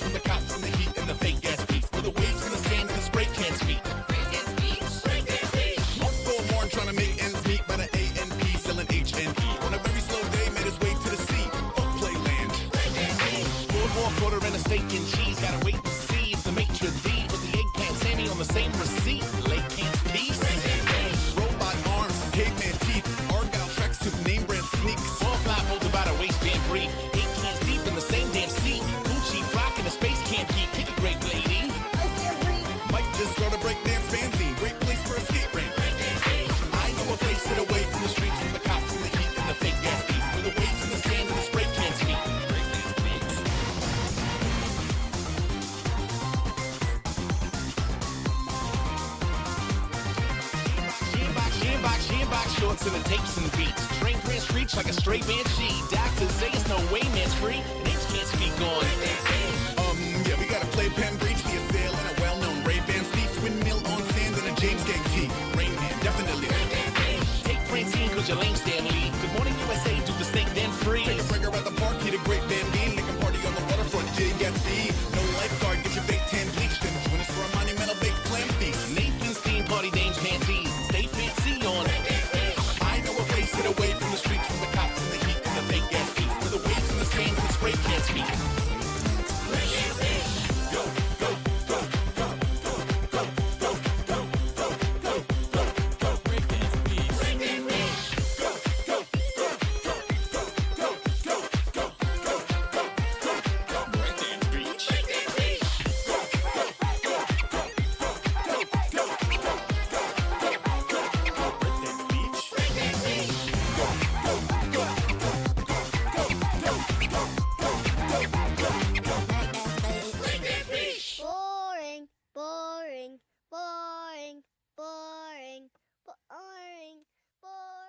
from the cops and the heat and the fake gas beats. Where the waves in the sand and the spray cans meet. Full morn trying to make ends meet by the A&P selling HNE. On a very slow day made his way to the sea. Fuck playland. Boardwalk quarter and a steak and cheese. Gotta wait and see if the maitre d' with the eggplant Sammy on the same receipt. Lake Kent's peace. Robot arms, caveman teeth. Argyle tracksuit, name brand sneaks. All fly molded by the waistband brief. 8 cans deep in the same damn seat. Gucci flock in the space camp geek. Kick a great lady. Mike just started a breakdance fanzine. Great place for a skate rink. I know a place sit away from the streets, from the cops and the heat and the fake gas beats. Where the waves in the sand and the spray cans meet. Box shorts and the tapes and beats. Train grand screech like a stray banshee. Doctors say it's no way man's free. Names can't speak on. Yeah, we got a playpen breach, the sail and a well-known Ray-Ban speech. Windmill on sand and a James Gang key. Rain Man, definitely. Take Francine cause your lame Stanley. Good morning USA, do the snake then free. Take a breaker at the park, hit a great bambine. Make a party on the waterfront, Jay Gatsby. No lifeguard, get your baked tan bleached. And join us for a monumental baked clam feast. Nathan's theme party dames panties. Stay fancy on. Sit away from the streets, from the cops and the heat and the fake gas beats. Where the waves in the sand and the spray can't speak. Go, go, go, go, go, go, go, go, go, go, go, go, breakdance beats. Breakdance beats. Go, go, go, go, go, go, go, go, go, go, go, go, breakdance beats. Breakdance beats. Go, go, go, go, go, go, go, go, go, go, breakdance beats. Breakdance beats. Boring, boring, boring, boring, boring,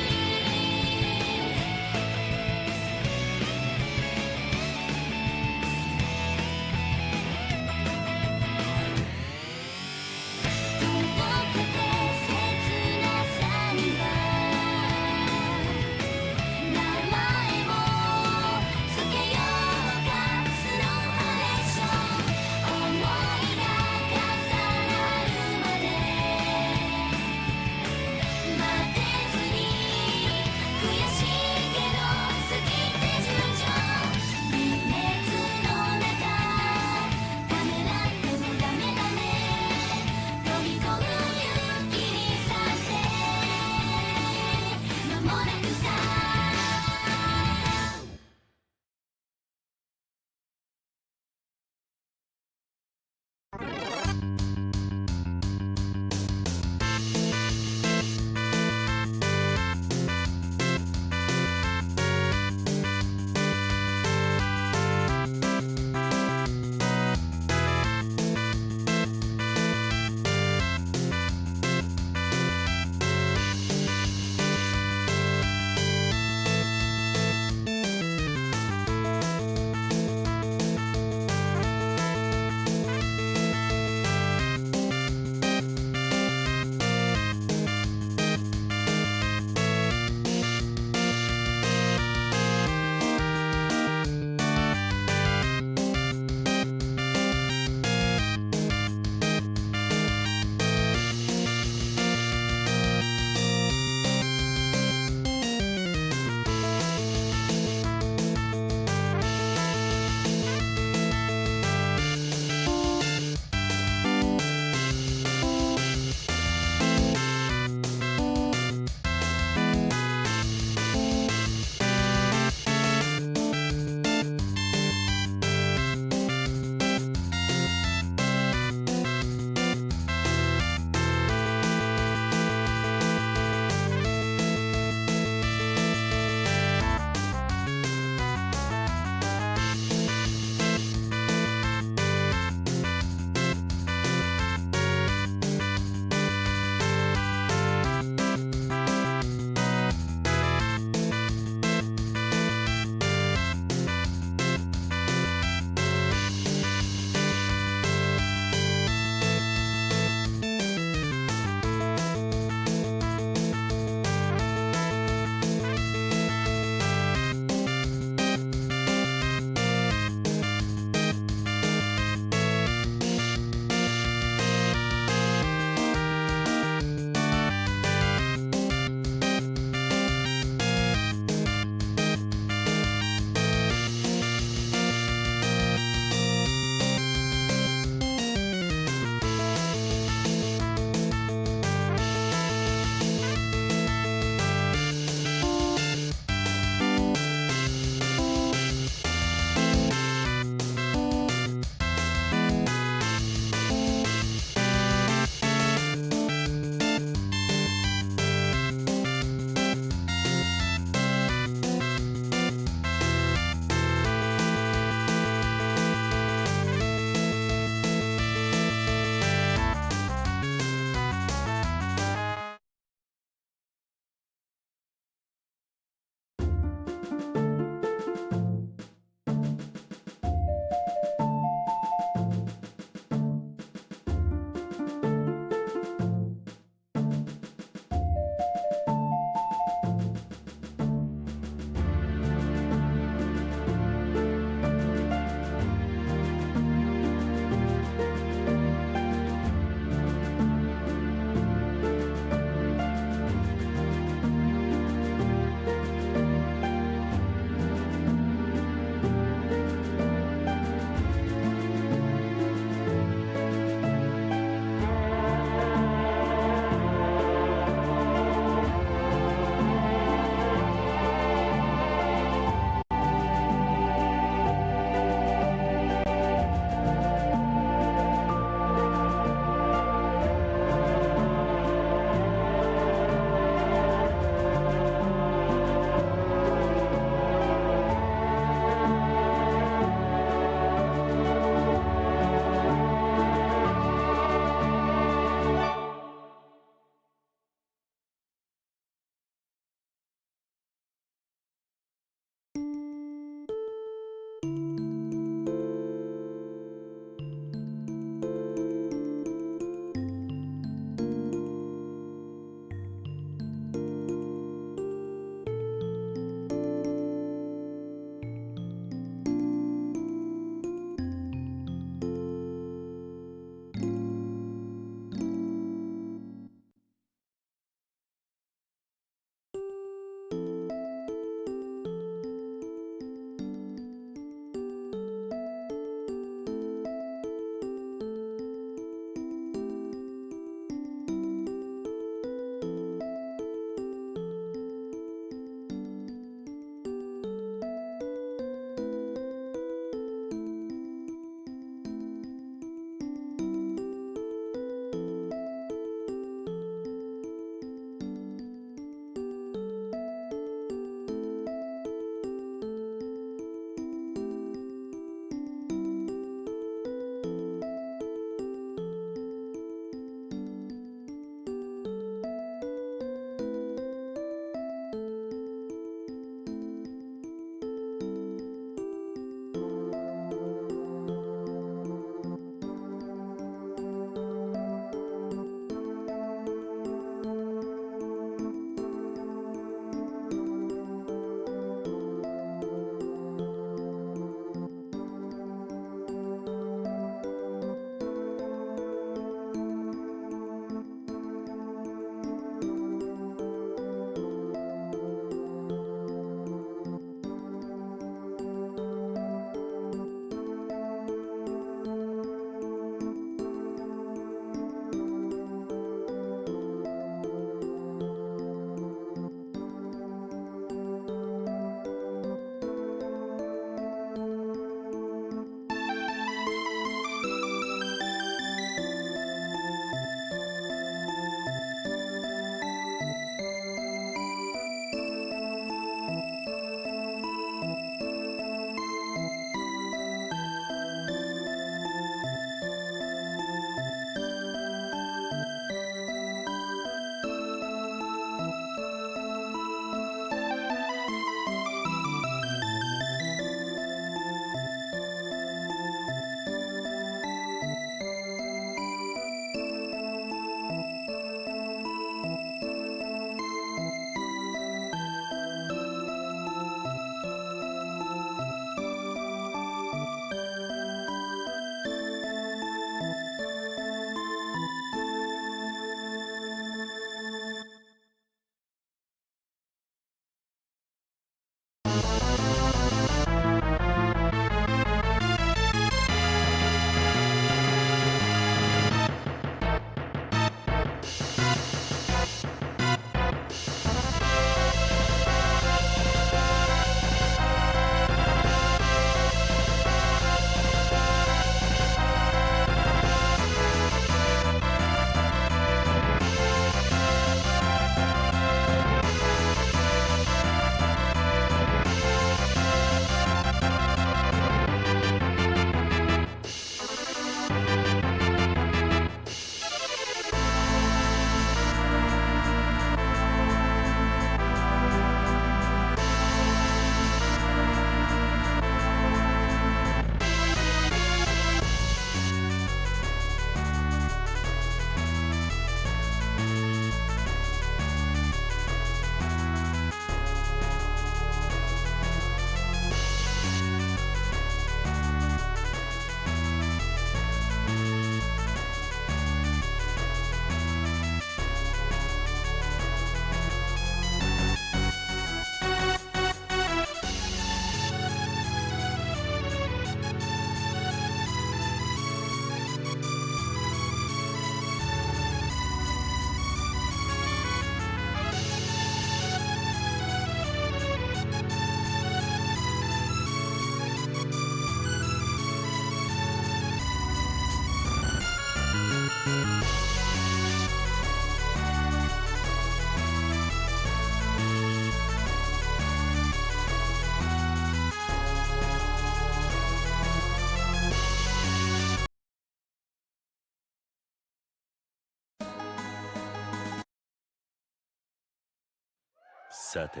さて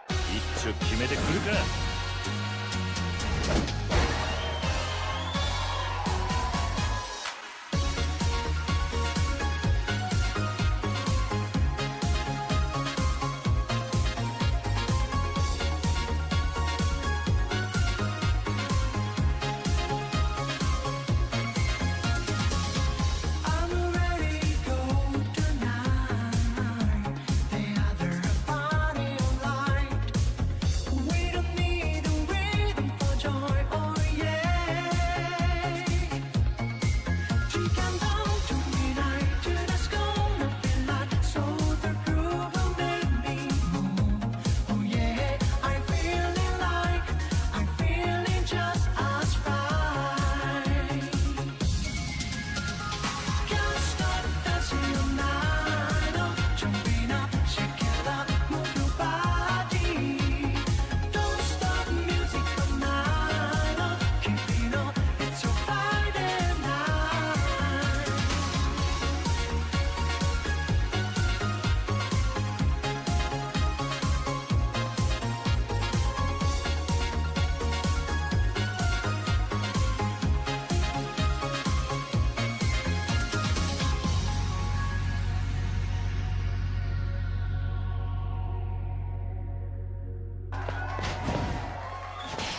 一丁決めてくるか。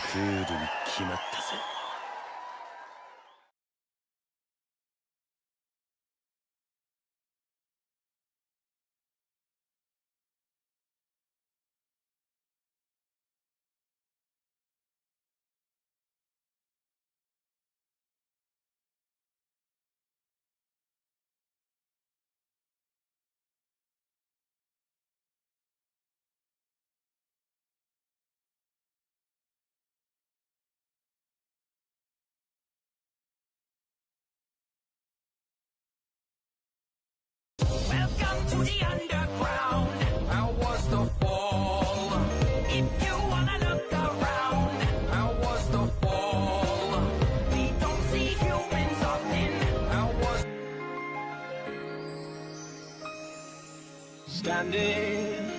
クールに決まったぜ。Welcome to the underground. How was the fall? If you wanna look around, how was the fall? We don't see humans often. How was standing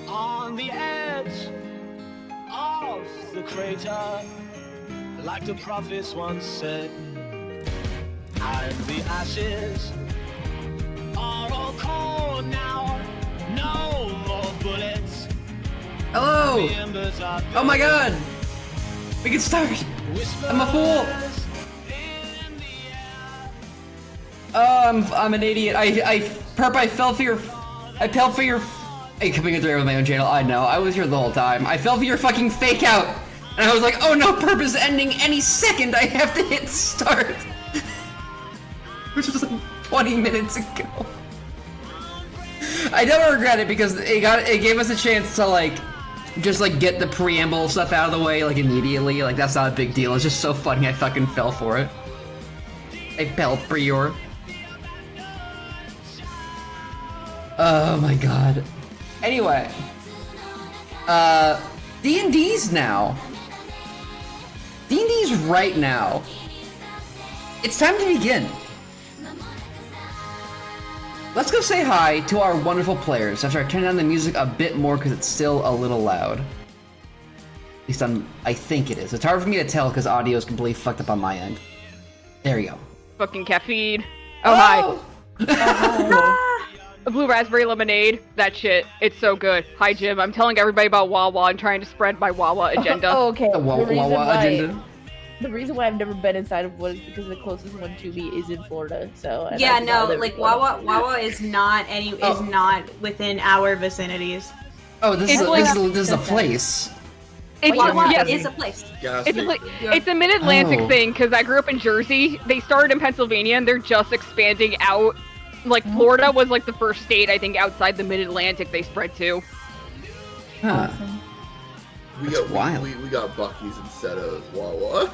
on the edge of the crater, like the prophets once said, I'm the ashes. All cold now, no more bullets. Hello! Oh my god! We can start! I'm a fool! Oh, I'm an idiot. I fell for your... Hey, coming in there with my own channel, I know. I was here the whole time. I fell for your fucking fake out! And I was like, oh no, Perp is ending any second! I have to hit start! Which was like 20 minutes ago. I don't regret it because it gave us a chance to like just like get the preamble stuff out of the way like immediately. Like that's not a big deal. It's just so funny I fucking fell for it. I fell for your... Oh my god. Anyway. D&D's now. D&D's right now. It's time to begin. Let's go say hi to our wonderful players after I turn down the music a bit more because it's still a little loud. At least I think it is. It's hard for me to tell because audio is completely fucked up on my end. There you go. Fucking caffeine. Oh, hi. Oh. A blue raspberry lemonade. That shit. It's so good. Hi, Jim. I'm telling everybody about Wawa and trying to spread my Wawa agenda. Oh, okay. The Wawa agenda. The reason why I've never been inside of one is because the closest one to me is in Florida. So yeah, no, like Wawa is not is not within our vicinities. Oh, this is a place. Wawa is a place. It's a mid-Atlantic thing because I grew up in Jersey. They started in Pennsylvania and they're just expanding out. Like Florida was like the first state I think outside the mid-Atlantic they spread to. Huh. We got Buc-ee's instead of Wawa.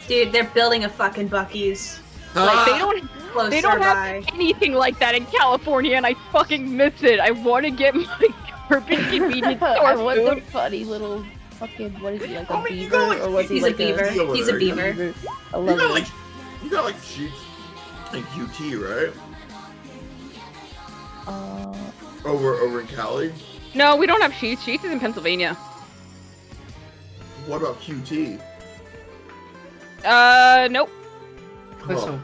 Dude, they're building a fucking Buc-ee's. Like they don't have anything like that in California, and I fucking miss it. I want to get my urban convenience store I want the food. funny little fucking, what is he, like a beaver? Or was he like a beaver? He's a beaver. I love it. You got like sheets, like UT, right? Over in Cali? No, we don't have Sheets. Sheets is in Pennsylvania. What about QT? Nope. Oh.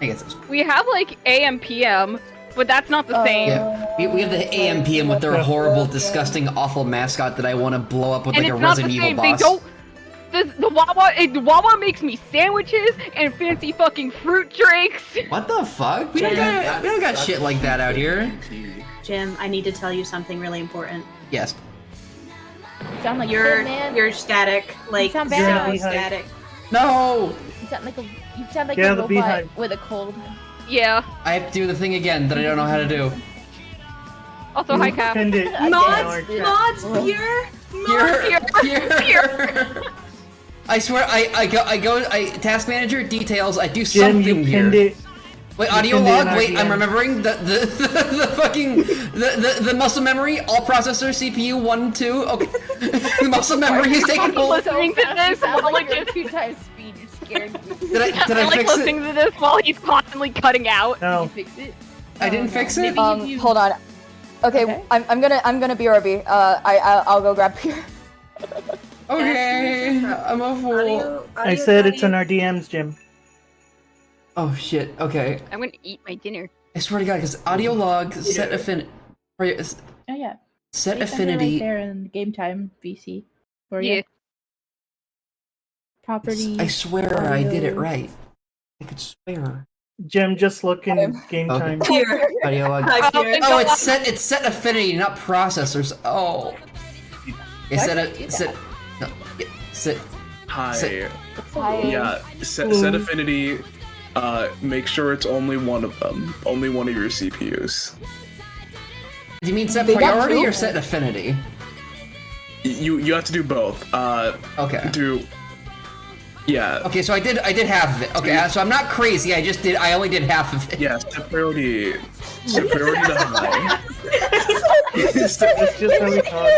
I guess it's... We have like AM PM, but that's not the same. Yeah, we have the AMPM with their horrible, disgusting, awful mascot that I want to blow up with And like a it's not the Resident Evil same. boss. They don't. The Wawa makes me sandwiches and fancy fucking fruit drinks. What the fuck? We don't got shit like that out here. Jim, I need to tell you something really important. Yes. You sound like shit, man. You're static. Like, sound so bad. static. No! You sound like Yeah, a the robot beehive. with a cold. Yeah. I have to do the thing again that I don't know how to do. Also, hi, Cap. Pinned it. Mods, Pure. Here. I swear, I go, task manager, details, I do Jim, something you here. pinned it. Wait, You audio pinned it in log, wait, I'm RDM. remembering the fucking, the muscle memory, all processor, CPU, 1, 2, okay. The muscle memory is taking I'm hold. listening to this Sound while like it you're just 2 times speed. You scared me. Did I like fix it? listening to this while he's constantly cutting out. No. Fix it. I didn't fix it? Hold on. Okay, I'm gonna BRB. I'll go grab Pure. Okay, I'm a fool. I said it's in our DMs, Jim. Oh shit, okay. I'm gonna eat my dinner. I swear to god, because audio log, set affinity, Oh yeah. set They send it affinity, right there in game time VC. For Yeah. you. Property. I swear I did it right. I could swear. Jim, just look in game Okay. time. Pure. Audio log. Hi, Oh, Pure. Oh, it's set affinity, not processors. Oh. It's set no, set Hi. Sit. Hi. Yeah, set affinity. Make sure it's only one of them. Only one of your CPUs. Do you mean set They got priority two? or set affinity? You have to do both. Okay. Yeah. Okay, so I did half of it. Okay, so I'm not crazy. I only did half of it. Yeah, set priority to high. That's just how we talk.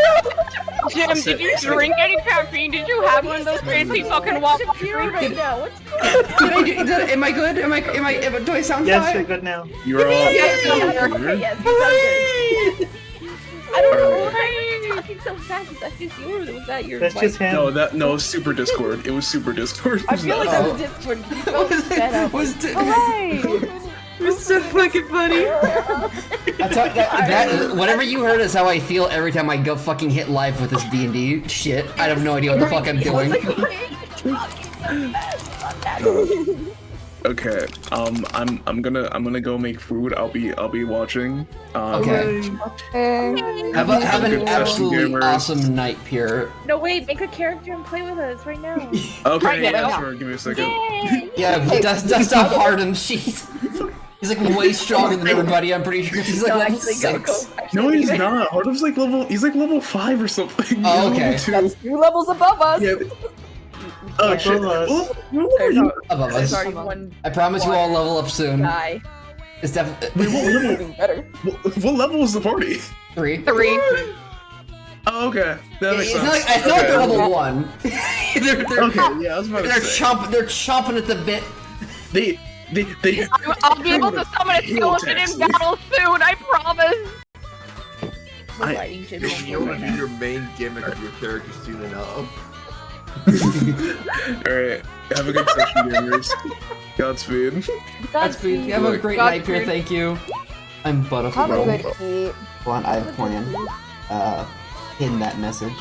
Jim, did you drink any caffeine? Did you have one of those fancy fucking waffles? Pure right now. What's Am I good? Am I do I sound Yes, fine? you're good now. You're all. Okay, yes, you sound good. I don't know why you're talking so fast. Is that just you or was that your That's mic? just him. No, Super Discord. It was Super Discord. I feel like that Oh. was Discord. You felt fed up. Hooray! It's so fucking funny. That whatever you heard is how I feel every time I go fucking hit live with this D&D shit. I have no idea what the fuck I'm doing. Okay. I'm gonna go make food. I'll be watching. Okay. Have an absolutely awesome night, Pure. No, wait, make a character and play with us right now. Okay. Right Yeah, now. sure. Give me a second. Yay! Yeah, dust off Hardem. He's like way stronger than everybody. I'm pretty sure he's like No, level actually, 6. No, he's not. Hardem's like level 5 or something. Oh, He's okay. level 2. That's 2 levels above us. Yeah. Oh Yeah, shit. above us. Above There's us. already one I promise you all level up soon. guy. It's definitely Wait, what level? Getting better. What level is the party? 3. 3. Oh, okay. That makes It's sense. not like, I feel like they're Okay. level 1. they're Okay, yeah, I was about to they're say. chomping at the bit. They I'll be able to summon a skeleton in battle soon, I promise. We're I- fighting Jim You right want to now. do your main gimmick of your character soon enough. Alright. Have a good session, gamers. Godspeed. Godspeed. You have a great night, Pure. Thank you. I'm Butterfly. Have a good eat. Hold on, I have a plan. Pin that message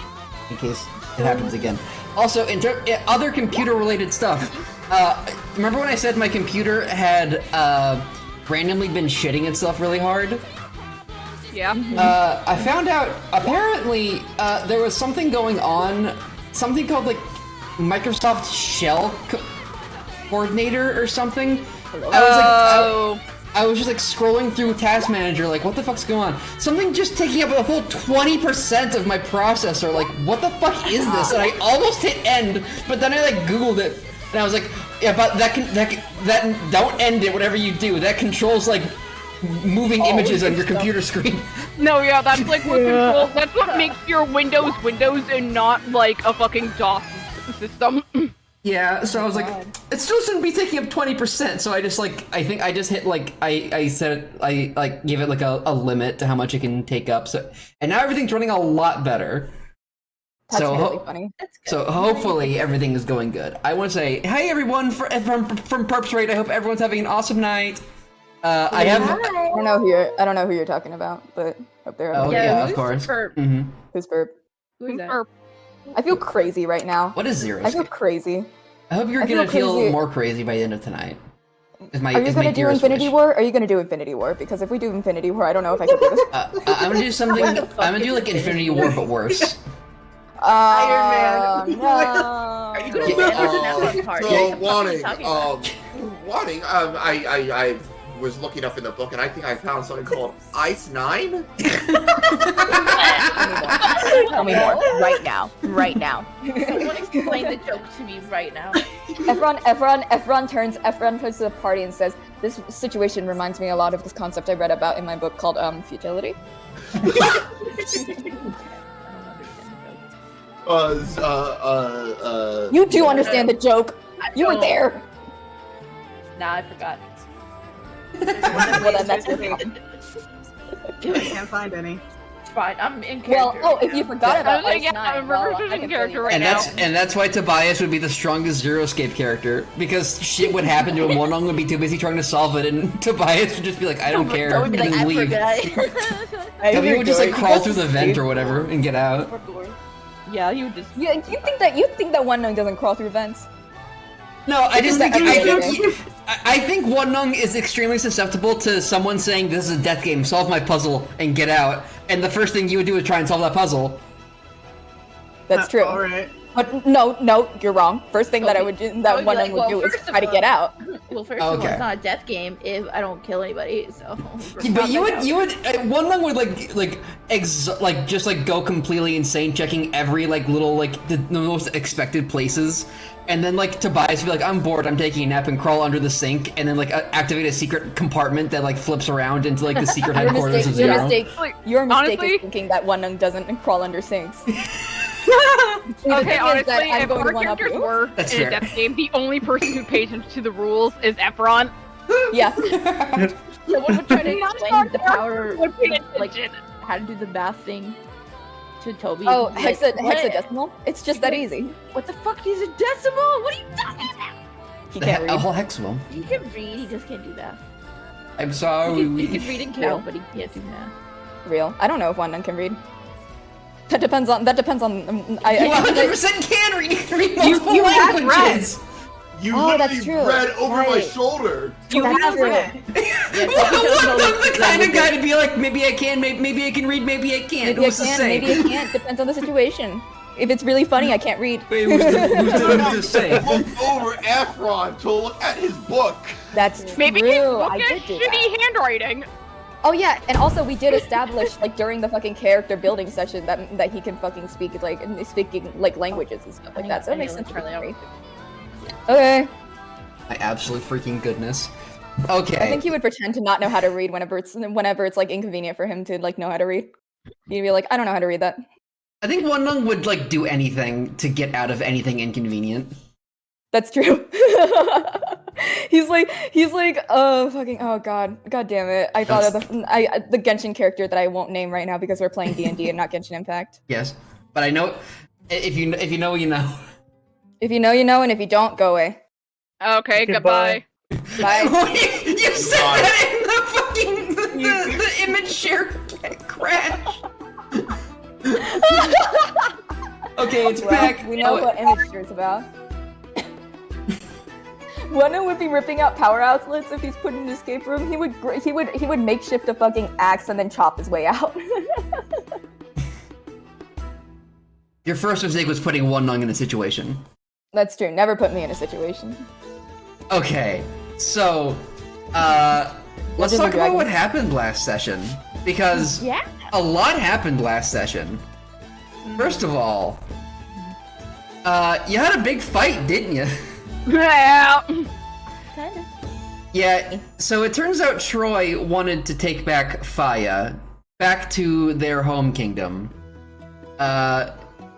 in case it happens again. Also, in other computer-related stuff. Remember when I said my computer had randomly been shitting itself really hard? Yeah. I found out apparently there was something going on, something called like Microsoft Shell Coordinator or something. I was just like scrolling through Task Manager, like, what the fuck's going on? Something just taking up a full 20% of my processor. Like, what the fuck is this? And I almost hit end, but then I like Googled it, and I was like, yeah, but that don't end it. Whatever you do, that controls like moving images on your computer screen. No, yeah, that's like what controls. That's what makes your Windows and not like a fucking DOS system. Yeah, so I was like, it still shouldn't be taking up 20%. So I just like, I think I just hit like, I said it, I like gave it like a limit to how much it can take up. So, and now everything's running a lot better. That's so really funny. So hopefully everything is going good. I want to say, hi everyone from Perps Rate. I hope everyone's having an awesome night. I don't know who you're talking about, but hope they're. Oh yeah, of course. Mm-hmm. Who's Burp? Who's that? I feel crazy right now. What is Zero? I feel crazy. I hope you're gonna feel more crazy by the end of tonight. Are you gonna do Infinity War? Are you gonna do Infinity War? Because if we do Infinity War, I don't know if I can do this. I'm gonna do something. I'm gonna do like Infinity War, but worse. Iron Man. No. Are you gonna do that? So wanting. I was looking up in the book, and I think I found something called Ice 9. Tell me more right now. Right now. Someone explain the joke to me right now. Efron turns to the party and says, "This situation reminds me a lot of this concept I read about in my book called futility." You do understand the joke. You were there. Nah, I forgot. Well, then that's your problem. I can't find any. It's fine. I'm in character. Well, if you forgot about Ice yeah, 9, I'm well, in I can character right And now. that's why Tobias would be the strongest Zero Escape character, because shit would happen to him. Wonong would be too busy trying to solve it, and Tobias would just be like, "I don't care," Don't be like, and then I leave. forgot. W would just like crawl through the vent or whatever and get out. Yeah, he would just. Yeah, you think that Wonong doesn't crawl through vents? No, I just think I think Wonong is extremely susceptible to someone saying, "This is a death game. Solve my puzzle and get out." And the first thing you would do is try and solve that puzzle. That's true. All right. But no, you're wrong. First thing that I would do, that Wonong would do is try to get out. Well, first of all, it's not a death game if I don't kill anybody. So. But you would Wonong would just go completely insane, checking every little the most expected places. And then Tobias would be like, "I'm bored, I'm taking a nap," and crawl under the sink, and then activate a secret compartment that flips around into the secret headquarters of Zero. Your mistake is thinking that Wonong doesn't crawl under sinks. Okay, honestly, if our one characters were in a death game, the only person who pays attention to the rules is Efron. Yeah. Someone would try to explain the power, how to do the math thing to Toby. Oh, hexadecimal? It's just that easy. What the fuck is a decimal? What are you talking about? He can't read. A whole hexagon. He can read, he just can't do that. I'm sorry. He can read and count, but he can't do math. Real. I don't know if Wonong can read. That depends on. You 100% can read. You can read multiple languages. You that's true. read over my shoulder. You have read. Wonong's the kind of guy to be like, maybe I can, maybe I can read, maybe I can't. Maybe I can, maybe I can't. Depends on the situation. If it's really funny, I can't read. Wait, who's to say? Look over Efron to look at his book. That's true. Maybe he look I at did do shitty that. handwriting. Oh yeah, and also we did establish during the fucking character building session that he can fucking speak languages and stuff like that. So it makes sense. Okay. My absolute freaking goodness. Okay. I think he would pretend to not know how to read whenever it's inconvenient for him to know how to read. He'd be like, "I don't know how to read that." I think Wonong would do anything to get out of anything inconvenient. That's true. he's like, oh god damn it! I thought of the Genshin character that I won't name right now because we're playing D&D and not Genshin Impact. Yes, but I know if you know, you know. If you know, you know, and if you don't, go away. Okay, goodbye. Bye. You said that in the fucking the image share crash. Okay, it's back. We know what image share's about. Wonong would be ripping out power outlets if he's put in an escape room. He would makeshift a fucking axe and then chop his way out. Your first mistake was putting Wonong in a situation. That's true. Never put me in a situation. Okay, so let's talk about what happened last session, because a lot happened last session. First of all, you had a big fight, didn't you? Yeah. Kinda. Yeah, so it turns out Troy wanted to take back Faya back to their home kingdom.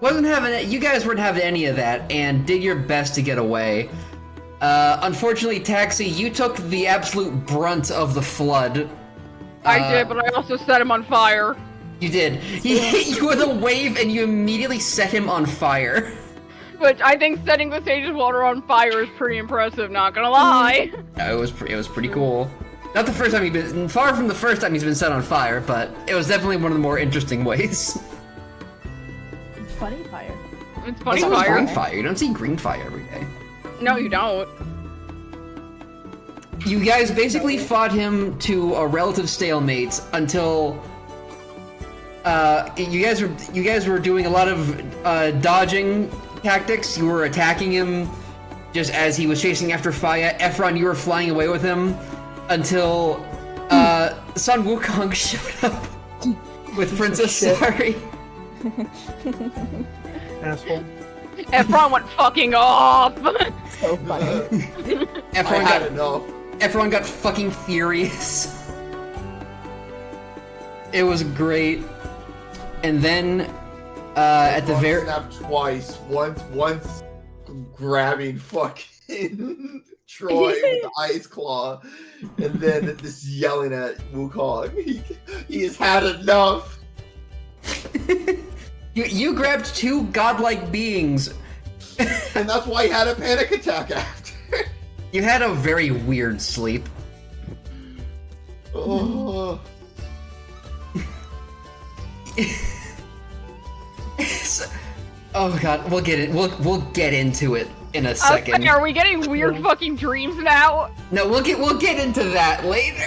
wasn't having it. You guys weren't having any of that, and did your best to get away. Unfortunately, Taxi, you took the absolute brunt of the flood. I did, but I also set him on fire. You did. He hit you with a wave, and you immediately set him on fire. Which I think setting the sage's water on fire is pretty impressive. Not gonna lie. No, it was pretty cool. Not the first time far from the first time he's been set on fire, but it was definitely one of the more interesting ways. It's funny fire. It's funny It's always fire. green fire. You don't see green fire every day. No, you don't. You guys basically fought him to a relative stalemate until you guys were doing a lot of dodging tactics. You were attacking him just as he was chasing after Faya. Efron, you were flying away with him until Sun Wukong showed up with Princess Sari. Asshole. Efron went fucking off. So funny. Efron got fucking furious. It was great. And then at the very snapped twice. Once grabbing fucking Troy with the ice claw, and then just yelling at Wukong. He has had enough. You grabbed two godlike beings. And that's why he had a panic attack after. You had a very weird sleep. Oh. Oh god, we'll get it. We'll get into it in a I was second. like, are we getting weird fucking dreams now? No, we'll get into that later.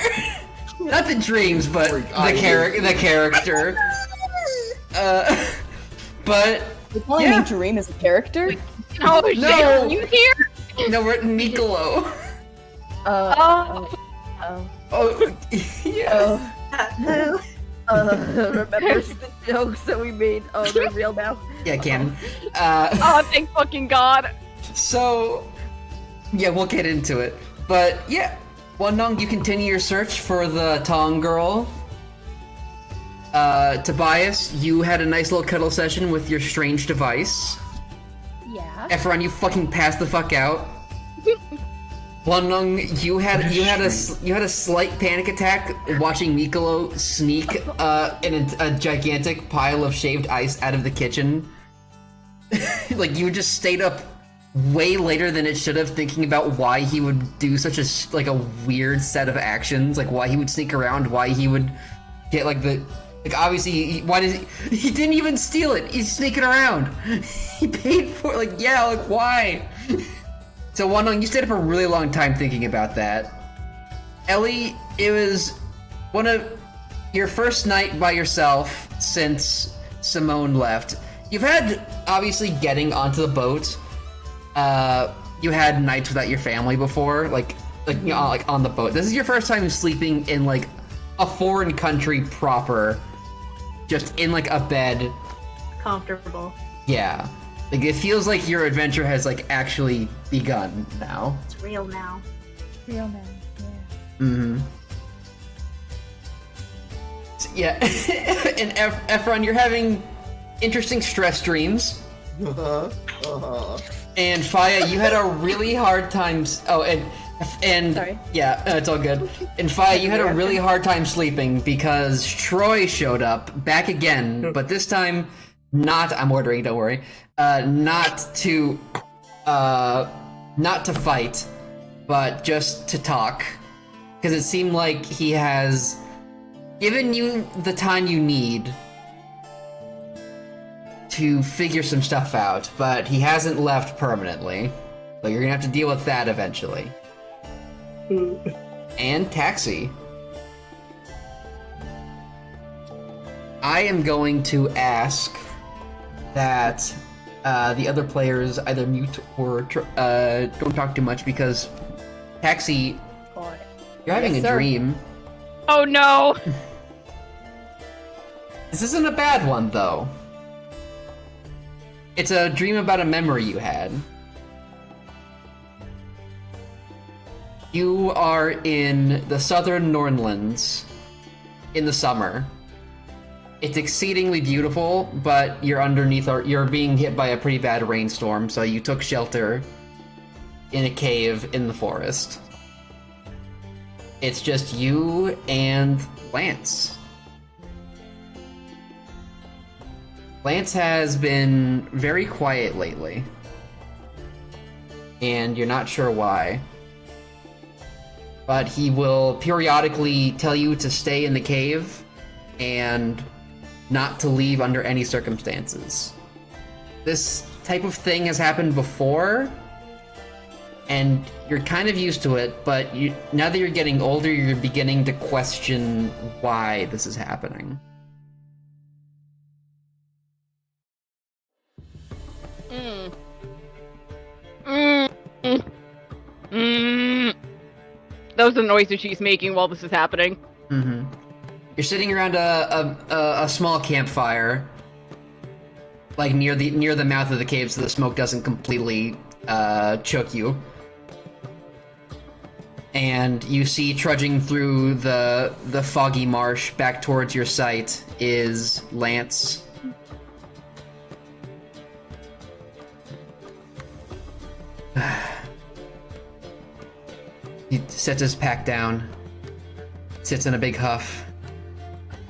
Not the dreams, but the character. But You're calling me Dream as a character? Oh shit, are you here? No, we're at Mikolo. Yeah. Remember the jokes that we made? Oh, they're real now. Yeah, Canon. Oh, thank fucking god. So, yeah, we'll get into it. But yeah, Wonong, you continue your search for the Tong girl. Tobias, you had a nice little cuddle session with your strange device. Yeah. Efron, you fucking passed the fuck out. Wonong, you had a slight panic attack watching Mikolo sneak in a gigantic pile of shaved ice out of the kitchen. Like you just stayed up way later than it should have, thinking about why he would do such a weird set of actions, like why he would sneak around, why he would get obviously why does he didn't even steal it, he's sneaking around. He paid for it, why? So Wonong, you stayed up a really long time thinking about that. Ellie, it was one of your first night by yourself since Simone left. You've had, obviously, getting onto the boat. You had nights without your family before, on the boat. This is your first time sleeping in a foreign country proper, just in a bed. Comfortable. Yeah. It feels like your adventure has actually begun now. It's real now. Real now, yeah. Mm-hmm. Yeah. And Efron, you're having interesting stress dreams. And Faya, you had a really hard time. And Sorry. Yeah, it's all good. And Faya, you had a really hard time sleeping because Troy showed up back again, but this time not. I'm ordering. Don't worry. Not to fight, but just to talk, because it seemed like he has given you the time you need to figure some stuff out, but he hasn't left permanently. So you're gonna have to deal with that eventually. And Taxi. I am going to ask that the other players either mute or don't talk too much, because Taxi, you're having a dream. Oh no! This isn't a bad one, though. It's a dream about a memory you had. You are in the southern Nornlands in the summer. It's exceedingly beautiful, but you're being hit by a pretty bad rainstorm, so you took shelter in a cave in the forest. It's just you and Lance. Lance has been very quiet lately, and you're not sure why. But he will periodically tell you to stay in the cave and not to leave under any circumstances. This type of thing has happened before, and you're kind of used to it, but now that you're getting older, you're beginning to question why this is happening. Those are the noises she's making while this is happening. Mm-hmm. You're sitting around a small campfire, like near the mouth of the cave, so the smoke doesn't completely choke you. And you see trudging through the foggy marsh back towards your site is Lance. He sets his pack down, sits in a big huff.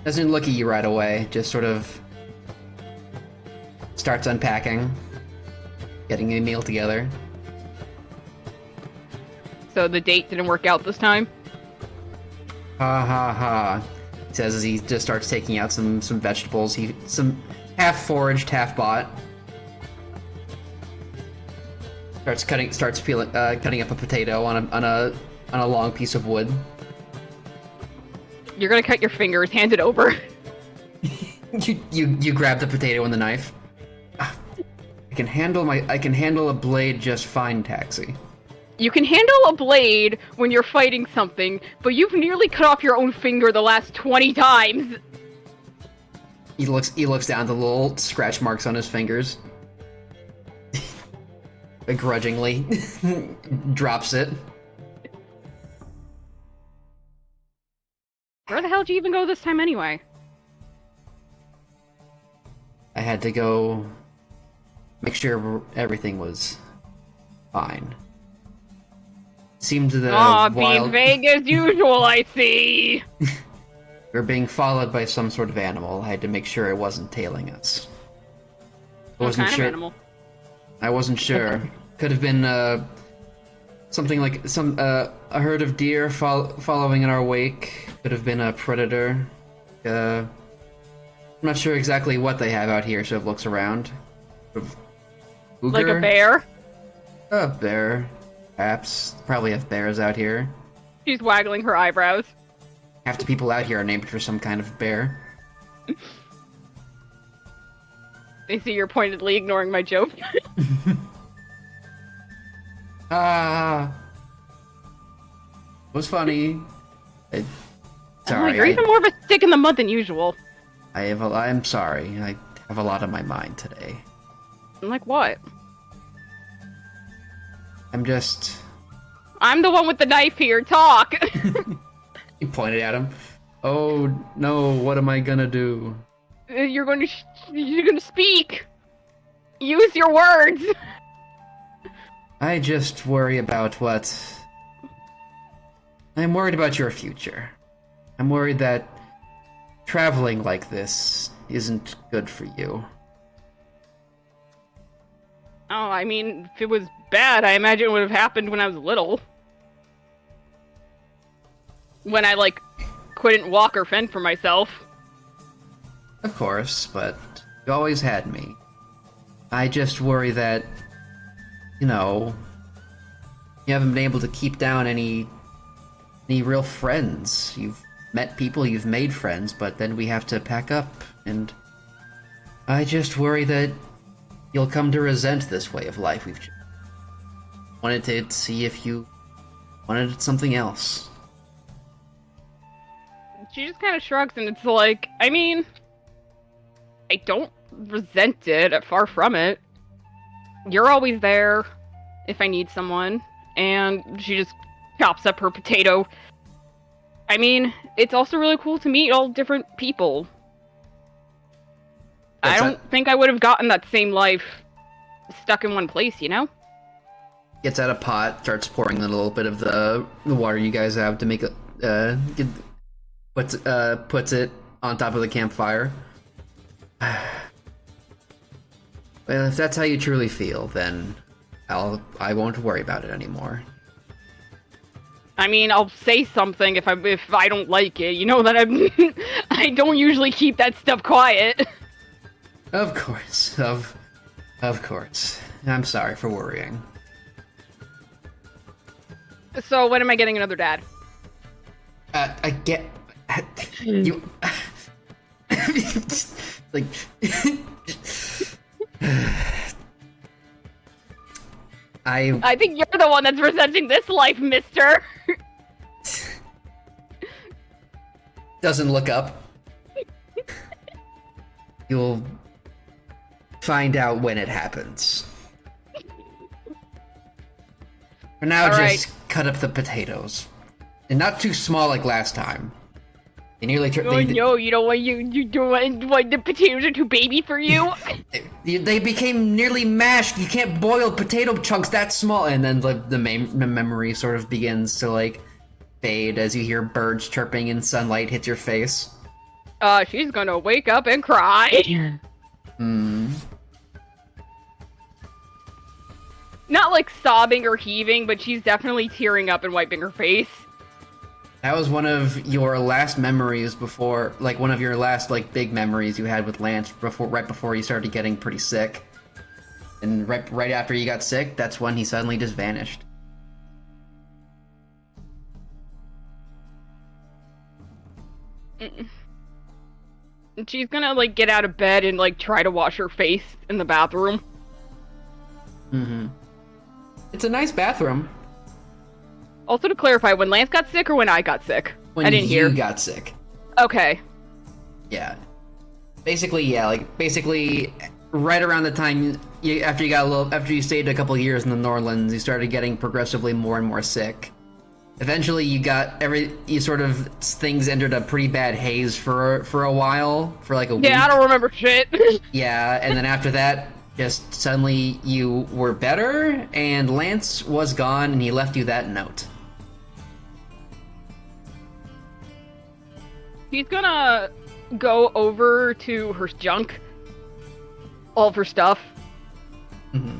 Doesn't look at you right away, just sort of starts unpacking, getting a meal together. So the date didn't work out this time? Ha ha ha. He says as he just starts taking out some vegetables. Some half foraged, half bought. Starts peeling, cutting up a potato on a long piece of wood. You're gonna cut your fingers. Hand it over. you grab the potato and the knife. I can handle a blade just fine, Taxi. You can handle a blade when you're fighting something, but you've nearly cut off your own finger the last 20 times. He looks down at the little scratch marks on his fingers. Begrudgingly drops it. Where the hell did you even go this time anyway? I had to go make sure everything was fine. Seemed the being vague as usual, I see. We're being followed by some sort of animal. I had to make sure it wasn't tailing us. What kind of animal? I wasn't sure. Could have been something like a herd of deer following in our wake. Could have been a predator. I'm not sure exactly what they have out here, so it looks around. Like a bear? A bear, perhaps. Probably have bears out here. She's waggling her eyebrows. Half the people out here are named for some kind of bear. They see you're pointedly ignoring my joke. Was funny. Sorry. You're even more of a stick in the mud than usual. I'm sorry. I have a lot on my mind today. Like what? I'm the one with the knife here. Talk. You pointed at him. Oh no! What am I gonna do? You're going to speak. Use your words. I just worry about I'm worried about your future. I'm worried that traveling like this isn't good for you. Oh, I mean, if it was bad, I imagine it would have happened when I was little. When I, couldn't walk or fend for myself. Of course, but you always had me. I just worry that, you haven't been able to keep down any real friends. You've met people, you've made friends, but then we have to pack up, and I just worry that you'll come to resent this way of life we've chosen. Wanted to see if you wanted something else. She just kind of shrugs, and it's like, I mean, I don't resent it, far from it. You're always there if I need someone, and she just chops up her potato. I mean, it's also really cool to meet all different people. I don't think I would have gotten that same life stuck in one place, you know? Gets out a pot, starts pouring a little bit of the water you guys have to make it, puts it on top of the campfire. Well, if that's how you truly feel, then I won't worry about it anymore. I mean, I'll say something if I don't like it. You know that I don't usually keep that stuff quiet. Of course, of course. I'm sorry for worrying. So when am I getting another dad? I get you. Like. I think you're the one that's resenting this life, mister. Doesn't look up. You'll find out when it happens. For now, All just cut up the potatoes. And not too small like last time. They nearly Oh no, you don't want the potatoes are too baby for you? They became nearly mashed. You can't boil potato chunks that small. And then the memory sort of begins to like fade as you hear birds chirping and sunlight hits your face. She's gonna wake up and cry. Not like sobbing or heaving, but she's definitely tearing up and wiping her face. That was one of your last memories before, like one of your last like big memories you had with Lance right before you started getting pretty sick. And right after you got sick, that's when he suddenly just vanished. She's gonna like get out of bed and like try to wash her face in the bathroom. It's a nice bathroom. Also, to clarify, when Lance got sick or when I got sick? When I didn't hear. you got sick. Okay. Yeah. Basically, right around the time after you stayed a couple years in the Norlands, you started getting progressively more and more sick. Eventually, things entered a pretty bad haze for a while, for like a week. Yeah, I don't remember shit. Yeah, and then after that, just suddenly you were better, and Lance was gone, and he left you that note. She's gonna go over to her junk, all of her stuff,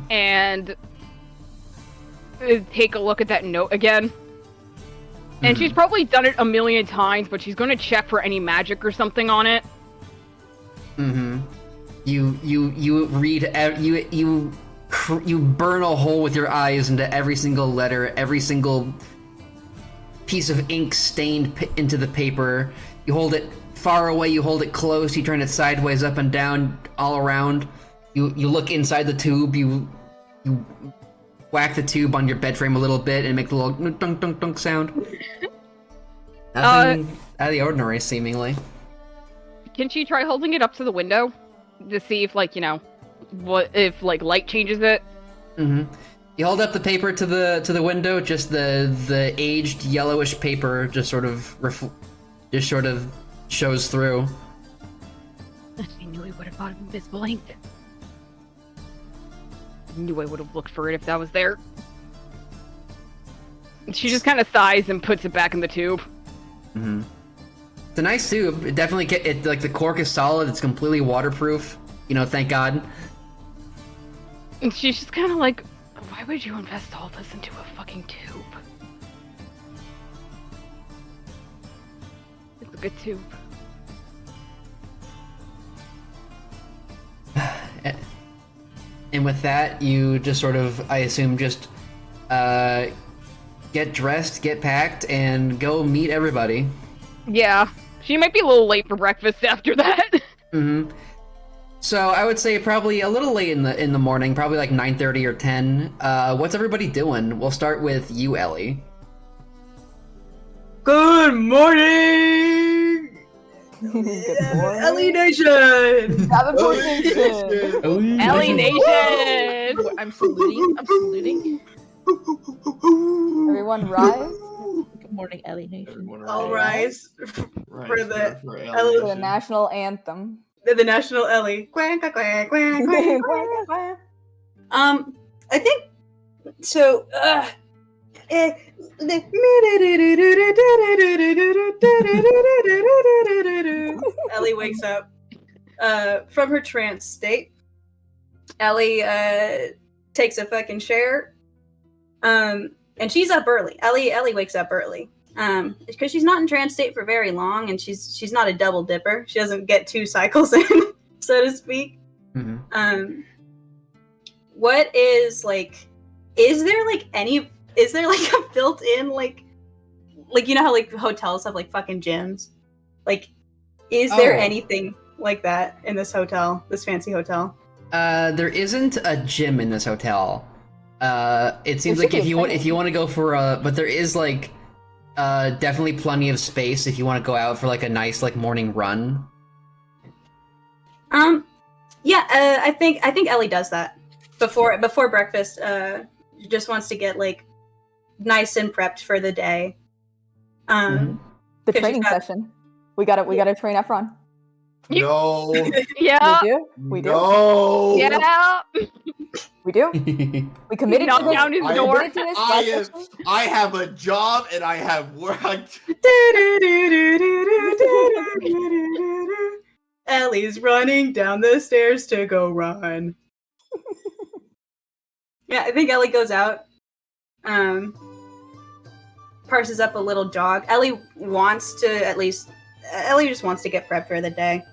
and take a look at that note again. And she's probably done it a million times, but she's gonna check for any magic or something on it. You read, you burn a hole with your eyes into every single letter, every single piece of ink stained into the paper. You hold it far away, you hold it close, you turn it sideways, up and down, all around. You look inside the tube, you whack the tube on your bed frame a little bit and make the little dunk dunk dunk sound. Nothing out of the ordinary, seemingly. Can she try holding it up to the window to see if, like, if light changes it? You hold up the paper to the window, just the aged yellowish paper just sort of shows through. I knew I would have bought invisible ink. I knew I would have looked for it if that was there. She just kind of sighs and puts it back in the tube. It's a nice tube. It definitely the cork is solid. It's completely waterproof. Thank God. And she's just kind of like, why would you invest all this into a fucking tube? It's a good tube. And with that, you just sort of, I assume, just get dressed, get packed, and go meet everybody. Yeah, she might be a little late for breakfast after that. So I would say probably a little late in the morning, probably like 9:30 or 10. What's everybody doing? We'll start with you, Ellie. Good morning! Good morning. Ellie Nation! Davenport Nation. Ellie Nation! I'm saluting. Everyone rise. Good morning, Ellie Nation. All rise for the The national anthem. the national Ellie. Quack, quack, quack, quack, quack, quack, quack. I think so. Ellie wakes up from her trance state. Ellie takes a fucking share. And she's up early. Ellie wakes up early. Because she's not in trance state for very long, and she's not a double dipper. She doesn't get 2 cycles in, so to speak. Mm-hmm. What is like? Is there like a built-in like you know how like hotels have like fucking gyms? Like, is there anything like that in this hotel, this fancy hotel? There isn't a gym in this hotel. It seems like if you want to go for but there is like definitely plenty of space if you want to go out for like a nice like morning run. Yeah, I think Ellie does that before breakfast. Just wants to get like nice and prepped for the day. The training session. We gotta train Efron. No. Yeah. We do. No. Yeah. We do. We committed Knock to this. down his door. I have a job and I have work. Ellie's running down the stairs to go run. Yeah, I think Ellie goes out. Parses up a little jog. Ellie just wants to get prepped for the day.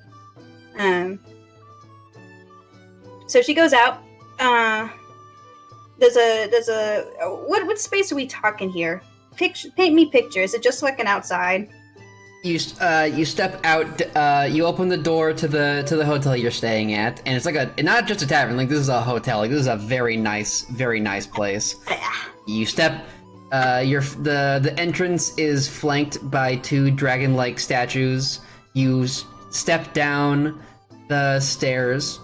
So she goes out. There's a what space are we talking here? Paint me picture. Is it just like an outside? You step out. You open the door to the hotel you're staying at, and it's like not just a tavern. Like, this is a hotel. Like, this is a very nice place. You step. The entrance is flanked by 2 dragon-like statues. You step down the stairs.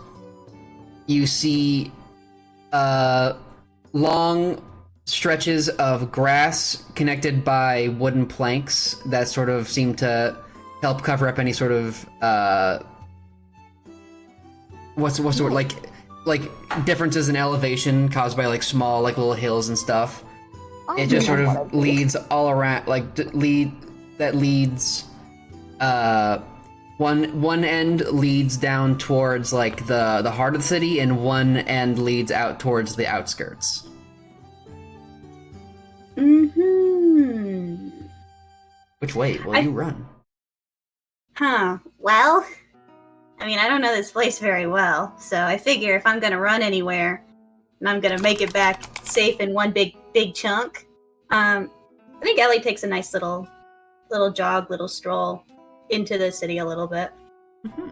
You see long stretches of grass connected by wooden planks that sort of seem to help cover up any sort of what's the word, like differences in elevation caused by like small like little hills and stuff. It just sort of leads all around, like leads one end leads down towards like the heart of the city, and one end leads out towards the outskirts. Which way will you run? Well, I mean, I don't know this place very well, so I figure if I'm gonna run anywhere and I'm gonna make it back safe in one big chunk, I think Ellie takes a nice little jog, little stroll into the city a little bit. Mm-hmm.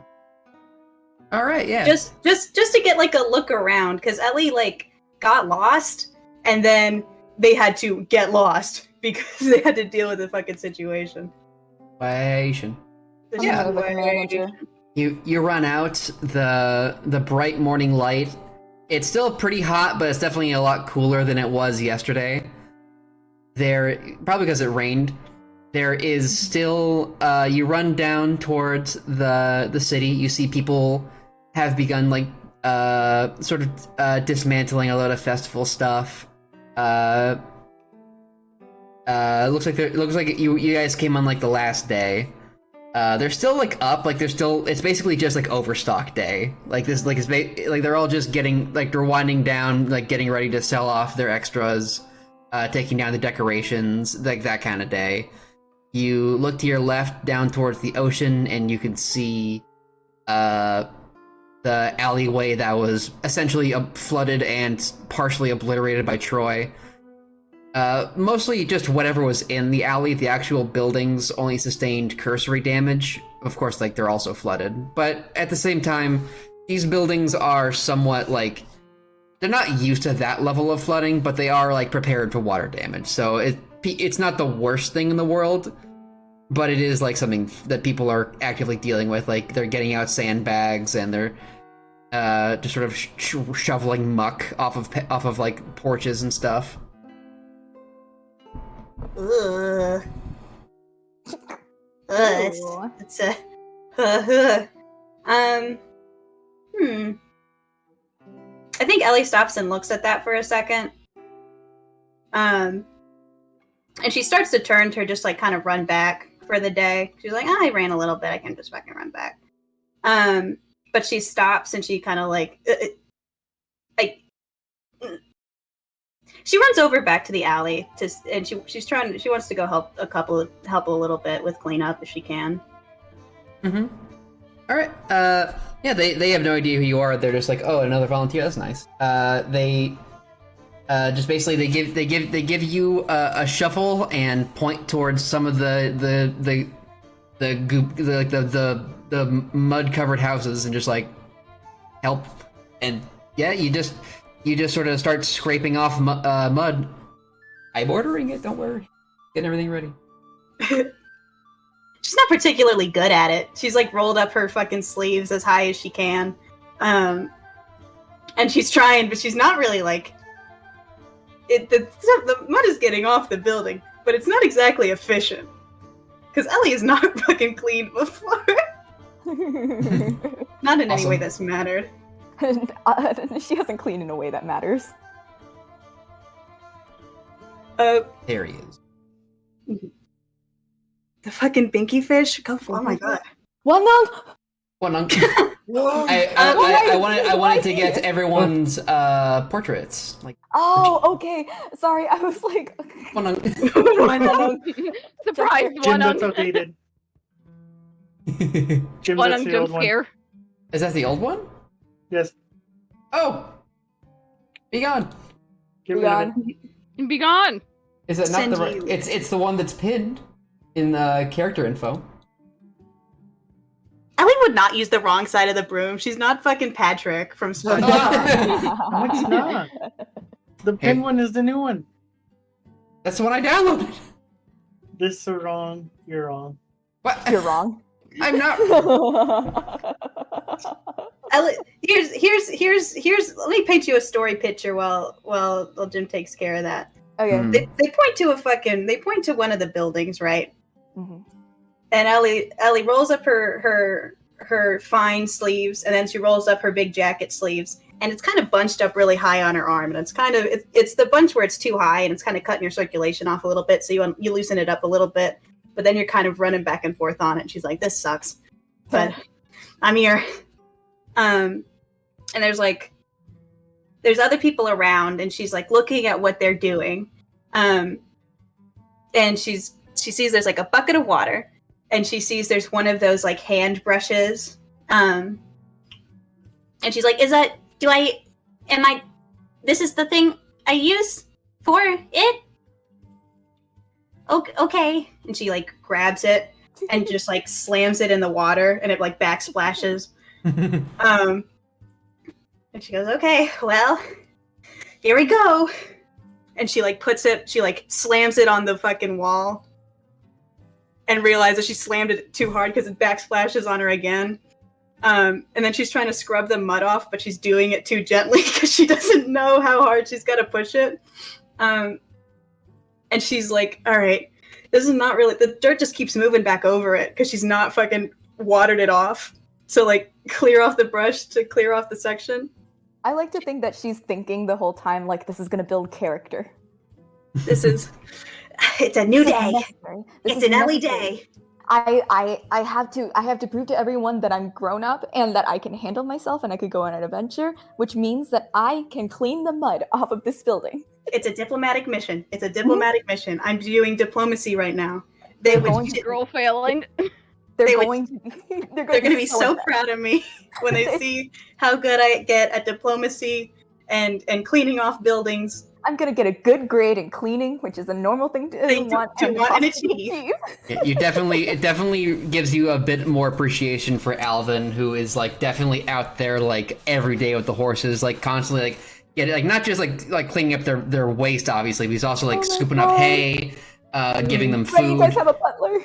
All right, yeah. Just to get like a look around, because Ellie like got lost, and then they had to get lost because they had to deal with the fucking situation. You run out the bright morning light. It's still pretty hot, but it's definitely a lot cooler than it was yesterday. Probably because it rained. There is still you run down towards the city. You see people have begun like sort of dismantling a lot of festival stuff. Looks like you guys came on like the last day. They're still like up, like it's basically just like overstock day. Like this, like they're all just getting like they're winding down, like getting ready to sell off their extras, taking down the decorations, like that kind of day. You look to your left down towards the ocean, and you can see the alleyway that was essentially flooded and partially obliterated by Troy. Mostly just whatever was in the alley. The actual buildings only sustained cursory damage. Of course, like, they're also flooded. But at the same time, these buildings are somewhat, like, they're not used to that level of flooding, but they are, like, prepared for water damage. So it's not the worst thing in the world, but it is, like, something that people are actively dealing with. Like, they're getting out sandbags, and they're just sort of shoveling muck off of like, porches and stuff. I think Ellie stops and looks at that for a second. And she starts to turn to just like kind of run back for the day. She's like, I ran a little bit. I can just fucking run back. But she stops and she kind of like she runs over back to the alley and she wants to go help a little bit with cleanup if she can. Mm-hmm. All right. Yeah, they have no idea who you are. They're just like, oh, another volunteer. That's nice. They just basically they give you a shuffle and point towards some of the goop, the mud covered houses and just like help. And yeah, you just sort of start scraping off mud. I'm ordering it. Don't worry. Getting everything ready. She's not particularly good at it. She's like rolled up her fucking sleeves as high as she can. And she's trying, but she's not really like the mud is getting off the building, but it's not exactly efficient. Because Ellie has not fucking cleaned before. Not in any way that's mattered. She hasn't cleaned in a way that matters. There he is. The fucking binky fish? Oh my god. One I wanted to get everyone's portraits. Like. Oh, okay. Sorry, I was like. Surprise! Jim, that's outdated. Jim, One that's the jump old one. scare. Is that the old one? Yes. Oh! Be gone. Get rid of it. Be gone. Is it not the right? It's the one that's pinned in the character info. Ellie would not use the wrong side of the broom. She's not fucking Patrick from SpongeBob. No, it's not. The pin one is the new one. That's the one I downloaded. This is wrong. You're wrong. What? You're wrong. I'm not. Ellie, here's. Let me paint you a story picture while Jim takes care of that. Okay. They point to They point to one of the buildings, right? Mm-hmm. And Ellie rolls up her fine sleeves, and then she rolls up her big jacket sleeves, and it's kind of bunched up really high on her arm, and it's kind of it's the bunch where it's too high, and it's kind of cutting your circulation off a little bit, so you loosen it up a little bit, but then you're kind of running back and forth on it. And she's like, "This sucks," but I'm here. And there's other people around, and she's like looking at what they're doing, and she sees there's like a bucket of water. And she sees there's one of those like hand brushes. And she's like, this is the thing I use for it? Okay. And she like grabs it and just like slams it in the water and it like backsplashes. And she goes, okay, well, here we go. And she like slams it on the fucking wall. And realizes she slammed it too hard because it backsplashes on her again. And then she's trying to scrub the mud off, but she's doing it too gently because she doesn't know how hard she's got to push it. And she's like, all right, this is not really... The dirt just keeps moving back over it because she's not fucking watered it off. So, like, clear off the brush to clear off the section. I like to think that she's thinking the whole time, like, this is going to build character. It's a new day. It's an Ellie day. I have to prove to everyone that I'm grown up and that I can handle myself and I could go on an adventure, which means that I can clean the mud off of this building. It's a diplomatic mission. Mission. I'm doing diplomacy right now. Girl failing. They're going to be so proud of me when they see how good I get at diplomacy and cleaning off buildings. I'm gonna get a good grade in cleaning, which is a normal thing to want and achieve. It definitely gives you a bit more appreciation for Alvin, who is like definitely out there like every day with the horses, like constantly like not just like cleaning up their waste, obviously, but he's also like scooping up hay, giving them food. You guys have a butler?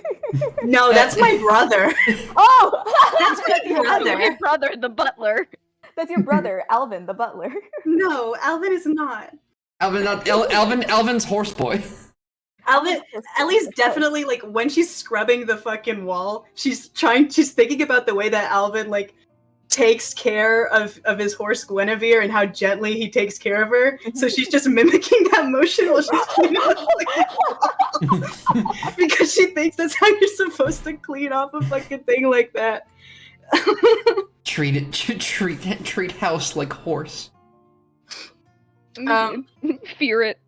No, that's my brother. Oh, that's my brother. Your brother, the butler. That's your brother, Alvin, the butler. No, Alvin is not. Alvin's horse boy. Ellie's definitely like when she's scrubbing the fucking wall, she's thinking about the way that Alvin like takes care of his horse Guinevere and how gently he takes care of her. So she's just mimicking that motion while she's cleaning off because she thinks that's how you're supposed to clean off a fucking thing like that. treat house like horse. Fear it.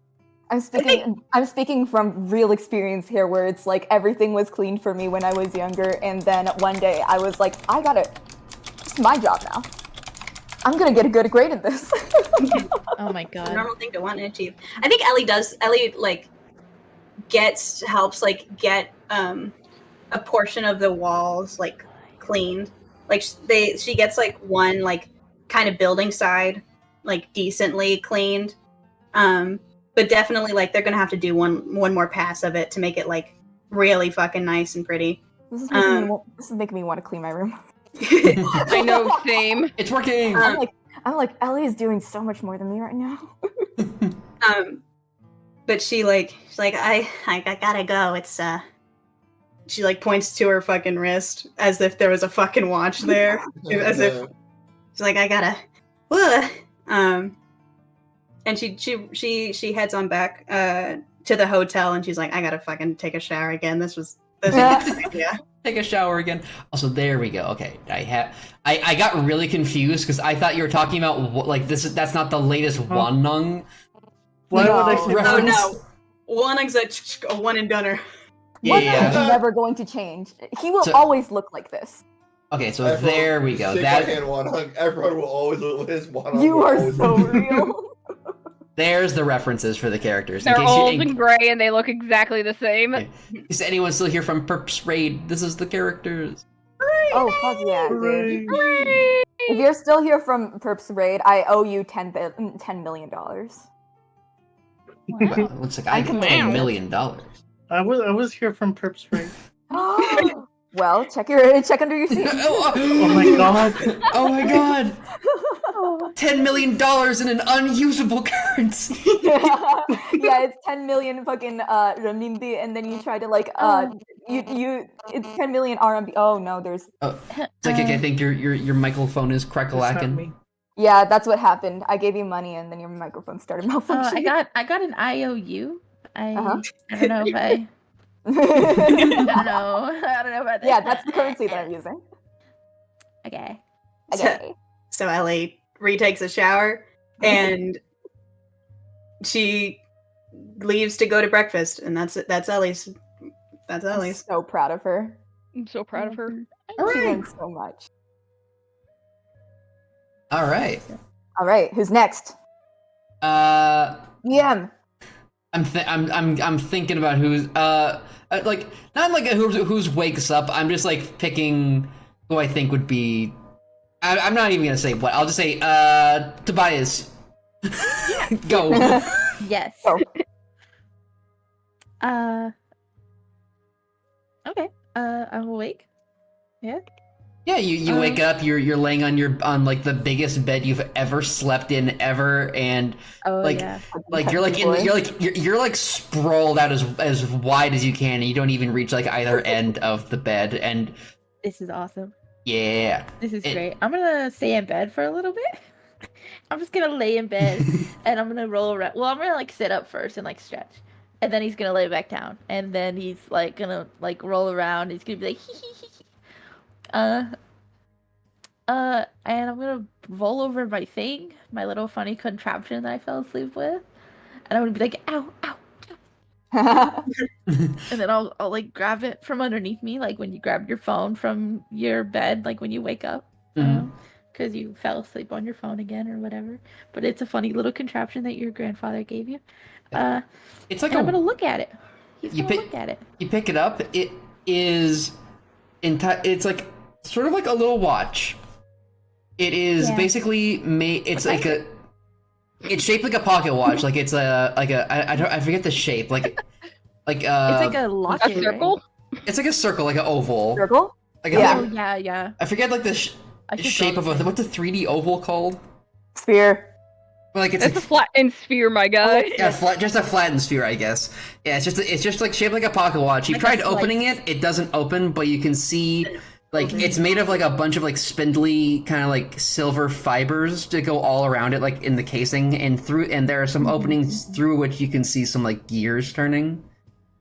I'm speaking from real experience here, where it's like everything was clean for me when I was younger, and then one day I was like, it's my job now. I'm gonna get a good grade in this. Oh my god. Normal thing to want and achieve. I think Ellie like helps get a portion of the walls like cleaned. Like she gets like one like kind of building side like decently cleaned. But definitely like they're gonna have to do one more pass of it to make it like really fucking nice and pretty. This is making me want to clean my room. I know, same. It's working. I'm like Ellie is doing so much more than me right now. But she's like I gotta go. It's she like points to her fucking wrist as if there was a fucking watch there, as if she's like I gotta. And she heads on back to the hotel, and she's like, I gotta fucking take a shower again. This was yeah. Take a shower again. Also, there we go. Okay, I got really confused because I thought you were talking about like that's not the latest Wanung. Why would I say reference? No, Wanung's a one and doneer. Yeah. Is never going to change. He will always look like this. Okay, so there we go. Everyone will always look at his Wanung. You are so real. There's the references for the characters. They're old and gray, and they look exactly the same. Is anyone still here from Perps Raid? This is the characters. Oh, fuck yeah, dude. If you're still here from Perps Raid, I owe you $10 million. Wow, it looks like I can $10 million. I was here from Perps Raid. Well, check under your seat. Oh my god. Oh my god. $10 million in an unusable currency. Yeah, it's 10 million fucking renminbi, and then you try to like it's 10 million RMB. Oh no, there's. Oh, it's like I think your microphone is crackalacken. Yeah, that's what happened. I gave you money, and then your microphone started malfunctioning. I got an IOU. I don't know if I. I don't know about that. Yeah, that's the currency that I'm using. Okay. So Ellie retakes a shower and she leaves to go to breakfast, and that's Ellie's. That's Ellie's. I'm so proud of her. I'm so proud of her. She learned so much. All right. All right. Who's next? DM. I'm thinking about who's like not like who's wakes up. I'm just like picking who I think would be. I'm not even gonna say what. I'll just say Tobias. Go. Yes. Okay. I'm awake. Yeah. Yeah, you wake up, you're laying on like the biggest bed you've ever slept in ever, and you're like sprawled out as wide as you can, and you don't even reach like either end of the bed, and this is awesome. Yeah. This is great. I'm gonna stay in bed for a little bit. I'm just gonna lay in bed and I'm gonna roll around. Well, I'm gonna like sit up first and like stretch. And then he's gonna lay back down. And then he's like gonna like roll around. He's gonna be like hee hee hee. And I'm gonna roll over my thing, my little funny contraption that I fell asleep with. And I'm gonna be like, ow, ow. And then I'll like grab it from underneath me, like when you grab your phone from your bed, like when you wake up, because you fell asleep on your phone again or whatever. But it's a funny little contraption that your grandfather gave you. It's like I'm gonna look at it. He's gonna look at it. You pick it up. It is it's like sort of like a little watch. It is basically made. It's like it's shaped like a pocket watch. Like it's I forget the shape. Like it's like a locket, a circle. Right? It's like a circle, like an oval. Circle. Like yeah. I forget like the shape of what's the 3D oval called? Sphere. Like it's a flattened sphere, my guy. Yeah, just a flattened sphere, I guess. Yeah, it's just like shaped like a pocket watch. You tried opening it; it doesn't open, but you can see Like it's made of like a bunch of like spindly kind of like silver fibers to go all around it, like in the casing, and there are some openings through which you can see some like gears turning.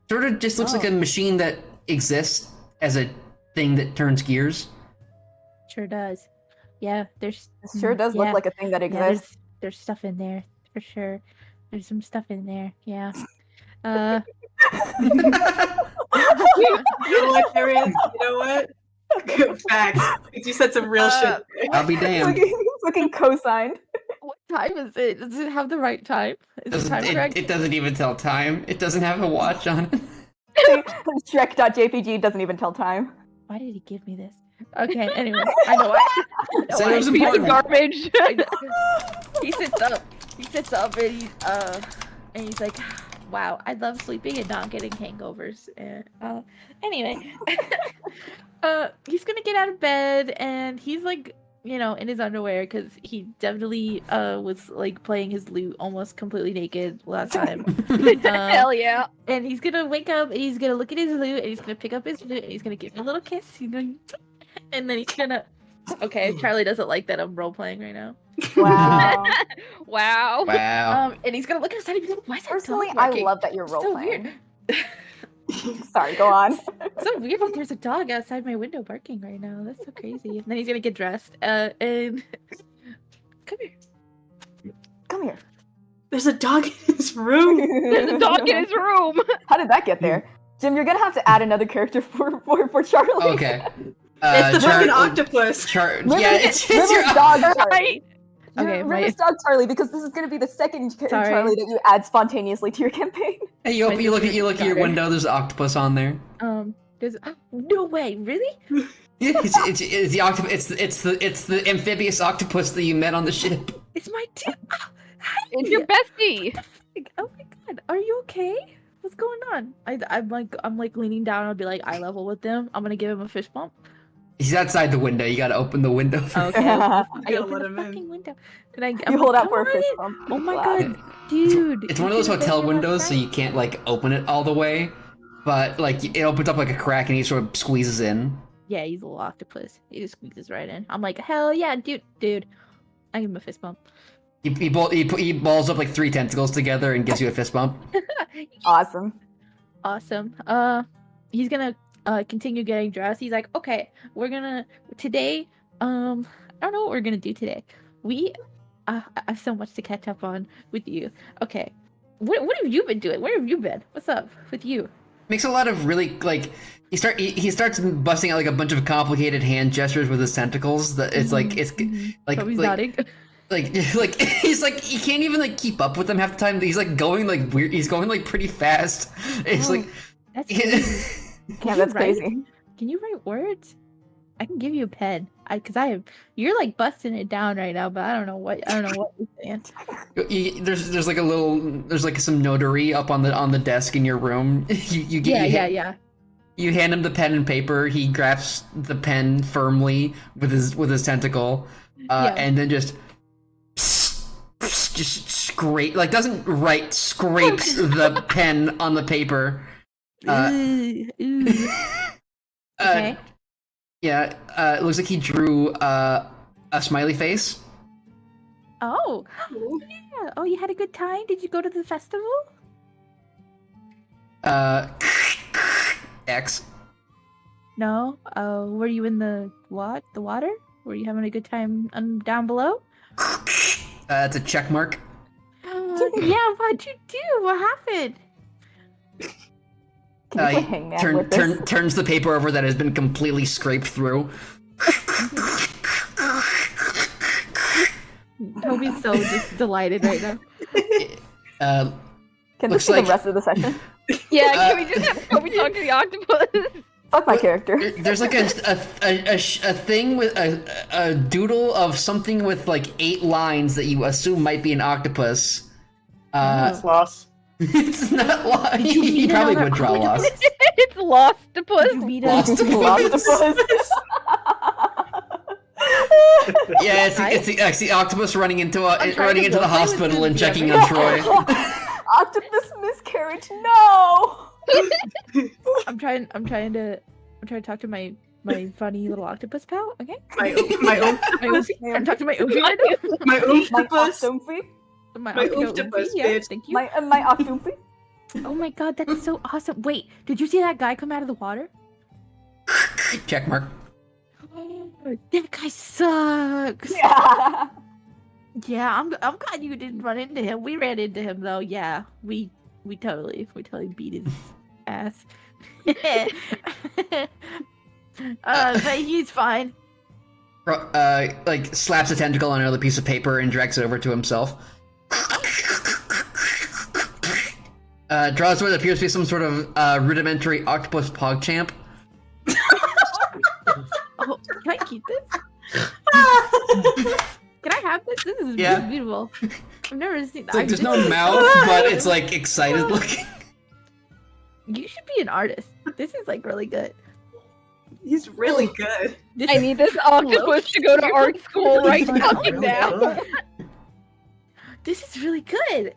Sort of just looks like a machine that exists as a thing that turns gears. Sure does. Yeah, there's. It sure does look like a thing that Yeah, exists. there's stuff in there for sure. There's some stuff in there. Yeah. You know what, there is? You know what? Facts. Because you said some real shit. I'll be damned. Fucking co-signed. What time is it? Does it have the right time? Is the time correct? It doesn't even tell time. It doesn't have a watch on it. Shrek.jpg doesn't even tell time. Why did he give me this? Okay, anyway, I know why. So it was Piece of important. garbage. He sits up and he's like, wow, I love sleeping and not getting hangovers. And anyway, he's gonna get out of bed and he's like, in his underwear because he definitely was like playing his lute almost completely naked last time. Hell yeah. And he's gonna wake up and he's gonna look at his lute and he's gonna pick up his lute and he's gonna give it a little kiss. And then he's gonna. Okay, Charlie doesn't like that I'm role playing right now. Wow. Wow. Wow. And he's gonna look outside and be like, "Why is that Personally, dog I barking?" love that you're role So playing. weird. Sorry, go on. It's so weird that there's a dog outside my window barking right now. That's so crazy. And then he's gonna get dressed. And come here. Come here. There's a dog in his room. There's a dog in his room. How did that get there? Jim, you're gonna have to add another character for Charlie. Okay. It's the fucking octopus. It's River's your dog Right. Charlie. Okay, River's dog Charlie, because this is gonna be the second Charlie that you add spontaneously to your campaign. Hey, you look at your window. There's an octopus on there. There's no way, really? Yeah, it's the octopus. It's the amphibious octopus that you met on the ship. It's my dude. It's your bestie. Oh my god, are you okay? What's going on? I'm like leaning down. I'll be like eye level with them. I'm gonna give him a fist bump. He's outside the window. You gotta open the window. Okay. I open the fucking window. And I'm hold like, out for a "Come fist on." bump. Oh my Wow. god, dude. It's one of those hotel windows, so you can't like open it all the way, but like it opens up like a crack and he sort of squeezes in. Yeah, he's a little octopus. He just squeezes right in. I'm like, hell yeah, dude. I give him a fist bump. He balls up like 3 tentacles together and gives you a fist bump. Awesome. He's gonna continue getting dressed. He's like, okay, we're gonna today. I don't know what we're gonna do today. I have so much to catch up on with you. Okay, what have you been doing? Where have you been? What's up with you? Makes a lot of really like he starts busting out like a bunch of complicated hand gestures with his tentacles. That it's like like Toby's nodding. like he's like he can't even like keep up with them half the time. He's like going like weird. He's going like pretty fast. It's like That's crazy. Yeah, that's crazy. Can you write words? I can give you a pen. You're like busting it down right now, but I don't know what you're saying. There's like a little there's like some notary up on the desk in your room. Yeah. You hand him the pen and paper. He grabs the pen firmly with his tentacle, and then just scrape like doesn't write scrapes the pen on the paper. Okay. Yeah, it looks like he drew a smiley face. Oh, yeah. Oh, you had a good time? Did you go to the festival? X. No. Were you in the water? Were you having a good time down below? It's a check mark. Yeah. What'd you do? What happened? Can you play Hangman with this? Turns the paper over that has been completely scraped through. Toby's so just delighted right now. Can this be the rest of the session? Yeah, can we just have Toby talk to the octopus? Fuck my character. There's like a thing with a doodle of something with like 8 lines that you assume might be an octopus. It's lost. It's not lost. He probably would draw lost. It's Lostopus. Yeah, it's the octopus running into the hospital and checking on Troy. Octopus miscarriage, no! I'm trying to talk to my my funny little octopus pal. Okay. My my oofy. I'm talking to my oofy right now. my octopus. My My octopus, oofy, yeah, bitch. thank you. My octopus. Oh my god, that's so awesome. Wait, did you see that guy come out of the water? Check mark. That guy sucks. Yeah. Yeah, I'm glad you didn't run into him. We ran into him though. Yeah, we totally beat his ass. But he's fine. Like slaps a tentacle on another piece of paper and drags it over to himself. Draws what appears to be some sort of rudimentary octopus PogChamp. Oh, can I keep this? Can I have this? This is beautiful. I've never seen that. It's like there's no mouth, but it's like excited looking. You should be an artist. This is like really good. He's really good. I need this octopus to go to art school right fucking now. This is really good.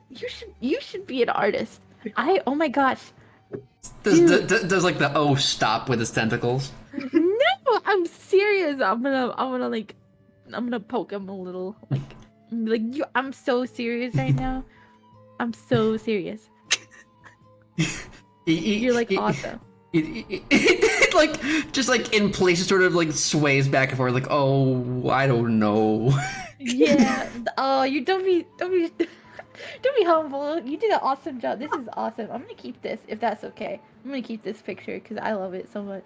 You should be an artist. Oh my gosh. Does like the O stop with his tentacles? No, I'm serious. I'm gonna poke him a little. I'm so serious right now. I'm so serious. You're like awesome. Like just like in places sort of like sways back and forth like, oh, I don't know. Yeah. Oh, you don't be humble. You did an awesome job. This is awesome. I'm gonna keep this if that's okay. I'm gonna keep this picture because I love it so much.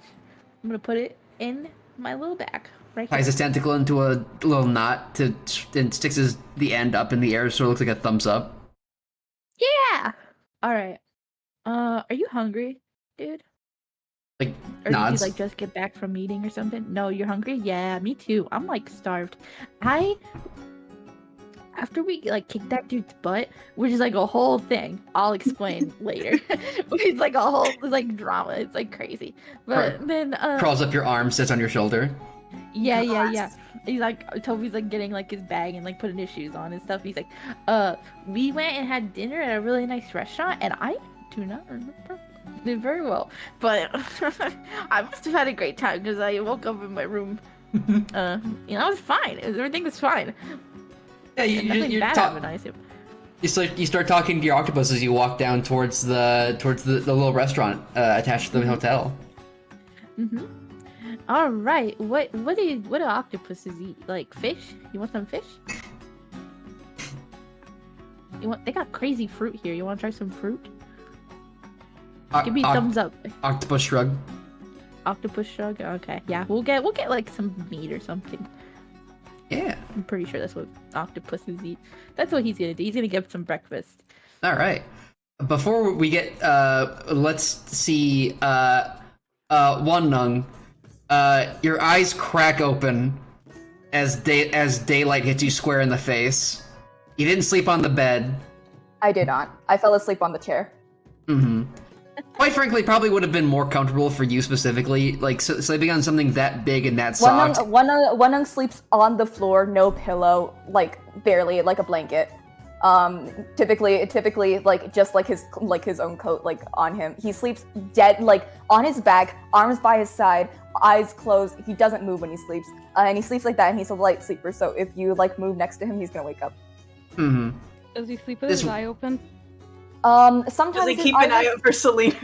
I'm gonna put it in my little bag right here. Ties his tentacle into a little knot and sticks the end up in the air so it looks like a thumbs up. Yeah. All right. Are you hungry, dude? Like Or nods. did you like just get back from meeting or something? No, you're hungry? Yeah, me too. I'm like starved. After we like kicked that dude's butt, which is like a whole thing, I'll explain later. It's like a whole like drama. It's like crazy. But then Crawls up your arm, sits on your shoulder. Yeah. He's like Toby's like getting like his bag and like putting his shoes on and stuff. He's like, we went and had dinner at a really nice restaurant and I do not remember it very well. But I must have had a great time because I woke up in my room. I was fine. Everything was fine. Yeah, you start talking to your octopus as you walk down towards the little restaurant attached to the hotel. Mm-hmm. All right. What do octopuses eat? Like fish? You want some fish? They got crazy fruit here. You want to try some fruit? Give me a thumbs up. Octopus shrug. Octopus shrug. Okay. Yeah, we'll get like some meat or something. Yeah. I'm pretty sure that's what octopuses eat. That's what he's gonna do. He's gonna get some breakfast. All right. Before we get, let's see, Wannung, your eyes crack open as daylight hits you square in the face. You didn't sleep on the bed. I did not. I fell asleep on the chair. Mm-hmm. Quite frankly, probably would have been more comfortable for you specifically, like sleeping on something that big and that soft. Wannung sleeps on the floor, no pillow, like barely, like a blanket. Typically, like just like his own coat, like on him. He sleeps dead, like on his back, arms by his side, eyes closed. He doesn't move when he sleeps, and he sleeps like that. And he's a light sleeper, so if you like move next to him, he's gonna wake up. Mm-hmm. Does he sleep with his eye open? Sometimes they keep an eye out for Selena.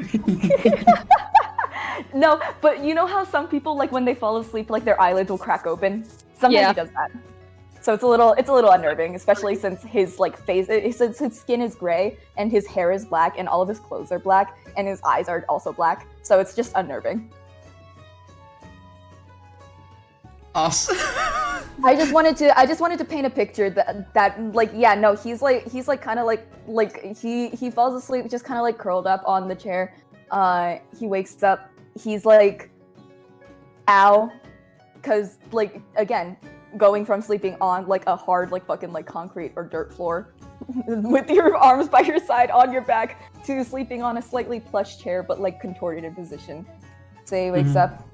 No, but you know how some people, like when they fall asleep, like their eyelids will crack open. Sometimes he does that. So it's a little unnerving, especially since his like face, since his skin is gray and his hair is black and all of his clothes are black and his eyes are also black. So it's just unnerving. Awesome. I just wanted to paint a picture that like, yeah, no, he's kind of like he falls asleep just kind of like curled up on the chair. He wakes up, he's like, ow, because like again, going from sleeping on like a hard like fucking like concrete or dirt floor with your arms by your side on your back to sleeping on a slightly plush chair but like contorted in position. So he wakes up,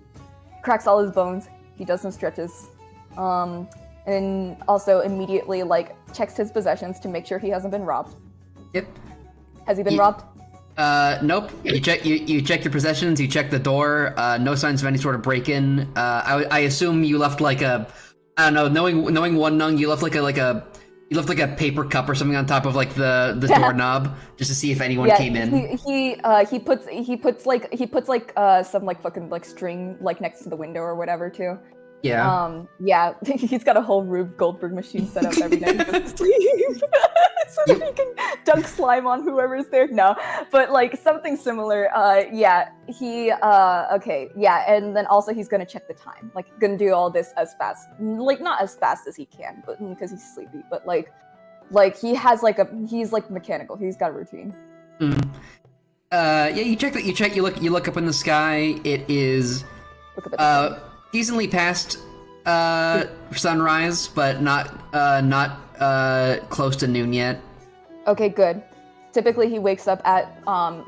cracks all his bones. He does some stretches, and also immediately like checks his possessions to make sure he hasn't been robbed. Yep. Has he been robbed? Nope. You check your possessions. You check the door. No signs of any sort of break-in. I assume you left like a, I don't know. Knowing one Nung, you left like a paper cup or something on top of like the doorknob just to see if anyone came in. He puts like some like fucking like string like next to the window or whatever too. Yeah. Yeah, he's got a whole Rube Goldberg machine set up every night he goes to sleep. So that he can dunk slime on whoever's there. No, but like something similar. Yeah, okay, yeah, and then also he's gonna check the time. Like, gonna do all this as fast, like not as fast as he can, but because he's sleepy. But like he has like he's like mechanical. He's got a routine. Mm. Yeah, you look up in the sky. It is decently past sunrise, but not close to noon yet. Okay, good. Typically he wakes up at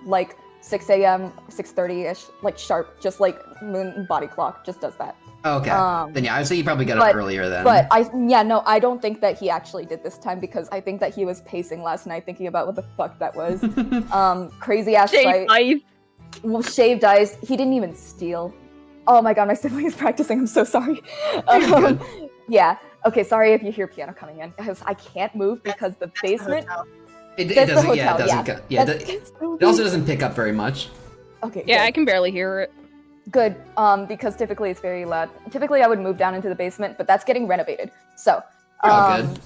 like 6 a.m., 6:30ish, like sharp, just like moon body clock, just does that. Okay. Then yeah, I would say you probably got up earlier then. But I don't think that he actually did this time because I think that he was pacing last night thinking about what the fuck that was. Crazy ass Shaved fight. ice. Well, shaved ice. He didn't even steal. Oh my god, my sibling is practicing. I'm so sorry. Yeah. Okay, sorry if you hear piano coming in because I can't move because the basement. It doesn't. Yeah, it doesn't. It also doesn't pick up very much. Okay. Yeah, good. I can barely hear it. Good. Because typically it's very loud. Typically I would move down into the basement, but that's getting renovated. So. Good.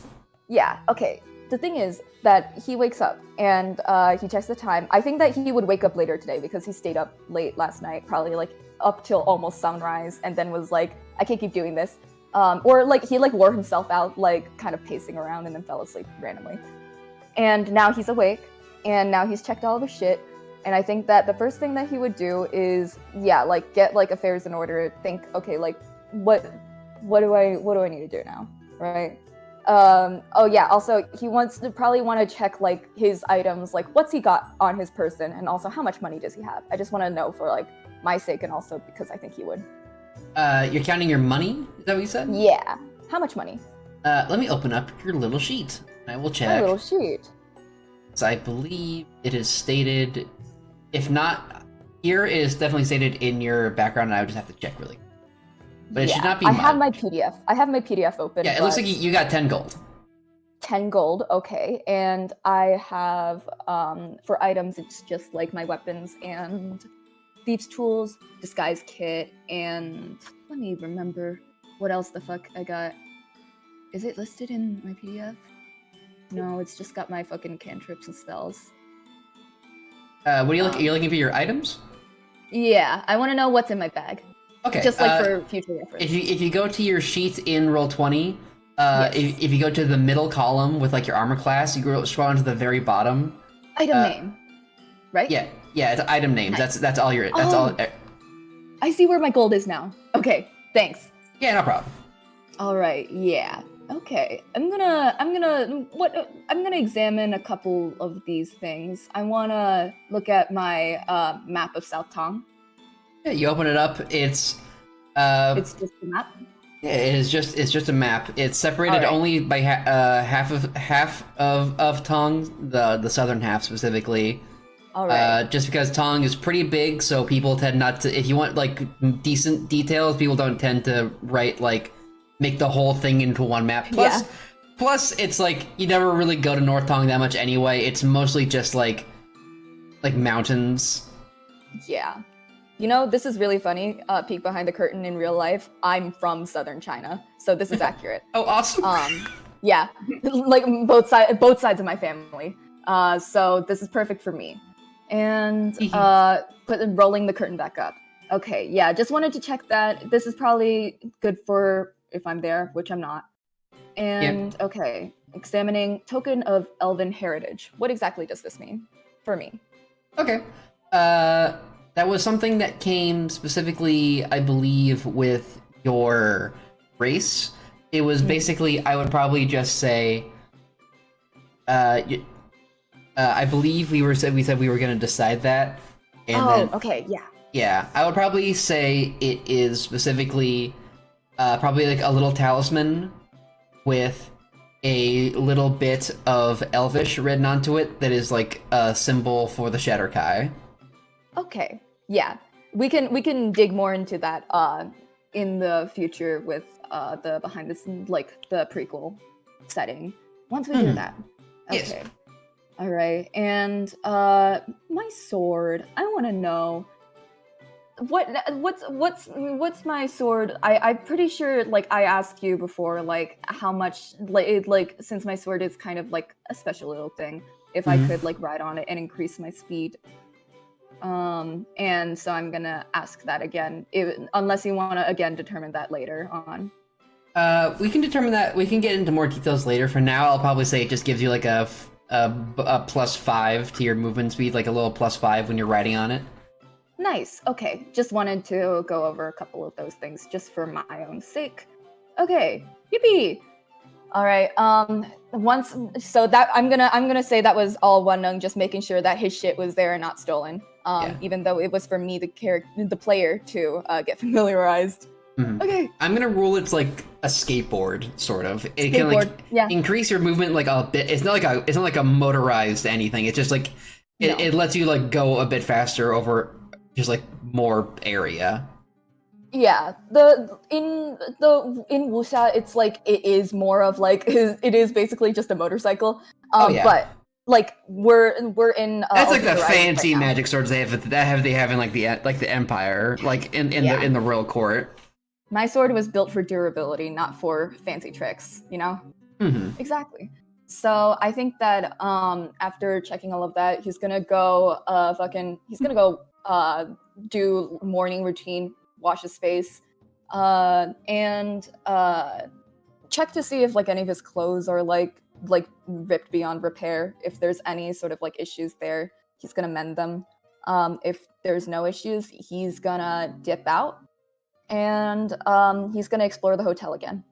Yeah. Okay. The thing is that he wakes up and he checks the time. I think that he would wake up later today because he stayed up late last night, probably like up till almost sunrise, and then was like, I can't keep doing this. Or like he like wore himself out, like kind of pacing around and then fell asleep randomly. And now he's awake, and now he's checked all of his shit. And I think that the first thing that he would do is, like get like affairs in order. Think, okay, like what do I need to do now, right? Oh yeah. Also, he probably want to check like his items, like what's he got on his person, and also how much money does he have. I just want to know for like my sake, and also because I think he would. You're counting your money? Is that what you said? Yeah. How much money? Let me open up your little sheet. I will check. A little sheet. So I believe it is stated. If not, here it is definitely stated in your background, and I would just have to check really. But it should not be much. I have my PDF open. Yeah, it looks like you got 10 gold. 10 gold, okay. And I have, for items, it's just like my weapons and thieves' tools, disguise kit, and let me remember what else the fuck I got. Is it listed in my PDF? No, it's just got my fucking cantrips and spells. What are you looking? You're looking for your items? Yeah, I want to know what's in my bag. Okay. Just like for future reference. If you go to your sheets in Roll20, Yes. if you go to the middle column with like your armor class, you scroll down to the very bottom. Item name, right? Yeah, it's item names. Nice. That's all your. That's all. I see where my gold is now. Okay, thanks. Yeah, no problem. All right, yeah. Okay, I'm gonna examine a couple of these things. I wanna look at my map of South Tong. Yeah, you open it up. It's just a map. Yeah, it's just a map. It's separated Alright. only by half of Tong, the southern half specifically. All right. Just because Tong is pretty big, so people tend not to. If you want like decent details, people don't tend to make the whole thing into one map. Plus, it's like you never really go to North Tong that much anyway. It's mostly just like mountains. Yeah. You know, this is really funny. Peek behind the curtain in real life. I'm from southern China, so this is accurate. Oh, awesome. Yeah, like both sides of my family. So this is perfect for me. And rolling the curtain back up. Okay, yeah, just wanted to check that. This is probably good for if I'm there, which I'm not. And okay, examining token of elven heritage. What exactly does this mean for me? Okay. That was something that came specifically, I believe, with your race. It was basically, I would probably just say, I believe we said we were going to decide that. And then, okay, yeah. Yeah, I would probably say it is specifically probably like a little talisman with a little bit of Elvish written onto it that is like a symbol for the Shatterkai. Okay. Yeah. We can dig more into that in the future with the behind the scenes, like the prequel setting. Once we do that. Yes. Okay. All right. And my sword. I want to know what's my sword? I'm pretty sure like I asked you before like how much like since my sword is kind of like a special little thing, if I could like ride on it and increase my speed. And so I'm gonna ask that again, unless you want to again determine that later on. We can determine that. We can get into more details later. For now, I'll probably say it just gives you like a +5 to your movement speed, like a little +5 when you're riding on it. Nice. Okay. Just wanted to go over a couple of those things just for my own sake. Okay. Yippee! All right. So that I'm gonna say that was all Wonung, just making sure that his shit was there and not stolen. Even though it was for me, the player, to get familiarized. Okay. I'm gonna rule it's like a skateboard, sort of. It can like increase your movement like a bit. It's not like a motorized anything. It's just like it lets you like go a bit faster over just like more area. Yeah, in Wuxia, it's like it is more of like it is basically just a motorcycle. But like we're in that's like the fancy magic swords they have in like the Empire, like in the royal court. My sword was built for durability, not for fancy tricks, you know? Exactly. So I think that after checking all of that, he's gonna go do morning routine, wash his face, and check to see if like any of his clothes are like ripped beyond repair. If there's any sort of like issues there, he's gonna mend them. If there's no issues, he's gonna dip out, and he's gonna explore the hotel again.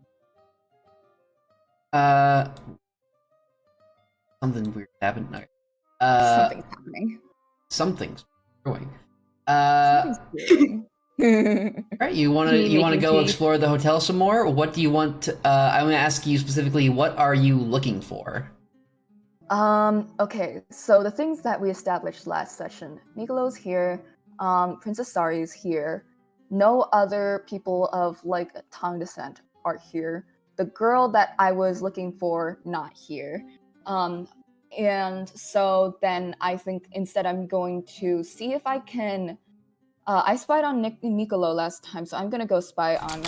Something weird happened. No. Something's happening. Something's brewing. Something's brewing. Alright, you wanna go explore the hotel some more? What do you want? I'm gonna ask you specifically. What are you looking for? Okay. So the things that we established last session: Nicolo's here. Princess Sari's here. No other people of like Tang descent are here. The girl that I was looking for, not here. And so then I think instead I'm going to see if I can. I spied on Nicolo last time, so I'm gonna go spy on.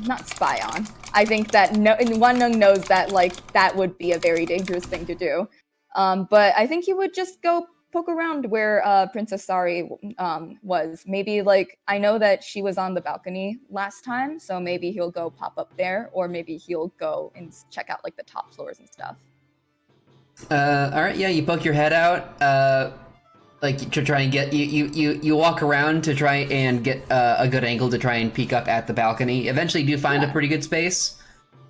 Not spy on. I think that Wonung knows that like that would be a very dangerous thing to do. But I think he would just go poke around where Princess Sari was. Maybe like I know that she was on the balcony last time, so maybe he'll go pop up there, or maybe he'll go and check out like the top floors and stuff. Alright, yeah, you poke your head out, like to try and get you walk around to try and get a good angle to try and peek up at the balcony. Eventually you do find a pretty good space.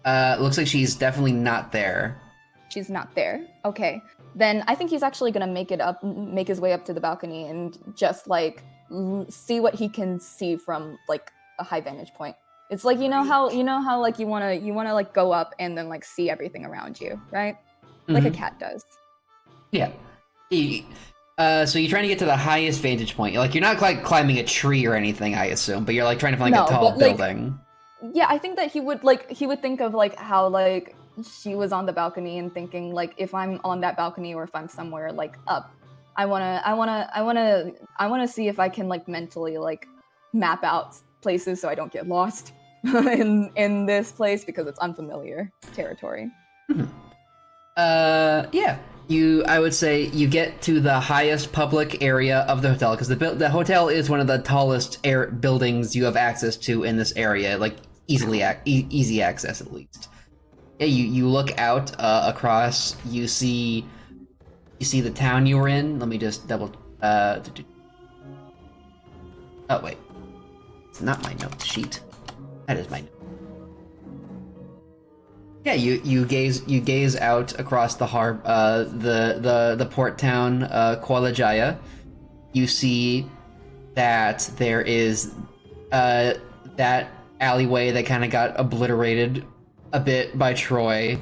Looks like she's definitely not there. She's not there. Okay. Then I think he's actually gonna make his way up to the balcony and just like see what he can see from like a high vantage point. It's like you know how like you wanna like go up and then like see everything around you, right? Like a cat does. Yeah. So you're trying to get to the highest vantage point. You're not like climbing a tree or anything, I assume, but you're like trying to find like a tall building. Yeah, I think that he would think of like how like she was on the balcony and thinking like if I'm on that balcony or if I'm somewhere like up, I wanna see if I can like mentally like map out places so I don't get lost in this place because it's unfamiliar territory. Yeah. I would say you get to the highest public area of the hotel because the hotel is one of the tallest buildings you have access to in this area, like easy access at least. Yeah, you look out across. You see the town you were in. Let me just double. Oh wait, it's not my note sheet. That is my note. Yeah, you gaze out across the the port town, Kuala Jaya. You see that there is that alleyway that kind of got obliterated a bit by Troy.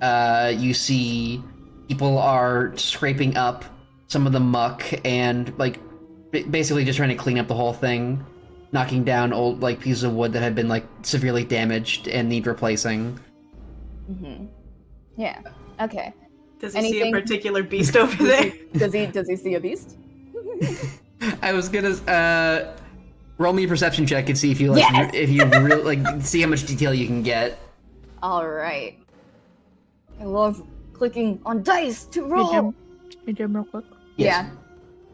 You see people are scraping up some of the muck and like basically just trying to clean up the whole thing, knocking down old like pieces of wood that had been like severely damaged and need replacing. Yeah. Okay. Does he see a particular beast over there? Does he see a beast? I was gonna roll me a perception check and see if you like Yes! if you really like see how much detail you can get. All right. I love clicking on dice to roll. Hey, Jim, real quick. Yes. Yeah.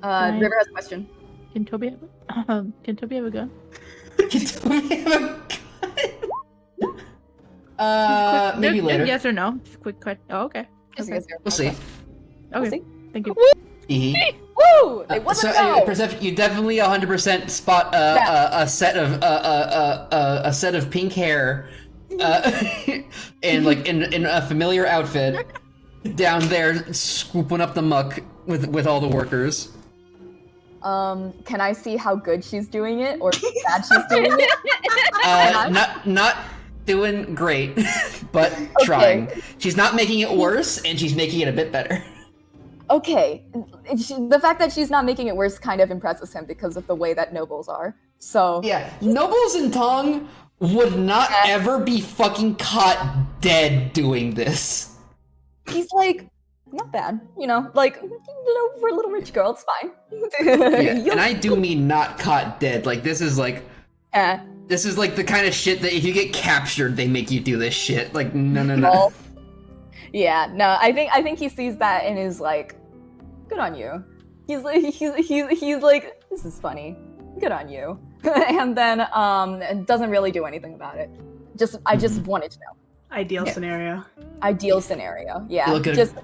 Can I- River has a question. Can Toby have a gun? Maybe Just later. Yes or no? Just a quick question. Oh, okay. Just Okay. because they're- We'll see. Okay. see. Thank you. Woo! It wasn't So a no. perception, you definitely 100% spot a set of pink hair, and like in a familiar outfit, down there scooping up the muck with all the workers. Can I see how good she's doing it or bad she's doing it? Not doing great, but trying. She's not making it worse, and she's making it a bit better. Okay, the fact that she's not making it worse kind of impresses him because of the way that nobles are. So yeah, nobles in Tong would not ever be fucking caught dead doing this. he's like, not bad, like, for a little rich girl, it's fine. Yeah, and I do mean not caught dead. Like this is like, this is like the kind of shit that if you get captured, they make you do this shit. Like no. Yeah, no, I think he sees that and is like, good on you. He's like, this is funny. Good on you. And then doesn't really do anything about it. I just wanted to know. Ideal scenario. Ideal scenario. Yeah. Look at- just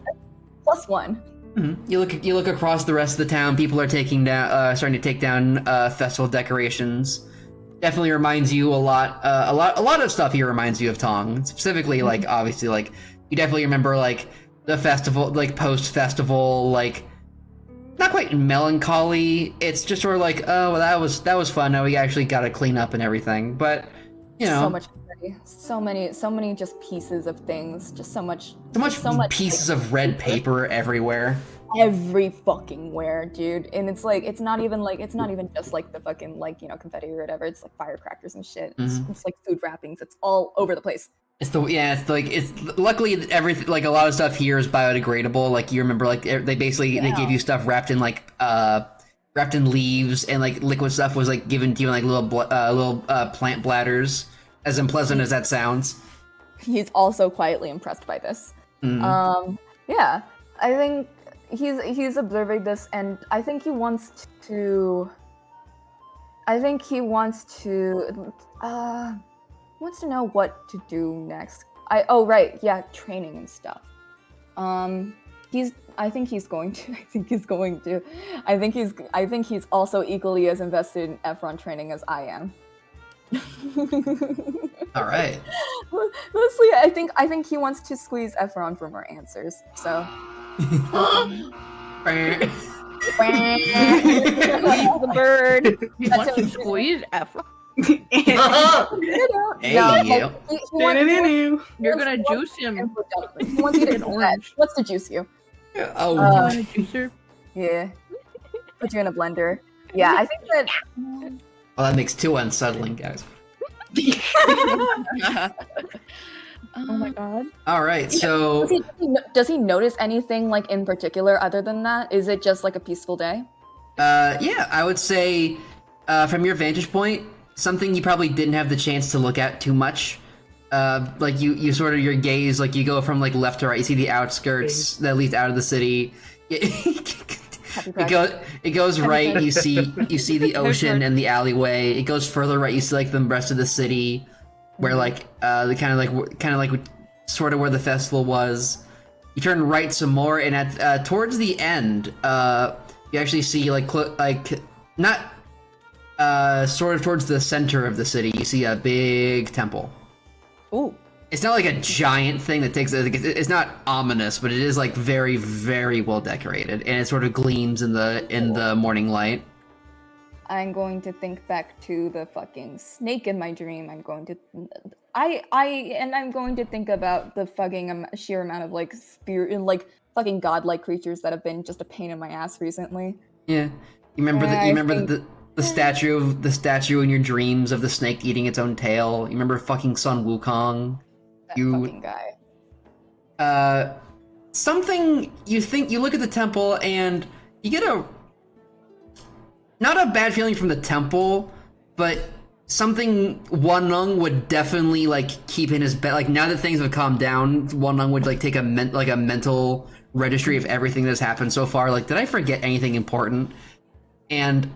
+1. Mm-hmm. You look across the rest of the town. People are taking down, starting to take down festival decorations. Definitely reminds you a lot of stuff here reminds you of Tong. Specifically, like obviously, like you definitely remember like the festival, like post-festival, like not quite melancholy. It's just sort of like, oh, well, that was fun. Now we actually got to clean up and everything. But you know, So much confetti. So many just pieces of things. Just so much pieces of red paper everywhere. Every fucking where, dude. And it's like it's not even just like the fucking like, confetti or whatever. It's like firecrackers and shit. It's like food wrappings. It's all over the place. It's luckily everything, like a lot of stuff here is biodegradable. Like you remember, like they basically they gave you stuff wrapped in like wrapped in leaves, and like liquid stuff was like given to you in like little plant bladders. As unpleasant as that sounds. He's also quietly impressed by this. Yeah, I think he's observing this, and I think he wants to know what to do next. Training and stuff. I think he's also equally as invested in Ephron training as I am. All right. Mostly, I think he wants to squeeze Ephron for more answers. So. The bird. He wants to squeeze Ephron. Hey, You're gonna juice him. He wants you to do that. He wants to juice you. Oh. You want a juicer? Yeah. Put you in a blender. Yeah, I think that. Well, that makes 2 unsettling, guys. Oh my god. All right, so Does he notice anything like in particular other than that? Is it just like a peaceful day? Yeah, I would say from your vantage point, something you probably didn't have the chance to look at too much. Like you sort of your gaze, like you go from like left to right. You see the outskirts that leads out of the city. It goes right. You see the ocean and the alleyway. It goes further right. You see like the rest of the city, where like the kind of like sort of where the festival was. You turn right some more, and at towards the end, you actually see not sort of towards the center of the city. You see a big temple. Ooh. It's not like a giant thing that takes. It's not ominous, but it is like very, very well decorated, and it sort of gleams in the morning light. I'm going to think back to the fucking snake in my dream. I'm going to I'm going to think about the fucking sheer amount of like spirit and like fucking godlike creatures that have been just a pain in my ass recently. Yeah. You remember the statue in your dreams of the snake eating its own tail? You remember fucking Sun Wukong? That fucking guy. Something you look at the temple and you get not a bad feeling from the temple, but something Wanung would definitely like keep in his bed. Like now that things have calmed down, Wanung would like take a mental registry of everything that's happened so far. Like, did I forget anything important? And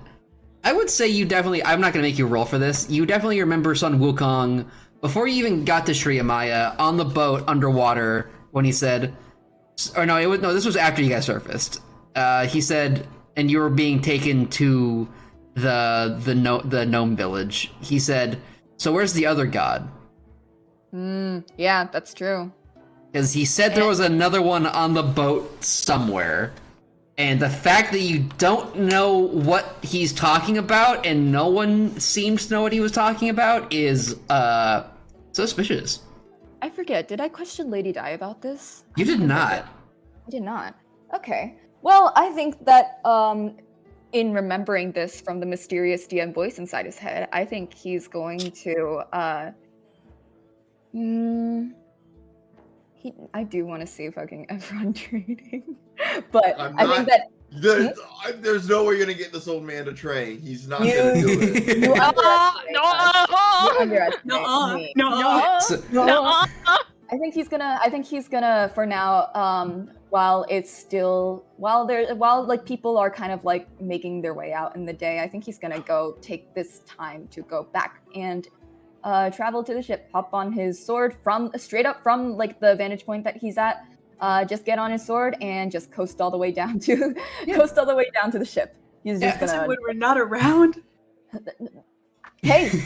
I would say you definitely. I'm not gonna make you roll for this. You definitely remember Sun Wukong before you even got to Sri Amaya on the boat underwater when he said, or no, this was after you guys surfaced. He said, and you were being taken to the gnome village. He said, "So where's the other god?" Yeah, that's true. Because he said there was another one on the boat somewhere. And the fact that you don't know what he's talking about and no one seems to know what he was talking about is suspicious. I forget, did I question Lady Di about this? You did not. I did not. Okay. Well, I think that in remembering this from the mysterious DM voice inside his head, I think he's going to I do want to see fucking Efron trading, but I think that there's no way you're gonna get this old man to train. He's not gonna do it. No. I think he's gonna for now. While like people are kind of like making their way out in the day, I think he's gonna go take this time to go back and travel to the ship, hop on his sword straight up from like the vantage point that he's at. Just get on his sword and just coast all the way down to the ship. He's just gonna. When we're not around. Hey,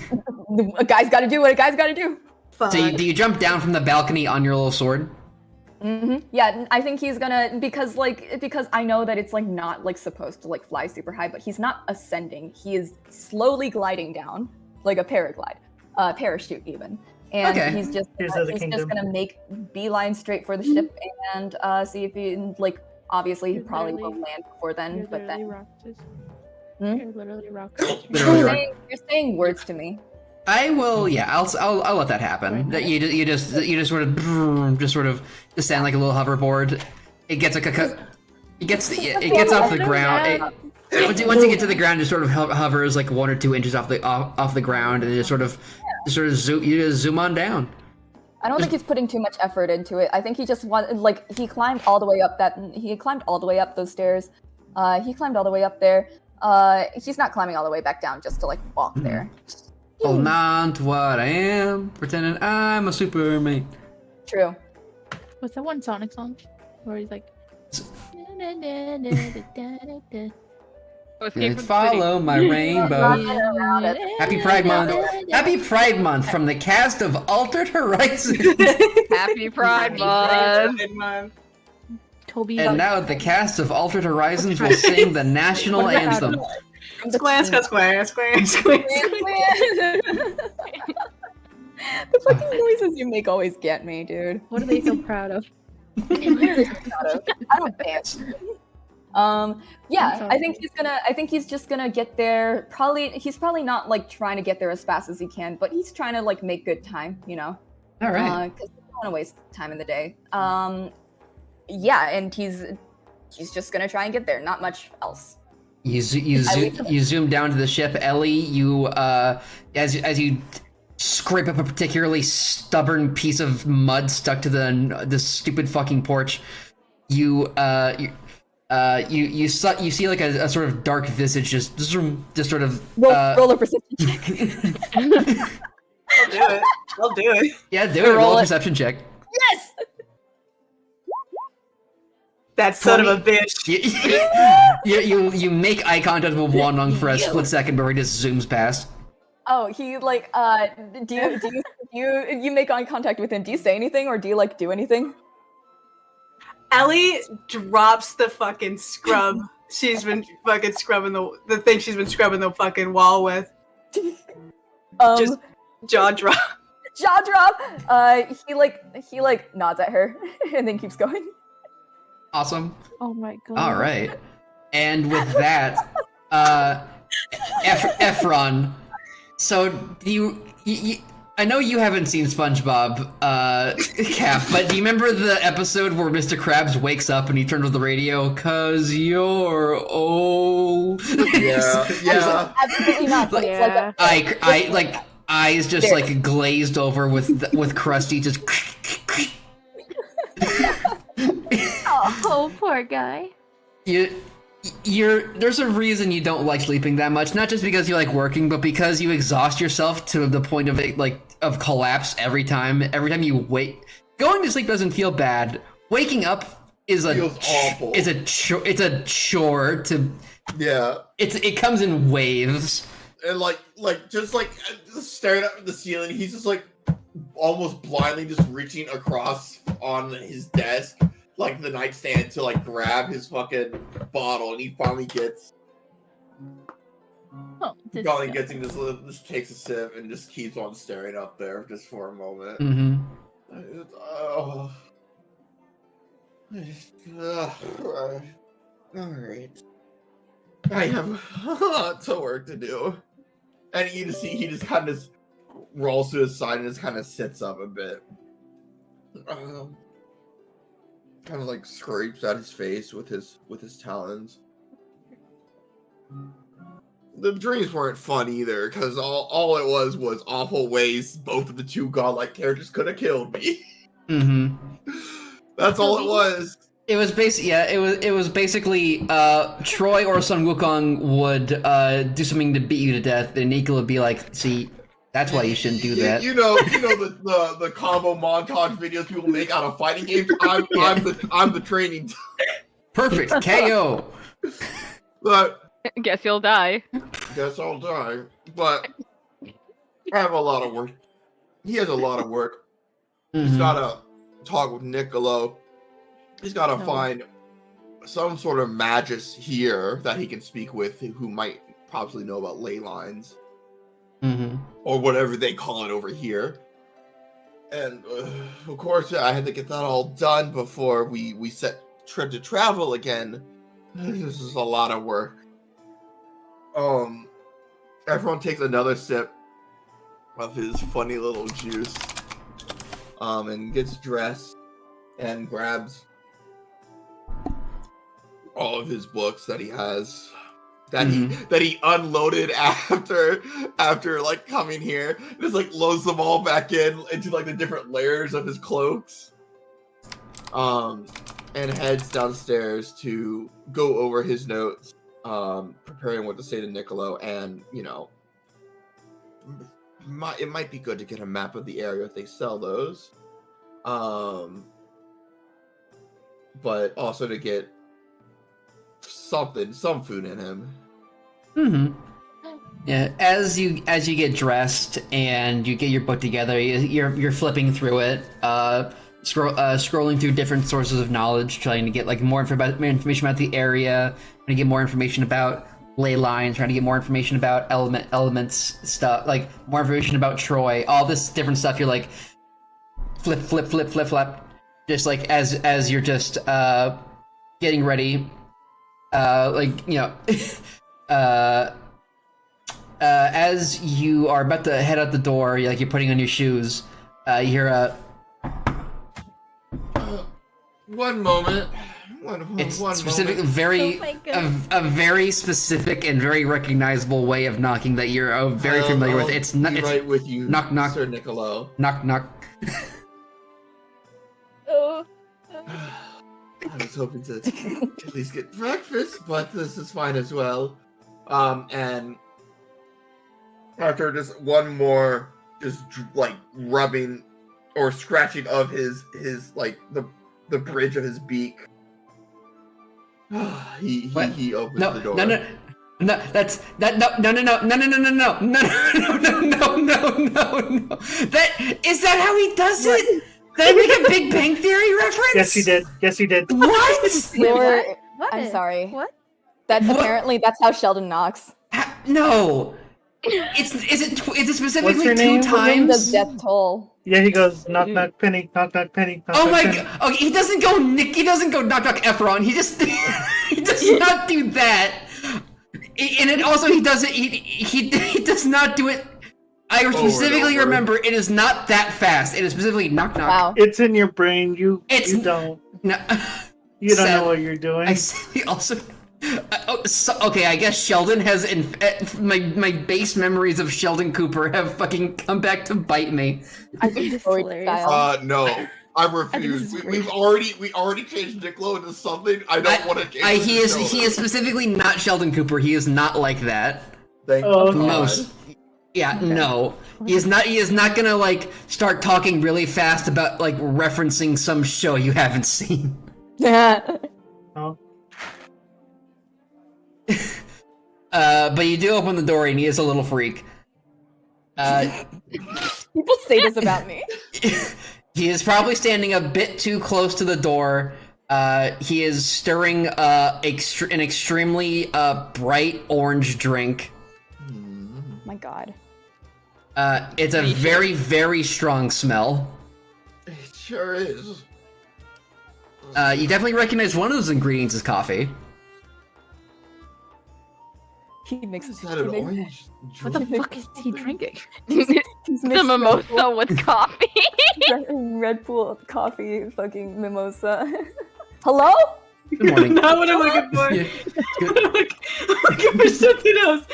a guy's got to do what a guy's got to do. So do you jump down from the balcony on your little sword? Mm-hmm. Yeah, I think he's gonna because I know that it's like not like supposed to like fly super high, but he's not ascending. He is slowly gliding down like a parachute even. And he's just gonna make beeline straight for the ship and see if he like obviously he probably won't land before then, but then You're literally rocked. You're saying words to me. I will. Yeah, I'll let that happen. That you just sort of stand like a little hoverboard. It gets it gets off the ground. Once you get to the ground, it sort of hovers like 1 or 2 inches off the ground, and it just zoom on down. I don't think he's putting too much effort into it. I think he just he climbed all the way up those stairs. He climbed all the way up there. He's not climbing all the way back down just to like walk there. Holding on to what I am, pretending I'm a supermate. True. What's that one Sonic song where he's like follow my rainbow. Happy Pride Month. Happy Pride Month from the cast of Altered Horizons. Happy Pride Month. Toby. And now the cast of Altered Horizons will sing the national anthem. Square. The fucking noises you make always get me, dude. What are they so proud of? I don't dance. Yeah, I think he's just gonna get there. He's probably not like trying to get there as fast as he can, but he's trying to like make good time, you know. All right. Because he don't want to waste time in the day. Yeah, and he's just gonna try and get there. Not much else. You zoom down to the ship, Ellie. You as you scrape up a particularly stubborn piece of mud stuck to the stupid fucking porch. You see like a sort of dark visage just sort of roll a perception check. I'll do it. Yeah, do it. Roll a perception check. Yes. That son of a bitch. You make eye contact with Wanung for a split second before he just zooms past. Oh, he like do you make eye contact with him? Do you say anything or do you like do anything? Ellie drops the fucking scrub. She's been fucking scrubbing the thing she's been scrubbing the fucking wall with. Just jaw drop. Jaw drop. He nods at her and then keeps going. Awesome. Oh my god. All right. And with that, Efron. So do you I know you haven't seen SpongeBob, Cap, but do you remember the episode where Mr. Krabs wakes up and he turns on the radio? 'Cause you're old. Yeah. Absolutely not. But Yeah. it's I like eyes just like glazed over with Krusty just. Oh, poor guy. There's a reason you don't like sleeping that much, not just because you like working, but because you exhaust yourself to the point of of collapse every time you wake. Going to sleep doesn't feel bad. Waking up feels awful. It's a chore to. Yeah. It comes in waves. And just staring up at the ceiling, he's just like almost blindly just reaching across on his desk, like the nightstand, to like grab his fucking bottle, and he finally gets. He just takes a sip and just keeps on staring up there just for a moment. Mm-hmm. Alright. I have a lot of work to do. And you just see he just kind of rolls to his side and just kind of sits up a bit. Kind of like scrapes at his face with his talons. The dreams weren't fun either, because all it was awful ways both of the two godlike characters could have killed me. Mm-hmm. That's all it was. It was basically Troy or Sun Wukong would do something to beat you to death, and Nika would be like, "See, that's why you shouldn't do that." You know the combo montage videos people make out of fighting games. I'm the training. Perfect KO. But Guess you'll die. Guess I'll die. But I have a lot of work. He has a lot of work. He's gotta talk with Niccolo. He's gotta find some sort of magus here that he can speak with, who might possibly know about ley lines. Or whatever they call it over here. And of course, I had to get that all done before we set trip to travel again. This is a lot of work. Everyone takes another sip of his funny little juice, and gets dressed and grabs all of his books that he has, that he unloaded after like coming here, just like loads them all back into like the different layers of his cloaks, and heads downstairs to go over his notes, preparing what to say to Niccolo, and it might be good to get a map of the area if they sell those, but also to get some food in him. Yeah, as you get dressed and you get your book together, you're flipping through it, scrolling through different sources of knowledge, trying to get like more information about the area, trying to get more information about ley lines, trying to get more information about elements stuff, like more information about Troy, all this different stuff. You're like flip, just like as you're just getting ready, as you are about to head out the door, you're putting on your shoes, you hear a one moment. It's specific, a very specific and very recognizable way of knocking that you're very familiar with. It's not. It's right with you, knock knock, Sir Niccolo. Knock knock. I was hoping to at least get breakfast, but this is fine as well. And after just one more, just like rubbing or scratching of his like the bridge of his beak, he opens the door. No, that's that. No. Is that how he does it? Did I make a Big Bang Theory reference? Yes, you did. What? I'm sorry. What? Apparently that's how Sheldon knocks. No. Is it What's specifically your 2 name? times? The death toll. Yeah, he goes knock knock penny, knock knock penny. Knock, Oh knock, my penny. god! Okay, he doesn't go Nick. He doesn't go knock knock Efron. He just he does not do that. And it also he doesn't he does not do it. I specifically over. remember it is not that fast. It is specifically knock knock. Wow. It's in your brain. You don't. No, You don't Sad. know what you're doing. I see also. Okay, I guess Sheldon has my base memories of Sheldon Cooper have fucking come back to bite me. I think this is hilarious. No. I refuse. We already changed Niccolo into something. I don't want to change. He is specifically not Sheldon Cooper. He is not like that. Thank Most. Yeah, no. He is not gonna like start talking really fast about like referencing some show you haven't seen. Yeah. Oh. But you do open the door and he is a little freak. People say this about me. He is probably standing a bit too close to the door. He is stirring an extremely bright orange drink. My god. It's a very, very strong smell. It sure is. You definitely recognize one of those ingredients is coffee. He mixes Is that an orange What the fuck is he drinking? The mimosa with coffee. Red Bull coffee, fucking mimosa. Hello? Good morning. Not what I'm looking for. Yeah, I'm looking for something else.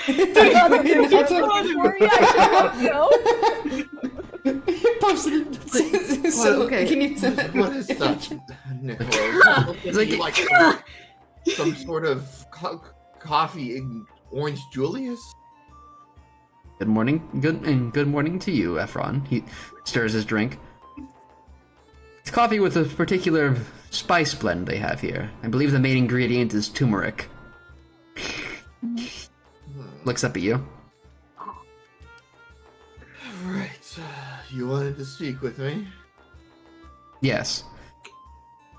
Okay. Can you What is that, Niccolo? It's like- You like some sort of coffee in Orange Julius? Good morning. Good morning to you, Efron. He stirs his drink. It's coffee with a particular spice blend they have here. I believe the main ingredient is turmeric. Looks up at you. Right. You wanted to speak with me? Yes.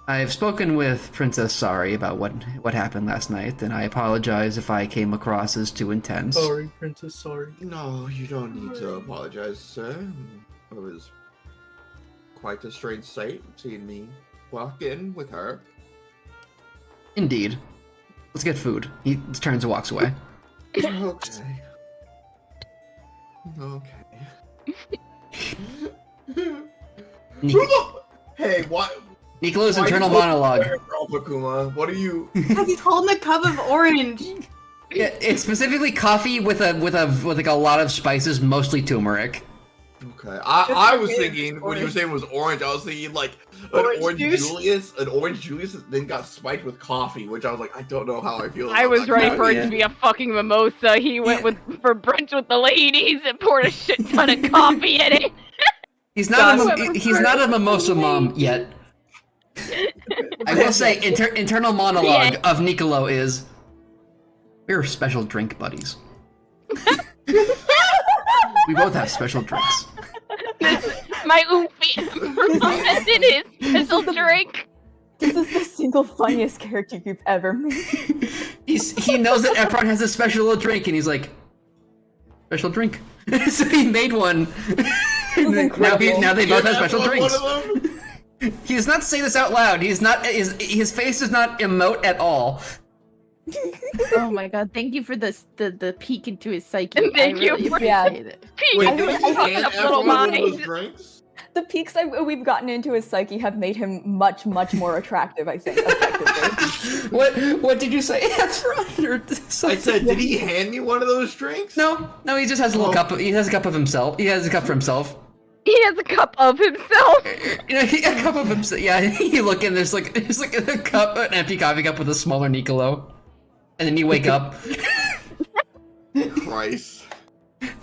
I've spoken with Princess Sari about what happened last night, and I apologize if I came across as too intense. Sorry, Princess, sorry. No, you don't need to apologize, sir. It was quite a strange sight seeing me walk in with her. Indeed. Let's get food. He turns and walks away. Okay. Okay. Hey, what? Nicolo's why internal you so monologue. scared, Alpakuma? What are you? Because he's holding a cup of orange. Yeah, it's specifically coffee with like a lot of spices, mostly turmeric. Okay, I was thinking when you were saying it was orange, I was thinking like an orange Julius, that then got spiked with coffee, which I was like, I don't know how I feel. I about was that ready kind for of- it to be a fucking mimosa. He went for brunch with the ladies and poured a shit ton of coffee in it. He's not a mimosa mom yet. I will say, internal monologue of Niccolo is, we're special drink buddies. We both have special drinks. My oofy presented his special drink. This is the single funniest character you've ever made. He knows that Efron has a special drink, and he's like, special drink. So he made one. now they both have special drinks. He does not say this out loud. He's not. His face does not emote at all. Oh my god! Thank you for the peek into his psyche. And thank I you really for- appreciate it. Wait, I did think- you I hand think- Efron little one of mind. those drinks? The peaks we've gotten into his psyche have made him much more attractive, I think, effectively. What did you say, Efron? Or I said, did he hand me one of those drinks? No, he just has a little cup. He has a cup of himself. He has a cup for himself. He has a cup of himself. You know, a cup of himself. Yeah, you look in. There's like a cup, an empty coffee cup with a smaller Niccolo, and then you wake up. Christ.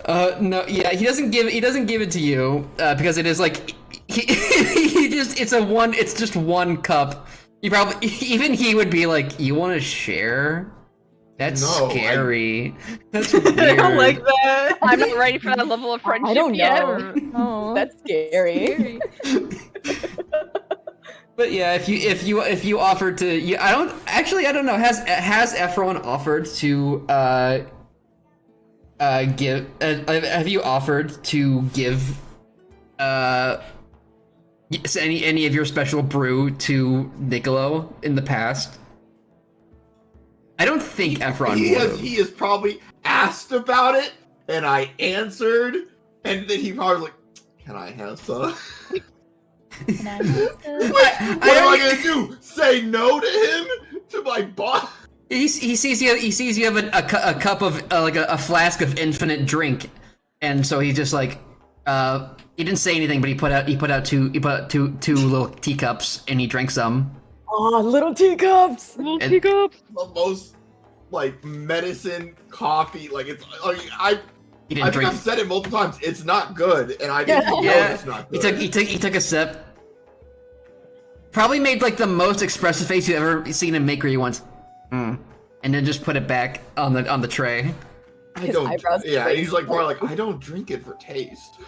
No, yeah, he doesn't give it to you because it is like it's just one cup. You probably even he would be like, you want to share? That's No, scary. That's weird. I don't like that. I'm not ready for that level of friendship I don't yet. know. Oh, that's scary. But yeah, if you offer to, I don't know. Has Efron offered to have you offered to give any of your special brew to Niccolo in the past? I don't think Efron would. He has probably asked about it, and I answered, and then he probably was like, "Can I have some?" Can I have some? What am I gonna do? Say no to him? To my boss? He sees you have a cup of like a flask of infinite drink, and so he's just like, he didn't say anything, but he put out two little teacups, and he drank some. Oh, little teacups. Little teacups. The most like medicine coffee, like it's like I He didn't think drink. I've said it multiple times. It's not good, and I didn't know it's not good. He took a sip. Probably made like the most expressive face you've ever seen him make, where he went, and then just put it back on the tray. I don't. Yeah, he's like more like, I don't drink it for taste.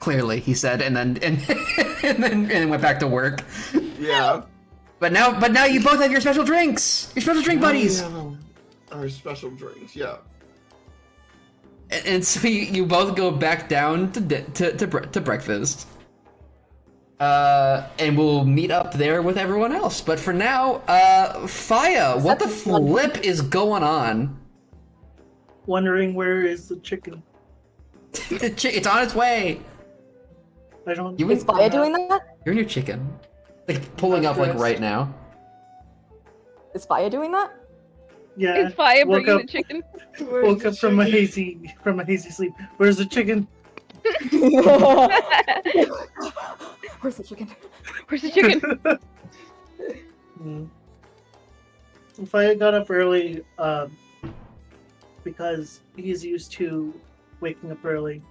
Clearly, he said, and then went back to work. Yeah. But now you both have your special drinks, your special drink buddies. Our special drinks, yeah. And so you both go back down to breakfast. And we'll meet up there with everyone else. But for now, Faya, what the flip is going on? Wondering where is the chicken? It's on its way. I don't. Is Faya doing that? You're in your chicken. Like pulling up like right now. Is Faya doing that? Yeah. Is Faya woke bringing up- the chicken? Woke up from a hazy sleep. Where's the chicken? Where's the chicken? Where's the chicken? If I got up early, because he's used to waking up early,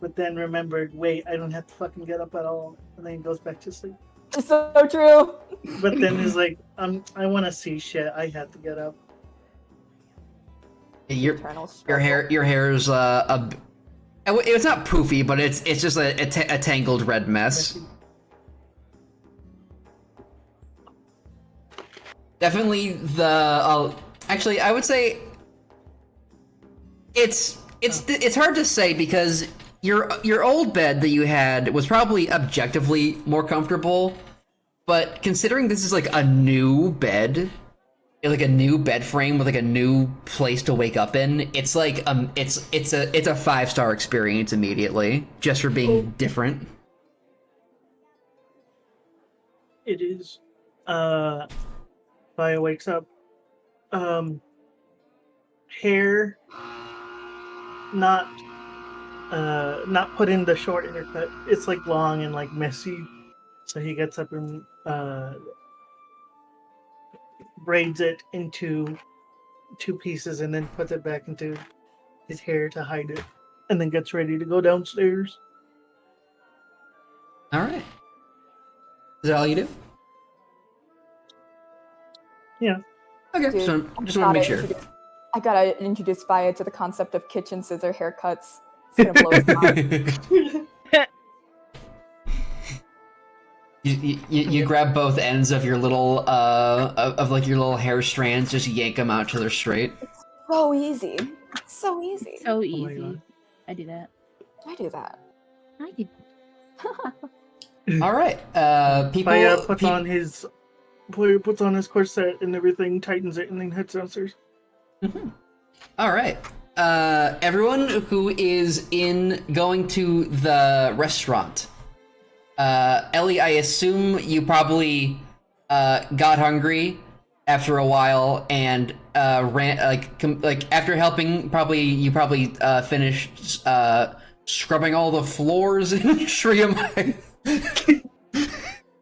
but then remembered, wait, I don't have to fucking get up at all, and then he goes back to sleep. It's so true. But then he's like, I want to see shit. I have to get up. Your hair's it's not poofy, but it's just a tangled red mess. Definitely actually I would say it's hard to say because your old bed that you had was probably objectively more comfortable, but considering this is like a new bed, like a new bed frame with like a new place to wake up in, it's like it's a 5-star experience immediately just for being different. It is. Faya wakes up. Hair not put in the short haircut. It's like long and like messy. So he gets up and braids it into 2 pieces and then puts it back into his hair to hide it, and then gets ready to go downstairs. All right. Is that all you do? Yeah. Okay. Dude, Just want to make sure. I gotta introduce Faya to the concept of kitchen scissor haircuts. It's gonna blow his mind. You grab both ends of your little of like your little hair strands, just yank them out till they're straight. So easy. So easy. So easy. I do that. I do that. I do. All right. People. Faya puts on his corset and everything, tightens it, and then heads downstairs. All right. Everyone who is going to the restaurant. Ellie, I assume you probably got hungry after a while and ran like after helping. You probably finished scrubbing all the floors in Shriamai.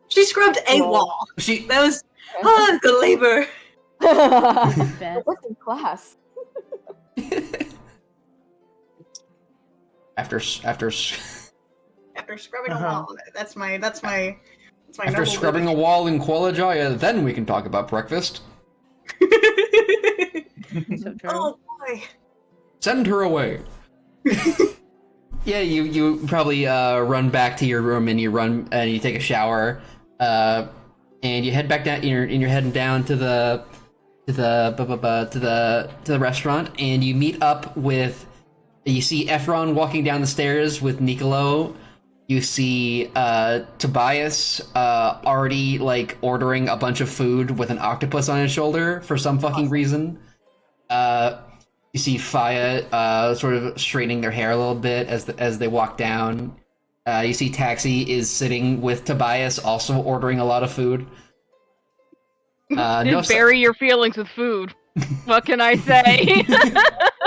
She scrubbed a wall. That was the labor. Working class. After scrubbing a wall. That's my after noble scrubbing a wall in Kuala Jaya, then we can talk about breakfast. Oh boy. Send her away. Yeah, you probably run back to your room and you take a shower, and you head back down. You're heading down to the to the restaurant, and you meet up with. You see Efron walking down the stairs with Nicolo. You see Tobias already like ordering a bunch of food with an octopus on his shoulder for some fucking reason. You see Faya sort of straightening their hair a little bit as they walk down. You see Taxi is sitting with Tobias, also ordering a lot of food. Just bury your feelings with food. What can I say?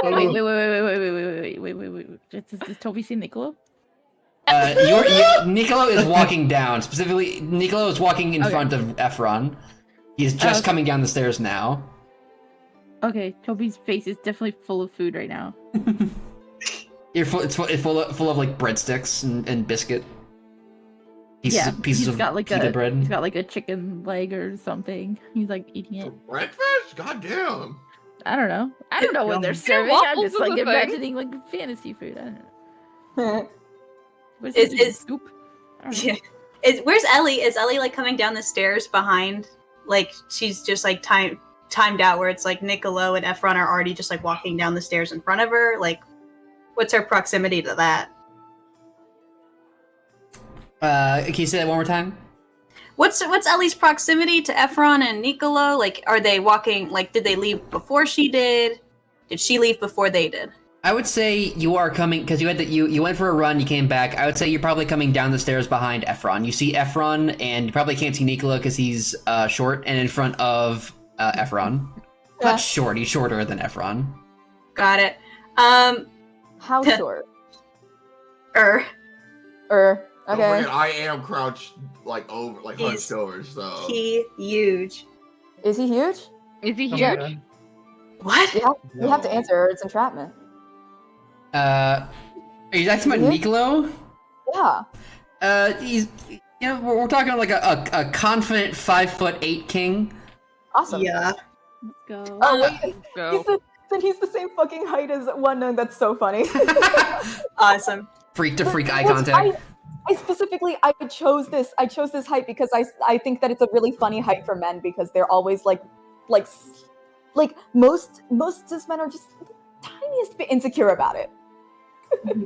Wait. Does Toby see Nicolo? Nicolo is walking down. Specifically, Nicolo is walking in front of Efron. He's just coming down the stairs now. Okay, Toby's face is definitely full of food right now. It's full of like breadsticks and biscuit. Pieces of pita bread. He's got like a chicken leg or something. He's like eating it. Breakfast? Goddamn. I don't know. I don't know what they're serving. I'm just like imagining like fantasy food. I don't know. What's Is scoop? Yeah. Where's Ellie? Is Ellie like coming down the stairs behind? Like she's just like timed out where it's like Nicolo and Efron are already just like walking down the stairs in front of her. Like, what's her proximity to that? Can you say that one more time? What's Ellie's proximity to Efron and Nicolo? Like, are they walking? Like, did they leave before she did? Did she leave before they did? I would say you are coming because you went for a run, you came back. I would say you're probably coming down the stairs behind Efron. You see Efron, and you probably can't see Nicolo because he's short, and in front of Efron. Yeah. Not short, he's shorter than Efron. Got it. How short? Okay. Don't forget, I am crouched like over, like hunched over. So he huge. Is he huge? Is he huge? Yeah. What? You have to answer, or it's entrapment. Are you asking about Nicolo? Yeah. He's we're talking like a confident 5'8" king. Awesome. Yeah. Let's go. Oh wait, Go. he's the same fucking height as One Known. That's so funny. Awesome. Freak to freak eye contact. I specifically chose this height because I think that it's a really funny height for men because they're always like most cis men are just the tiniest bit insecure about it.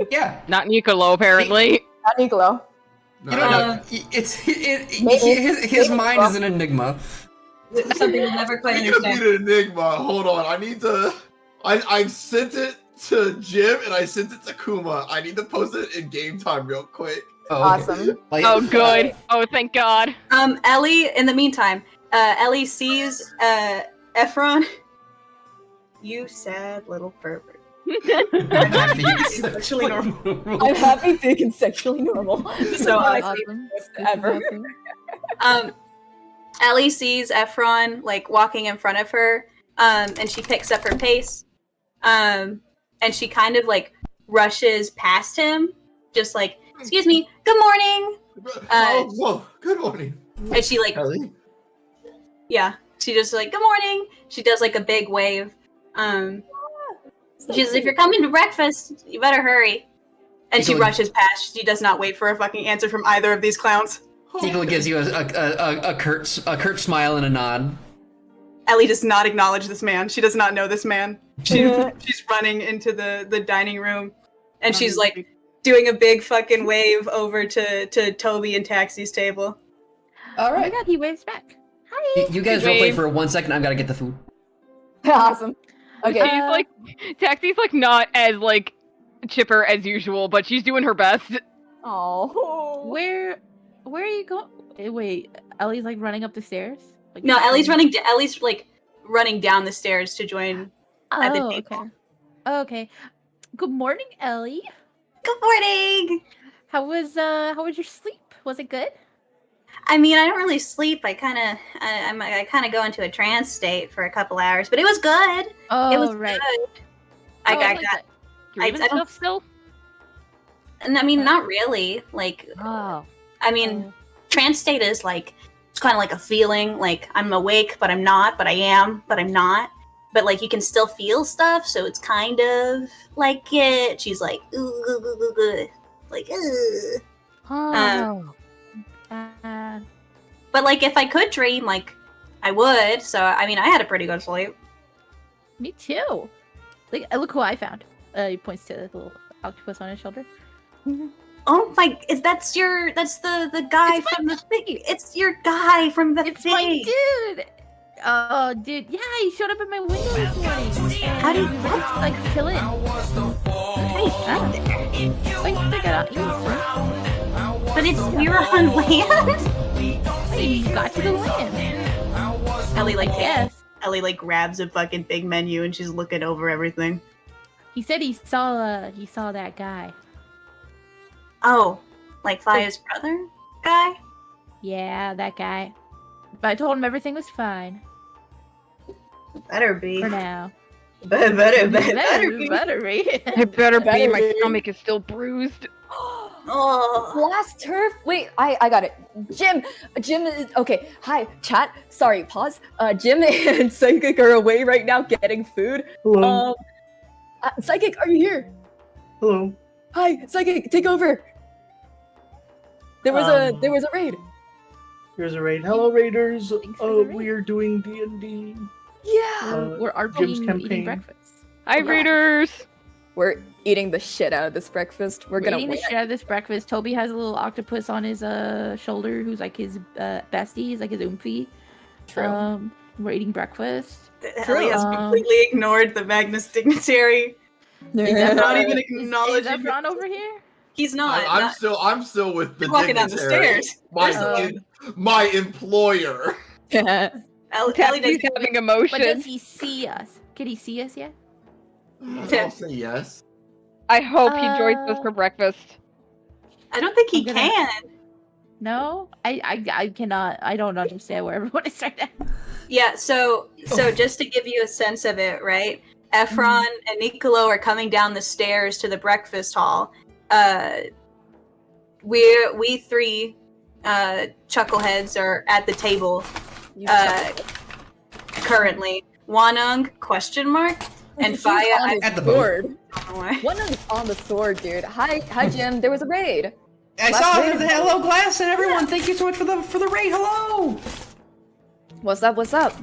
Yeah. Not Nicolo, apparently. Not Nicolo. You don't know. His mind is an enigma. Something you'll never quite Speaking of understand. being an enigma, hold on. I need to. I've sent it to Jim and I sent it to Kuma. I need to post it in game time real quick. Oh, okay. Awesome. Oh, good. Oh, thank God. Ellie, in the meantime, Ellie sees Efron. You sad little pervert. I'm happy Sexually normal. I'm happy, big, and sexually normal. So awesome. Ever. Ellie sees Efron like walking in front of her, and she picks up her pace, and she kind of like rushes past him, just like, "Excuse me, good morning." Whoa, good morning. And she like, Ellie? yeah, she just like, "Good morning." She does like a big wave. She says, "If you're coming to breakfast, you better hurry." And she rushes past. She does not wait for a fucking answer from either of these clowns. Nicolo gives you a curt smile and a nod. Ellie does not acknowledge this man. She does not know this man. She's running into the dining room, and she's like doing a big fucking wave over to Toby and Taxi's table. All right. Oh my God, he waves back. Hi. You guys roleplay for 1 second. I've got to get the food. Awesome. Okay. She's like, Taxi's like not as like chipper as usual, but she's doing her best. Oh. Where are you going? Wait, Ellie's like running up the stairs? Like, No, Ellie's like running down the stairs to join at the table. Okay. Okay. Good morning, Ellie. Good morning. How was your sleep? Was it good? I mean, I don't really sleep. I kind of go into a trance state for a couple hours, but it was good. Oh, it was right. good. I got. You're even don't- stuff still? And I mean, not really. Like, Oh. I mean, trance state is like, it's kind of like a feeling. Like, I'm awake, but I'm not. But I am, but I'm not. But like, you can still feel stuff, so it's kind of like it. She's like, ooh, like, Oh. but like, if I could dream, like, I would. So I mean, I had a pretty good sleep. Me too. Look who I found. He points to the little octopus on his shoulder. Oh my! That's the guy from the thing. It's your guy from the It's thing. my dude. Oh, dude. Yeah, he showed up at my window this morning. How do you like kill it? Hey, I got out. But we were on land. Hey, you got to the land. Ellie Yes. Ellie like grabs a fucking big menu and she's looking over everything. He said he saw that guy. Oh, like Faya's brother guy? Yeah, that guy. But I told him everything was fine. Better be. For now. Better be. Better be. It better be. Better My be. stomach is still bruised. Oh. Blast turf. Wait, I got it. Jim is okay. Hi, chat. Sorry, pause. Jim and Psychic are away right now getting food. Hello. Psychic, are you here? Hello. Hi, Psychic, take over. There was a raid. Here's a raid. Hello, raiders. Thanks for the raid. We are doing D&D. Yeah. We're Jim's RPing campaign. eating breakfast. Hi, readers. We're eating the shit out of this breakfast. We're gonna eating the win. shit out of this breakfast. Toby has a little octopus on his shoulder, who's like his bestie. He's like his oomphy. True. We're eating breakfast. Ellie has completely ignored the Magnus dignitary. He's not even Is acknowledging. Efron over here? He's not. I'm still with the walking down the dignitary. stairs. My employer. Ellie He's does. having But emotions. does he see us? Can he see us yet? I'll say yes. I hope he joins us for breakfast. I don't think he I'm gonna- can. No, I cannot. I don't understand where everyone is right now. Yeah. So just to give you a sense of it, right? Efron and Nicolo are coming down the stairs to the breakfast hall. We three chuckleheads are at the table currently. Wanung ? And He's Faya on his at the board. Why? One of on the sword, dude. Hi, Jim. There was a raid. I Last saw raid. the hello glass and everyone. Thank you so much for the raid. Hello. What's up? What's up?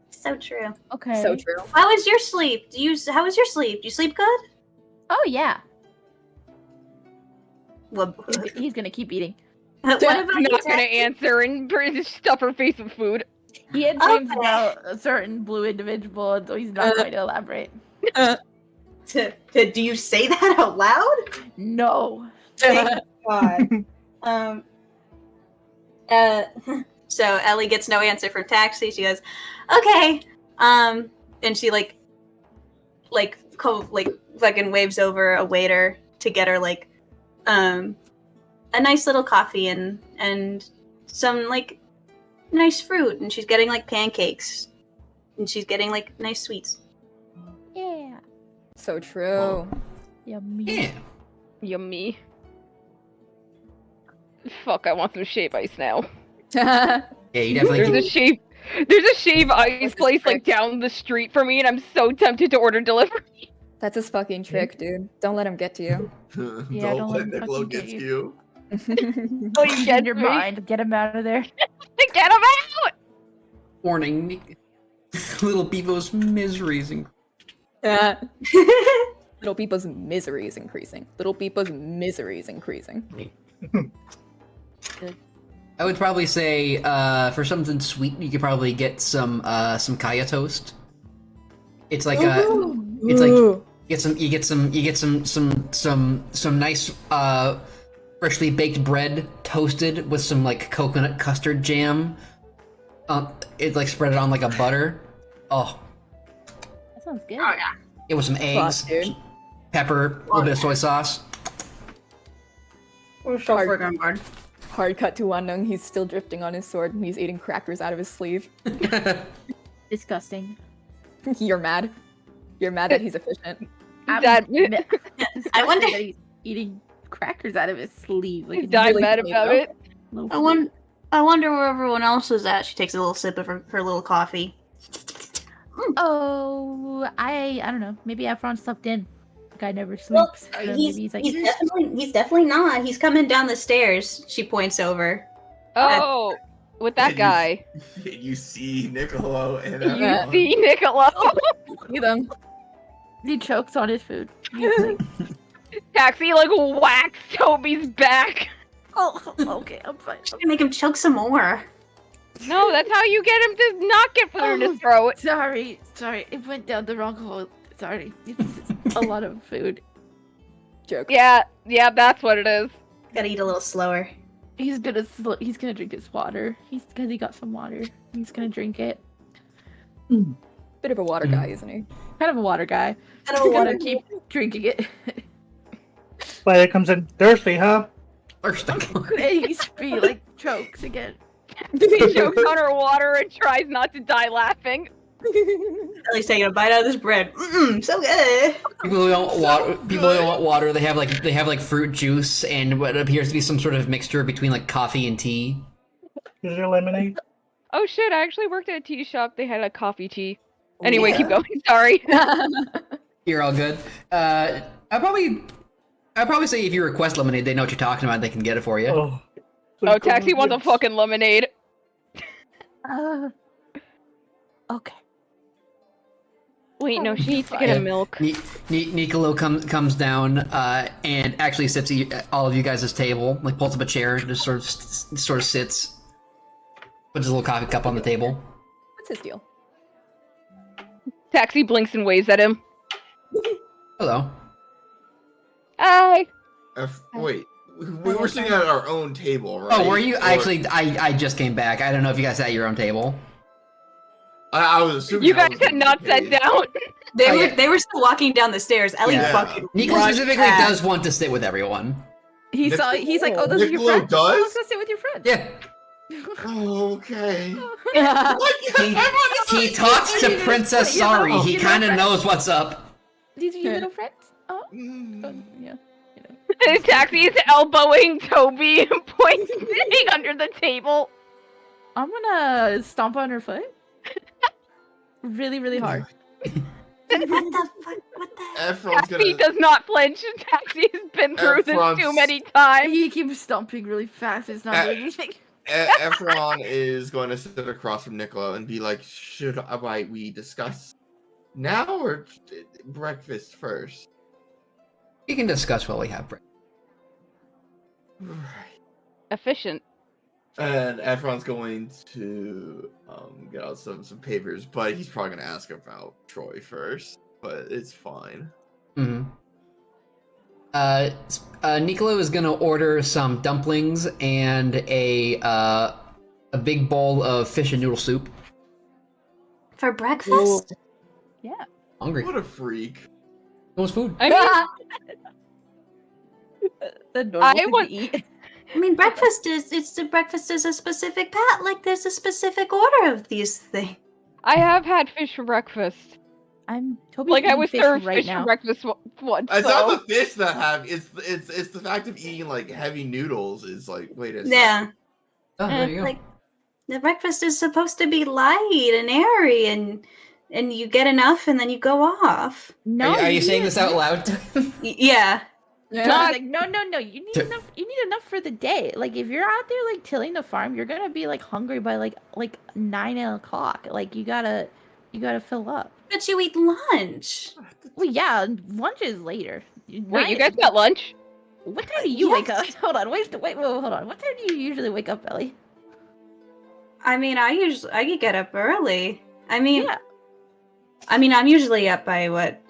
So true. Okay. So true. How was your sleep? How was your sleep? Do you sleep good? Oh yeah. Well, He's gonna keep eating. what about I'm you, not gonna Taxi? answer and stuff her face with food. He had dreams Okay. about a certain blue individual, and so he's not going to elaborate. Do you say that out loud? No. Thank God. So Ellie gets no answer from Taxi. She goes, "Okay." And she like fucking waves over a waiter to get her like a nice little coffee and some like nice fruit, and she's getting like pancakes, and she's getting like nice sweets. Yeah. So true. Yummy. Yeah. Yummy. Fuck, I want some shave ice now. Yeah, you definitely There's can. a shave ice place like down the street for me, and I'm so tempted to order delivery. That's his fucking trick, dude. Don't let him get to you. Yeah, Don't let him Niccolo fucking get get you. Oh, You get your mind. Get him out of there. Get him out! Warning. Little Bevo's misery is Little Beepo's misery is increasing. Little Beepo's misery is increasing. I would probably say for something sweet, you could probably get some kaya toast. It's like it's like you get some nice freshly baked bread toasted with some like coconut custard jam. It's like spread it on like a butter. Oh, That sounds good. Oh yeah. it was some eggs, dude. pepper, a little bit of soy sauce. We're so freaking good. Hard cut to Wanung. He's still drifting on his sword and he's eating crackers out of his sleeve. Disgusting. You're mad. You're mad that he's efficient. Dad, I wonder- that he's eating crackers out of his sleeve. Like, it's Dad really mad funny, about though. it. Little I wonder where everyone else is at. She takes a little sip of her little coffee. Oh, I don't know. Maybe Efron slept in. The guy never sleeps. So maybe he's like, he's definitely not. He's coming down the stairs. She points over. Oh, with that And guy. You see Niccolo and You Efron. see Niccolo. See them. He chokes on his food. He's like, Taxi like whacks Toby's back. oh, okay, I'm fine. Just gonna make him choke some more. No, that's how you get him to not get food in his throat. Sorry, it went down the wrong hole. Sorry, it's a lot of food. Joke. Yeah, that's what it is. Gotta eat a little slower. He's gonna drink his water. Because he got some water. He's gonna drink it. Bit of a water guy, isn't he? Kind of a water guy. Kind of a He's water gonna keep drinking it. Violet comes in thirsty, huh? Thirsting. And he's be like chokes again. He chokes on her water and tries not to die laughing. Ellie's taking a bite out of this bread. So good. People who don't want water. They have like fruit juice and what appears to be some sort of mixture between like coffee and tea. Is there lemonade? Oh shit, I actually worked at a tea shop. They had a coffee tea. Anyway, keep going. Sorry. You're all good. I'd probably say if you request lemonade, they know what you're talking about. They can get it for you. Oh, Taxi wants a fucking lemonade. Okay. Wait, no, she needs to get a milk. Niccolo comes down and actually sits at all of you guys' table, like pulls up a chair, and just sort of sits, puts his little coffee cup on the table. What's his deal? Taxi blinks and waves at him. Hello. Hi. Wait, we were sitting at our own table, right? Oh, were you? I just came back. I don't know if you guys sat at your own table. I was assuming you guys had not sat down. They were still walking down the stairs. Ellie fucking. Niccolo specifically does want to sit with everyone. He's like, oh, those are your Niccolo friends. does? Oh, let's go sit with your friends. Yeah. Okay. He talks to Princess Sari. He kind of knows what's up. These are your little friends? Oh, yeah. Taxi is elbowing Toby and pointing under the table. I'm gonna stomp on her foot. Really, really hard. What the fuck? What the? Efron's Taxi does not flinch. Taxi has been through this too many times. He keeps stomping really fast. It's not doing anything. Efron is going to sit across from Niccolo and be like, should we discuss now or breakfast first? We can discuss while we have breakfast. Right. Efficient. And Efron's going to get out some papers, but he's probably going to ask about Troy first, but it's fine. Mm-hmm. Niccolo is gonna order some dumplings and a big bowl of fish and noodle soup. For breakfast? Yeah. Hungry. What a freak. It was food. I The normal thing want to eat. I mean, breakfast is a specific pat. Like, there's a specific order of these things. I have had fish for breakfast. I'm Toby's Like I eating was fish served right fish now. for breakfast once. It's So. not the fish that have. It's the fact of eating like heavy noodles is like. Wait a second. Yeah. Oh, there you go. Like, the breakfast is supposed to be light and airy, and you get enough, and then you go off. No, Are you saying this out loud? Yeah. Toby's like, no. You need enough. You need enough for the day. Like, if you're out there like tilling the farm, you're gonna be like hungry by like 9 o'clock. Like, you gotta fill up. But you eat lunch. Well, yeah, lunch is later. Wait, you guys got lunch? What time do you wake up? Hold on, wait, hold on. What time do you usually wake up, Ellie? I mean, I get up early. I mean, Yeah. I'm usually up by what?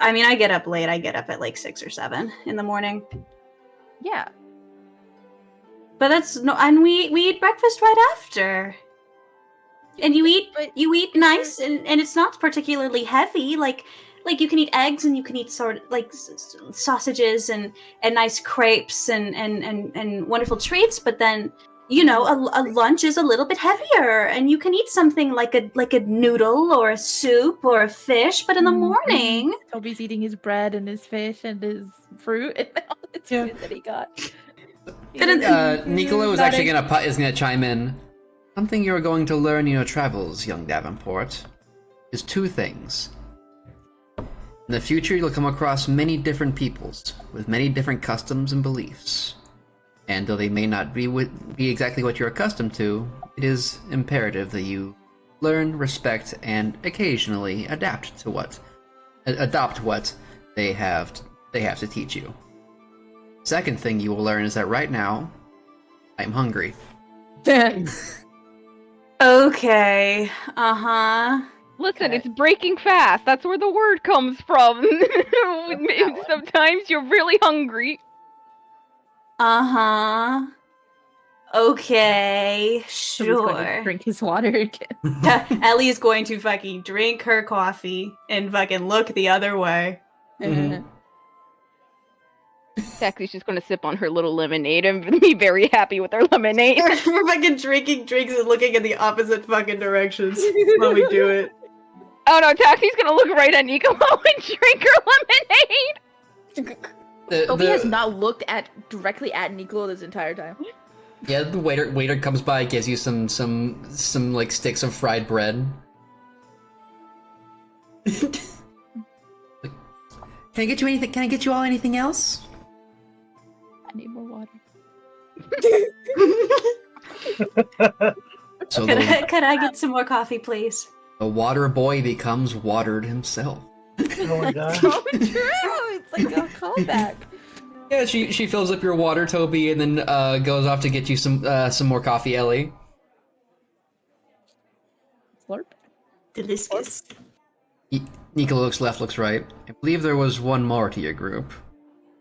I mean, I get up late. I get up at like 6 or 7 in the morning. Yeah. But that's no, and we eat breakfast right after. And you eat nice, and it's not particularly heavy. Like you can eat eggs, and you can eat sort of like sausages and nice crepes and wonderful treats. But then a lunch is a little bit heavier, and you can eat something like a noodle or a soup or a fish. But in the morning, Toby's eating his bread and his fish and his fruit and all the food that he got. Niccolo is actually gonna chime in. Something you're going to learn in your travels, young Davenport, is 2 things. In the future, you'll come across many different peoples with many different customs and beliefs. And though they may not be exactly what you're accustomed to, it is imperative that you learn, respect, and occasionally adopt what they have to teach you. Second thing you will learn is that right now, I'm hungry. Okay. Uh-huh. Listen, it's breaking fast. That's where the word comes from. Sometimes you're really hungry. Uh-huh. Okay, Somebody's going to sure. drink his water again. Ellie is going to fucking drink her coffee and fucking look the other way. Taxi's just gonna sip on her little lemonade and be very happy with her lemonade. We're fucking drinking drinks and looking in the opposite fucking directions when we do it. Oh no, Taxi's gonna look right at Nico and drink her lemonade! Toby has not looked directly at Nicolo this entire time. Yeah, the waiter comes by, gives you some like sticks of fried bread. Like, can I get you anything? Can I get you all anything else? I need more water. So Could I get some more coffee, please? the water boy becomes watered himself. Oh my god. So true! It's like a callback. Yeah, she fills up your water, Toby, and then goes off to get you some more coffee, Ellie. Slurp. Delicious. Nico looks left, looks right. I believe there was one more to your group.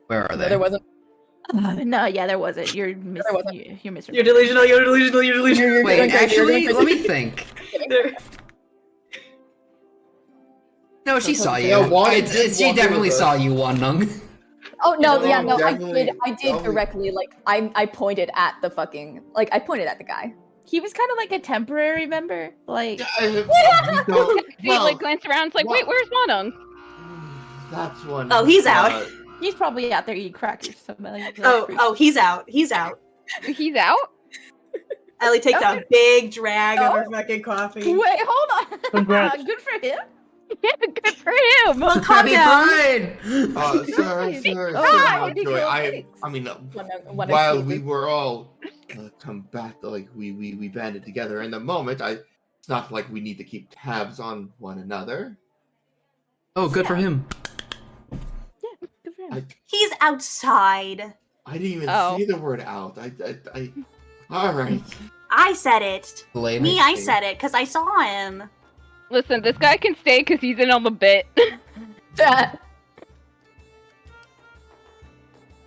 Where are they? No, there wasn't. No, yeah, there wasn't. You're misremembering. You're delusional, you're delusional, you're delusional. Wait, actually, let me think. No, she saw you. Yeah, Juan did She walk definitely with us. saw you, Wannung. Oh no, Yeah, yeah, no, I definitely. did directly. Like I pointed at the fucking. Like I pointed at the guy. He was kind of like a temporary member. Like, Taxi like glanced around, it's like, wait, where's Monung? That's one. Oh, he's out. he's probably out there eating crackers. Like, He's out. He's out. He's out? Ellie takes a big drag of her fucking coffee. Wait, hold on. Congrats. Good for him. Yeah, good for him. Well, calm down. Sir, Oh, Joy, I mean, When I while see we this- were all like we banded together in the moment, it's not like we need to keep tabs on one another. Oh, good for him. Yeah, good for him. He's outside. I didn't even Oh. say the word out. All right. I said it. Lane, Me, I said it because I saw him. Listen, this guy can stay because he's in on the bit.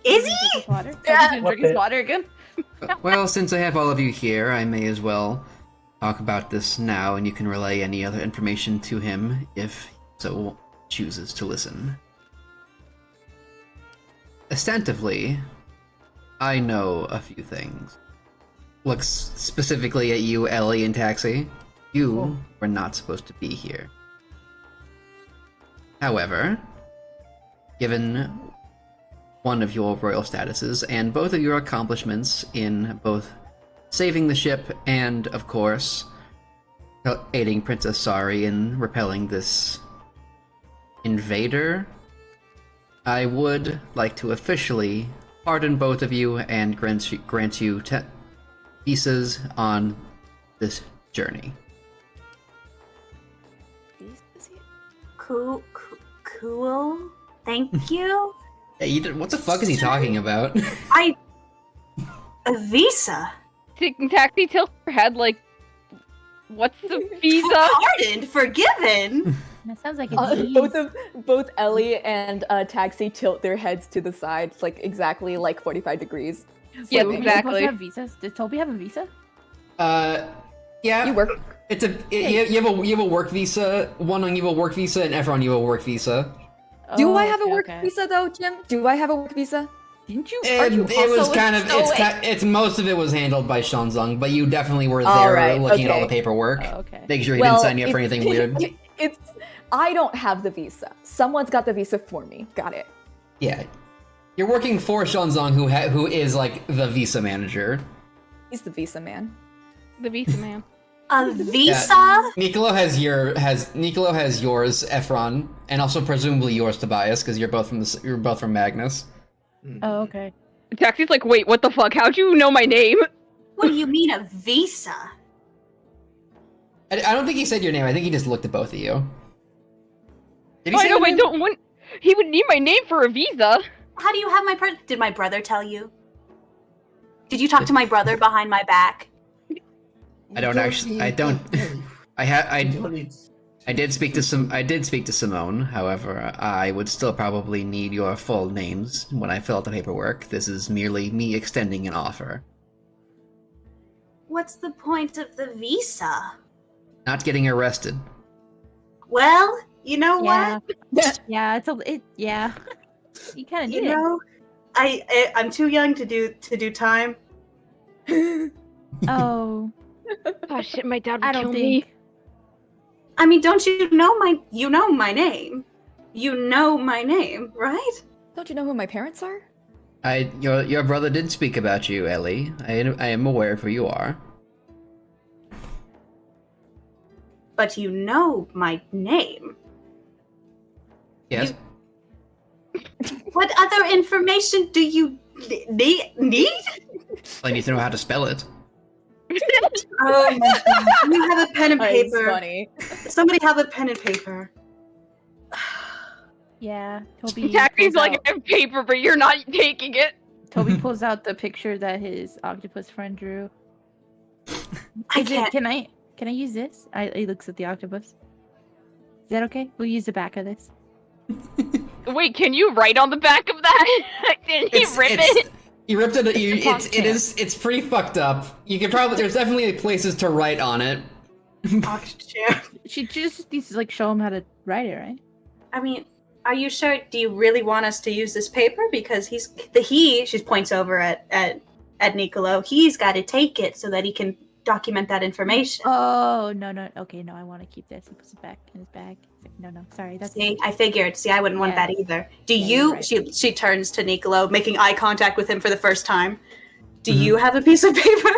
Is Drink he? his water. Yeah. Drink his water again. Well, since I have all of you here, I may as well talk about this now, and you can relay any other information to him if he so chooses to listen. Ostensibly, I know a few things. Looks specifically at you, Ellie and Taxi. You were not supposed to be here. However, given one of your royal statuses and both of your accomplishments in both saving the ship and, of course, aiding Princess Sari in repelling this invader, I would like to officially pardon both of you and grant you visas on this journey. Cool. Thank you. Yeah, what the fuck is he talking about? A visa. Taxi tilts her head like, what's the visa? Pardoned, forgiven. That sounds like a both Ellie and Taxi tilt their heads to the side, like exactly like 45 degrees. Yes, Wait, exactly. Have visas? Does Toby have a visa? Yeah. You work. You have a work visa. Wannung, you have a work visa, and Efron, you have a work visa. Do Oh, I have a okay, work okay. visa though, Jim? Do I have a work visa? Didn't you? It was kind of it's most of it was handled by Shanzong, but you definitely were there looking at all the paperwork. Oh, okay. Make sure he didn't sign you up for anything weird. I don't have the visa. Someone's got the visa for me. Got it. Yeah, you're working for Shanzong, who is like the visa manager. He's the visa man. The visa man. A visa? Yeah. Nicolo has yours, Efron, and also presumably yours, Tobias, because you're both from Magnus. Oh, okay. Taxi's like, wait, what the fuck? How'd you know my name? What do you mean a visa? I don't think he said your name. I think he just looked at both of you. Did he Oh, say I know, your but I name? don't want. He would need my name for a visa. How do you have my Did my brother tell you? Did you talk to my brother behind my back? I don't actually. I don't. I did speak to Simone. However, I would still probably need your full names when I fill out the paperwork. This is merely me extending an offer. What's the point of the visa? Not getting arrested. Well, you know what? Yeah, yeah. You kind of You need know, I'm too young to do time. it. Oh, Oh shit, my dad would I don't kill think. me. I mean, don't you know my? You know my name. You know my name, right? Don't you know who my parents are? Your brother did speak about you, Ellie. I am aware of who you are. But you know my name. Yes. What other information do you need? I need to know how to spell it. Oh my god. Do you have a pen and That's paper? funny. Somebody have a pen and paper. Yeah, Toby. Taxi's pulls like, out- I have paper, but you're not taking it. Toby pulls out the picture that his octopus friend drew. I can't. Can I use this? He looks at the octopus. Is that okay? We'll use the back of this. Wait, can you write on the back of that? Didn't he rip it? You ripped it. It's It's pretty fucked up. You could probably. There's definitely places to write on it. She just needs to like show him how to write it, right? I mean, are you sure? Do you really want us to use this paper? Because she points over at Nicolo. He's got to take it so that he can document that information. Oh no. Okay, no, I want to keep this. He puts it back in his bag. He's like, no, sorry, that's. See, I figured. See, I wouldn't want Yeah. that either. Do Yeah, you? you're right. She turns to Nicolo, making eye contact with him for the first time. Do you have a piece of paper?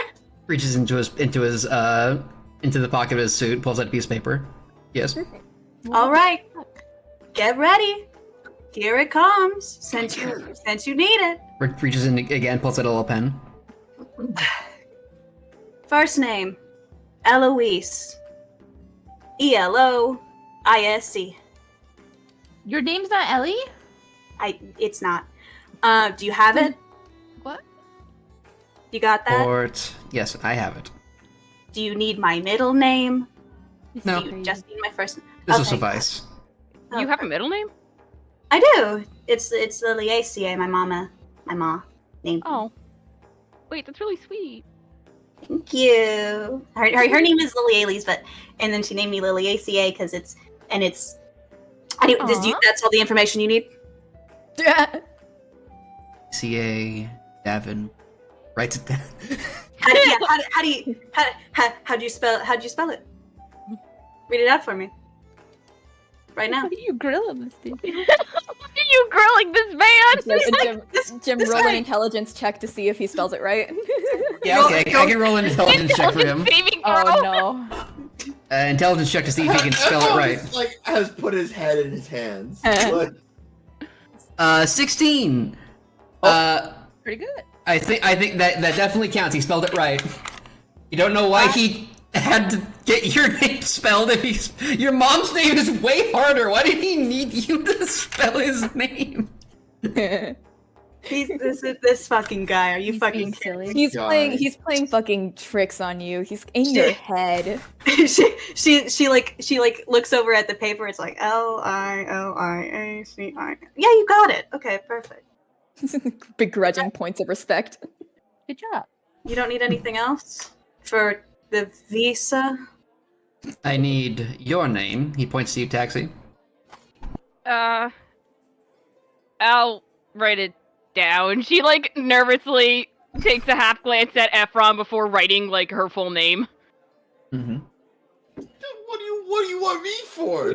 Reaches into the pocket of his suit, pulls out a piece of paper. Yes. All right, get ready. Here it comes. Since you need it. Reaches in again, pulls out a little pen. First name, Eloise. Eloise. Your name's not Ellie? It's not. Do you have it? What? You got that? Port. Yes, I have it. Do you need my middle name? No. Do you just need my first name? This will Okay. suffice. You have a middle name? I do. It's Liliaceae, my ma named. Oh. Wait, that's really sweet. Thank you. Her name is Liliales, and then she named me Liliaceae because it's. Anyway, that's all the information you need? CA Davin writes it down. How'd you spell it? Read it out for me. Right now. What are you grilling this dude? What are you grilling this man? Jim, roll an intelligence check to see if he spells it right. Yeah, okay, I can roll an intelligence check for him. Oh no. Intelligence check to see if he can spell it right. Just, like, has put his head in his hands. 16. Pretty good. I think that definitely counts. He spelled it right. You don't know why he had to get your name spelled if your mom's name is way harder. Why did he need you to spell his name? He's this fucking guy. Are you fucking silly? He's playing fucking tricks on you. He's in your head. she looks over at the paper. It's like Liliaci. Yeah, you got it. Okay, perfect. Begrudging points of respect. Good job. You don't need anything else for the visa? I need your name. He points to you, Taxi. I'll write it down. She like nervously takes a half glance at Ephron before writing like her full name. Mm-hmm. What do you want me for?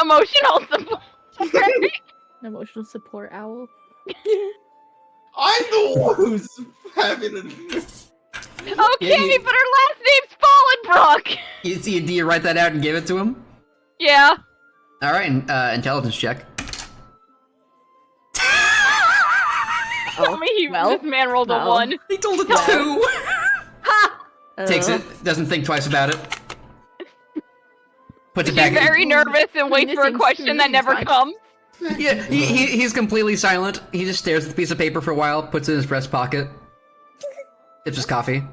Emotional support. Emotional support owl. I'm the one who's having a. Okay, but her last name's Fallenbrook. Do you write that out and give it to him? Yeah. All right, intelligence check. Tell me this man rolled a well. 1. He told a 2. Takes Oh. it, doesn't think twice about it. Puts it She's back. very nervous and waits for a Missing question that never screens, comes. Yeah, he's completely silent. He just stares at the piece of paper for a while, puts it in his breast pocket, sips his coffee.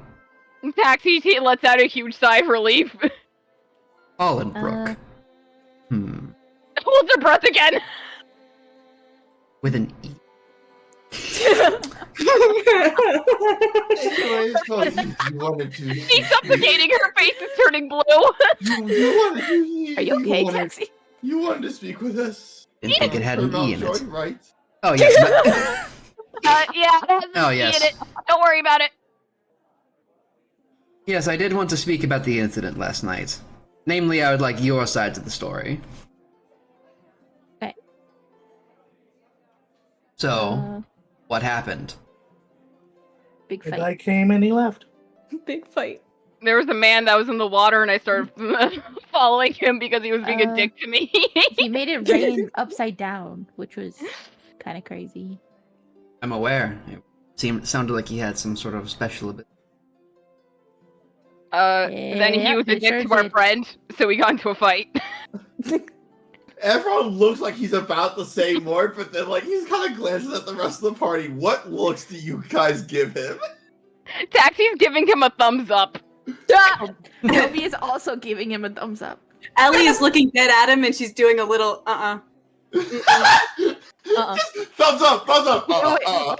Taxi, he lets out a huge sigh of relief. Fallenbrook. Holds her breath again. With an E. Anyways, folks, you wanted to. She's suffocating. Her face is turning blue. Are you okay, wanted, Taxi? You wanted to speak with us. Didn't think it had an E in it. Right? Oh, yes. Yeah, it has an Oh, E yes. in it. Don't worry about it. Yes, I did want to speak about the incident last night. Namely, I would like your side of the story. Okay. So, what happened? Big The fight. guy came and he left. Big fight. There was a man that was in the water, and I started following him because he was being a dick to me. He made it rain upside down, which was kind of crazy. I'm aware. It sounded like he had some sort of special ability. Then he Yeah, was a they dick sure to our did. friend, so we got into a fight. Everyone looks like he's about to say more, but then like he's kind of glances at the rest of the party. What looks do you guys give him? Taxi's giving him a thumbs up. Toby is also giving him a thumbs up. Ellie is looking dead at him and she's doing a little Thumbs up, thumbs up.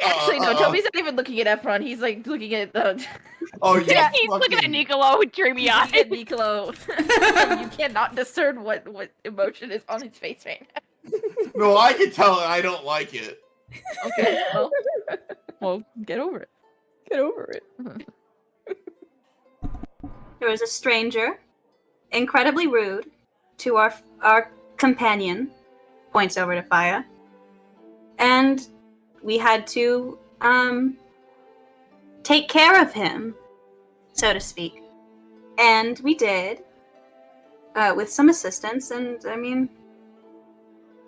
Actually, no. Toby's not even looking at Efron. He's like looking at the. Oh Yeah, he's looking at Nicolo with dreamy eyes. At Nicolo. You cannot discern what emotion is on his face right now. No, I can tell I don't like it. Okay. Well, get over it. Get over it. There was a stranger, incredibly rude, to our companion, points over to Faya, and we had to take care of him, so to speak, and we did, with some assistance. And I mean,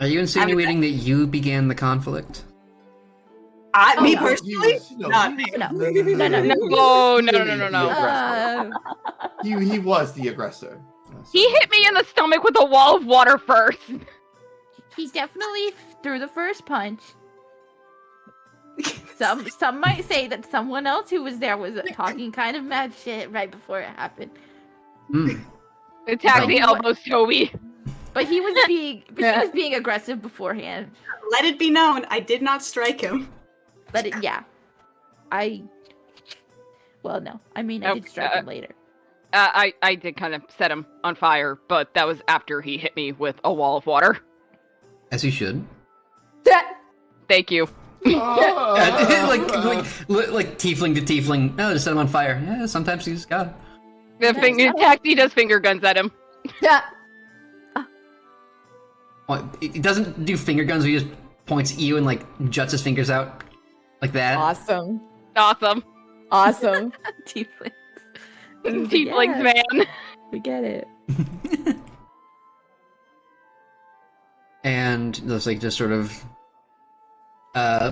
Are you insinuating that you began the conflict? me No, personally, not me. No. He was the aggressor. He hit me in the stomach with a wall of water first. He definitely threw the first punch. Some might say that someone else who was there was talking kind of mad shit right before it happened. The taxi elbows Toby. But he was being aggressive beforehand. Let it be known, I did not strike him. Well, no. I mean, I did strike him later. I did kind of set him on fire, but that was after he hit me with a wall of water. As you should. Thank you. like tiefling to tiefling. No, just set him on fire. Yeah, sometimes he's got The taxi does finger guns at him. Yeah. Well, he doesn't do finger guns. He just points at you and like juts his fingers out like that. Awesome. Awesome. Awesome. Tieflings. Tieflings, man. We get it. And looks like just sort of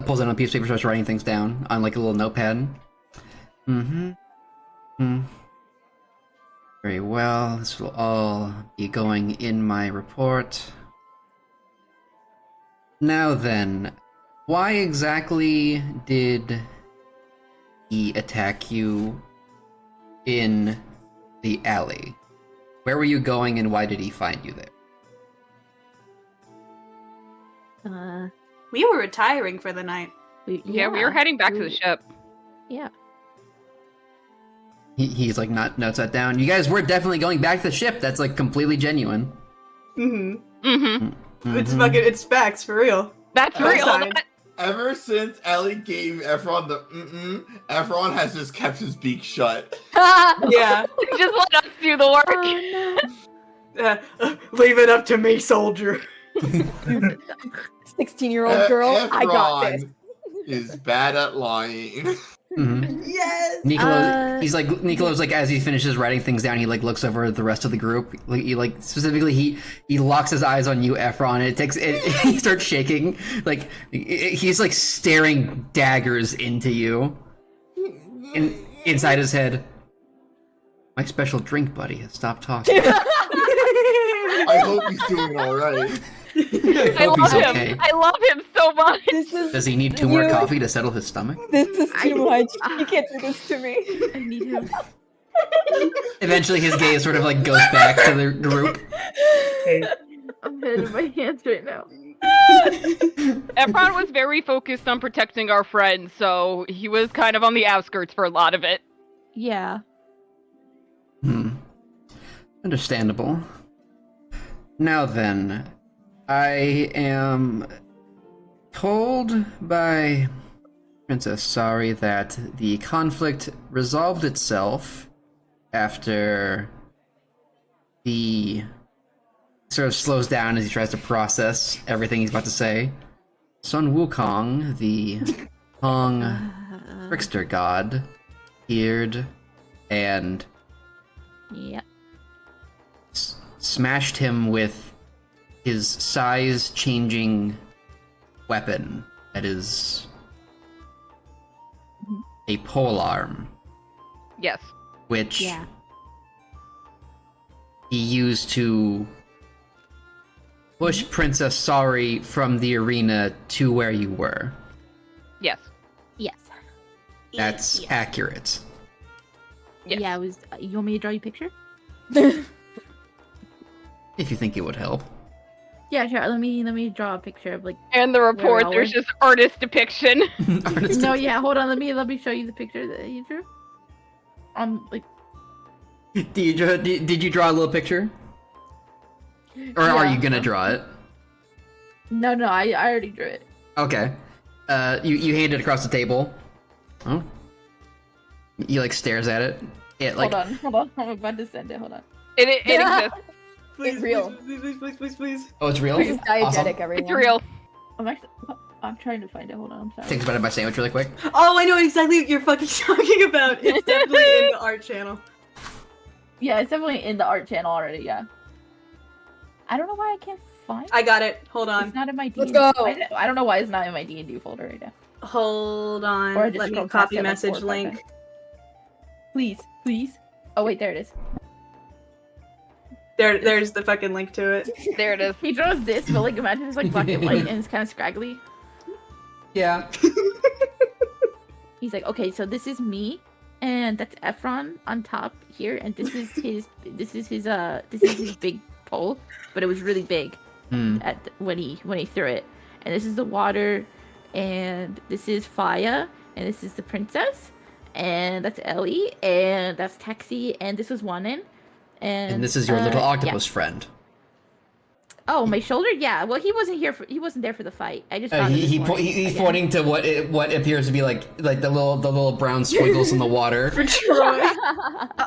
pulls out a piece of paper, starts writing things down on like a little notepad. Very well. This will all be going in my report. Now then, why exactly did he attack you in the alley? Where were you going and why did he find you there? We were retiring for the night. We were heading back to the ship. Yeah. He's like notes that down. You guys were definitely going back to the ship. That's like completely genuine. It's facts for real. That's real. Ever since Ellie gave Efron the Efron has just kept his beak shut. Yeah. Just let us do the work. Leave it up to me, soldier. 16-year-old girl, I got this. Is bad at lying. Yes. Nicolo's like, as he finishes writing things down, he like looks over at the rest of the group. Like specifically, he locks his eyes on you, Efron. He starts shaking. Like he's like staring daggers into you. Inside his head, my special drink buddy has stopped talking. I hope he's doing all right. I love him. Okay. I love him so much. Does he need 2 more coffee to settle his stomach? This is too much. You can't do this to me. I need him. Eventually, his gaze sort of like goes back to the group. I'm hitting my hands right now. Efron was very focused on protecting our friends, so he was kind of on the outskirts for a lot of it. Yeah. Understandable. Now then, I am told by Princess Sari that the conflict resolved itself after the sort of slows down as he tries to process everything he's about to say. Sun Wukong, the Hong trickster god, appeared and smashed him with his size-changing weapon that is a polearm. Yes. Which he used to push Princess Sari from the arena to where you were. Yes. Yes. That's accurate. Yes. Yeah, it was. You want me to draw you a picture? If you think it would help. Yeah, sure. Let me draw a picture of like. And the report, there's just artist depiction. No, yeah. Hold on. Let me show you the picture that he drew. Like. Did you draw a little picture? Or are you gonna draw it? No, I already drew it. Okay. You hand it across the table. Oh. He like stares at it. It like. Hold on. I'm about to send it. Hold on. It exists. It's real. Please. Oh, it's real? This is diegetic, Awesome. everyone. It's real. I'm trying to find it. Hold on. I'm sorry. Think about it by sandwich really quick. Oh, I know exactly what you're fucking talking about. It's definitely in the art channel. Yeah, it's definitely in the art channel already. Yeah. I don't know why I can't find it. I got it. Hold on. It's not in my D&D. Let's go. I don't know why it's not in my D&D folder right now. Hold on. Or I just Let me scrolled past copy it like message 4 or 5 link. times. Please. Oh wait, there it is. There's the fucking link to it. There it is. He draws this, but like imagine it's like black and white and it's kind of scraggly. Yeah. He's like, okay, so this is me, and that's Efron on top here, and this is his big pole, but it was really big when he threw it. And this is the water, and this is Faya, and this is the princess, and that's Ellie, and that's Taxi, and this was Wanin. And this is your little octopus friend. Oh, my shoulder? Yeah. Well, he wasn't there for the fight. I just found he's pointing to what appears to be like the little brown squiggles in the water. For Troy.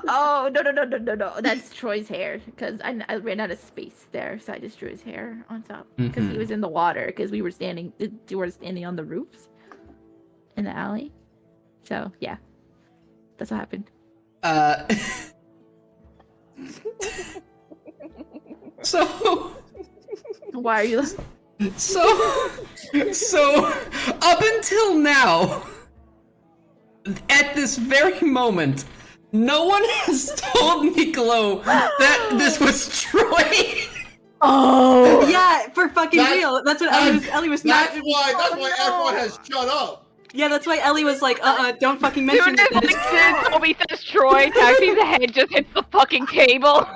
Oh no! That's Troy's hair because I ran out of space there, so I just drew his hair on top because he was in the water because we were standing on the roofs in the alley. So yeah, that's what happened. So why are you? So up until now, at this very moment, no one has told Nicolo that this was Troy. Oh yeah, for fucking real. That's what Ellie was. That's why everyone has shut up. Yeah, that's why Ellie was like, don't fucking mention it. Toby says Troy, Taxi's head just hits the fucking table.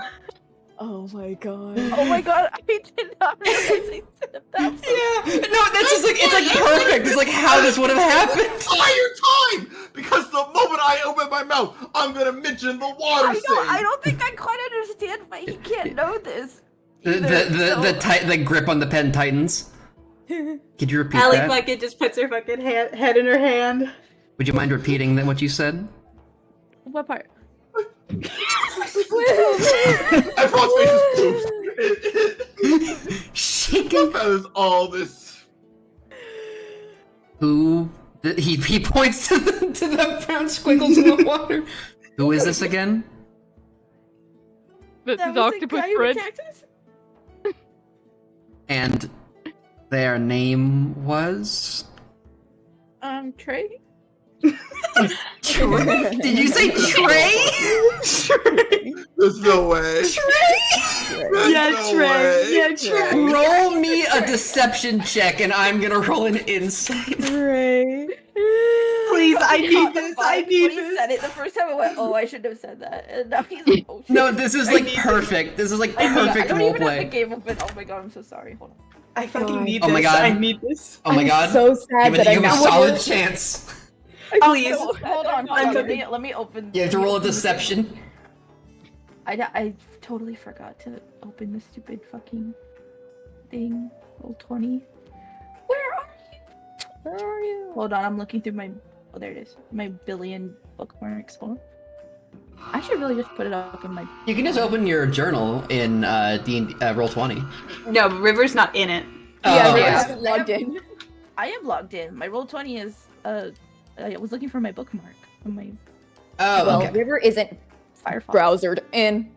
Oh my god. I did not realize I said that. Yeah. No, that's just like, it's like perfect. It's like how this would have happened. Entire time! Because the moment I open my mouth, I'm gonna mention the water scene. I don't think I quite understand why he can't know this. The grip on the pen tightens. Could you repeat Ellie that? fucking just puts her fucking head in her hand. Would you mind repeating what you said? What part? Everyone's face is shaking. That is all this. Who He points to the brown squiggles in the water. Who is this again? This That is was the octopus guy with friend. cactus? And their name was? Trey? Trey? Did you say Trey? There's no way. Yeah, Trey. Yeah, Trey. Roll me a deception check, and I'm gonna roll an insight. Trey. Please, I need this. I need When he this. said it the first time, I went, "Oh, I shouldn't have said that." And now he's like, "Oh shit." No, this is like need perfect. This is like I perfect don't even have the roleplay. game open. Oh my god, I'm so sorry. Hold on. I fucking need Oh this. my God. I need this. Oh my I'm god. so sad You that have I'm a not solid chance. Please. Hold on. Let me open. You have to roll a deception. I totally forgot to open the stupid fucking thing. Roll 20. Where are you? Where are you? Hold on, I'm looking through my. Oh, there it is. My billion bookmarks. Hold on. I should really just put it up in my. You can just open your journal in roll 20. No, River's not in it. Yeah, Oh, they okay. haven't logged in. I am logged in. My roll 20 is I was looking for my bookmark on my Oh, Well, okay. River isn't Firefox. browsered in.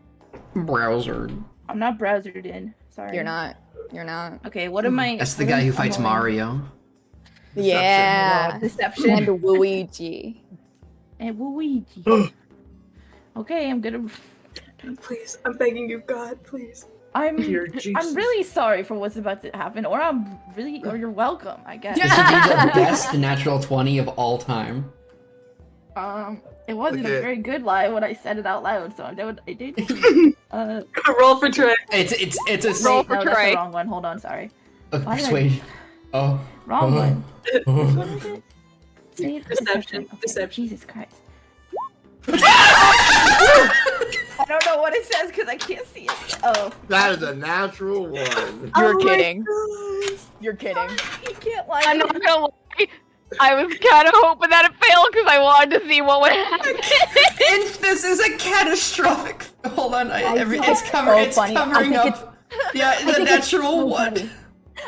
Browser. I'm not browsered in. Sorry. You're not. You're not. Okay, what am I? That's the what guy am- who I'm fights rolling? Mario. Yeah. Deception. And Luigi. And Luigi. Okay, I'm gonna. Please, I'm begging you, God, please. Dear I'm Jesus. really sorry for what's about to happen, or or you're welcome, I guess. This would be the best natural 20 of all time. It wasn't Okay. a very good lie when I said it out loud, so I did. Roll for Trey. It's a Roll for no, that's Trey. the wrong one. Hold on, sorry. Why did I- Persuade. Oh. Wrong one. Oh. What is it? Say it. Deception. Okay, Deception. Jesus Christ. I don't know what it says because I can't see it. Oh. That is a natural one. You're Oh my kidding. You're kidding. You can't lie. I'm not gonna lie. I was kind of hoping that it failed because I wanted to see what would happen. This is a catastrophic. Hold on, think it's it's covering. so It's funny. I covering think up. Yeah, I the think it's natural so one. funny.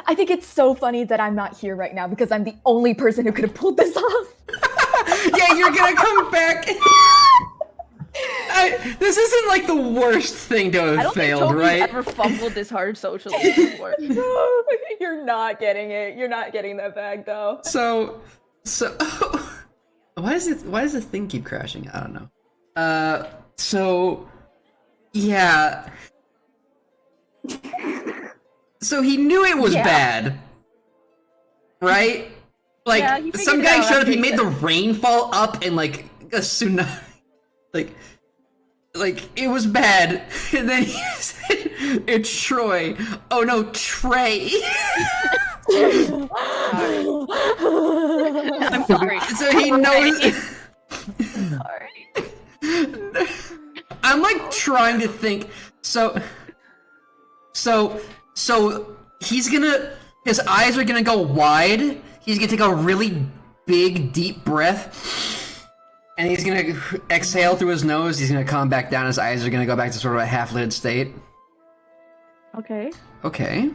I think it's so funny that I'm not here right now because I'm the only person who could have pulled this off. Yeah, you're gonna come back. This isn't like the worst thing to I have don't think failed, Toby's right? ever fumbled this hard socially before. No, you're not getting it. You're not getting that bag though. So, why does this thing keep crashing? I don't know. So, yeah. So he knew it was Yeah. bad, right? Like Yeah, he figured some it guy out showed up, after he he made said the rain fall up and like a tsunami, like it was bad. And then he said, "It's Troy." Oh no, Trey. I'm sorry. So he knows. Sorry. I'm like trying to think. So he's gonna. His eyes are gonna go wide. He's gonna take a really big, deep breath, and he's gonna exhale through his nose. He's gonna calm back down. His eyes are gonna go back to sort of a half-lit state. Okay. Okay.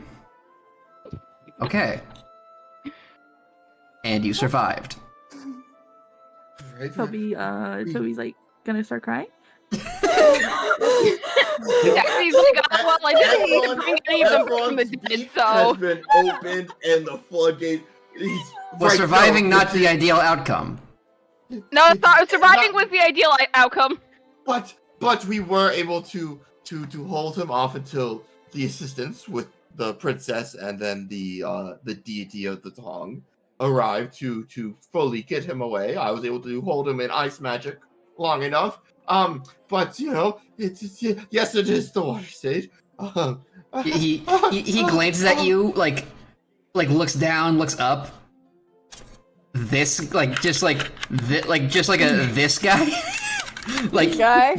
Okay. And you survived. Toby's like gonna start crying. He's like, oh, well, I didn't need to bring any of them from the dead, so. Has been opened and the floodgate. He's Was right, surviving no, not the ideal outcome? No, surviving was the ideal outcome. But we were able to hold him off until the assistance with the princess and then the deity of the Tong arrived to fully get him away. I was able to hold him in ice magic long enough. But you know, yes, it is the water stage. He glances at you, like looks down, looks up. This just like this guy. Like Guy?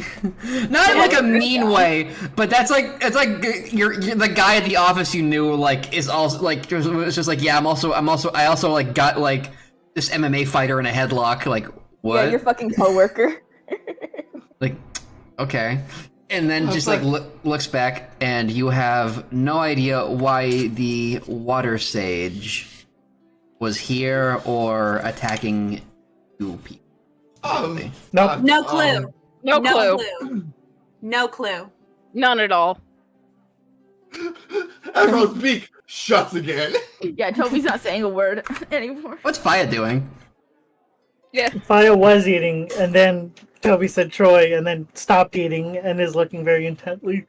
not in like a mean way, but it's like you're the guy at the office you knew, like is also like it's just like, yeah, I also like got like this MMA fighter in a headlock, like what? Yeah, your fucking coworker. Like, okay. And then just like looks back, and you have no idea why the water sage was here or attacking you people. Nope. No clue. No clue. No clue. None at all. Everyone's beak shuts again. Yeah, Toby's not saying a word anymore. What's Faya doing? Yeah. Faya was eating, and then Toby said Troy, and then stopped eating and is looking very intently.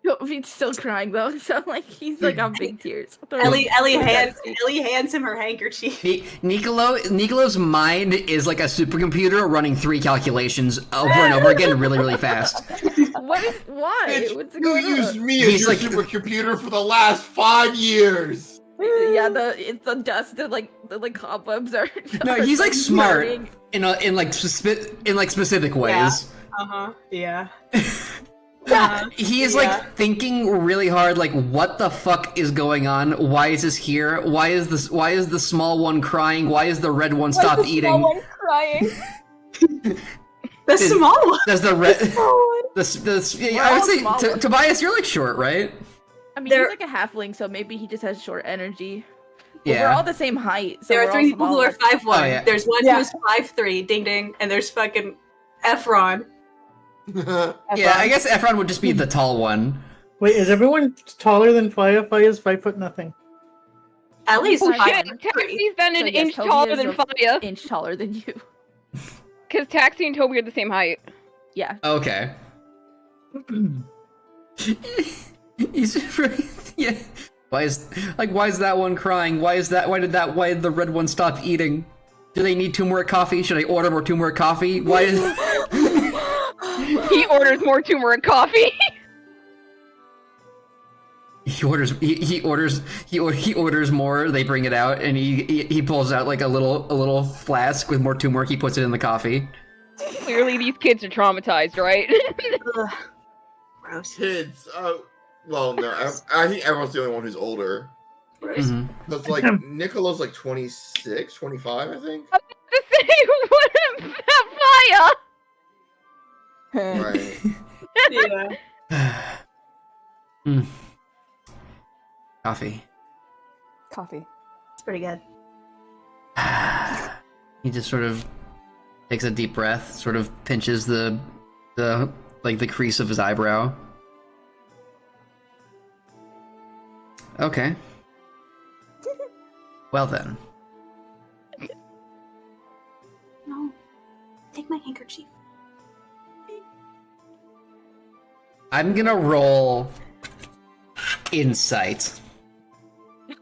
Toby's still crying though, so like he's like on big tears. Ellie hands him her handkerchief. Nicolo's mind is like a supercomputer running 3 calculations over and over again really, really fast. Why? What's going You used on? me as He's your like- supercomputer for the last 5 years. Yeah, it's the dust and like the cobwebs are. No, are, he's like smart turning. in specific ways. Yeah. He is like thinking really hard, like what the fuck is going on? Why is this here? Why is the small one crying? Why is the red one stop eating? Small one crying. The small one. Does the red? We're I would all say small ones. Tobias, you're like short, right? I mean, he's like a halfling, so maybe he just has short energy. But Yeah. we're all the same height. So There we're are all 3 people who are smaller. 5'1". Oh, yeah. There's one Yeah. who's 5'3", ding ding, and there's fucking Efron. Yeah, I guess Efron would just be the tall one. Wait, is everyone taller than Faya? Faya's 5 foot nothing. Ellie's Oh, 5'3". shit. Taxi's then So an yes, inch Toby taller is than a Faya. Inch taller than you. Because Taxi and Toby are the same height. Yeah. Okay. He's yeah. Why is that one crying? Why did the red one stop eating? Do they need 2 more coffee? Should I order 2 more coffee? Why is He orders more turmeric coffee. he orders more, they bring it out, and he pulls out like a little flask with more turmeric, he puts it in the coffee. Clearly these kids are traumatized, right? Ugh. Gross. Kids. Well, no. I think everyone's the only one who's older. Gross. Mhm. That's like Nicolo's like 26, 25, I think. The same what about Faya? Right. Yeah. Coffee. Coffee. It's pretty good. He just sort of takes a deep breath, sort of pinches the crease of his eyebrow. Okay. Well then. No. Take my handkerchief. I'm gonna roll insight.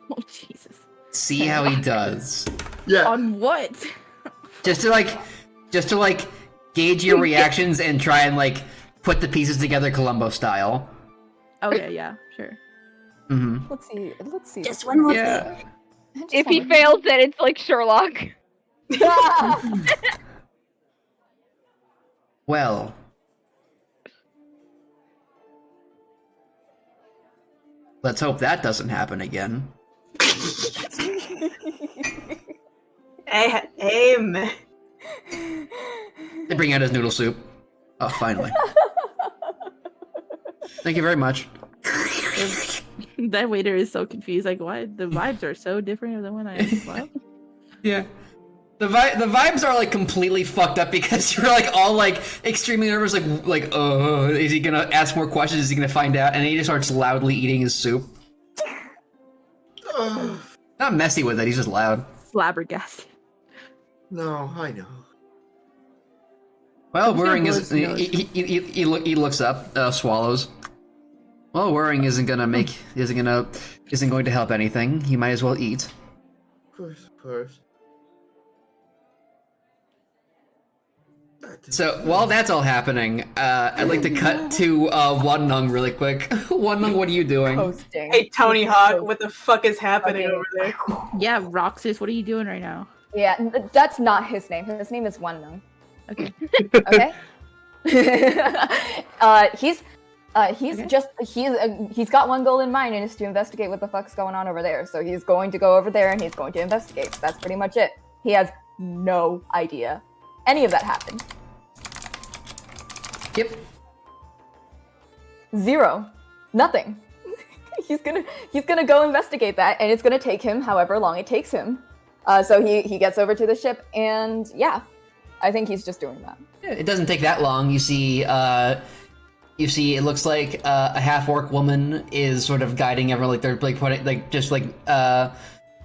Oh Jesus. See how he does. Yeah. On what? Just to gauge your reactions and try and like put the pieces together Columbo style. Okay, yeah, sure. Mm-hmm. Let's see. Just one more Yeah. thing. Just If he one. fails, then it's like Sherlock. Well. Let's hope that doesn't happen again. Amen. They bring out his noodle soup. Oh, finally. Thank you very much. That waiter is so confused. Like, why the vibes are so different than when I left. Yeah. The vibes are like completely fucked up because you're like all like extremely nervous, like oh, is he gonna ask more questions? Is he gonna find out? And then he just starts loudly eating his soup. Not messy with it. He's just loud. Flabbergasted. No, I know. Well, I'm worrying sure is Boris he looks up, swallows. Well, worrying isn't going to help anything. You might as well eat. Of course. So while that's all happening, I'd like to cut to Wan Nung really quick. Wan Nung, what are you doing? Posting. Hey, Tony Hawk, what the fuck is happening Okay. over there? Yeah, Roxas, what are you doing right now? Yeah, that's not his name. His name is Wanmung. Okay. Okay. He's got one goal in mind, and it's to investigate what the fuck's going on over there. So he's going to go over there and he's going to investigate. That's pretty much it. He has no idea any of that happened. Yep. 0. Nothing. he's gonna go investigate that, and it's gonna take him however long it takes him. So he gets over to the ship, and yeah, I think he's just doing that. It doesn't take that long. You see, it looks like a half-orc woman is sort of guiding everyone, like they're like putting, like just like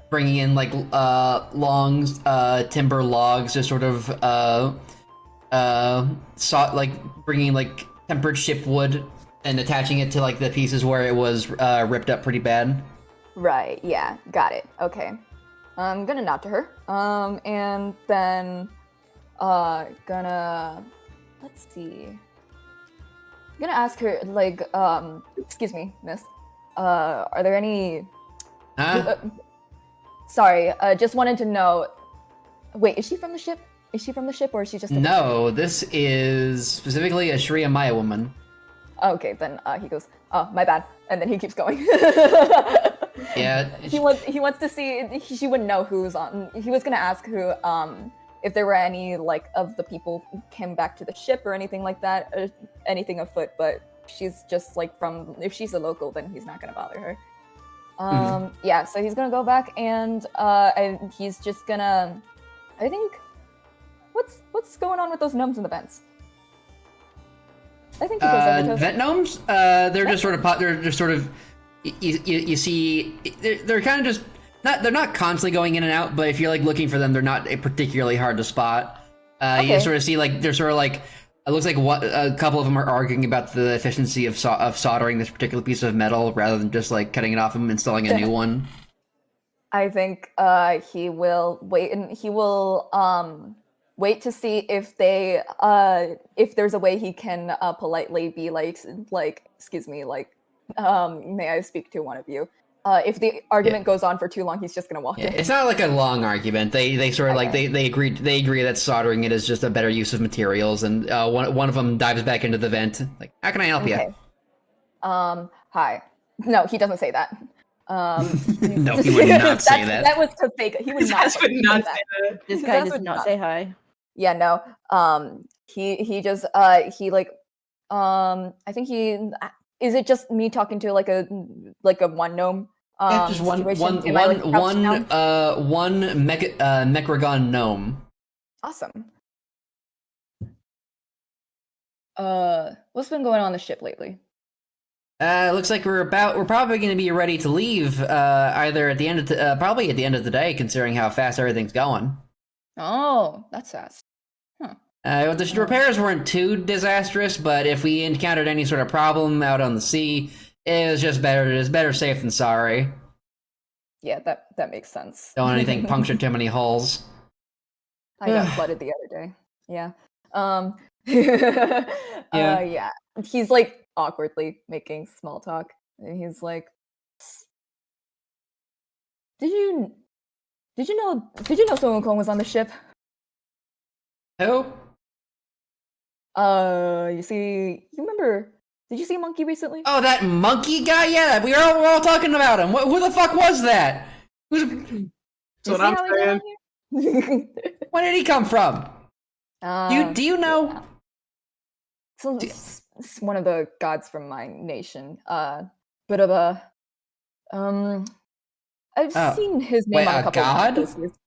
bringing in like long timber logs to sort of like bringing like tempered ship wood and attaching it to like the pieces where it was ripped up pretty bad. Right. Yeah. Got it. Okay. I'm gonna nod to her. And then gonna let's see. I'm gonna ask her like excuse me, miss. Are there any? Sorry. Just wanted to know. Wait, is she from the ship? Is she from the ship, or is she just? No, this is specifically a Sharia Maya woman. Okay, then he goes, "Oh, my bad," and then he keeps going. Yeah. He wants to see. She wouldn't know who's on. He was gonna ask who, if there were any like of the people who came back to the ship or anything like that, or anything afoot. But she's just like from. If she's a local, then he's not gonna bother her. Yeah. So he's gonna go back, and he's just gonna. I think. What's going on with those gnomes in the vents? I think he goes over to vent gnomes. They're just sort of they're just sort of. You see, they're kind of just they're not constantly going in and out, but if you're like looking for them, they're not particularly hard to spot. You sort of see like they're sort of like it looks like a couple of them are arguing about the efficiency of soldering this particular piece of metal rather than just like cutting it off and installing a new one. I think he will wait, and he will wait to see if they if there's a way he can politely be like excuse me, like may I speak to one of you? If the argument goes on for too long, he's just gonna walk in. It's not like a long argument. They sort of like they agree that soldering it is just a better use of materials, and one of them dives back into the vent. Like, how can I help you? Hi. No, he doesn't say that. No, he would not say that. That was to fake. He would not. Would not say that. This guy does not say hi. Yeah, no. He just he like I think he is it just me talking to like a one gnome? Yeah, just one Mechagon gnome. Awesome. What's been going on the ship lately? Looks like we're probably going to be ready to leave either at the end of probably at the end of the day, considering how fast everything's going. Oh, that's fast. The repairs weren't too disastrous, but if we encountered any sort of problem out on the sea, it was just better. It's better safe than sorry. Yeah, that makes sense. Don't want anything puncture too many holes. I got flooded the other day. Yeah. Yeah. He's like awkwardly making small talk, and he's like, "Did you know Sun Wukong was on the ship?" Who? You remember? Did you see Monkey recently? Oh, that monkey guy? Yeah, we're all talking about him. Who the fuck was that? That's what I'm saying. Where did he come from? Do you know? So it's one of the gods from my nation. Bit of a I've seen his name on a couple god? of places.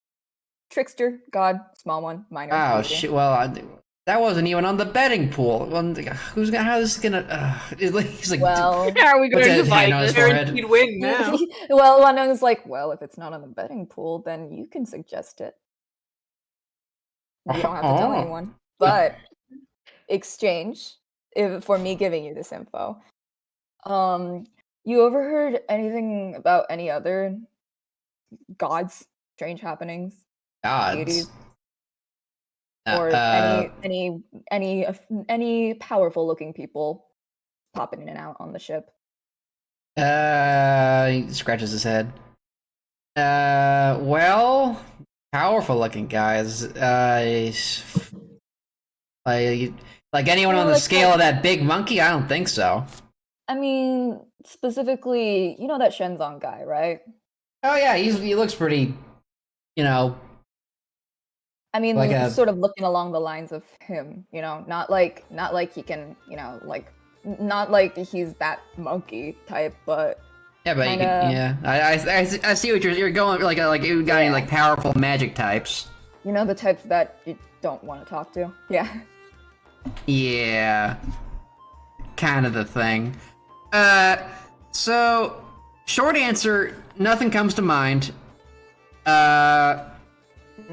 Trickster, god, small one, minor. Oh shit! Well, that wasn't even on the betting pool. How is this gonna? He's like, well, how are we gonna divide this? Guaranteed win now. Well, one was like, well, if it's not on the betting pool, then you can suggest it. You don't have to tell anyone. But exchange for me giving you this info. You overheard anything about any other gods, strange happenings? Gods. Deities? Or any powerful looking people popping in and out on the ship? He scratches his head. Well, powerful looking guys. Like anyone on the scale of that big monkey? I don't think so. I mean, specifically, you know that Shenzong guy, right? Oh yeah, he looks pretty, I mean, like sort of looking along the lines of him, not like he can, not like he's that monkey type, but Yeah, but Kinda- I see what you're going like you got any like powerful magic types. You know, the types that you don't want to talk to. Yeah. Yeah, kind of the thing. So short answer, nothing comes to mind.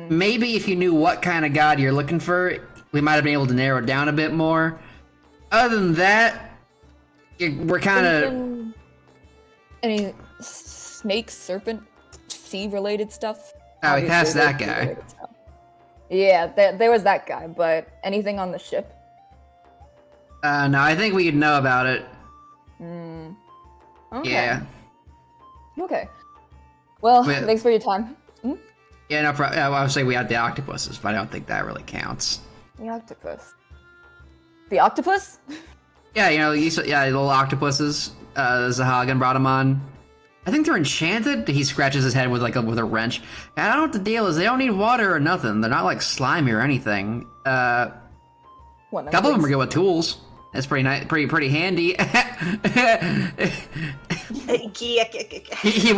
Maybe if you knew what kind of god you're looking for, we might have been able to narrow it down a bit more. Other than that, we're kind of. Any snake, serpent, sea-related stuff? Oh, we Obviously, passed that there's guy. sea-related stuff. Yeah, there was that guy, but anything on the ship? No, I think we could know about it. Okay. Yeah. Okay. Well, Wait. thanks for your time. Yeah, no problem. I would say we had the octopuses, but I don't think that really counts. The octopus. The octopus? Yeah, you know, the little octopuses. Zahagan brought them on. I think they're enchanted. He scratches his head with with a wrench. I don't know what the deal is. They don't need water or nothing. They're not like slimy or anything. A couple of them are good with tools. That's pretty nice, pretty handy. he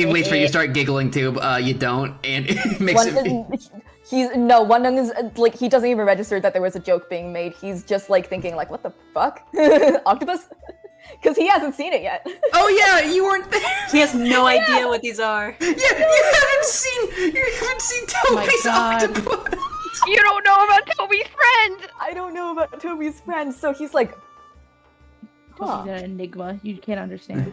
waits for you to start giggling too. You don't, and it makes One is like he doesn't even register that there was a joke being made. He's just like thinking like, what the fuck, octopus? Because he hasn't seen it yet. Oh yeah, you weren't there. He has no idea what these are. Yeah, you haven't seen Toby's octopus. You don't know about Toby's friend! I don't know about Toby's friend, so he's like, She's an enigma. You can't understand.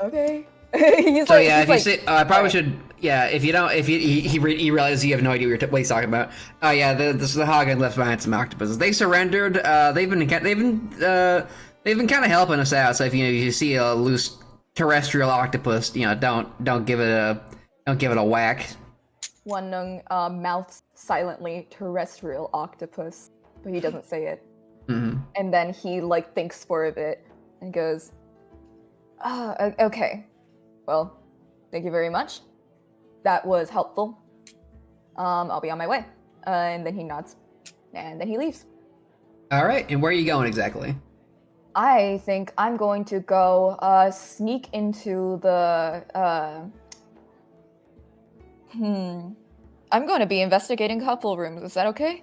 okay. He's So like, yeah, he's if like, you say, I probably should. Yeah, if you don't, if he realizes you have no idea what he's talking about. Oh yeah, the Hagen left behind some octopuses. They surrendered. They've been kind of helping us out. So if you see a loose terrestrial octopus, don't give it a whack. One mouths silently terrestrial octopus, but he doesn't say it. Mm-hmm. And then he like thinks for a bit and goes, okay. Well, thank you very much. That was helpful. I'll be on my way. And then he nods, and then he leaves. All right, and where are you going exactly? I think I'm going to go sneak into the. I'm going to be investigating couple rooms. Is that okay?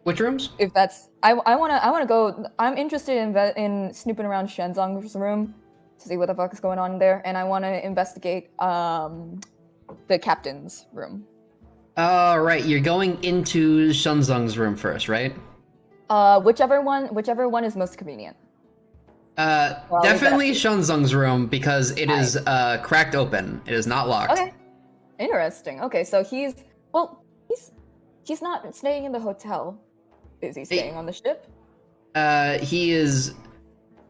Which rooms? If that's, I wanna go. I'm interested in snooping around Shenzong's room to see what the fuck is going on there, and I want to investigate the captain's room. All right, you're going into Shunzung's room first, right? Whichever one is most convenient. Definitely Shunzung's room because it is cracked open. It is not locked. Okay. Interesting. Okay, so he's not staying in the hotel. Is he staying on the ship? He is.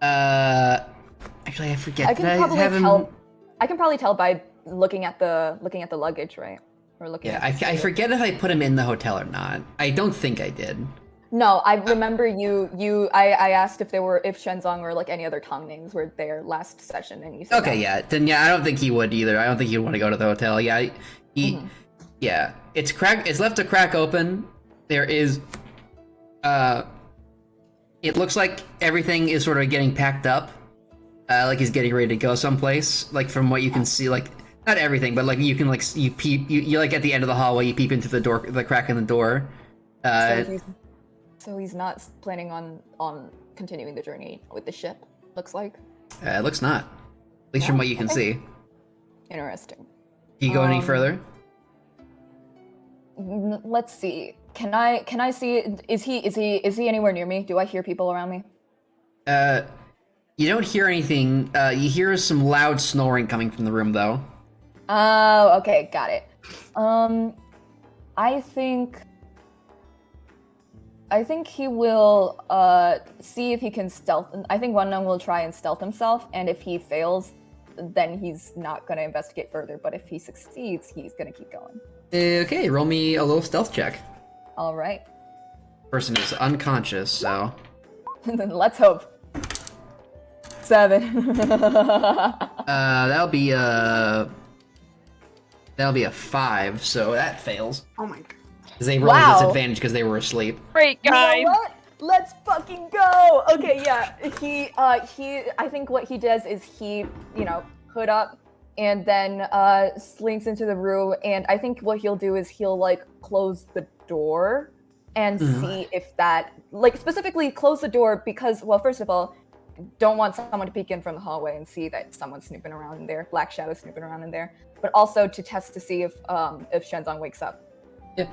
Actually, I forget. I can probably tell by looking at the luggage, right? Or looking. Yeah, I forget if I put him in the hotel or not. I don't think I did. No, I remember I asked if Shenzong or like any other Tong names were there last session, and you said okay, no. yeah. Then yeah, I don't think he would either. I don't think he'd want to go to the hotel. Yeah, yeah. It's cracked. It's left to crack open. There is. It looks like everything is sort of getting packed up. Like he's getting ready to go someplace. Like from what you can see, like not everything, but like you can like you peep. You like at the end of the hallway. You peep into the door, the crack in the door. So he's not planning on continuing the journey with the ship. Looks like. It looks not. At least from what you can see. Interesting. Do you go any further? Let's see. Can I see? Is he anywhere near me? Do I hear people around me? You don't hear anything. You hear some loud snoring coming from the room, though. Oh, okay, got it. I think he will see if he can stealth. I think Wonung will try and stealth himself, and if he fails, then he's not going to investigate further. But if he succeeds, he's going to keep going. Okay, roll me a little stealth check. All right. Person is unconscious, so. Then let's hope. 7. That'll be a 5, so that fails. Oh my god. Because they rolled a disadvantage because they were asleep. Great, You guys. know what? Let's fucking go. Okay, yeah. I think what he does is he, hood up and then slinks into the room, and I think what he'll do is he'll like close the door and see if that, like, specifically close the door because, well, first of all, don't want someone to peek in from the hallway and see that someone's snooping around in there, Black Shadow snooping around in there, but also to test to see if Shenzong wakes up. Yeah.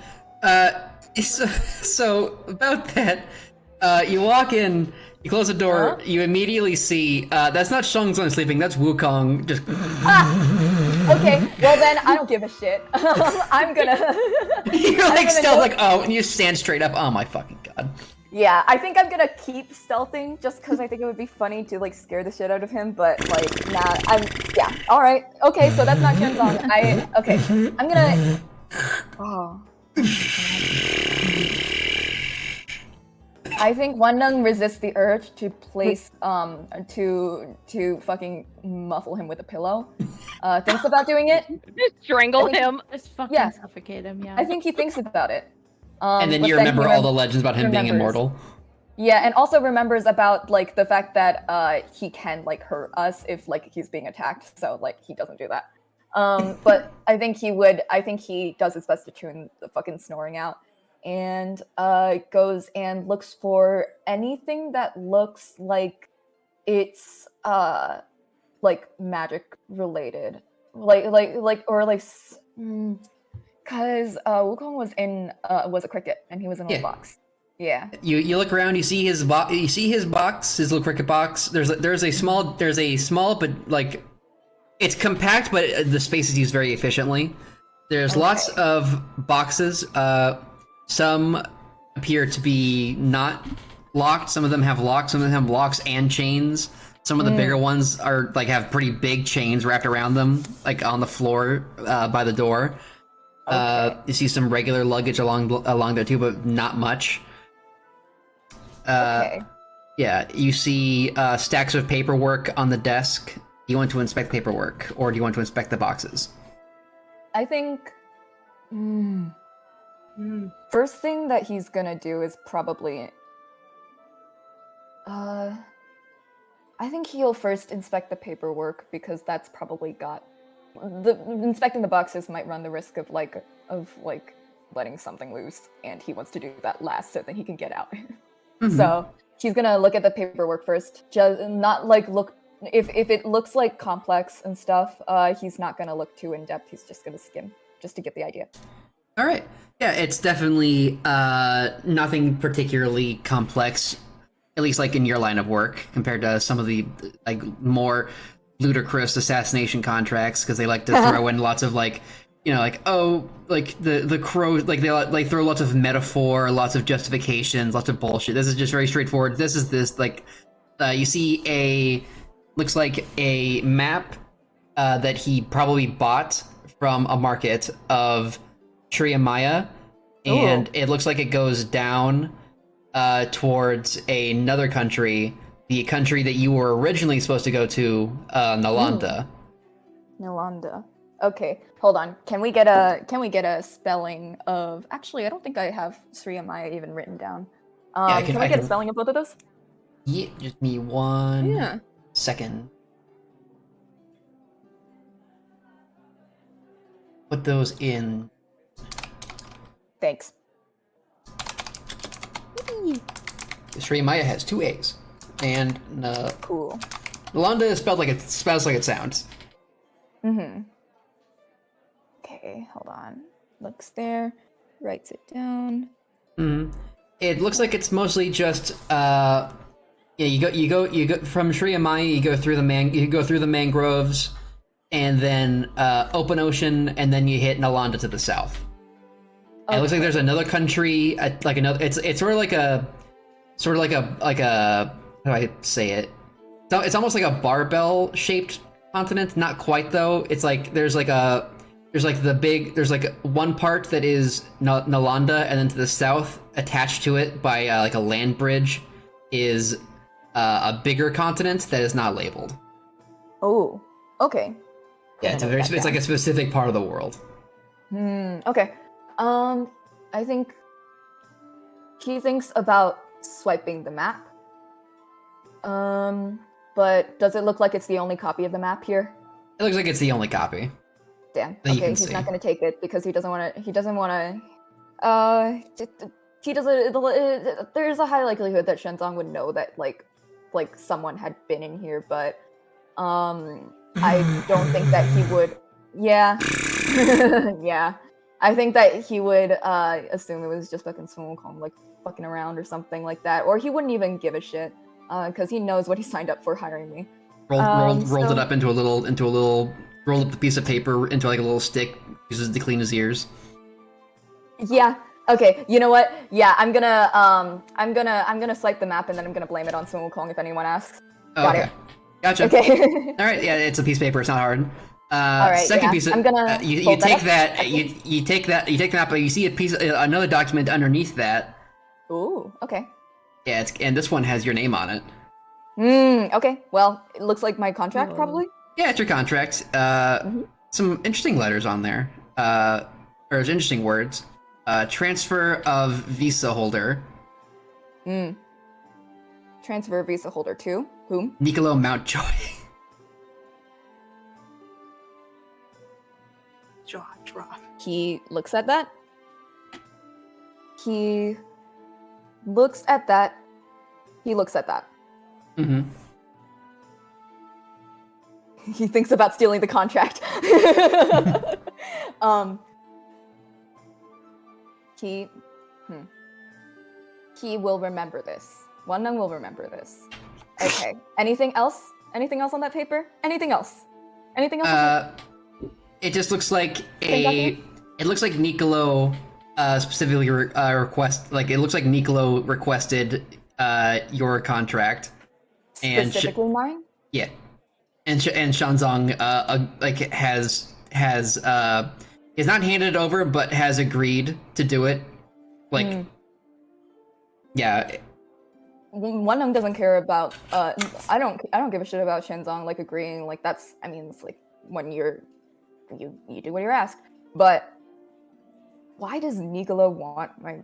So about that, you walk in, you close the door, you immediately see, that's not Shenzong sleeping, that's Wukong just... Okay, well then, I don't give a shit. I'm gonna... You're like stealth, like, oh, and you stand straight up, oh my fucking god. Yeah, I think I'm gonna keep stealthing just because I think it would be funny to like scare the shit out of him, but like, nah, yeah, alright. Okay, so that's not Shenzong. I'm gonna... Oh. I think Wandong resists the urge to place, to fucking muffle him with a pillow. Thinks about doing it. Just strangle him. Just fucking suffocate him, yeah. I think he thinks about it. And then you remember all the legends about him being immortal. Yeah, and also remembers about like the fact that he can like hurt us if like he's being attacked. So like he doesn't do that. But I think he does his best to tune the fucking snoring out, and goes and looks for anything that looks like it's like magic related, because Wukong was a cricket and he was in a box. Yeah. You look around, you see his box, his little cricket box. There's a small but like, it's compact, but the space is used very efficiently. There's lots of boxes. Some appear to be not locked. Some of them have locks. Some of them have locks and chains. Some of the bigger ones are like have pretty big chains wrapped around them, like on the floor by the door. You see some regular luggage along there too, but not much. Yeah, you see stacks of paperwork on the desk. Do you want to inspect paperwork, or do you want to inspect the boxes? I think... First thing that he's gonna do is probably... I think he'll first inspect the paperwork, because that's probably got... Inspecting the boxes might run the risk of letting something loose, and he wants to do that last so that he can get out. So he's gonna look at the paperwork first, just not like look... If it looks like complex and stuff, he's not gonna look too in depth. He's just gonna skim, just to get the idea. All right. Yeah, it's definitely nothing particularly complex, at least like in your line of work, compared to some of the like more ludicrous assassination contracts, because they like to throw in lots of like, like, oh, like the crow, like they like throw lots of metaphor, lots of justifications, lots of bullshit. This is just very straightforward. This is this like you see looks like a map that he probably bought from a market of Triamaya, and it looks like it goes down towards another country, the country that you were originally supposed to go to, Nalanda. Nalanda. Okay, hold on. Can we get a spelling of? Actually, I don't think I have Sriamaya even written down. Can we get a spelling of both of those? Yeah, just me one second. Put those in. Thanks. Sriamaya has 2 A's, and cool. Nalanda is spelled like it sounds. Okay, hold on. Looks there, writes it down. It looks like it's mostly just you go from Sriamaya, you go through the mangroves, and then open ocean, and then you hit Nalanda to the south. And it looks like there's another country, like another. It's sort of like a how do I say it? So it's almost like a barbell shaped continent. Not quite though. It's like there's like one part that is Nalanda, and then to the south, attached to it by like a land bridge, is a bigger continent that is not labeled. Oh, okay. Yeah, it's like a specific part of the world. Okay. I think he thinks about swiping the map. But does it look like it's the only copy of the map here? It looks like it's the only copy. Damn. That you Okay, can he's see. not gonna take it because he doesn't want to. He doesn't want to. He doesn't. There's a high likelihood that Shenzong would know that like someone had been in here, but I don't think that he would. Yeah. Yeah. I think that he would assume it was just fucking Sun Wukong like fucking around or something like that, or he wouldn't even give a shit because he knows what he signed up for hiring me. Rolled it up into a little. Rolled up the piece of paper into like a little stick. Uses it to clean his ears. Yeah. Okay. You know what? Yeah. I'm gonna swipe the map and then I'm gonna blame it on Sun Wukong if anyone asks. Got Okay. it. Gotcha. Okay. All right. Yeah, it's a piece of paper. It's not hard. All right, Second yeah. piece of I'm gonna you fold take that that you take the map, but you see a piece another document underneath that. Ooh. Okay. Yeah, and this one has your name on it. Okay. Well, it looks like my contract probably. Yeah, it's your contract. Some interesting letters on there. Or interesting words. Transfer of visa holder. Transfer visa holder to whom? Niccolo Mountjoy. Jaw drop. He looks at that. He looks at that. He looks at that. Mm-hmm. He thinks about stealing the contract. He will remember this. Wanang will remember this. Okay. Anything else? Anything else on that paper? Anything else? Anything else? It just looks like it looks like Niccolo specifically request. Like it looks like Niccolo requested your contract. And Specifically mine? Yeah. And Shanzong has not handed it over, but has agreed to do it. Like, yeah. Wanang doesn't care about. I don't give a shit about Shenzong like agreeing. Like that's. I mean, it's like when you do what you're asked. But why does Niccolo want my?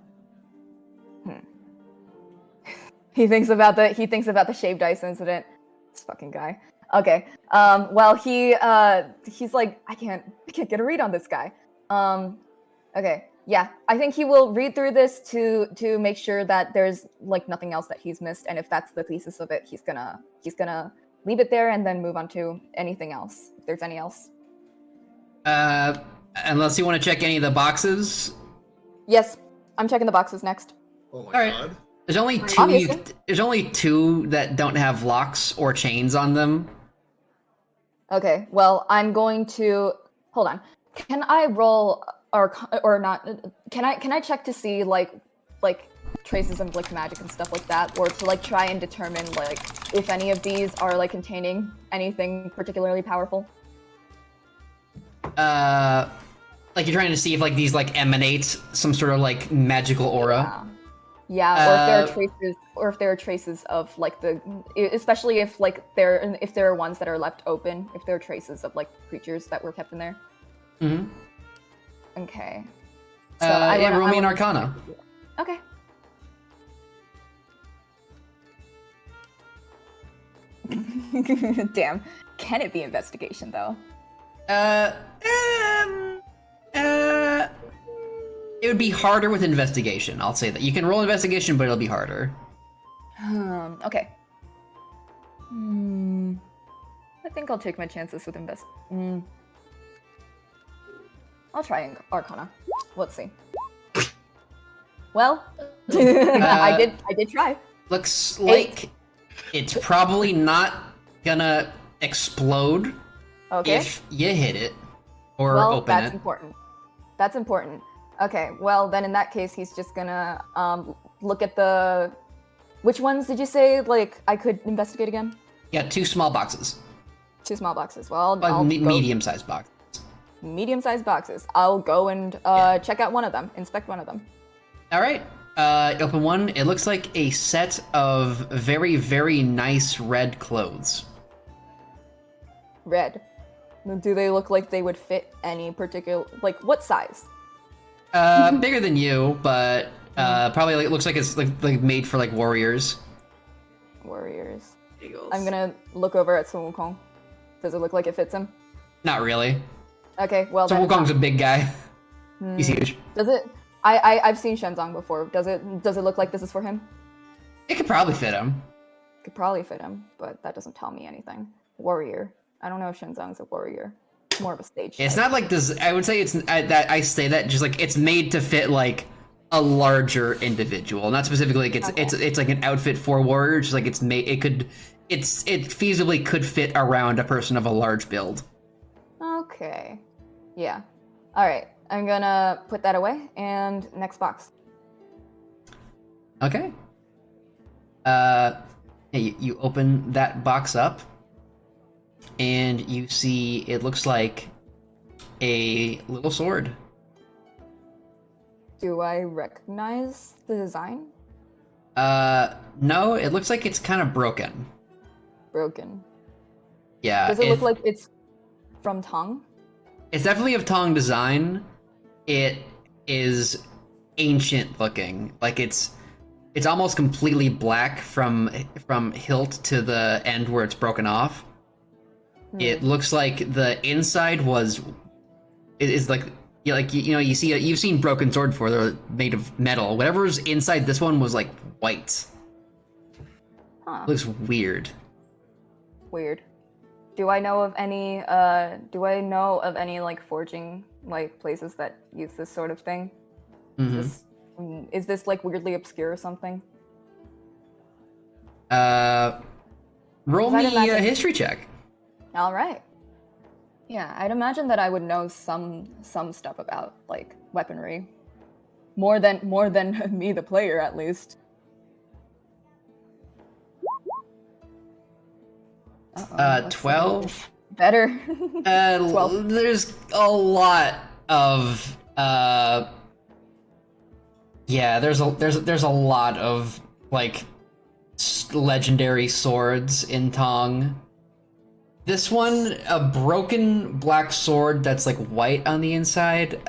He thinks about the shaved ice incident. This fucking guy. Okay. Well, he's like, I can't get a read on this guy. Okay. Yeah, I think he will read through this to make sure that there's like nothing else that he's missed, and if that's the thesis of it, he's gonna leave it there and then move on to anything else if there's any else. Unless you want to check any of the boxes. Yes, I'm checking the boxes next. Oh my All god. There's only two. Obviously. There's only two that don't have locks or chains on them. Okay. Well, I'm going to hold on. Can I roll or not? Can I check to see like traces of like magic and stuff like that, or to like try and determine like if any of these are like containing anything particularly powerful? Like you're trying to see if like these like emanate some sort of like magical aura. Yeah, or if there are traces of like especially if there are ones that are left open, if there are traces of like creatures that were kept in there. Mm-hmm. Okay. So roll me an Arcana. Okay. Damn. Can it be investigation though? It would be harder with investigation. I'll say that you can roll investigation, but it'll be harder. Okay. I think I'll take my chances with I'll try Arcana. Let's see. Well, I did try. Looks like it's probably not gonna explode if you hit it or open that's it. important. That's important. Okay, well then in that case he's just gonna look at the. Which ones did you say like I could investigate again? Yeah, 2 small boxes. 2 small boxes. Well, I'll go medium-sized boxes. Medium-sized boxes. I'll go and check out one of them. Inspect one of them. All right. Open one. It looks like a set of very, very nice red clothes. Red. Do they look like they would fit any particular, like what size? Bigger than you, but Probably like looks like it's like made for like warriors. Warriors. Eagles. I'm gonna look over at Sun Wukong. Does it look like it fits him? Not really. Okay, well So then. Wukong's a big guy. He's huge. Does it? I've seen Shenzong before. Does it look like this is for him? It could probably fit him. Could probably fit him, but that doesn't tell me anything. Warrior. I don't know if Shenzong's a warrior. It's more of a stage. It's type. not like this. I would say it's that I say that just like it's made to fit like a larger individual, not specifically like it's like an outfit for warrior. Just like it's made. It feasibly could fit around a person of a large build. Okay. Yeah. All right. I'm gonna put that away. And next box. Okay. You open that box up, and you see it looks like a little sword. Do I recognize the design? No, it looks like it's kind of broken. Broken. Yeah. Does it look like it's from Tong? It's definitely of Tong design. It is ancient looking. Like it's almost completely black from hilt to the end where it's broken off. It looks like the inside is like you've seen broken sword before. They're made of metal. Whatever's inside this one was like white. Huh. It looks weird. Weird. Do I know of any like forging like places that use this sort of thing? Mm-hmm. Is this like weirdly obscure or something? Roll me a history check. All right. Yeah, I'd imagine that I would know some stuff about like weaponry, more than me, the player, at least. 12. Better. 12. There's a lot of there's a lot of like legendary swords in Tong. This one, a broken black sword that's like white on the inside.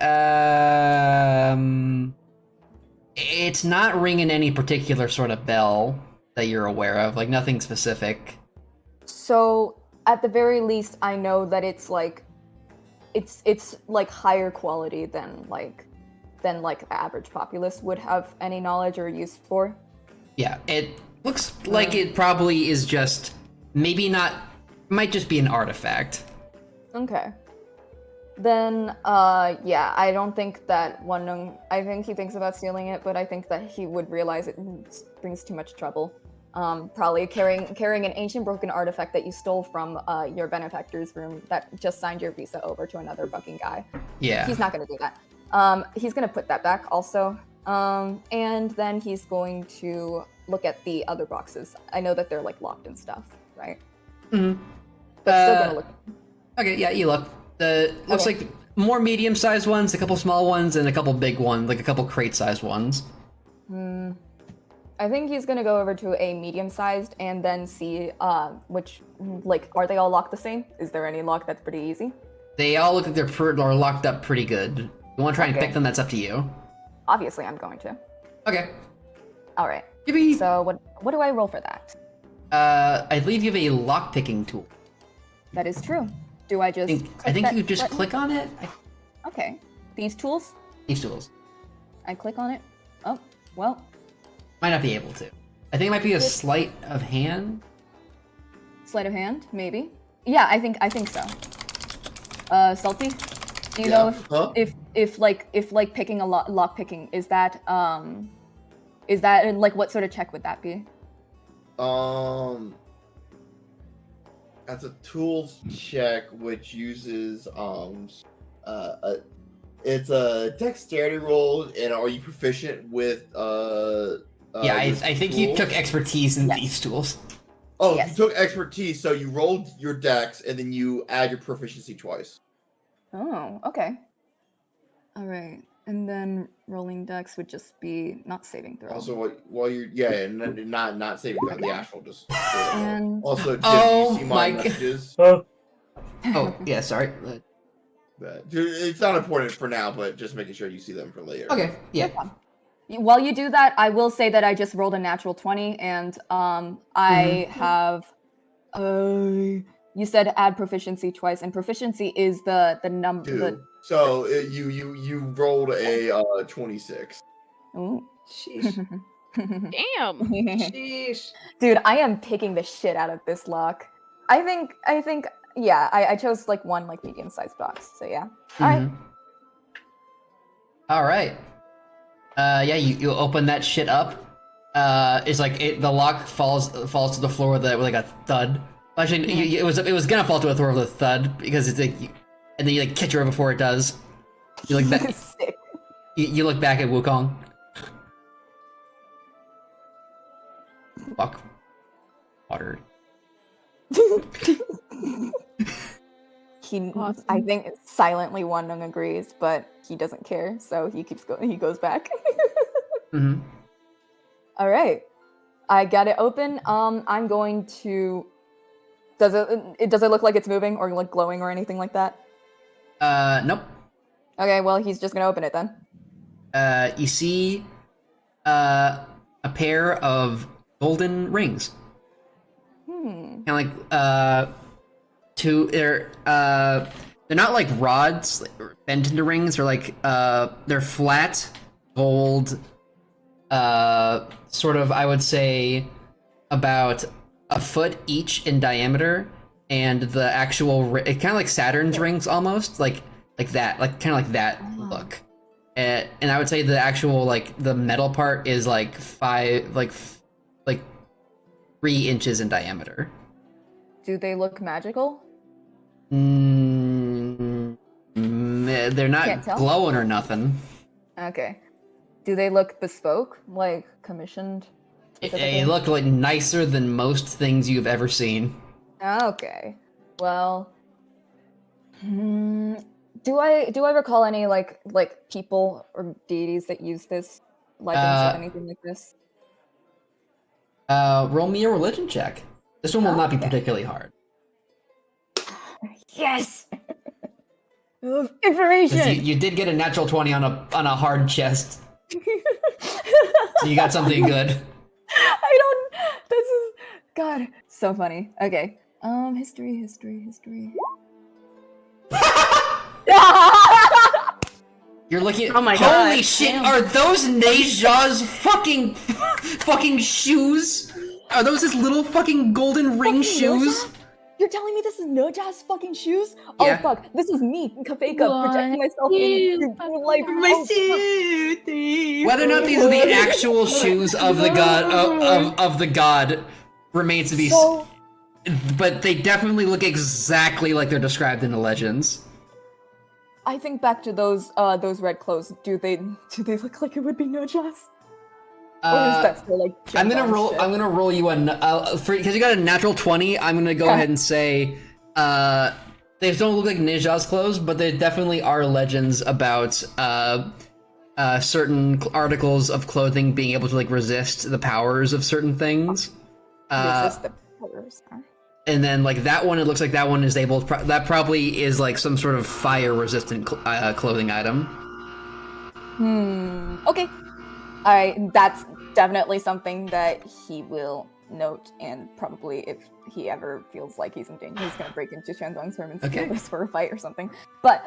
It's not ringing any particular sort of bell that you're aware of, like nothing specific. So at the very least, I know that it's like higher quality than the average populace would have any knowledge or use for. Yeah, it looks like it probably is just might just be an artifact. Okay. Then, I don't think that I think he thinks about stealing it, but I think that he would realize it brings too much trouble. Probably carrying an ancient broken artifact that you stole from your benefactor's room that just signed your visa over to another fucking guy. Yeah. He's not gonna do that. He's gonna put that back also. And then he's going to look at the other boxes. I know that they're like locked and stuff, right? Mm-hmm. But still gonna look. Okay, yeah, you look. Looks like more medium-sized ones, a couple small ones, and a couple big ones, like a couple crate-sized ones. I think he's gonna go over to a medium-sized and then see which, like, are they all locked the same? Is there any lock that's pretty easy? They all look like they're locked up pretty good. You want to try and pick them? That's up to you. Obviously, I'm going to. Okay. All right. Maybe. So what do I roll for that? I believe you have a lock-picking tool. That is true. Do I just? I think you just click on it. Okay. These tools? These tools. I click on it. Oh, well. Might not be able to. I think it might be a sleight of hand. Sleight of hand, maybe. Yeah, I think so. Salty. Do you know if picking a lock picking is that like what sort of check would that be? That's a tools check which uses it's a dexterity roll, and are you proficient with yeah, I think you took expertise in these tools. Oh, yes. You took expertise, so you rolled your dex and then you add your proficiency twice. Oh, okay. All right. And then rolling dex would just be not saving throw. Also, while you're not saving throw, the actual just. And also, Jim, you see my messages? Oh, yeah. Sorry. It's not important for now, but just making sure you see them for later. Okay. Yeah. While you do that, I will say that I just rolled a natural 20, and I have. You said add proficiency twice, and proficiency is the number. 2. So you rolled a 26. Ooh. Sheesh. Damn. Sheesh. Dude, I am picking the shit out of this lock. I think, yeah, I chose like one like medium-sized box, so yeah. All right. Yeah, you open that shit up. It's like the lock falls to the floor with like a thud. Actually, it was gonna fall to the floor with a thud because it's like, and then you like catch her before it does. You look back. Sick. You look back at Wukong. Fuck. Water. Awesome. I think silently Wandong agrees, but he doesn't care, so he keeps going. He goes back. All right, I got it open. I'm going to. Does it look like it's moving or like glowing or anything like that? Nope. Okay, well he's just gonna open it then. You see, a pair of golden rings. Kind of like they're not like rods bent into rings. They're like they're flat gold, sort of, I would say about a foot each in diameter, and the actual it kind of like Saturn's rings almost, like that, like kind of like that look. And I would say the actual like the metal part is like 3 inches in diameter. Do they look magical? They're not Can't tell? glowing or nothing. Okay. Do they look bespoke, like commissioned? They look like nicer than most things you've ever seen. Okay. Well, do I recall any like people or deities that use this, legends or anything like this? Roll me a religion check. This one will not be particularly hard. Yes. Information. You did get a natural 20 on a hard chest. So you got something good. This is God, so funny. Okay. History. You're looking at, Oh my holy God. shit, Damn. are those Neja's fucking shoes? Are those his little fucking golden ring shoes? You're telling me this is Noja's fucking shoes? Yeah. Oh fuck, this is me, Kafeka, projecting myself in life. Whether or not these are the actual shoes of the god of the god remains to be but they definitely look exactly like they're described in the legends. I think back to those red clothes. Do they look like it would be Noja's? Or is that still like I'm gonna Shenron roll you because you got a natural 20. I'm gonna go ahead and say they don't look like Neja's clothes, but they definitely are legends about certain articles of clothing being able to like resist the powers of certain things. resist the powers? And then like that one, it looks like that one is able. That probably is like some sort of fire-resistant clothing item. Okay. Alright, that's definitely something that he will note, and probably if he ever feels like he's in danger, he's gonna break into Shanzong's room and steal this for a fight or something. But,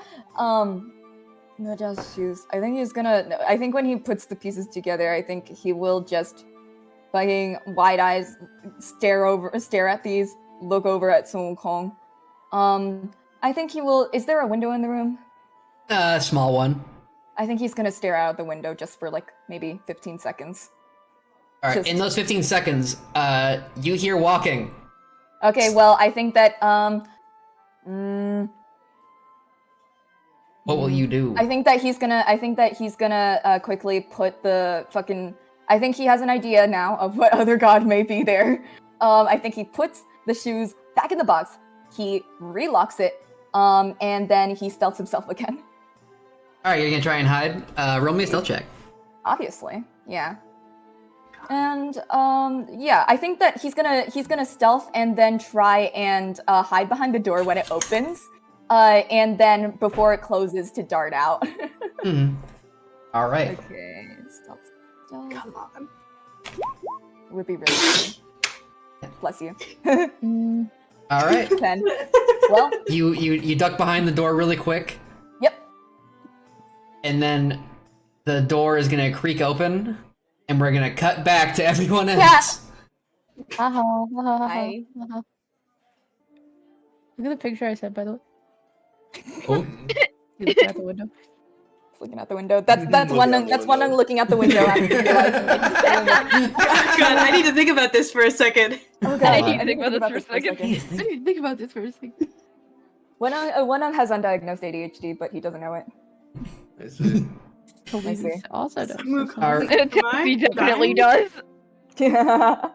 Noja's shoes. I think when he puts the pieces together, I think he will just fucking wide eyes stare at these, look over at Sun Wukong. I think he will. Is there a window in the room? Small one. I think he's gonna stare out the window just for like maybe 15 seconds. All right, in those 15 seconds, you hear walking. Okay, well, I think that what will you do? I think that he's gonna quickly put the fucking. I think he has an idea now of what other god may be there. I think he puts the shoes back in the box. He relocks it, and then he stealths himself again. All right, you're gonna try and hide. Roll me a stealth check. Obviously, yeah. And yeah, I think that he's gonna stealth and then try and hide behind the door when it opens, and then before it closes to dart out. All right. Okay, stealth. No. Come on. It would be really funny. Bless you. All right. 10. Well, You duck behind the door really quick, yep. and then the door is gonna creak open, and we're gonna cut back to everyone else. Hi. Look at the picture I sent, by the way. Oh. You looking out the window? Just looking out the window. That's Looking one. out the That's one. window. Looking out the window. After realizing God, I need to think about this for a second. Oh, God, I need to think about this for a second. I need to think about this for a second. One has undiagnosed ADHD, but he doesn't know it. I see. I see. Also does. Our- He definitely does. Yeah.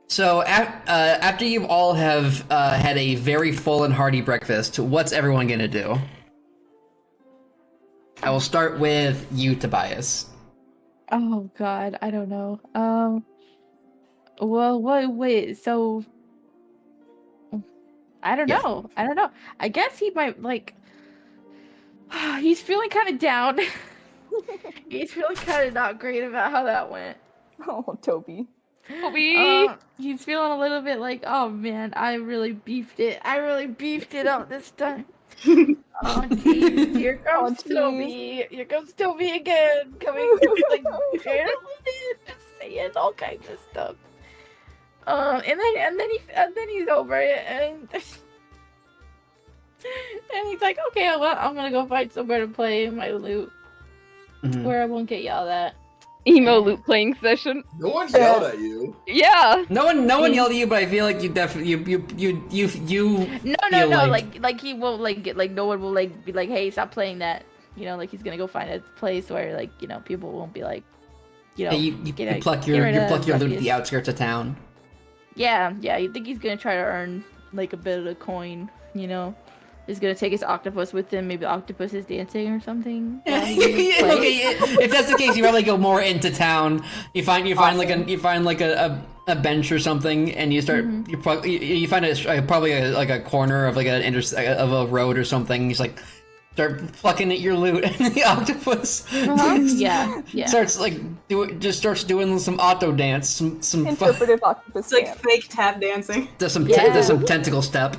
So after you all have had a very full and hearty breakfast, what's everyone gonna do? I will start with you, Tobias. Oh God, I don't know. Well, wait. So, I don't Yeah. know. I don't know. I guess he might like. He's feeling kind of down. He's feeling kind of not great about how that went. Oh, Toby. He's feeling a little bit like, oh man, I really beefed it. I really beefed it up this time. Oh jeez, here comes Toby. Here comes Toby again, coming like just saying all kinds of stuff. And then he's over it, and he's like, okay, well, I'm gonna go find somewhere to play my lute where I won't get yelled at. Emo loop playing session. No one yelled at you. Yeah. No one yelled at you, but I feel like you definitely you. No, feel like he won't like no one will like be like, hey, stop playing that. You know, like he's gonna go find a place where like, you know, people won't be like, you know, you pluck your loot at the outskirts of town. Yeah, you think he's gonna try to earn like a bit of a coin, you know? He's gonna take his octopus with him. Maybe octopus is dancing or something. Okay, if that's the case, you probably go more into town. You find like a bench or something, and you start you find probably a corner of like of a road or something. He's like start plucking at your loot, and the octopus yeah starts like starts doing some auto dance, some Interpretive octopus. It's like dance. fake tap dancing. does some tentacle step.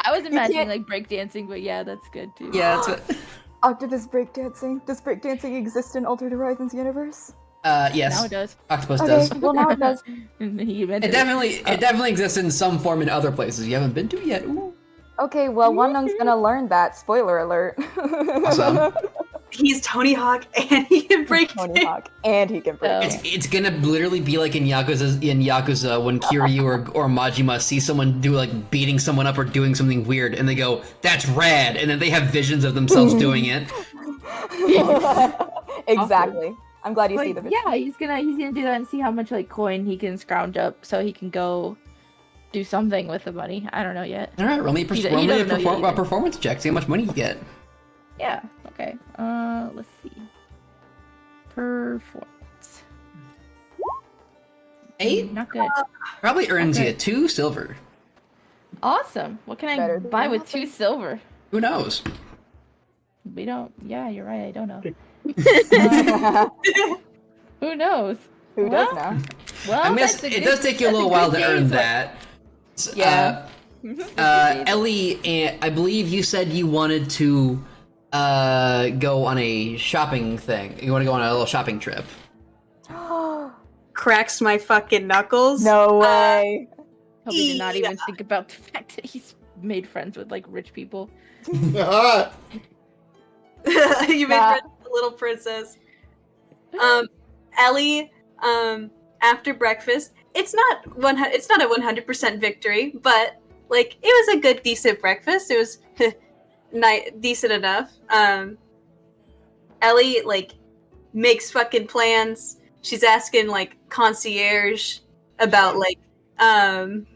I was imagining like breakdancing, but yeah, that's good too. Yeah, that's what. Octopus breakdancing. Does breakdancing exist in Altered Horizons universe? Yes. Now it does. Octopus Okay, does. well now it does. It definitely exists in some form in other places you haven't been to yet. Ooh. Okay, well Wanung's gonna learn that. Spoiler alert. Awesome. He's Tony Hawk and he can break Tony Hawk, and he can break. It's gonna literally be like in Yakuza when Kiryu or Majima see someone do like beating someone up or doing something weird, and they go, "That's rad," and then they have visions of themselves doing it. Exactly. I'm glad you see the video. Yeah, he's gonna do that and see how much like coin he can scrounge up, so he can go do something with the money. I don't know yet. All right, roll me a performance check. See how much money you get. Yeah. Okay. Let's see. Performance. 8? Not good. Probably earns you 2 silver. Awesome. What can I Better than buy with nothing. 2 silver? Who knows? We don't. Yeah, you're right. I don't know. Who knows? Who does know? Well, I mean, that's a it good- does take you a that's little good while to game, earn but- that. Yeah. Ellie, I believe you said you wanted to go on a shopping thing. You want to go on a little shopping trip. Cracks my fucking knuckles. No way. Hope he did not even think about the fact that he's made friends with like rich people. You made friends with the little princess. Ellie, after breakfast, it's not a 100% victory, but like it was a good, decent breakfast. It was decent enough. Ellie like makes fucking plans. She's asking like concierge about different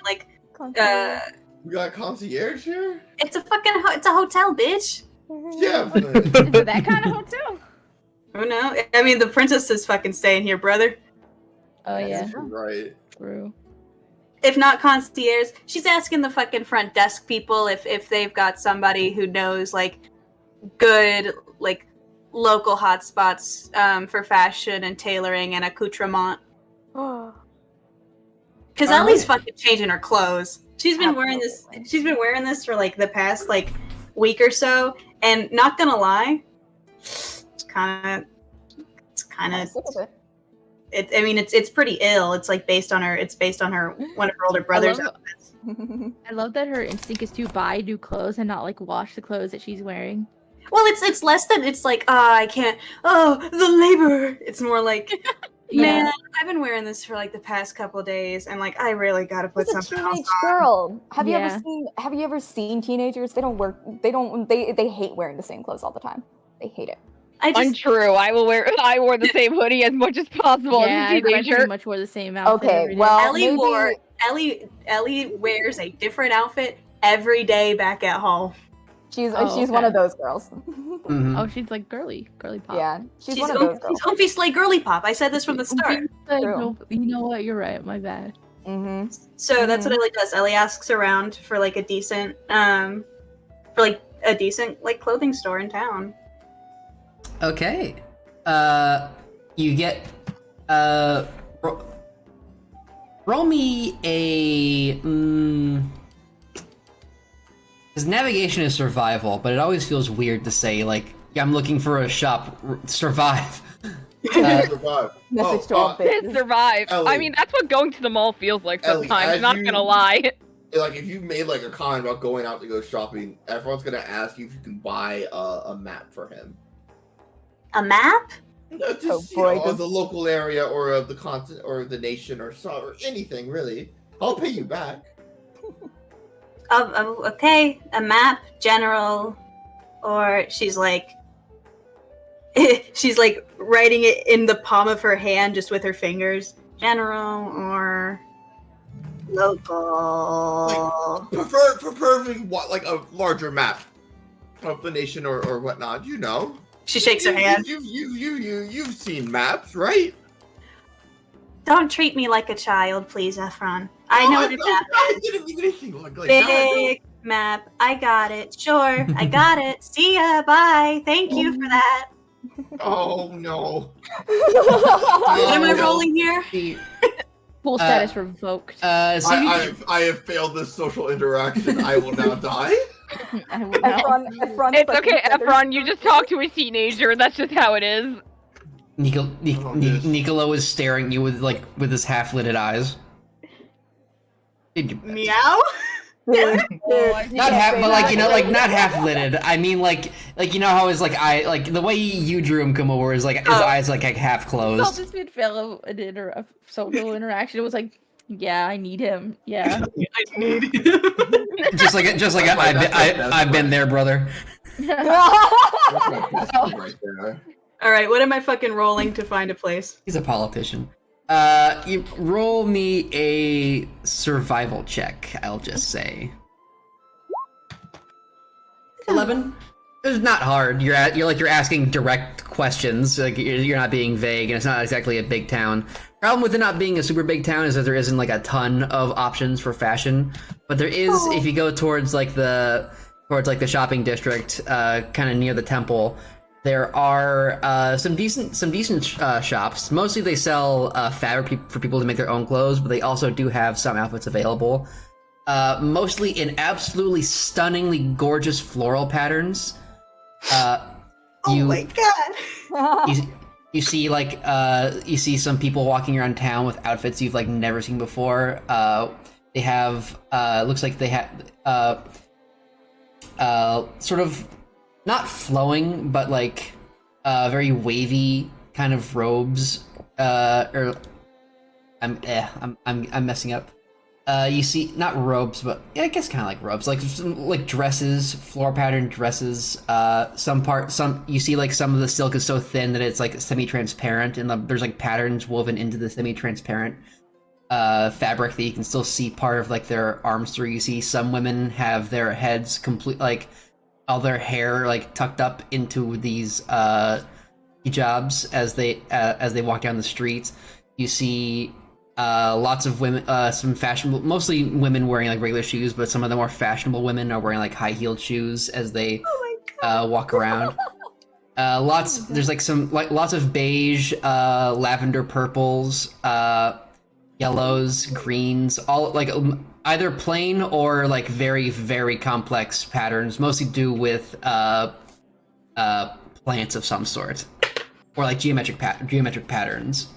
like We got concierge here? it's a hotel, bitch. Yeah. Is it that kind of hotel? Oh no. I mean the princess is fucking staying here, brother. Oh yeah. Right. True. If not concierge, she's asking the fucking front desk people if they've got somebody who knows like good like local hotspots for fashion and tailoring and accoutrement. Because Ellie's fucking changing her clothes. She's been wearing this. She's been wearing this for like the past like week or so, and not gonna lie, it's kind of. I mean, it's pretty ill. It's like based on her. It's based on her one of her older brothers' outfits. I love that her instinct is to buy new clothes and not like wash the clothes that she's wearing. Well, it's less than it's like I can't. Oh, the labor. It's more like, man, I've been wearing this for like the past couple days, and like I really got to put It's a something else teenage on. girl. Have you ever seen teenagers? They hate wearing the same clothes all the time. They hate it. Untrue. I wore the same hoodie as much as possible Yeah, as a I teenager. pretty much wore the same outfit. Okay, every day. well, Ellie wears a different outfit every day back at home. She's one of those girls. Oh, she's like girly pop. Yeah, she's one of those girls. She's obviously girly pop. I said this from the start. You know what? You're right. My bad. So that's what Ellie does. Ellie asks around for like a decent like clothing store in town. Okay. You get roll me a because navigation is survival, but it always feels weird to say like I'm looking for a shop. Survive. Survive. Message to all bitches. Survive. Ellie. I mean, that's what going to the mall feels like Ellie, sometimes. as Not you- gonna lie. Like if you made like a comment about going out to go shopping, everyone's gonna ask you if you can buy a map for him. A map? Just, of the local area or of the continent or the nation or anything really. I'll pay you back. Okay, a map, general, or she's like writing it in the palm of her hand just with her fingers. General or local. Preferably what like a larger map of the nation or whatnot. You know. She shakes her hand. You've seen maps, right? Don't treat me like a child, please, Ephron. I know the map. I didn't mean anything like Big map. I got it. Sure, I got it. See ya. Bye. Thank you for that. Oh no. What am I rolling here? Full status revoked. I have failed this social interaction. I will now die. It's okay, Ephron. You just talked to a teenager. That's just how it is. Nicolo is staring at you with his half-lidded eyes. Meow. Not half, but like not half-lidded. I mean like you know how his the way you drew him come over is like his eyes like half closed. So this would fail a social interaction. It was like, yeah, I need him. Yeah. I need him. just like I've been there, brother. Right there. All right, what am I fucking rolling to find a place? He's a politician. You roll me a survival check. I'll just say 11. It's not hard. You're asking direct questions. Like you're not being vague, and it's not exactly a big town. Problem with it not being a super big town is that there isn't like a ton of options for fashion, but there is if you go towards the shopping district, kind of near the temple. There are some decent shops. Mostly they sell fabric for people to make their own clothes, but they also do have some outfits available. Mostly in absolutely stunningly gorgeous floral patterns. Oh my god! You see some people walking around town with outfits you've like never seen before. They have looks like they have sort of not flowing, but like very wavy kind of robes. I'm messing up. You see not robes, but yeah, I guess kind of like robes, like dresses, floor pattern dresses. You see like some of the silk is so thin that it's like semi-transparent, and there's like patterns woven into the semi-transparent fabric that you can still see part of like their arms through. You see some women have their heads complete like all their hair like tucked up into these hijabs as they walk down the streets. You see lots of women, some fashionable, mostly women wearing like regular shoes, but some of the more fashionable women are wearing like high-heeled shoes as they walk around. There's like lots of beige, lavender purples, yellows, greens, all like either plain or like very, very complex patterns, mostly do with plants of some sort, or like geometric patterns.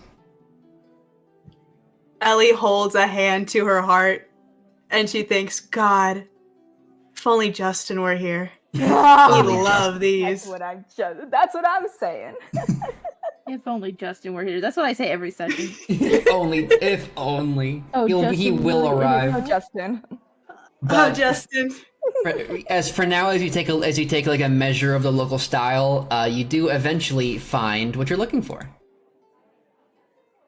Ellie holds a hand to her heart, and she thinks, God, if only Justin were here. He'd love these. That's what I'm saying. If only Justin were here. That's what I say every session. If only. Oh, He will Justin, arrive. Oh, Justin. Justin. For now, as you take like a measure of the local style, you do eventually find what you're looking for.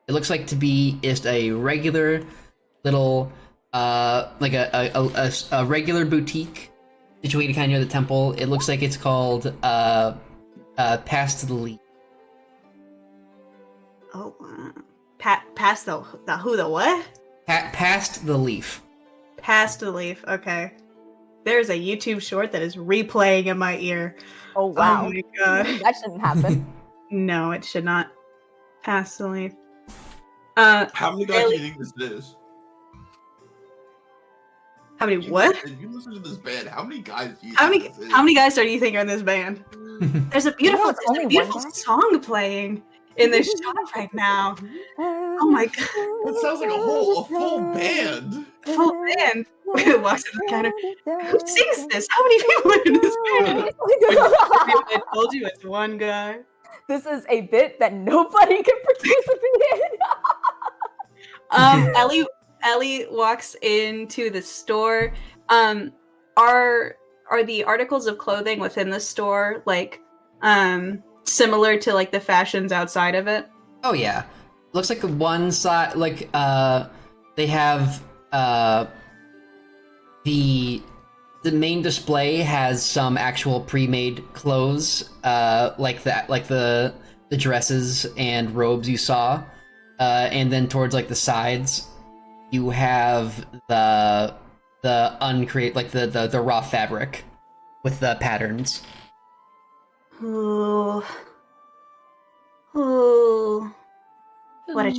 It looks like to be just a regular little, like a regular boutique situated kind of near the temple. It looks like it's called Past the Leaf. Oh, past the who, the what? Past the Leaf. Past the Leaf. Okay. There's a YouTube short that is replaying in my ear. Oh wow! Oh my god. That shouldn't happen. No, it should not. Past the Leaf. How many guys do you think this is? How many what? If you listen to this band, how many guys do you How think many this is? how many guys do you think are in this band? There's a beautiful, it's only one guy? song playing in this shot right now. Oh my god. That sounds like a full band. Full band. Walks to the counter. Who sings this? How many people are in this band? I told you it's one guy. This is a bit that nobody can participate in. Ellie walks into the store. Are the articles of clothing within the store like similar to like the fashions outside of it? Oh yeah, looks like one side like they have the main display has some actual pre-made clothes like the dresses and robes you saw, and then towards like the sides you have the uncreate like the raw fabric with the patterns. Ooh, what a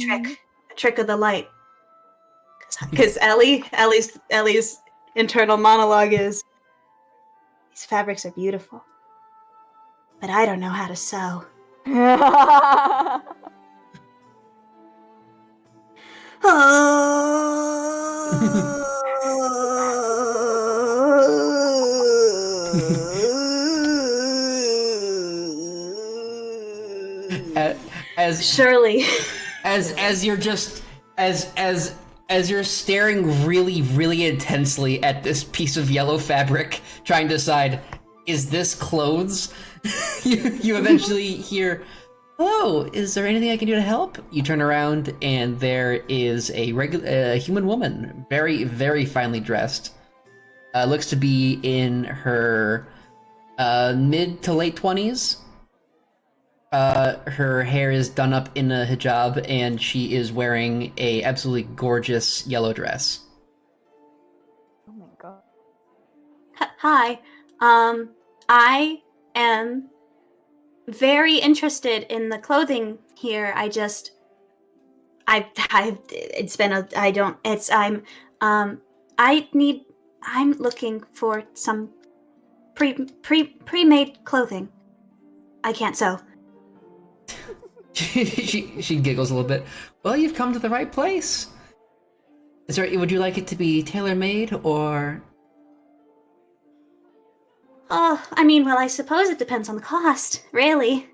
trick of the light. Because Ellie's internal monologue is, these fabrics are beautiful, but I don't know how to sew. As you're just as you're staring really intensely at this piece of yellow fabric, trying to decide, is this clothes? you eventually hear, hello, is there anything I can do to help? You turn around and there is a human woman, very finely dressed. Looks to be in her mid to late 20s. Her hair is done up in a hijab, and she is wearing a absolutely gorgeous yellow dress. Oh my god. Hi. I am very interested in the clothing here. I'm looking for some pre-made clothing. I can't sew. she giggles a little bit. Well, you've come to the right place. Would you like it to be tailor-made or? Oh, I suppose it depends on the cost, really.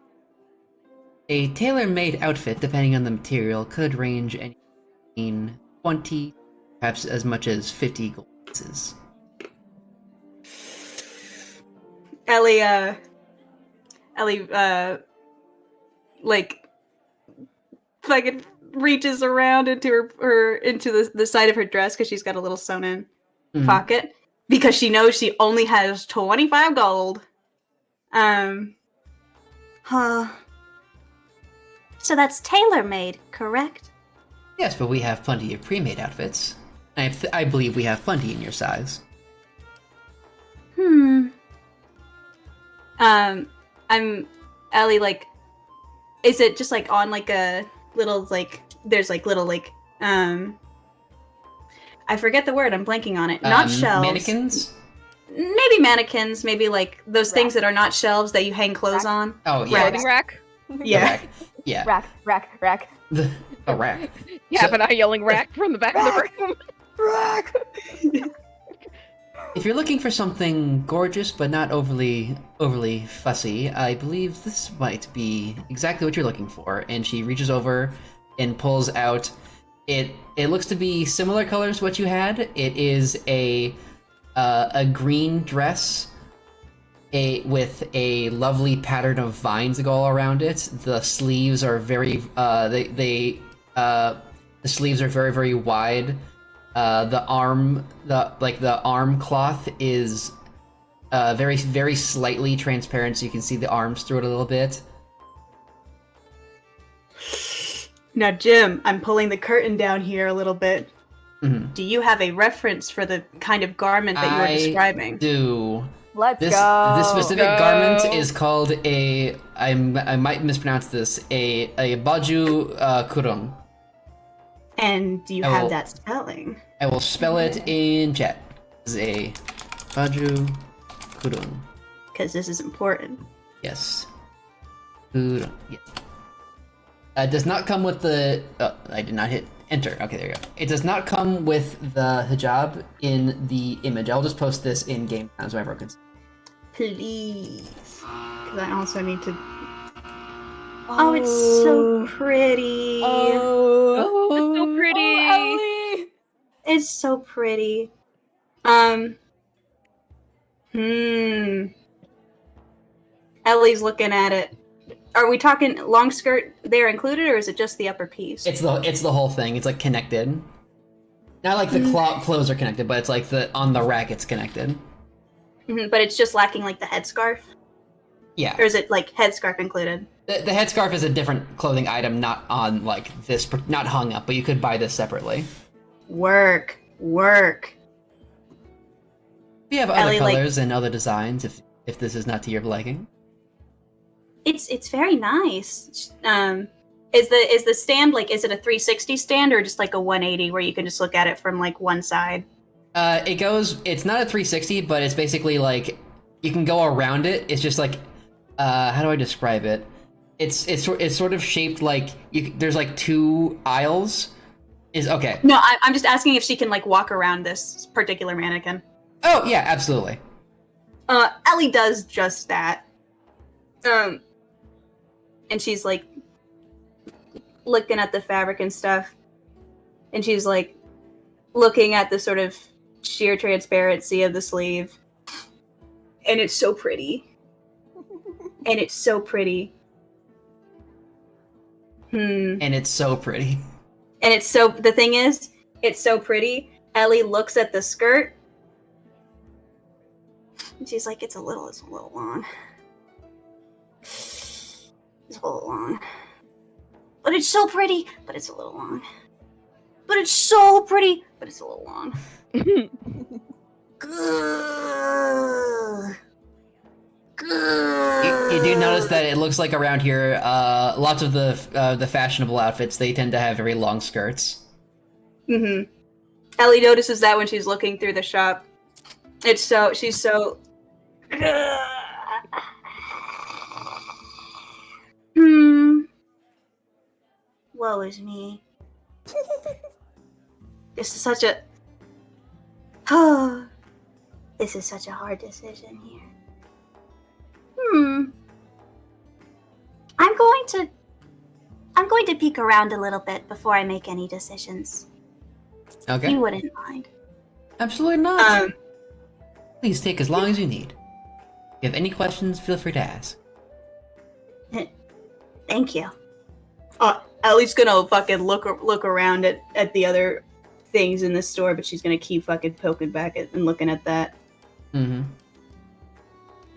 A tailor-made outfit, depending on the material, could range anywhere between 20, perhaps as much as 50 gold pieces. Ellie, like, fucking reaches around into into the side of her dress because she's got a little sewn-in pocket because she knows she only has 25 gold. So that's tailor-made, correct? Yes, but we have plenty of pre-made outfits. I believe we have plenty in your size. Ellie, like, is it just like on like a little like there's like little like I forget the word, I'm blanking on it. Not shelves. Mannequins? Maybe mannequins, maybe like those things that are not shelves that you hang clothes on. Oh, yeah. Clothing rack? Yeah. Rack. Yeah. Rack. A rack. Yeah, but I yelling rack from the back of the room. Rack! If you're looking for something gorgeous but not overly fussy, I believe this might be exactly what you're looking for. And she reaches over and pulls out. It looks to be similar colors to what you had. It is a green dress, with a lovely pattern of vines that go all around it. The sleeves are very the sleeves are very, very wide. The arm cloth is very, very slightly transparent, so you can see the arms through it a little bit. Now, Jim, I'm pulling the curtain down here a little bit. Mm-hmm. Do you have a reference for the kind of garment that you were describing? I do. Let's This go. specific garment is called I might mispronounce this, a baju kurung. And do you have that spelling? I will spell it in chat. This is a baju kurung. Because this is important. Yes. Kurung. Yes. Does not come with the. Oh, I did not hit enter. Okay, there you go. It does not come with the hijab in the image. I'll just post this in game time so everyone can see. Please. Because I also need to. Oh, it's so pretty. Oh, it's so pretty. Oh, Ellie. It's so pretty. Ellie's looking at it. Are we talking long skirt there included, or is it just the upper piece? It's the whole thing. It's like connected. Not like the clothes are connected, but it's like on the rack it's connected. But it's just lacking like the headscarf? Yeah. Or is it like headscarf included? The headscarf is a different clothing item, not on like this, not hung up, but you could buy this separately. Work. We have other Ellie, colors and other designs if this is not to your liking. It's very nice. Is the stand like, is it a 360 stand or just like a 180 where you can just look at it from like one side? It's not a 360, but it's basically like you can go around it. It's just like how do I describe it? It's sort of shaped like there's like two aisles. Is okay. No, I'm just asking if she can like walk around this particular mannequin. Oh yeah, absolutely. Ellie does just that. And she's like looking at the fabric and stuff, and she's like looking at the sort of sheer transparency of the sleeve, and it's so pretty. And it's so pretty. And it's so pretty. And it's so, the thing is, it's so pretty. Ellie looks at the skirt, and she's like, it's a little long. It's a little long. But it's so pretty, but it's a little long. But it's so pretty, but it's a little long. You do notice that it looks like around here, lots of the fashionable outfits, they tend to have very long skirts. Ellie notices that when she's looking through the shop. She's so... Woe is me. This is such a... This is such a hard decision here. I'm going to peek around a little bit before I make any decisions. Okay. You wouldn't mind. Absolutely not. Please take as long as you need. If you have any questions, feel free to ask. Thank you. Ellie's gonna fucking look around at the other things in the store, but she's gonna keep fucking poking back and looking at that.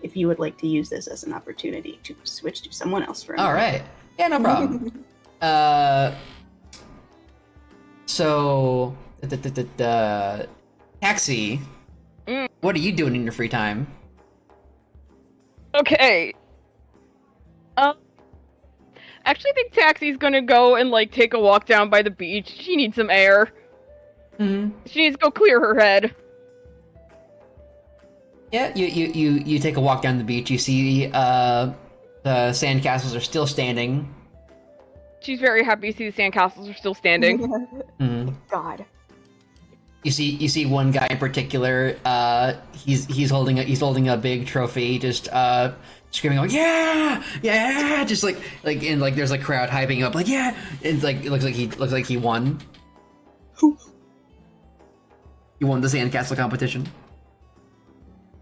If you would like to use this as an opportunity to switch to someone else for a minute. All right. Yeah, no problem. So, Taxi, what are you doing in your free time? Okay. I actually think Taxi's gonna go and, like, take a walk down by the beach. She needs some air. Mm-hmm. She needs to go clear her head. Yeah, you take a walk down the beach. You see, the sandcastles are still standing. She's very happy to see the sandcastles are still standing. Mm-hmm. God. You see one guy in particular. He's holding a big trophy, just screaming like yeah, just like and like there's a crowd hyping up like yeah. It's like it looks like he won. He won the sandcastle competition.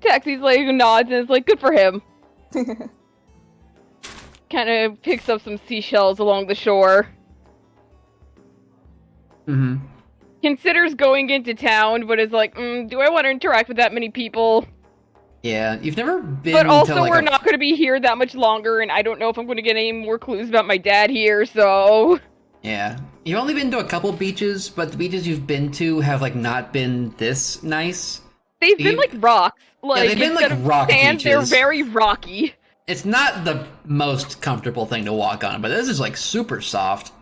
Taxi's like nods and is like, good for him. Kind of picks up some seashells along the shore. Mm-hmm. Considers going into town, but is like, do I want to interact with that many people? Yeah, you've never been. But also, to, like, we're not going to be here that much longer, and I don't know if I'm going to get any more clues about my dad here, so... Yeah. You've only been to a couple beaches, but the beaches you've been to have, like, not been this nice. They've been, like, rocks. Like, they've been, instead like, of rock sand, beaches. they're very rocky. It's not the most comfortable thing to walk on, but this is, like, super soft.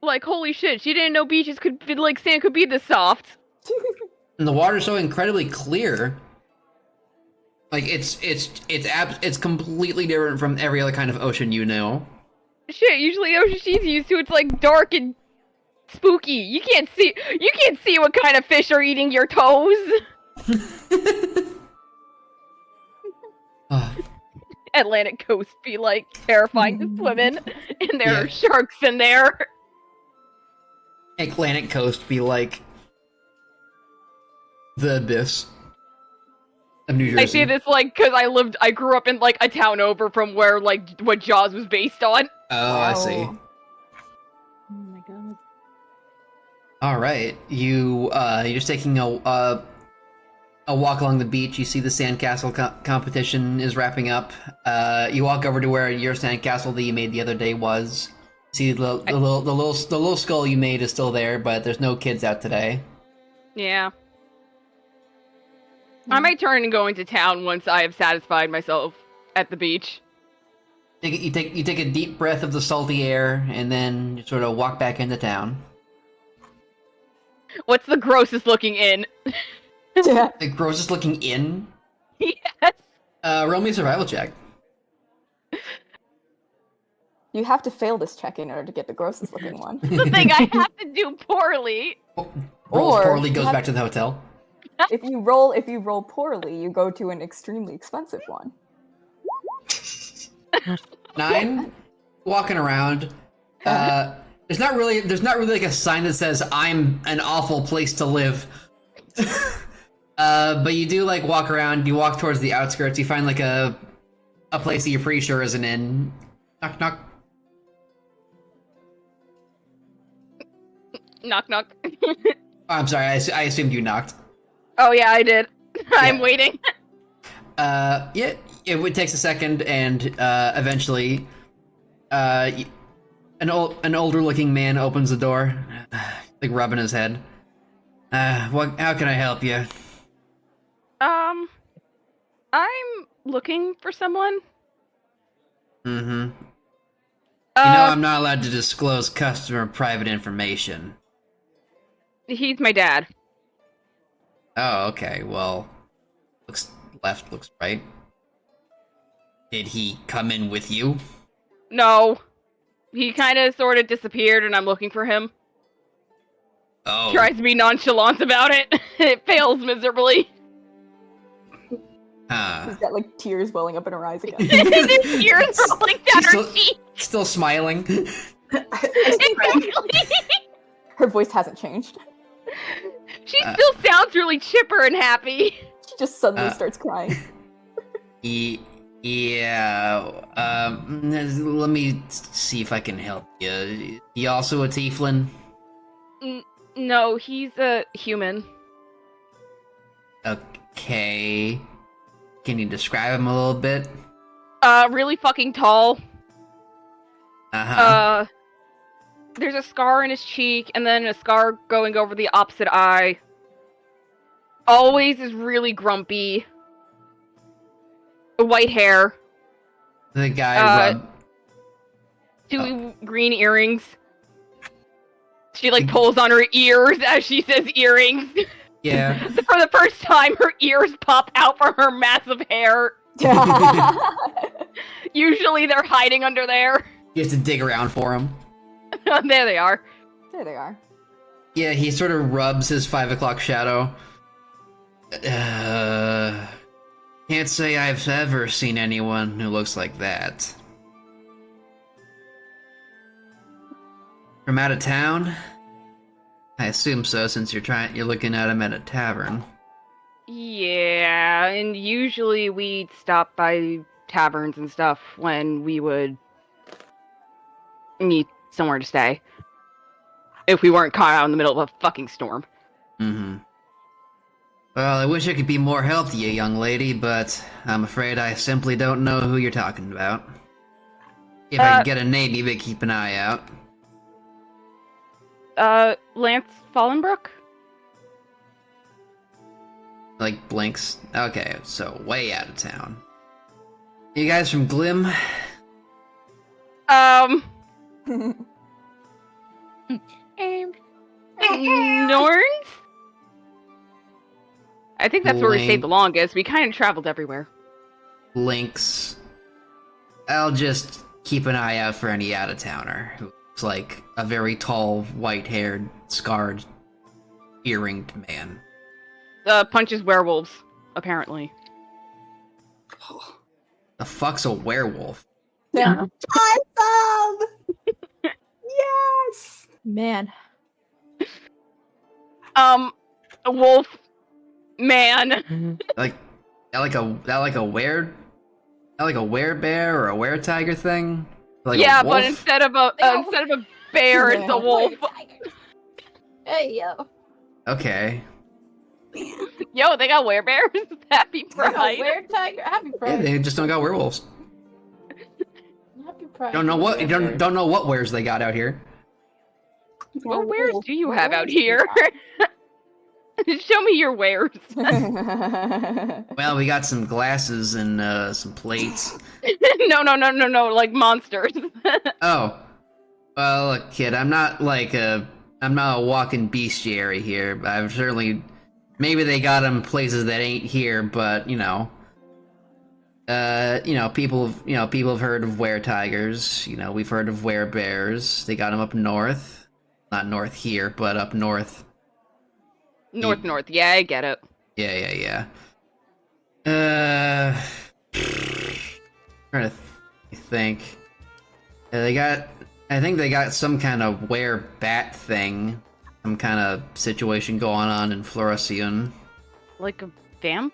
Like, holy shit, she didn't know beaches could be, like, sand could be this soft. And the water's so incredibly clear. Like, it's completely different from every other kind of ocean you know. Shit, usually ocean she's used to, it's, like, dark and spooky. You can't see what kind of fish are eating your toes. Atlantic coast be, like, terrifying to swim in, and there are sharks in there. Atlantic coast be like the abyss of New Jersey. I say this, like, because I grew up in, like, a town over from where, like, what Jaws was based on. Oh, I see. Oh my god. All right, you're just taking a walk along the beach. You see the sandcastle competition is wrapping up. You walk over to where your sandcastle that you made the other day was. See the little skull you made is still there, but there's no kids out today. Yeah. I might turn and go into town once I have satisfied myself at the beach. You take a deep breath of the salty air, and then you sort of walk back into town. What's the grossest looking inn? The grossest looking inn? Yes. Roll me a survival check. You have to fail this check in order to get the grossest looking one. The thing, I have to do poorly. Rolls Or poorly, you goes have- back to the hotel. If you roll poorly, you go to an extremely expensive one. 9. Walking around. There's not really like a sign that says I'm an awful place to live. But you do like walk around. You walk towards the outskirts. You find like a place that you're pretty sure is an inn. Knock knock. Knock knock. Oh, I'm sorry. I assumed you knocked. Oh yeah, I did. I'm waiting. Yeah, it takes a second, and eventually, an older looking man opens the door, like rubbing his head. How can I help you? I'm looking for someone. Mm-hmm. You know I'm not allowed to disclose customer private information. He's my dad. Oh, okay. Well, looks left, looks right. Did he come in with you? No. He kind of sort of disappeared and I'm looking for him. Oh. Tries to be nonchalant about it. It fails miserably. She's got like tears welling up in her eyes again. There's tears rolling down her cheek. Still smiling. Exactly. Her voice hasn't changed. She still sounds really chipper and happy. She just suddenly starts crying. Yeah, let me see if I can help you. You also a tieflin? No, he's a human. Okay. Can you describe him a little bit? Really fucking tall. Uh-huh. There's a scar in his cheek, and then a scar going over the opposite eye. Always is really grumpy. White hair. The guy rubbed. 2 green earrings. She like pulls on her ears as she says earrings. Yeah. For the first time, her ears pop out from her massive hair. Usually they're hiding under there. You have to dig around for him. There they are. There they are. Yeah, he sort of rubs his 5 o'clock shadow. Can't say I've ever seen anyone who looks like that. From out of town? I assume so, since you're looking at him at a tavern. Yeah, and usually we'd stop by taverns and stuff when we would need somewhere to stay. If we weren't caught out in the middle of a fucking storm. Mm-hmm. Well, I wish I could be more help to you, young lady, but I'm afraid I simply don't know who you're talking about. If I could get a name, you would keep an eye out. Lance Fallenbrook? Like, blinks. Okay, so way out of town. You guys from Glim? Norns? I think that's where we stayed the longest. We kind of traveled everywhere. Links. I'll just keep an eye out for any out-of-towner who's like a very tall, white-haired, scarred, earringed man. Punches werewolves, apparently. The fuck's a werewolf? Yeah. Awesome! Yes! Man. A wolf man. like a werebear or a weretiger thing? Like yeah, a wolf? but instead of a bear, it's a wolf. Hey yo. Okay. Yo, they got werebears. Happy Pride. Weretiger. Happy Yeah, Pride. they just don't got werewolves. Happy Pride. Don't know what wares they got out here. What wares do you have out here? Show me your wares. Well, we got some glasses and some plates. No, like monsters. Oh. Well, look, kid, I'm not a walking bestiary here, but I've certainly... Maybe they got them places that ain't here, but, people have heard of weretigers. We've heard of werebears. They got them up north. Not north here, but up north. North. Yeah, I get it. Yeah. Trying to think. I think they got some kind of werebat thing. Some kind of situation going on in Florician. Like a vampire?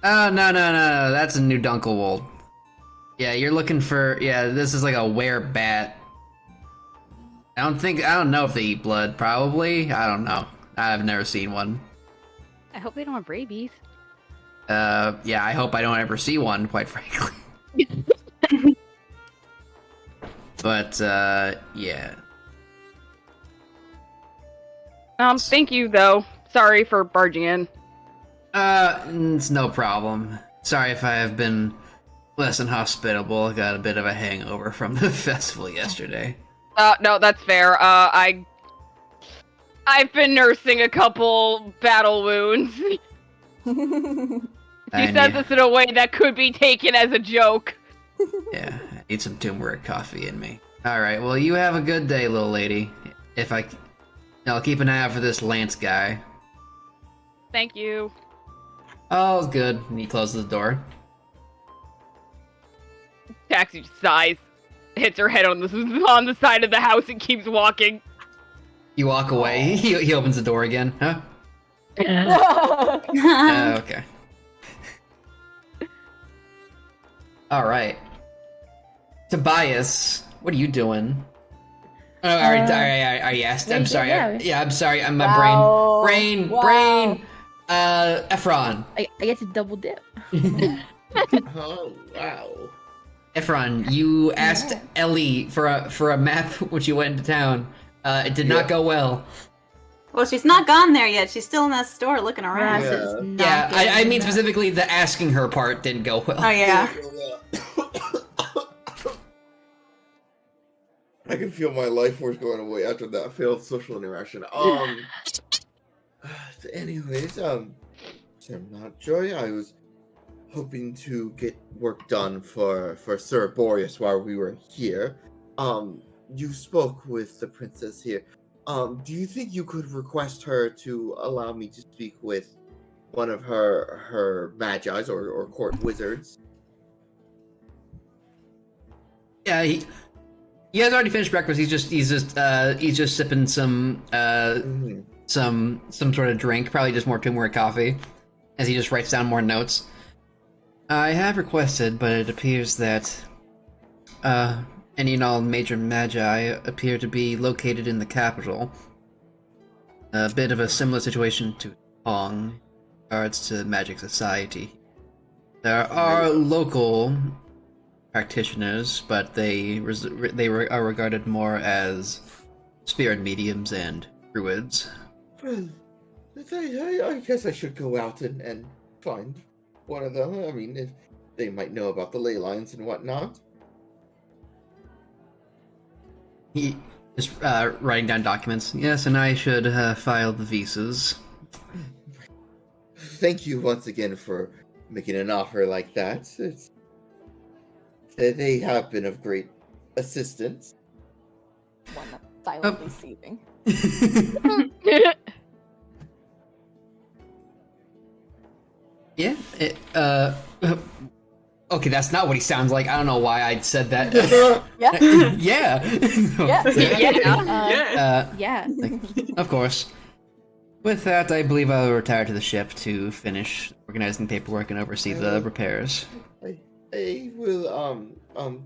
Oh, no. That's a new Dunkelwald. Yeah, you're looking for... Yeah, this is like a werebat. I don't know if they eat blood. Probably. I don't know. I've never seen one. I hope they don't have rabies. Yeah, I hope I don't ever see one, quite frankly. But, yeah. Thank you, though. Sorry for barging in. It's no problem. Sorry if I have been less than hospitable. I got a bit of a hangover from the festival yesterday. No, that's fair. I've been nursing a couple battle wounds. She says this in a way that could be taken as a joke. Yeah, I need some turmeric coffee in me. Alright, well, you have a good day, little lady. I'll keep an eye out for this Lance guy. Thank you. All's good. And he closes the door. Taxi just sighs, hits her head on the side of the house, and keeps walking. You walk away. He opens the door again. Huh? Okay. Alright. Tobias, what are you doing? Oh, I already asked. I'm sorry. Yeah, I'm sorry. I'm my brain. Ephron. I get to double dip. Oh wow. Ephron, you asked Ellie for a map when you went into town. It did not go well. Well, she's not gone there yet. She's still in that store looking around. Grass is not Yeah, I good mean enough. specifically the asking her part didn't go well. Oh yeah. I can feel my life force going away after that failed social interaction. Anyways, Sir Mountjoy, I was hoping to get work done for Sir Boreas while we were here. You spoke with the princess here. Do you think you could request her to allow me to speak with one of her magi's or court wizards? Yeah, he has already finished breakfast. He's just sipping some sort of drink, probably just more turmeric coffee, as he just writes down more notes. I have requested, but it appears that any and all major magi appear to be located in the capital. A bit of a similar situation to Hong in regards to Magic Society. There are local practitioners, but they are regarded more as spirit mediums and druids. Well, I guess I should go out and find one of them. I mean, if they might know about the ley lines and whatnot. He is writing down documents. Yes, and I should file the visas. Thank you once again for making an offer like that. They have been of great assistance. One that's silently seething. Yeah. Okay, that's not what he sounds like. I don't know why I said that. Yeah. Yeah. Yeah. Of course. With that, I believe I'll retire to the ship to finish organizing paperwork and oversee the repairs. I will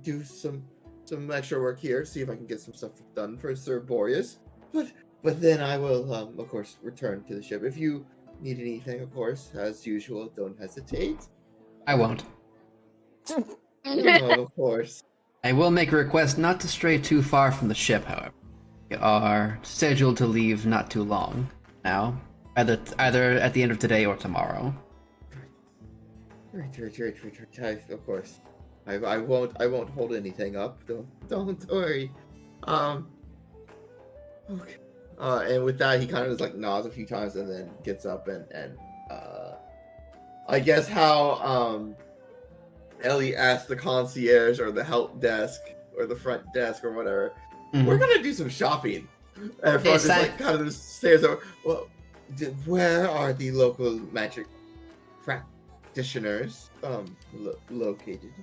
do some extra work here, see if I can get some stuff done for Sir Boreas. But then I will of course return to the ship. If you need anything, of course, as usual, don't hesitate. I won't. No, of course. I will make a request not to stray too far from the ship, however. We are scheduled to leave not too long now, either at the end of today or tomorrow. Right. Of course. I won't hold anything up. Don't worry. Okay. And with that, he kind of just like nods a few times and then gets up and I guess how Ellie asked the concierge or the help desk or the front desk or whatever, we're gonna do some shopping. And everyone just like kind of just stares over. Well, where are the local magic practitioners located?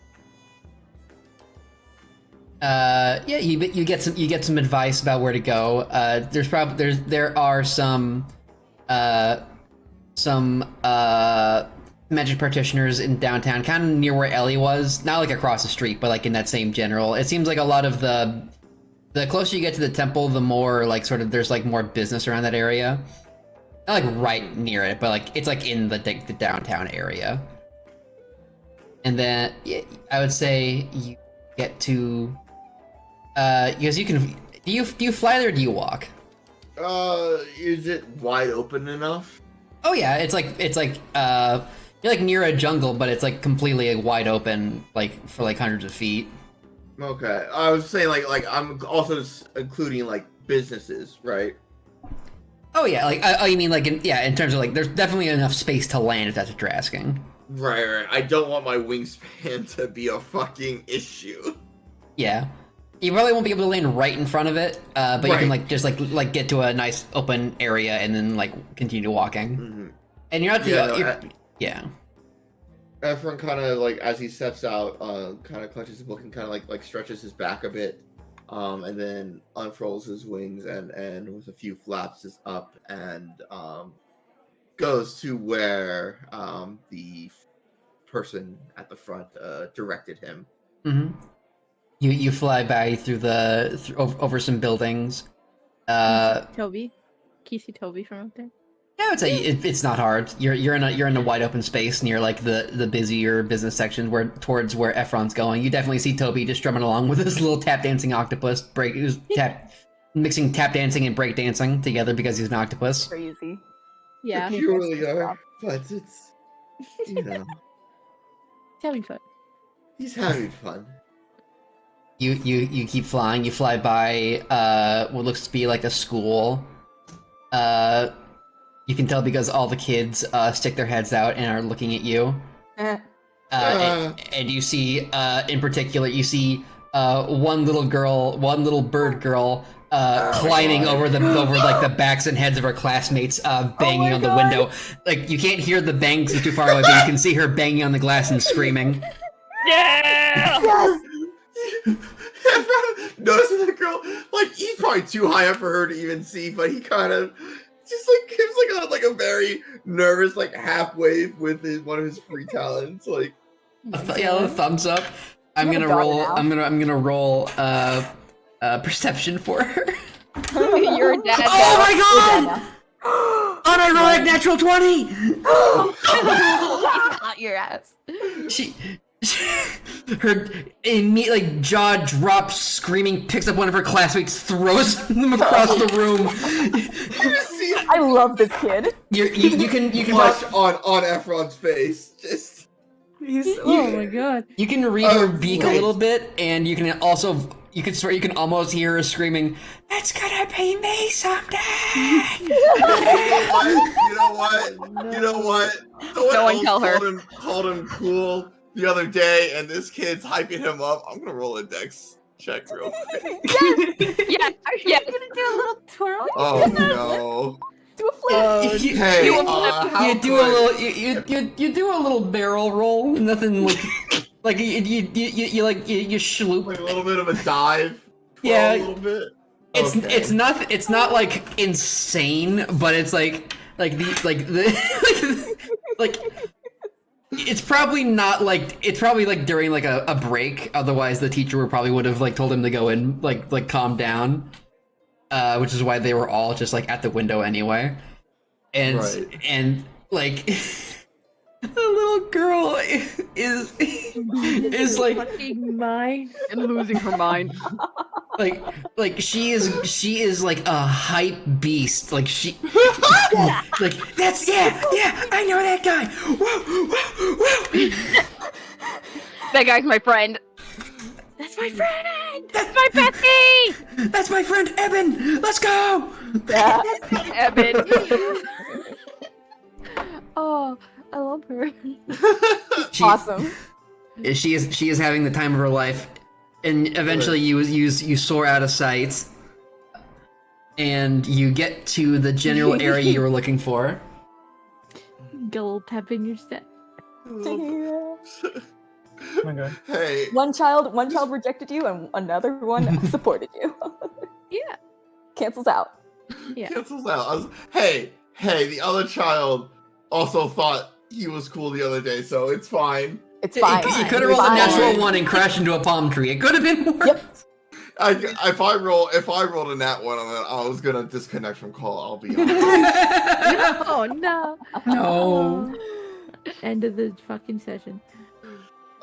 Yeah, you get some advice about where to go. There are some magic practitioners in downtown, kind of near where Ellie was, not like across the street, but like in that same general. It seems like a lot of the closer you get to the temple, the more like sort of there's like more business around that area. Not like right near it, but like it's like in the downtown area. And then I would say you get to because you can do you fly there or do you walk? Is it wide open enough? Oh yeah, it's like you're like near a jungle, but it's like completely like, wide open, like for like hundreds of feet. Okay, I was saying like I'm also including like businesses, right? Oh yeah, like you mean like in terms of like there's definitely enough space to land if that's what you're asking. Right. I don't want my wingspan to be a fucking issue. Yeah. You probably won't be able to land right in front of it, but you can like just like get to a nice open area and then like continue walking. Mm-hmm. And you're not yeah. Efren kind of like as he steps out, kind of clutches his book and kind of like stretches his back a bit, and then unfurls his wings and with a few flaps is up and goes to where the person at the front directed him. Mm-hmm. You fly by through over some buildings. Toby, can you see Toby from up there? Yeah, I would say it's not hard. You're in a wide open space near like the busier business section towards where Efron's going. You definitely see Toby just strumming along with his little tap dancing octopus mixing tap dancing and break dancing together because he's an octopus. Crazy. Yeah. You really are, but it's, you know, He's having fun. he's having fun. You keep flying. You fly by what looks to be like a school. You can tell because all the kids stick their heads out and are looking at you. And you see, in particular, you see one little bird girl, climbing over like the backs and heads of her classmates, banging on the window. Like you can't hear the bangs; it's too far away, but you can see her banging on the glass and screaming. Yeah! Yes! Noticing the girl, like he's probably too high up for her to even see, but he kind of just like gives like a very nervous like half wave with one of his free talents, like a thumbs up. I'm gonna roll perception for her. You're dead. Oh my god! Unironic natural 20! Not your ass. Her immediate jaw drops, screaming, picks up one of her classmates, throws them across the room. I love this kid. You can watch on Efron's face. Just oh my god. You can read her beak a little bit, and you can also you can almost hear her screaming, "It's gonna be me someday." You know what? No one tell her. Called him cool the other day, and this kid's hyping him up. I'm gonna roll a dex check real quick. Yeah. You're gonna do a little twirl? Oh no. Do a flip. You do a little barrel roll. Nothing like you shloop. Like a little bit of a dive. Yeah. A little bit. It's not like insane, but it's like it's probably not like it's probably like during like a break. Otherwise, the teacher would have like told him to go and like calm down. Which is why they were all just like at the window anyway. And like the little girl is like fucking mine and losing her mind. Like she is like a hype beast. Like she like that's yeah, I know that guy. Whoa. That guy's my friend. That's my friend! That's my bestie! That's my friend Eben! Let's go! Yeah. Eben. Oh, I love her. Awesome. She is having the time of her life, and eventually you soar out of sight, and you get to the general area you were looking for. Get a little pep in your step. Oh my god. Hey. One child rejected you, and another one supported you. Yeah. Cancels out. Yeah. Cancels out. Hey, the other child also thought he was cool the other day, so it's fine. It's fine. You could have rolled a natural one and crashed into a palm tree. It could have been worse. Yep. If I rolled a nat one, I was gonna disconnect from call. I'll be honest. Oh no. No. End of the fucking session.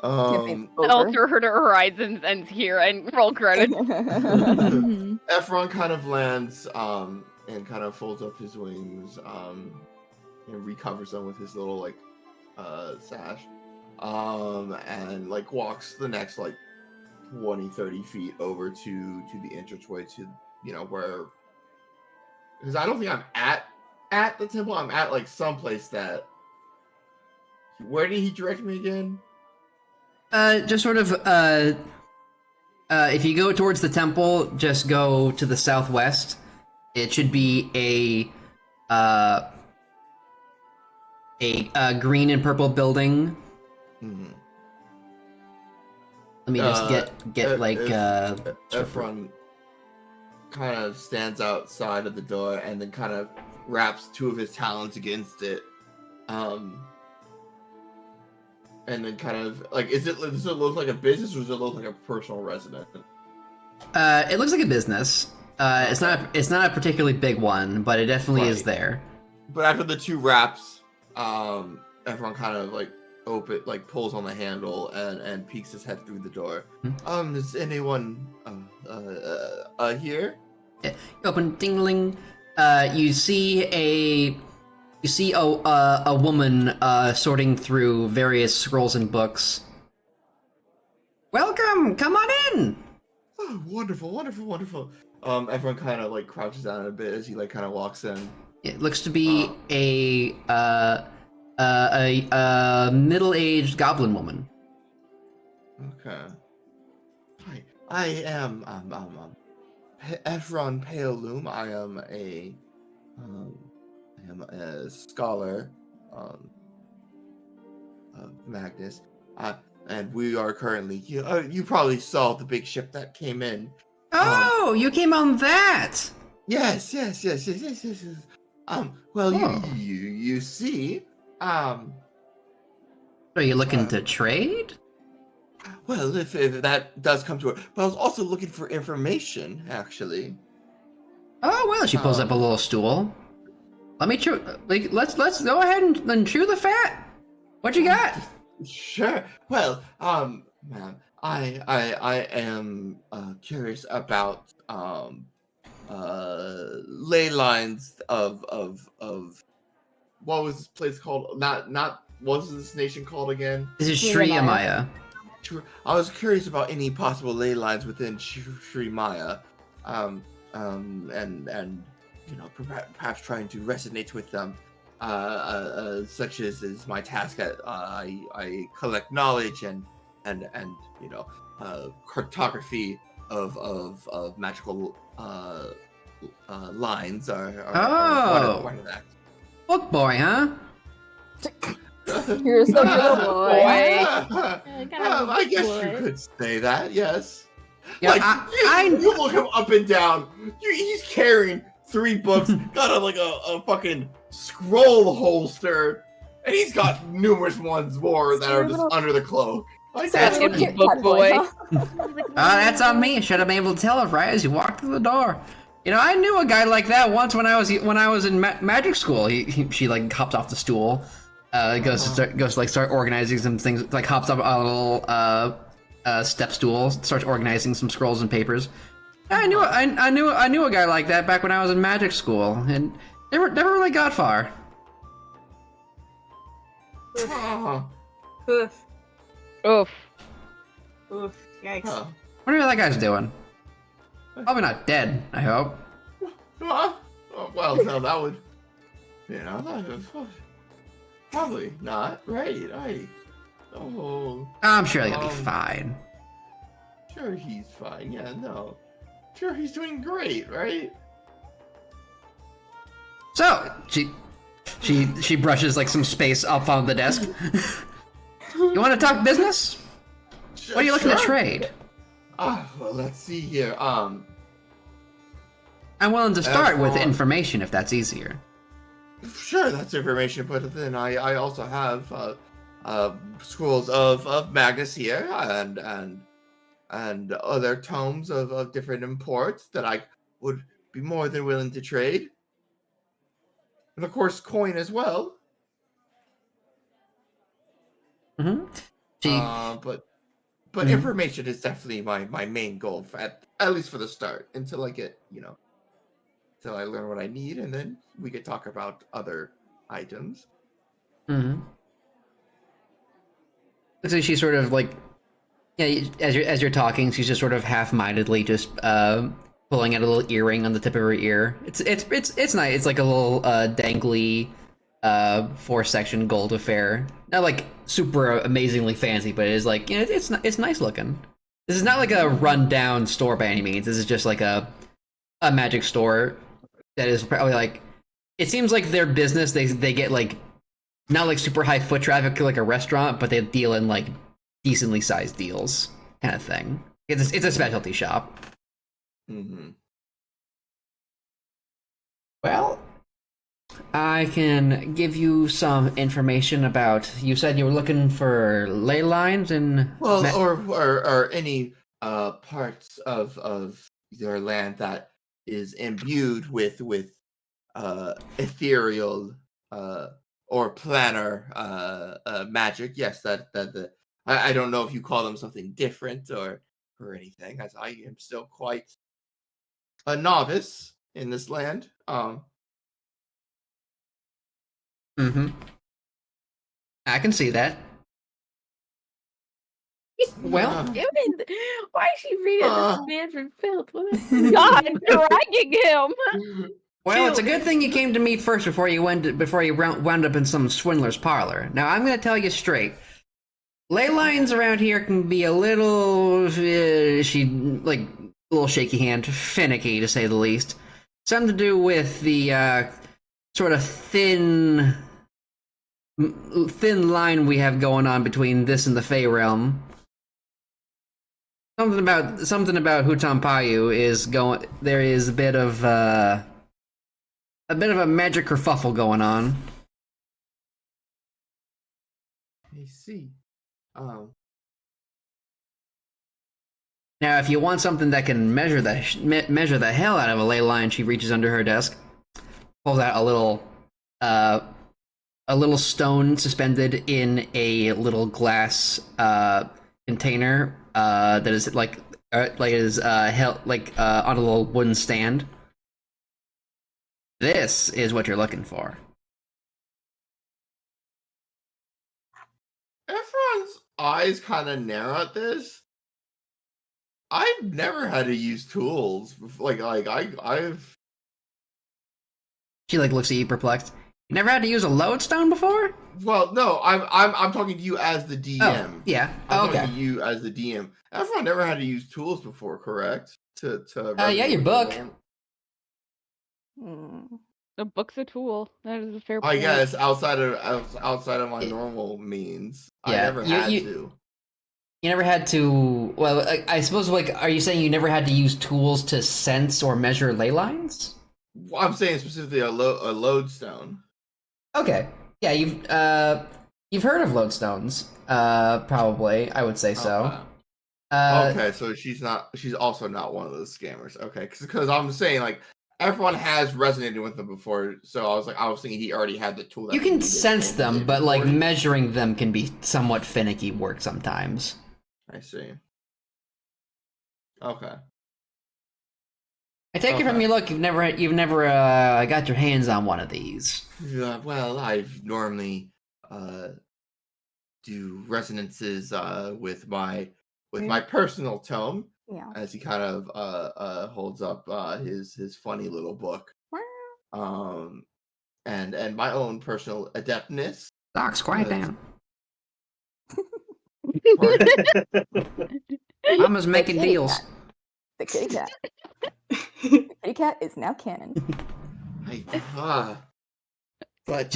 Alter her to Horizons ends here and roll credits. Efron kind of lands and kind of folds up his wings and recovers them with his little like sash and like walks the next like 20-30 feet over to the entranceway to where, because I don't think I'm at the temple. I'm at like someplace that, where did he direct me again? Just sort of, if you go towards the temple, just go to the southwest. It should be a green and purple building. Mm-hmm. Let me just get like, Efron kind of stands outside of the door and then kind of wraps two of his talons against it. And then kind of like, does it look like a business or does it look like a personal residence? It looks like a business. It's not a particularly big one, but it definitely is there. But after the two wraps, everyone kind of like pulls on the handle and peeks his head through the door. Is anyone here? You open dingling. You see a woman sorting through various scrolls and books. Welcome, come on in. Oh, wonderful. Everyone kind of like crouches down a bit as he like kind of walks in. It looks to be a middle-aged goblin woman. Okay. Hi, I am Ephron Paleloom. I am a scholar of Magnus. And we are currently. You probably saw the big ship that came in. Oh, you came on that. Yes. Well, Oh. you see. Are you looking to trade? Well, if that does come to it, but I was also looking for information, actually. Oh well, she pulls up a little stool. Let me chew. Like, let's go ahead and chew the fat. What you got? Sure. Well, ma'am, I am curious about ley lines of what was this place called? Not what was this nation called again? This is Sri Amaya. I was curious about any possible ley lines within Sri Maya, and you know, perhaps trying to resonate with them. Such as is my task. I collect knowledge and you know, cartography of magical lines are one of that. Book boy, huh? You're so good, boy. I guess you could say that, yes. Yeah, like, you look him up and down. He's carrying 3 books, got a fucking scroll holster, and he's got numerous ones more that are just under the cloak. That's Kit Kat boy. Huh? That's on me. Should have been able to tell it right as you walked through the door. You know, I knew a guy like that once when I was in magic school. She like hopped off the stool, goes to start organizing some things. Like hops up a little step stool, starts organizing some scrolls and papers. I knew a guy like that back when I was in magic school, and never really got far. Oof. Oof. Oof. Yikes. Huh. What are that guy's doing? Probably not dead, I hope. Oh, well, no, that would, you know, probably not, right? I'm sure he'll be fine. Sure, he's fine. Yeah, no, sure, he's doing great, right? So she brushes like some space up on the desk. You want to talk business? What are you looking to trade? Well, let's see here. I'm willing to start with information if that's easier. Sure, that's information, but then I also have scrolls of Magnus here and other tomes of different imports that I would be more than willing to trade, and of course coin as well. But information is definitely my main goal at least for the start, until I get, you know, until I learn what I need, and then we could talk about other items. So she's sort of like, yeah, as you're talking, she's just sort of half-mindedly just pulling out a little earring on the tip of her ear. It's nice. It's like a little dangly 4-section gold affair. Not like super amazingly fancy, but it is like, you know, it's nice looking. This is not like a run-down store by any means. This is just like a magic store that is probably like, it seems like their business, they get like not like super high foot traffic like a restaurant, but they deal in like decently sized deals kind of thing. It's a specialty shop. Well, I can give you some information about. You said you were looking for ley lines and or any parts of your land that is imbued with ethereal or planar magic. Yes, that I don't know if you call them something different or anything, as I am still quite a novice in this land. Mm-hmm. I can see that. Well, Why is she reading this man from filth? God, dragging him. Well, it's a good thing you came to me first before you wound up in some swindler's parlor. Now, I'm going to tell you straight. Ley lines around here can be a little, a little shaky hand, finicky to say the least. Something to do with the sort of thin line we have going on between this and the Fey realm. Something about Hutampayu is going. There is a bit of a magic kerfuffle going on. I see. Now, if you want something that can measure the hell out of a ley line, she reaches under her desk, pulls out a little stone suspended in a little glass container that is held on a little wooden stand. This is what you're looking for. Everyone's eyes kind of narrow at this. I've never had to use tools. I've. She looks at you perplexed. You never had to use a lodestone before? Well, no, I'm talking to you as the DM. Oh, yeah. I'm Okay. talking to you as the DM. Everyone never had to use tools before, correct? Yeah, your book. A book's a tool. That is a fair I point. guess outside of my normal means, I never had to. You never had to. Well, I suppose. Are you saying you never had to use tools to sense or measure ley lines? Well, I'm saying specifically a lodestone. Okay. Yeah, you've heard of lodestones. Probably. I would say so. Okay, so she's also not one of those scammers. Okay, because I'm saying everyone has resonated with them before, so I was thinking he already had the tool. That you can sense them, but measuring them can be somewhat finicky work sometimes. I see. Okay. I take it from your look, you've never got your hands on one of these. Yeah, well, I've normally do resonances with my personal tome. Yeah. As he kind of holds up his funny little book. And my own personal adeptness. Docs, quiet down. Mama's making deals. The kitty cat. The kitty cat is now canon. But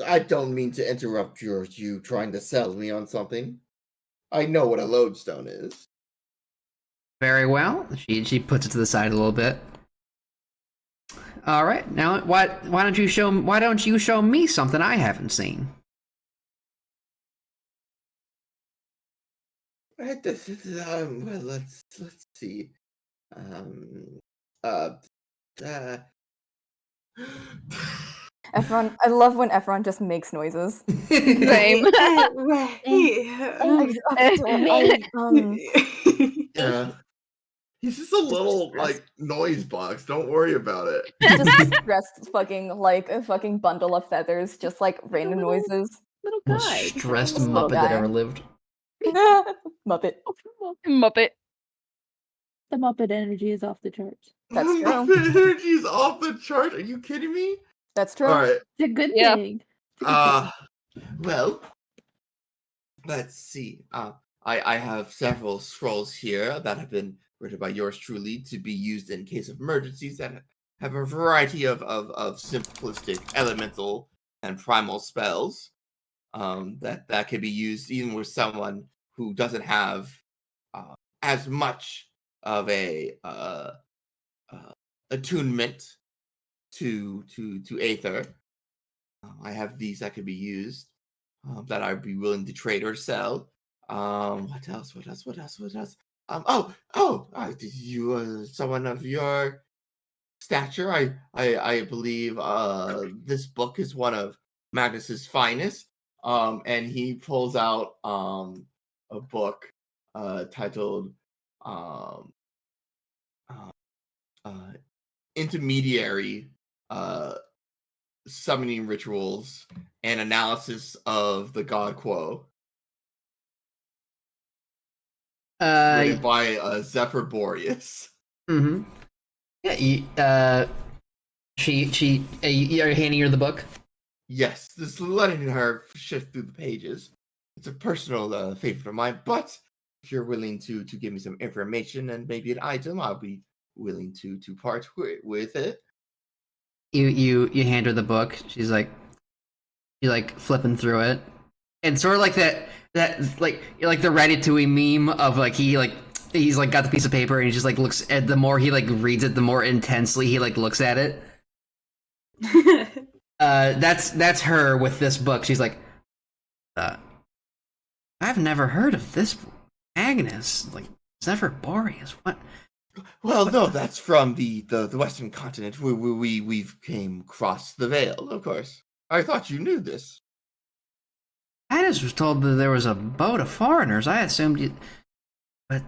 I don't mean to interrupt you trying to sell me on something. I know what a lodestone is. Very well. She puts it to the side a little bit. All right. Now, why don't you show me something I haven't seen? Well, let's see. Efron, I love when Efron just makes noises. Same. Yeah. He's just a little noise box. Don't worry about it. Just stressed a fucking bundle of feathers, just random noises. Little Most guy. stressed Little Muppet guy. that ever lived. Muppet. Muppet. The Muppet energy is off the charts. That's true. Muppet energy is off the chart. Are you kidding me? That's true. All right. It's a good Yeah. thing. Well, let's see. I have several scrolls here that have been written by yours truly to be used in case of emergencies that have a variety of simplistic elemental and primal spells that can be used even with someone who doesn't have as much of a attunement to Aether. I have these that could be used that I'd be willing to trade or sell. What else? You someone of your stature. I believe this book is one of Magnus's finest. And he pulls out a book titled uh, intermediary summoning rituals and analysis of the God Quo. Written by Zephyr Boreas. Mm-hmm. Yeah, you're handing her the book? Yes, just letting her shift through the pages. It's a personal favorite of mine, but if you're willing to give me some information and maybe an item, I'll be willing to part with it. You hand her the book. She's like flipping through it, and sort of like that like the Ratatouille meme of like he's like got the piece of paper and he just like looks at, the more he like reads it, the more intensely he like looks at it. That's her with this book. She's like, I've never heard of this Agnes, like Zephyr Boreas. What? Well, no, that's from the Western continent. We've came across the veil, of course. I thought you knew this. I just was told that there was a boat of foreigners. I assumed you, but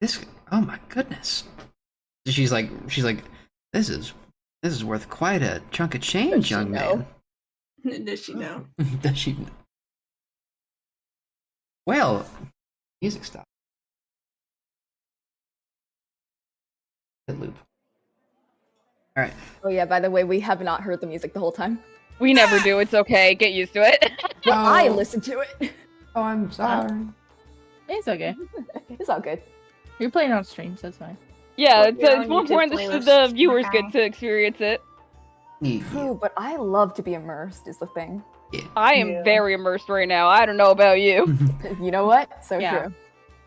this. Oh my goodness! She's like, this is worth quite a chunk of change, young man. Does she know? Does she know? Well, music stop. Loop. All right. Oh yeah, by the way, we have not heard the music the whole time. We never do. It's okay. Get used to it. Well, I listened to it. Oh, I'm sorry. It's okay. It's all good. You're playing on stream, so it's fine. Yeah, Well, it's more important that the viewers get to experience it. True, but I love to be immersed is the thing. I am very immersed right now. I don't know about you. You know what? So Yeah. true.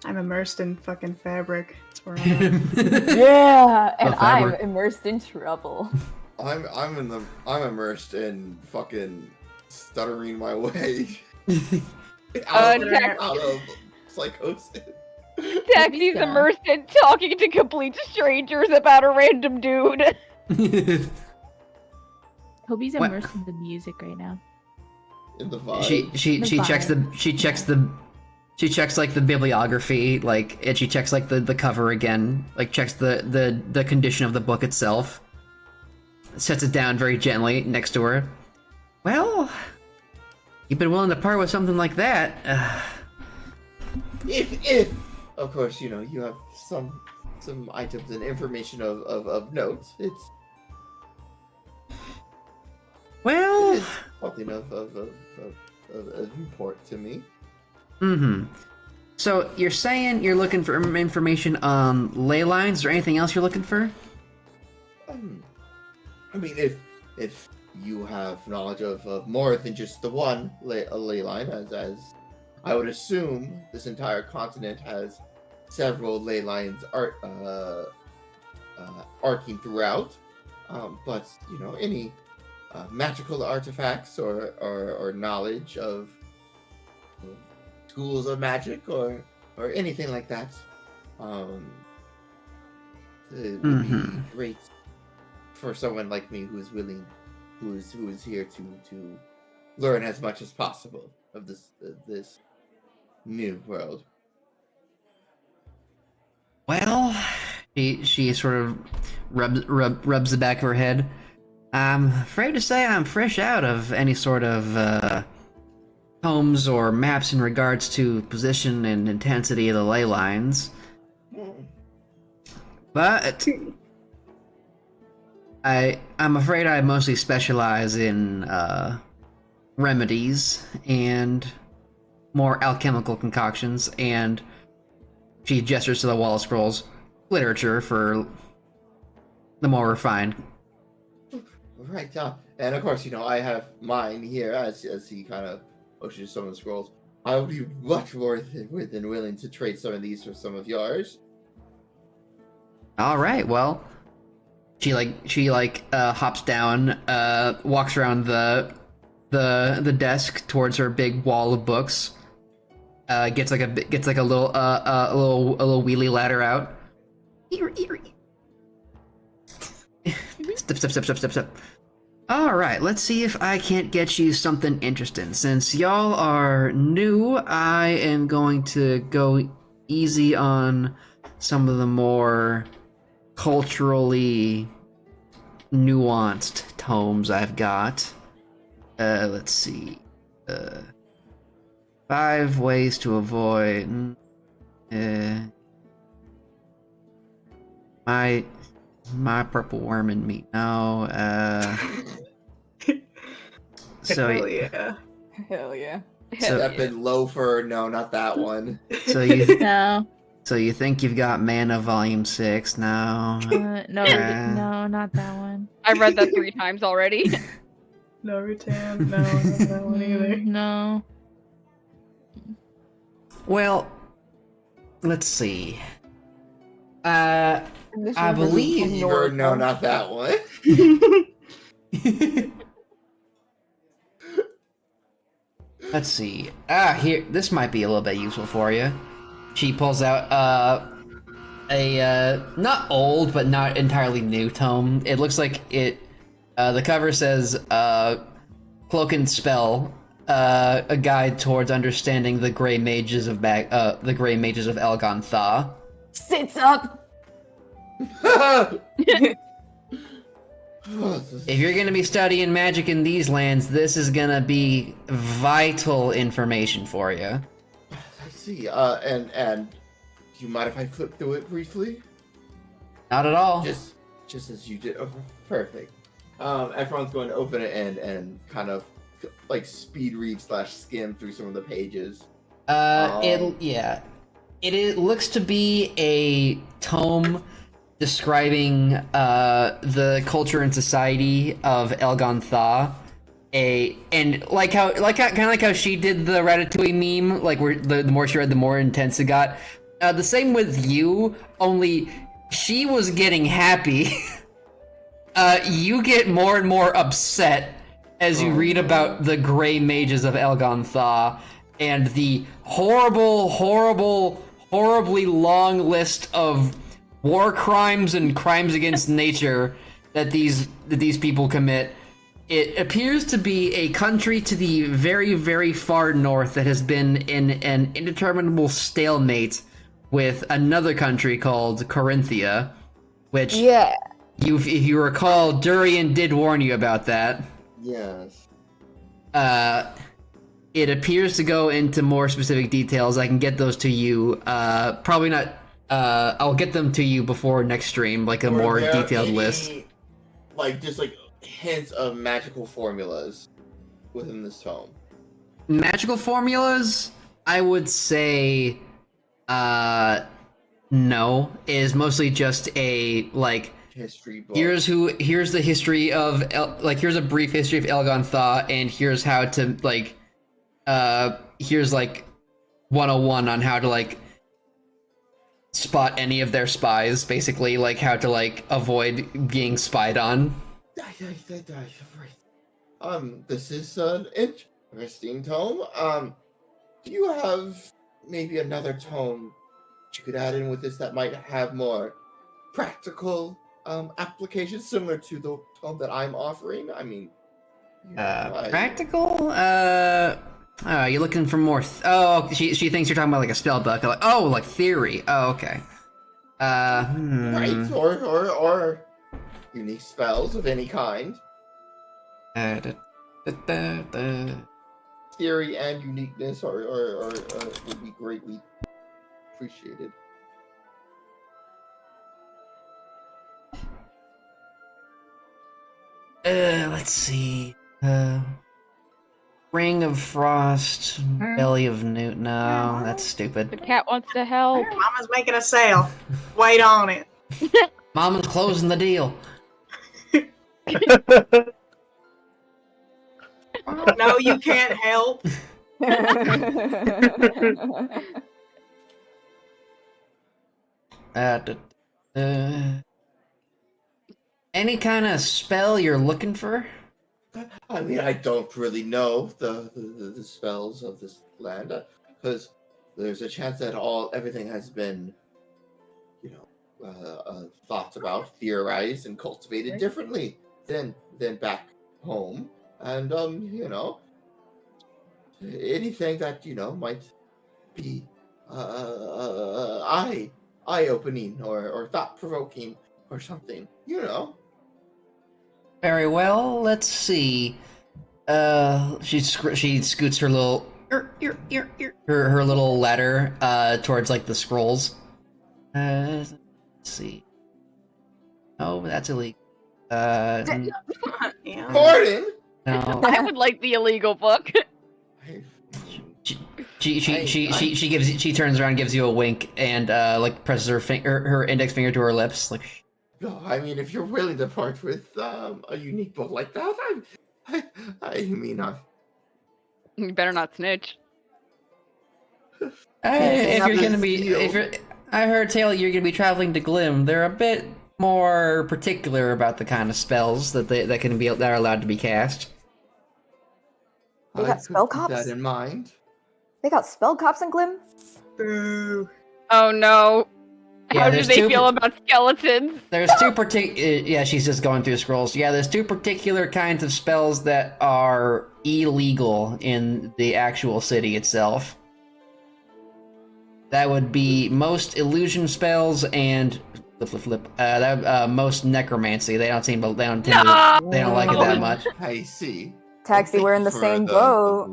I'm immersed in fucking fabric. That's where I'm at. Yeah, and Love I'm fabric. immersed in trouble. I'm immersed in fucking stuttering my way out of psychosis. Taxi's immersed in talking to complete strangers about a random dude. Toby's What? immersed in the music right now. In the vibe. She checks like the bibliography, like, and she checks like the cover again, like checks the condition of the book itself. Sets it down very gently next to her. Well, you've been willing to part with something like that. If of course you have some items and information of notes, it's Well, it is something of import to me. Mm-hmm. So you're saying you're looking for information on ley lines, or anything else you're looking for? I mean, if you have knowledge of more than just the one ley line, as I would assume this entire continent has several ley lines arcing throughout. But any magical artifacts or knowledge of schools of magic or anything like that, it would be great for someone like me who is willing, who is here to learn as much as possible of this new world. Well, she sort of rubs the back of her head. I'm afraid to say I'm fresh out of any sort of tomes or maps in regards to position and intensity of the ley lines. But I'm afraid I mostly specialize in remedies and more alchemical concoctions, and she gestures to the wall of scrolls, literature for the more refined. Right, and of course, I have mine here as he kind of motions some of the scrolls. I would be much more than willing to trade some of these for some of yours. All right, well, she hops down, walks around the desk towards her big wall of books. Gets like a little wheelie ladder out. Step. All right, let's see if I can't get you something interesting. Since y'all are new, I am going to go easy on some of the more culturally nuanced tomes I've got. Let's see. 5 ways to avoid. My purple worm and meat. No. So Hell yeah. Hell yeah. Stepid loafer. No, not that one. So you No. so you think you've got Mana Volume 6 now? No, Uh, no, not that one. I read that 3 times already. No, Rutan. No, not that one either. No. Well, let's see. I believe Fever. No, not that one. Let's see. Here, this might be a little bit useful for you. She pulls out a not old but not entirely new tome. It looks like it. The cover says "Cloak and Spell," a guide towards understanding the Grey Mages of Elgon Tha. Sits up. If you're gonna be studying magic in these lands, this is gonna be vital information for you. I see. And do you mind if I flip through it briefly? Not at all. Just as you did. Oh, perfect. Everyone's going to open it and kind of like speed read / skim through some of the pages. It looks to be a tome describing the culture and society of Elgon Tha. Kind of like how she did the Ratatouille meme, like where the more she read, the more intense it got. The same with you, only she was getting happy. You get more and more upset as you read about the Grey Mages of Elgon Tha and the horribly long list of war crimes and crimes against nature that these people commit. It appears to be a country to the very, very far north that has been in an indeterminable stalemate with another country called Corinthia, which, if you recall, Durian did warn you about that. Yes. It appears to go into more specific details. I can get those to you. Probably not. I'll get them to you before next stream, like a more detailed list. Like just like hints of magical formulas within this tome. Magical formulas, I would say, no. It is mostly just a like history book. Here's the history of here's a brief history of Elgon Tha, and here's how to here's like 101 on how to like spot any of their spies, basically, like how to like avoid being spied on. This is an interesting tome. Do you have maybe another tome that you could add in with this that might have more practical applications similar to the tome that I'm offering? I mean, practical? You're looking for more. She thinks you're talking about like a spell book. Like, like theory. Oh, okay. Right, or unique spells of any kind. Theory and uniqueness are would be greatly appreciated. Let's see. Ring of Frost, Belly of Newt. No, that's stupid. The cat wants to help. Mama's making a sale. Wait on it. Mama's closing the deal. No, you can't help. Any kind of spell you're looking for? I mean, I don't really know the spells of this land, because there's a chance that everything has been, thought about, theorized, and cultivated differently than back home, and anything that might be eye-opening or thought-provoking or something. You know. Very well. Let's see. She scoots her little her little ladder towards like the scrolls. Let's see. Oh, that's illegal. Yeah. Gordon. No. I would like the illegal book. She turns around, gives you a wink, and like presses her index finger to her lips, like. No, I mean, if you're willing to part with a unique book like that, I mean, You better not snitch. If you're gonna be, I heard tell you're gonna be traveling to Glim. They're a bit more particular about the kind of spells that are allowed to be cast. They got spell keep cops? that in mind. They got spell cops in Glim? Boo. Oh no. Yeah, How do there's they two- feel about skeletons? There's two yeah, she's just going through scrolls. Yeah, there's two particular kinds of spells that are illegal in the actual city itself. That would be most illusion spells and most necromancy. They don't tend to like it that much. I see. Taxi, we're in the For same boat.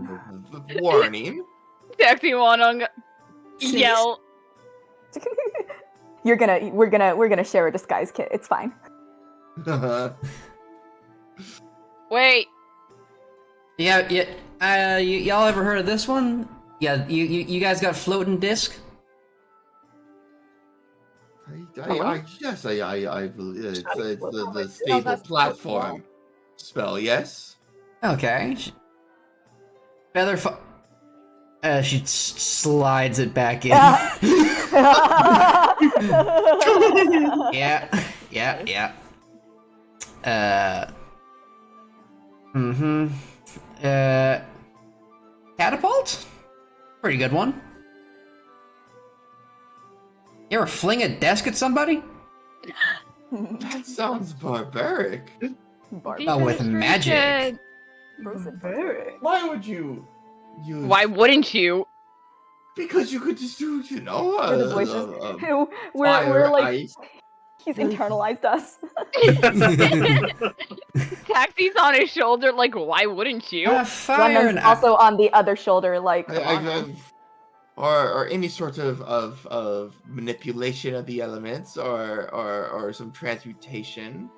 the warning. Taxi Wanong yell. We're gonna share a disguise kit. It's fine. Wait. Yeah. Y'all ever heard of this one? Yeah, you guys got floating disc? Yes, I believe it's the stable platform spell. Yes. Okay. She slides it back in. Yeah. Catapult? Pretty good one. You ever fling a desk at somebody? That sounds barbaric. Oh, with magic. Barbaric. Why would you use... Why wouldn't you? Because you could just do, Hear the voices. We're fire, like, ice. he's internalized us. Taxi's on his shoulder, like, why wouldn't you? Fire London's also on the other shoulder, like. Or any sort of manipulation of the elements, or some transmutation.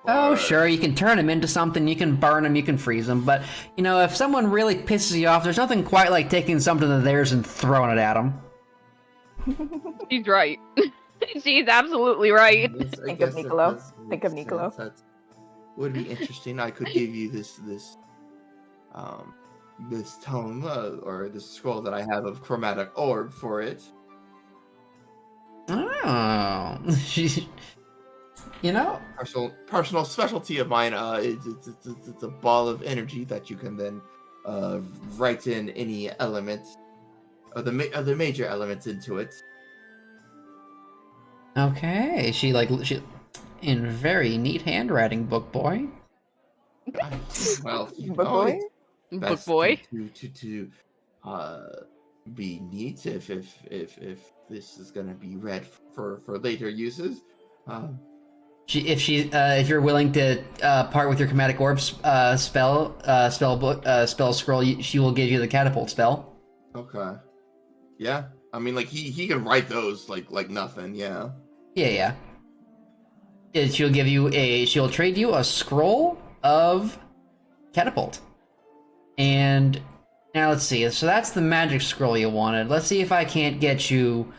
Oh, sure, you can turn them into something, you can burn them, you can freeze them, but, you know, if someone really pisses you off, there's nothing quite like taking something of theirs and throwing it at them. She's right. She's absolutely right. Think of Nicolo. Think of Nicolo. That would be interesting. I could give you this tome, or this scroll that I have of chromatic orb for it. Oh, you know, personal specialty of mine. It's a ball of energy that you can then write in any element of the major elements into it. Okay, she in very neat handwriting, book boy. Well, Book boy? Book boy? To be neat if this is gonna be read for later uses. If you're willing to part with your chromatic orb spell scroll, she will give you the catapult spell. Okay. Yeah, I mean, like he can write those like nothing. Yeah. Yeah. She'll trade you a scroll of catapult. And now let's see. So that's the magic scroll you wanted. Let's see if I can't get you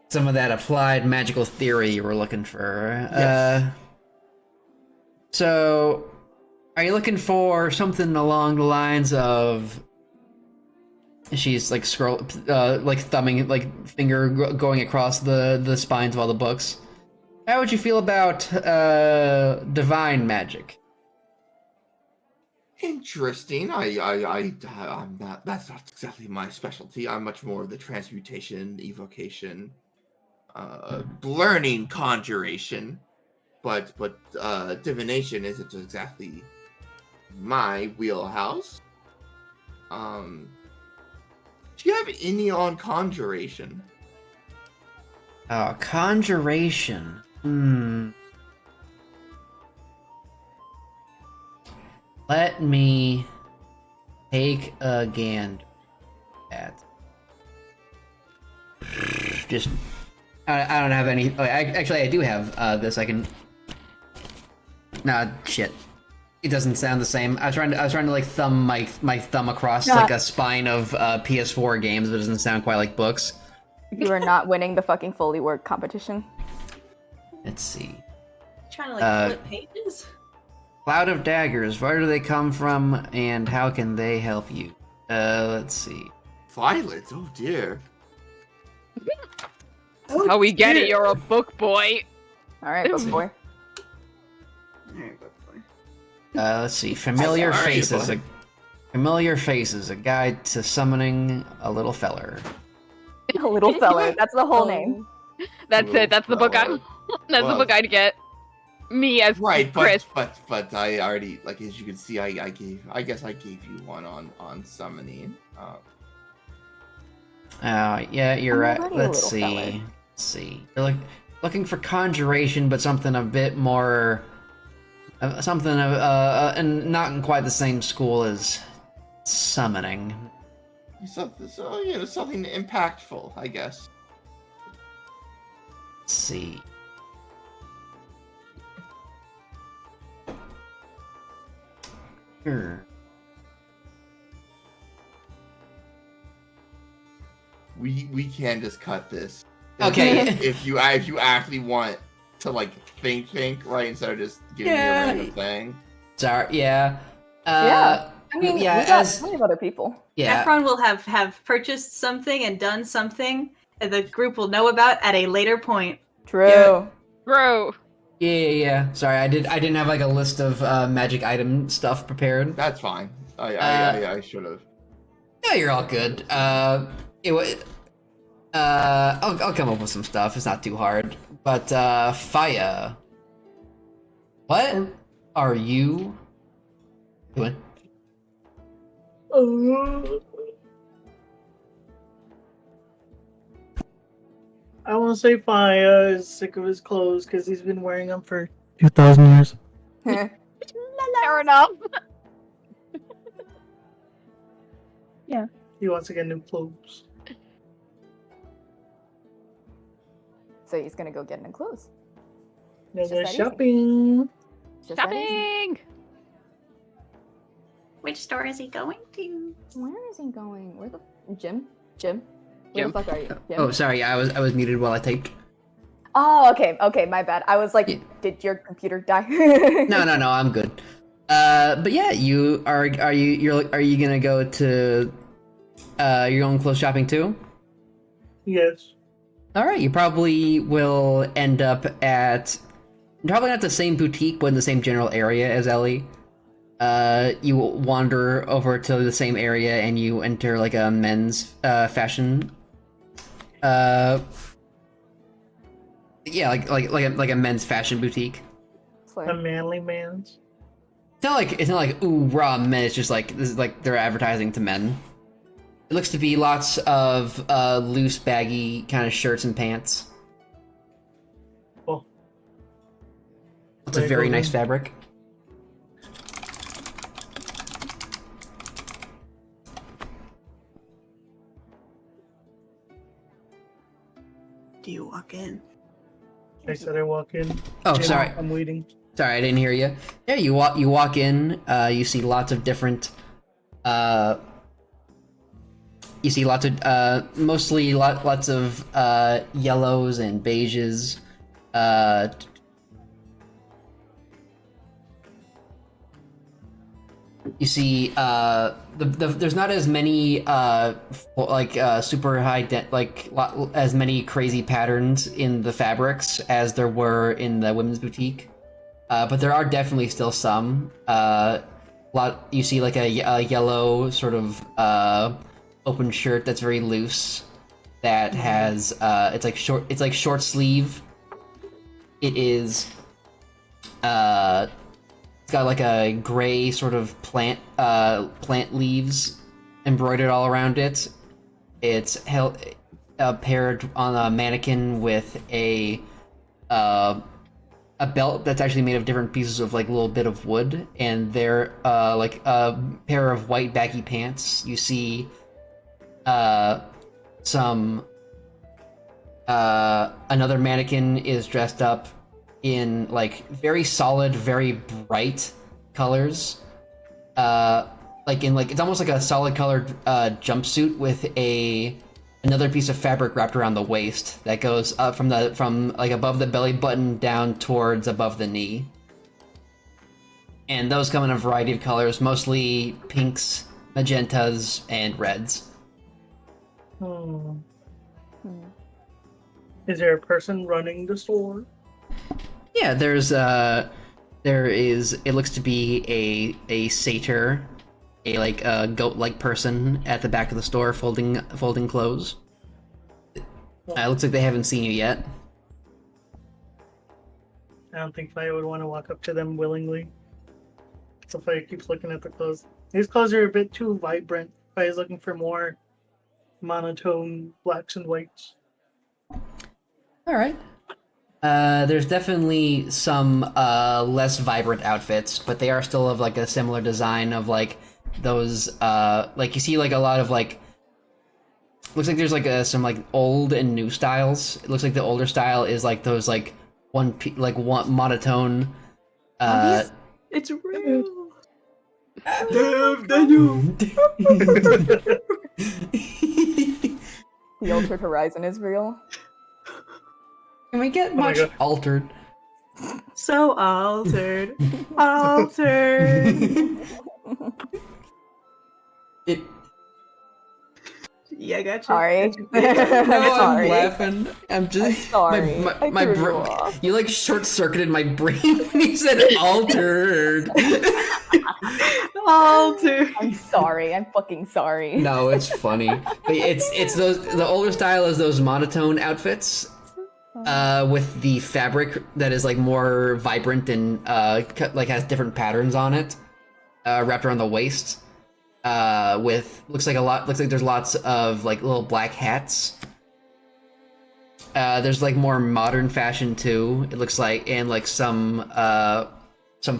some of that applied magical theory you were looking for. Yes. So are you looking for something along the lines of? She's like thumbing, like finger going across the spines of all the books. How would you feel about divine magic? Interesting. I'm not. That's not exactly my specialty. I'm much more of the transmutation, evocation, learning, conjuration. But divination isn't exactly my wheelhouse. Do you have any on conjuration? Oh, conjuration. Let me take a gander at. Just, I don't have any. Oh, actually, I do have this. I can. Nah, shit. It doesn't sound the same. I was trying to like thumb my thumb across like a spine of PS4 games, but it doesn't sound quite like books. You are not winning the fucking Foley work competition. Let's see. Trying to like flip pages. Cloud of Daggers. Where do they come from, and how can they help you? Let's see. Violets. Oh dear. That's how we get it. You're a book boy. All right, book boy. Let's see. Familiar Faces. Familiar Faces. A guide to summoning a little feller. A little feller. That's the whole name. That's it. That's the book. That's the book I'd get. Me as Chris. But I already, like, as you can see, I guess I gave you one on summoning. Yeah, you're right. Let's see. Let's see. You're looking for conjuration, but something a bit more, something and not in quite the same school as summoning. So something impactful, I guess. Let's see. Sure. We can just cut this. Okay. if you actually want to like think right instead of just giving me a random thing. Sorry. Yeah. Yeah. I mean, yeah, we got plenty of other people. Yeah. Efron will have purchased something and done something that the group will know about at a later point. True. Yeah. Bro. Yeah. Sorry, I didn't have like a list of magic item stuff prepared. That's fine. I should have. Yeah, you're all good. I'll come up with some stuff. It's not too hard. But Faya, what are you doing? I want to say Faya is sick of his clothes because he's been wearing them for 2,000 years. Fair enough. Yeah. He wants to get new clothes. So he's gonna go get new clothes. Now It's just they're that easy. shopping. Just that easy. Shopping. Which store is he going to? Where is he going? Where the Jim? Where the fuck are you? Jim? Oh, sorry, I was muted while I typed. Oh, okay, my bad. I was like, did your computer die? No, I'm good. But yeah, are you gonna go to you're going clothes shopping too? Yes. All right, you probably will end up at probably not the same boutique, but in the same general area as Ellie. You wander over to the same area and you enter like a men's fashion. Yeah, like a men's fashion boutique. A manly man's. It's not like ooh raw men. It's just like this is like they're advertising to men. It looks to be lots of loose, baggy kind of shirts and pants. Oh, It's a very nice fabric. Do you walk in? I said I walk in. Oh, Jim, sorry. I'm waiting. Sorry, I didn't hear you. Yeah, you walk in. You see lots of different. You see lots of mostly lots of yellows and beiges. You see there's not as many super high as many crazy patterns in the fabrics as there were in the women's boutique. But there are definitely still some. You see like a yellow sort of open shirt that's very loose that has it's like short sleeve. It is it's got like a gray sort of plant leaves embroidered all around it. It's paired on a mannequin with a a belt that's actually made of different pieces of like a little bit of wood, and they're like a pair of white baggy pants. You see some another mannequin is dressed up in like very solid, very bright colors. Like in like it's almost like a solid colored jumpsuit with another piece of fabric wrapped around the waist that goes up from like above the belly button down towards above the knee. And those come in a variety of colors, mostly pinks, magentas, and reds. Hmm. Is there a person running the store? Yeah, there is. It looks to be a satyr, a like a goat-like person at the back of the store folding clothes. It looks like they haven't seen you yet. I don't think Fire would want to walk up to them willingly. So Fire keeps looking at the clothes. These clothes are a bit too vibrant. Fire's looking for more monotone blacks and whites. All right. There's definitely some less vibrant outfits, but they are still of like a similar design of like those like you see like a lot of like looks like there's like some like old and new styles. It looks like the older style is like those like one monotone It's real. Damn, Daniel. The Altered Horizon is real. Can we get much altered? So altered. Altered. Yeah, I got you. Sorry. No, I'm Sorry. laughing. I'm just sorry. my brain. You like short-circuited my brain when you said altered. Altered. I'm sorry. I'm fucking sorry. No, it's funny. But it's those the older style is those monotone outfits. With the fabric that is like more vibrant and like has different patterns on it, wrapped around the waist. With looks like there's lots of like little black hats. There's like more modern fashion too. It looks like, and like some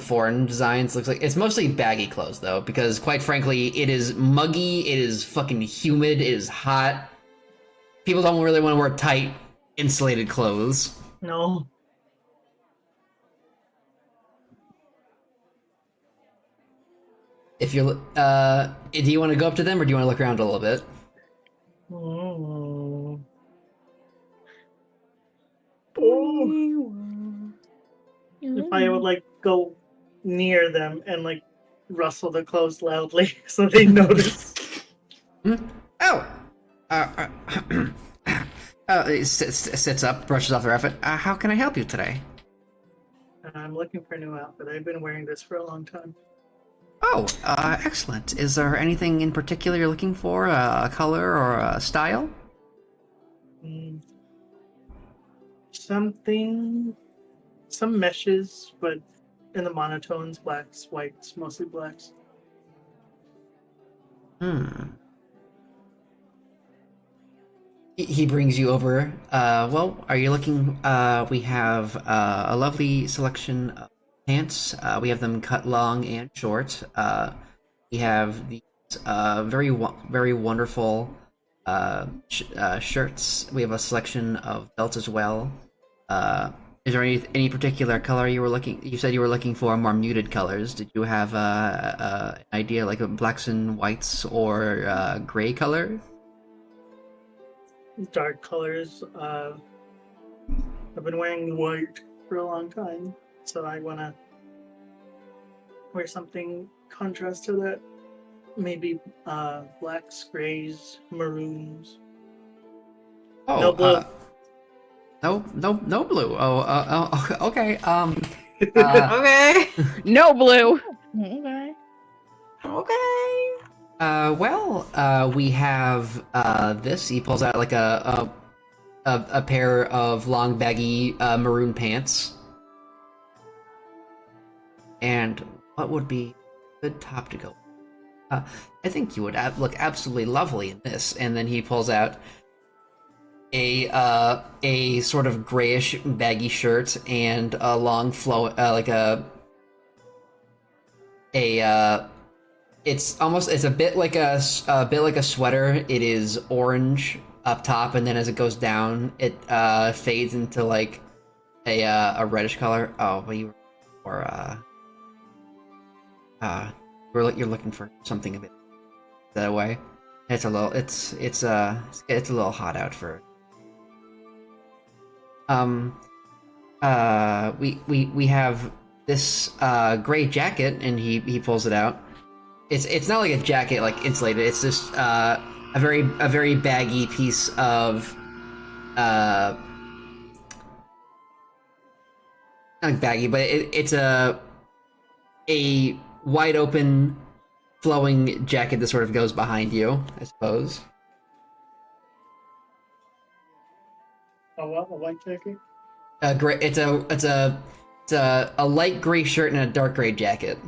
foreign designs. Looks like it's mostly baggy clothes though, because quite frankly, it is muggy. It is fucking humid. It is hot. People don't really want to wear tight, insulated clothes. No. If you're, do you want to go up to them or do you want to look around a little bit? If I would like go near them and like rustle the clothes loudly so they notice. Oh! He sits up, brushes off their outfit. How can I help you today? I'm looking for a new outfit. I've been wearing this for a long time. Oh, excellent. Is there anything in particular you're looking for? A color or a style? Some meshes, but in the monotones, blacks, whites, mostly blacks. He brings you over. Well, are you looking? We have a lovely selection of pants. We have them cut long and short. We have these very wonderful shirts. We have a selection of belts as well. Is there any particular color you were looking? You said you were looking for more muted colors. Did you have an idea like blacks and whites or gray color? Dark colors. I've been wearing white for a long time, so I want to wear something contrast to that. Maybe blacks, grays, maroons. Oh, no blue. No blue. Oh, okay. Okay. No blue. Okay. Okay. Well, we have this. He pulls out like a pair of long baggy maroon pants. And what would be a good top to go? I think you would look absolutely lovely in this. And then he pulls out a sort of grayish baggy shirt and a long flow like it's a bit like a bit like a sweater. It is orange up top, and then as it goes down, it fades into like a reddish color. Oh, but you were you're looking for something a bit that way. It's a little it's a little hot out for. We have this gray jacket, and he pulls it out. It's not like a jacket like insulated. It's just a very baggy piece of not baggy, but it's a wide open flowing jacket that sort of goes behind you, I suppose. A what? A white jacket? Gray. It's a light gray shirt and a dark gray jacket,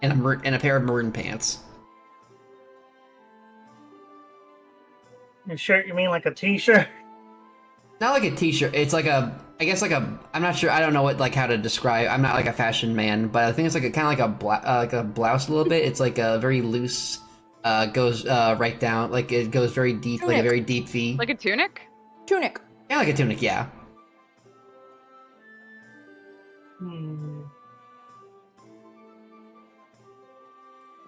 and a pair of maroon pants. Your shirt? You mean like a t-shirt? Not like a t-shirt. It's like I'm not sure. I don't know how to describe. I'm not like a fashion man, but I think it's like kind of like a blouse a little bit. It's like a very loose, goes right down. Like it goes very deep, Tunic. like a very deep V. Like a tunic? Tunic. Yeah, like a tunic. Yeah.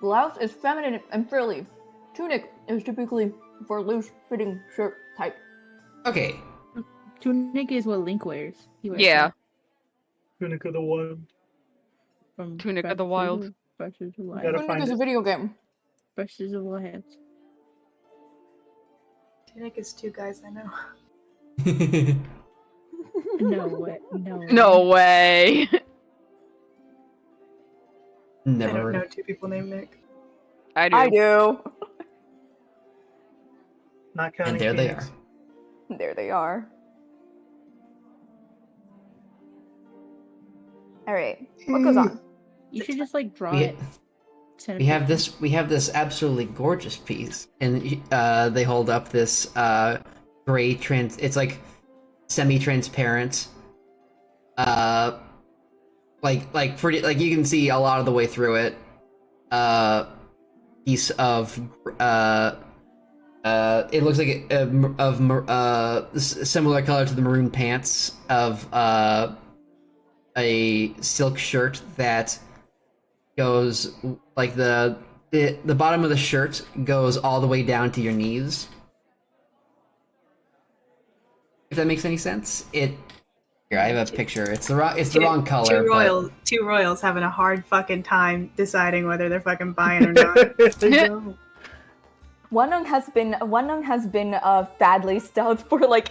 Blouse is feminine and frilly. Tunic is typically for loose-fitting shirt type. Okay. Tunic is what Link wears. He wears Yeah. that Tunic of the Wild. from Tunic of the Wild. Breath of the Wild. Gotta Tunic find is a it. video game. Breath of the Wild. Tunic is two guys I know. No way. No. No way. Never. I don't heard know of- two people named Nick. I do. I do. Not counting And there they Phoenix. are. There they are. All right. What goes on? You should just like draw We, it. Send it we to have me. this. We have this absolutely gorgeous piece, and they hold up this gray It's like semi-transparent. Like pretty. Like you can see a lot of the way through it. Piece of it looks like similar color to the maroon pants of a silk shirt that goes like the bottom of the shirt goes all the way down to your knees. If that makes any sense. Here, I have a picture. It's the wrong color. Two royals having a hard fucking time deciding whether they're fucking buying or not. They don't. One has been badly stealthed for like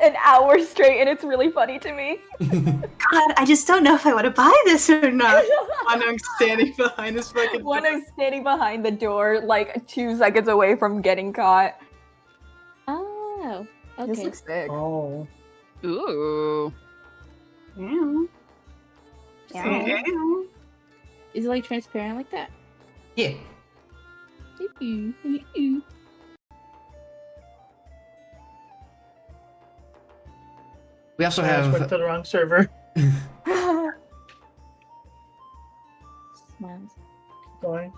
an hour straight, and it's really funny to me. God, I just don't know if I want to buy this or not. Wanung's standing behind this fucking. One is standing behind the door, like 2 seconds away from getting caught. Oh. Okay. This looks sick. Oh. Ooh. Yeah. Yeah. Is it like transparent like that? Yeah. We also I just went have to the wrong server. Smiles. Going.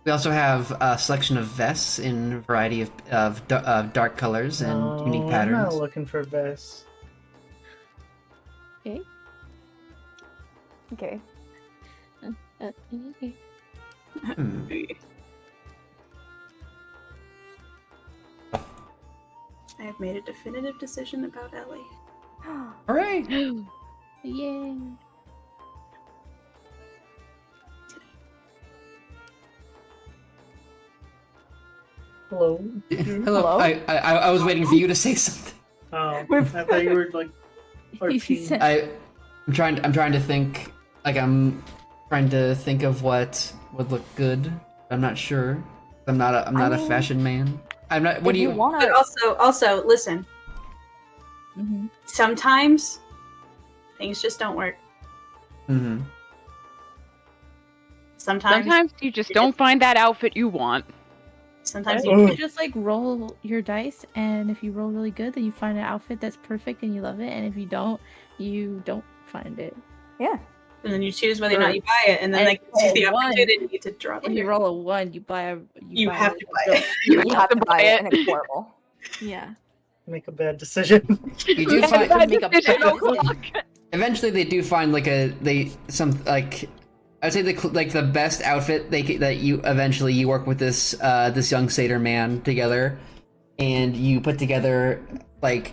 we also have a selection of vests in a variety of dark colors and unique I'm patterns. not looking for vests. Okay. Okay. Okay. Hmm. I have made a definitive decision about Ellie. All right. Yay. Hello. Hello. I was waiting for you to say something. Oh, I thought you were like. RP. I'm trying to think. Like I'm trying to think of what would look good. I'm not sure. I'm not a mean, fashion man. I'm not. What if do you? want But also, listen. Mm-hmm. Sometimes things just don't work. Mm-hmm. Sometimes you just don't find that outfit you want. Sometimes You you can just like roll your dice, and if you roll really good, then you find an outfit that's perfect and you love it. And if you don't find it. Yeah. and then you choose whether or not you buy it, and then that gives you the opportunity to draw If you later. roll a 1, you buy a. You have to buy it. You have to buy it, and it's horrible. Yeah. Make a bad decision. You do Yeah, find bad decision. eventually they do find like I'd say the best outfit that you work with this this young satyr man together, and you put together like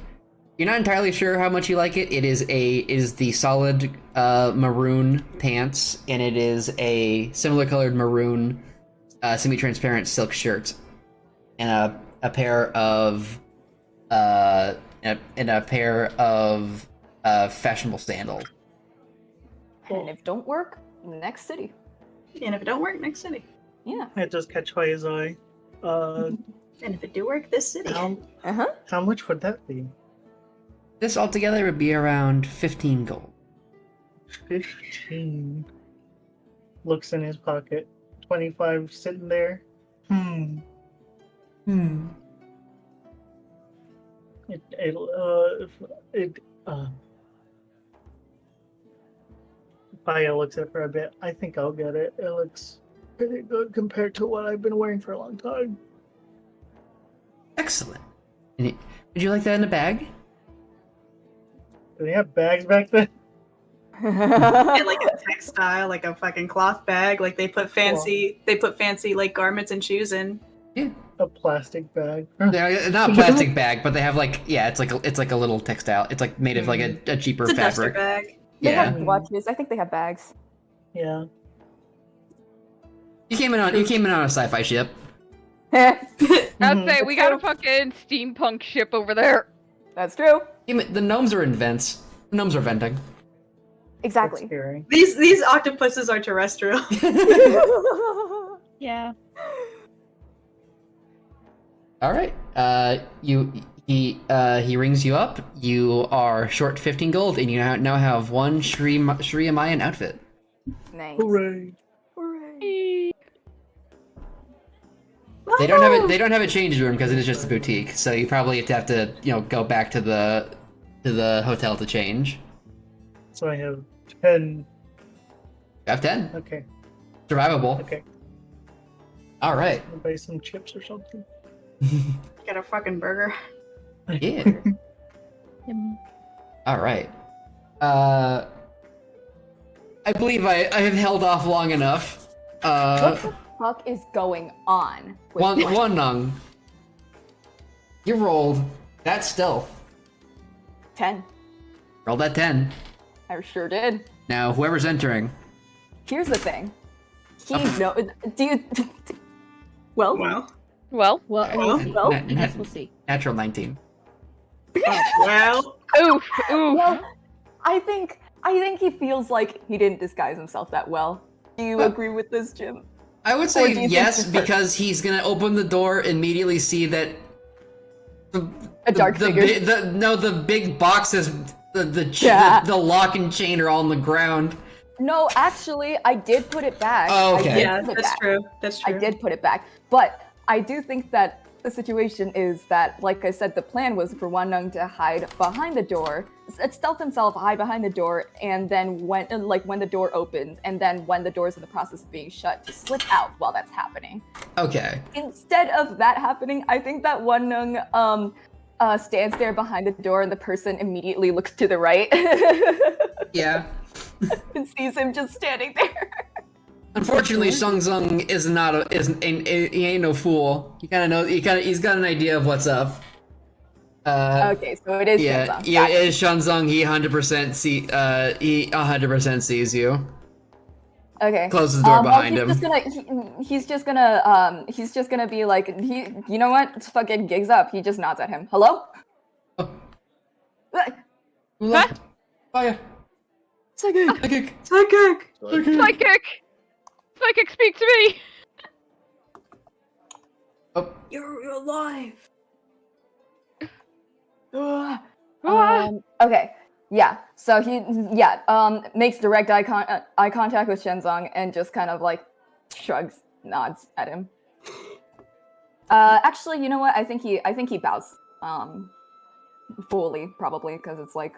you're not entirely sure how much you like it. It is the solid maroon pants, and it is a similar colored maroon semi-transparent silk shirt, and a pair of fashionable sandals. And if it don't work, next city. And if it don't work, next city. Yeah. I just catch his eye. And if it do work, this city. How much would that be? This altogether would be around 15 gold. 15. Looks in his pocket. 25 sitting there. Paya looks at it for a bit. I think I'll get it. It looks pretty good compared to what I've been wearing for a long time. Excellent. Would you like that in a bag? Do they have bags back then? Yeah, like a textile, like a fucking cloth bag. Like they put fancy like garments and shoes in. Yeah. A plastic bag. Yeah, not a plastic bag, but they have like it's like a little textile. It's like made of like a cheaper It's a duster fabric. bag. They Yeah. have watches. I think they have bags. Yeah. You came in on a sci-fi ship. I'd say we got a fucking steampunk ship over there. That's true. The gnomes are in vents. The gnomes are venting. Exactly. These octopuses are terrestrial. Yeah. All right. He rings you up. You are short 15 gold, and you now have one Shri Mayan outfit. Nice. Hooray! They don't have a change room because it is just a boutique. So you probably have to go back to the hotel to change. So I have 10. You have 10. Okay. Survivable. Okay. All right. I'll buy some chips or something. Get a fucking burger. Yeah. All right. I believe I have held off long enough. What the fuck is going on? One nung. You rolled that stealth. 10. Roll that 10. I sure did. Now whoever's entering. Here's the thing. Do you? Well. I guess we'll see. Natural 19. Well. Oof. Well, I think he feels like he didn't disguise himself that well. Do you agree with this, Jim? I would say yes, because he's gonna open the door, immediately see that a dark figure. The big boxes, the lock and chain are all on the ground. No, actually, I did put it back. Oh, okay. Yeah, that's true. That's true. I did put it back, but I do think that the situation is that, like I said, the plan was for Wanung to hide behind the door, stealth himself, hide behind the door, and then when the door opens, and then when the door's in the process of being shut, to slip out while that's happening. Okay. Instead of that happening, I think that Wanung stands there behind the door, and the person immediately looks to the right. Yeah. And sees him just standing there. Unfortunately, Sung Zung he ain't no fool. He's got an idea of what's up. Okay, so it is Shanzong. Yeah, it is Shanzong. He 100% sees you. Okay. Closes the door behind him. He's just gonna be like, you know what? It's fucking gigs up. He just nods at him. Hello? What? Fire. Psychic. Psychic, speak to me. Oh. You're alive. Okay. Yeah. So he makes direct eye contact with Shenzong and just kind of like shrugs, nods at him. Actually, you know what? I think he bows. Fully, probably, because it's like,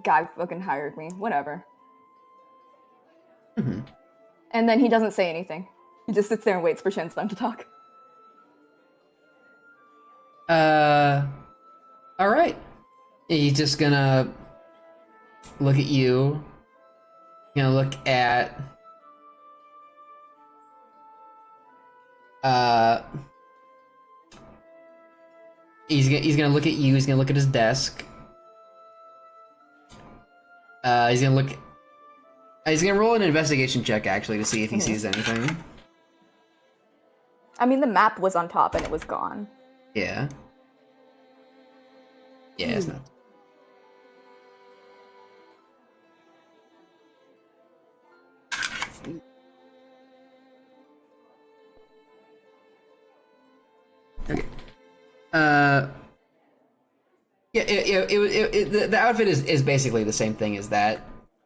guy fucking hired me. Whatever. Mm-hmm. And then he doesn't say anything. He just sits there and waits for Shen's-san to talk. All right. He's just gonna look at you. Gonna look at he's gonna look at you. He's gonna look at his desk. He's gonna look. He's gonna roll an investigation check actually to see if he sees anything. I mean, the map was on top and it was gone. Yeah. Yeah, it's not. Okay. Yeah, the outfit is basically the same thing as that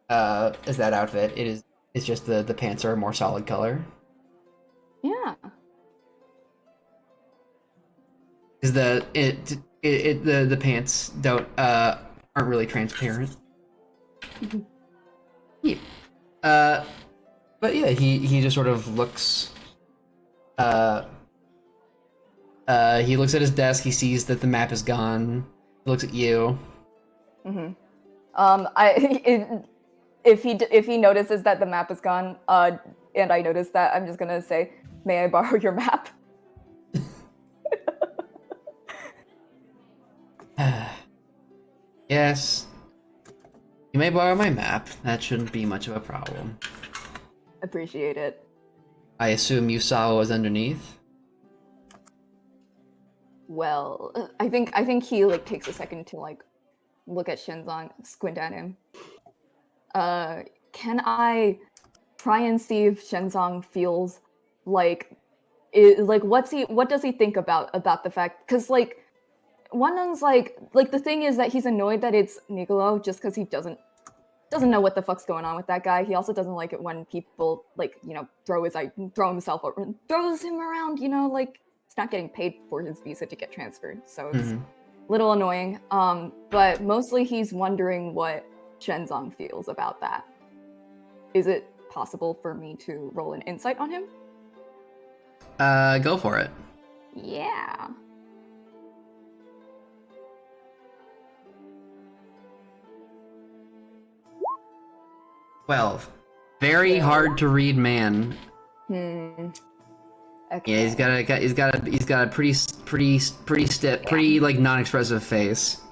outfit. It's just the pants are a more solid color. Yeah. Because the pants aren't really transparent. Yeah. But yeah, he just sort of looks. He looks at his desk. He sees that the map is gone. He looks at you. Mm-hmm. If he notices that the map is gone, and I notice that, I'm just gonna say, "May I borrow your map?" Yes. You may borrow my map. That shouldn't be much of a problem. Appreciate it. I assume you saw what was underneath? Well, I think he like takes a second to like look at Shinzong, squint at him. Can I try and see if Shenzong feels like what does he think about the fact, because like Wanung's like the thing is that he's annoyed that it's Nicolo just because he doesn't know what the fuck's going on with that guy. He also doesn't like it when people like, you know, throws him around, you know, like he's not getting paid for his visa to get transferred, so it's a little annoying. But mostly he's wondering what Shenzong feels about that. Is it possible for me to roll an insight on him? Go for it. Yeah. Well, very hard to read man. Okay. Yeah, he's got a pretty stiff, pretty like non-expressive face.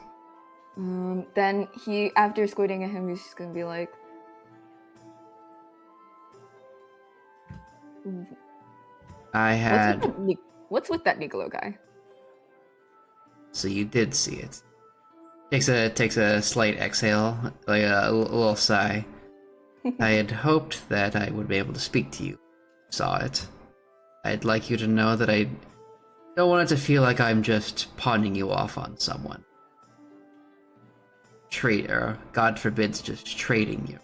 Then he, after squinting at him, he's just gonna be like, I had. What's with that Nicolo guy? So you did see it. Takes a slight exhale, like a little sigh. I had hoped that I would be able to speak to you. Saw it. I'd like you to know that I don't want it to feel like I'm just pawning you off on someone. Traitor, God forbids just trading you.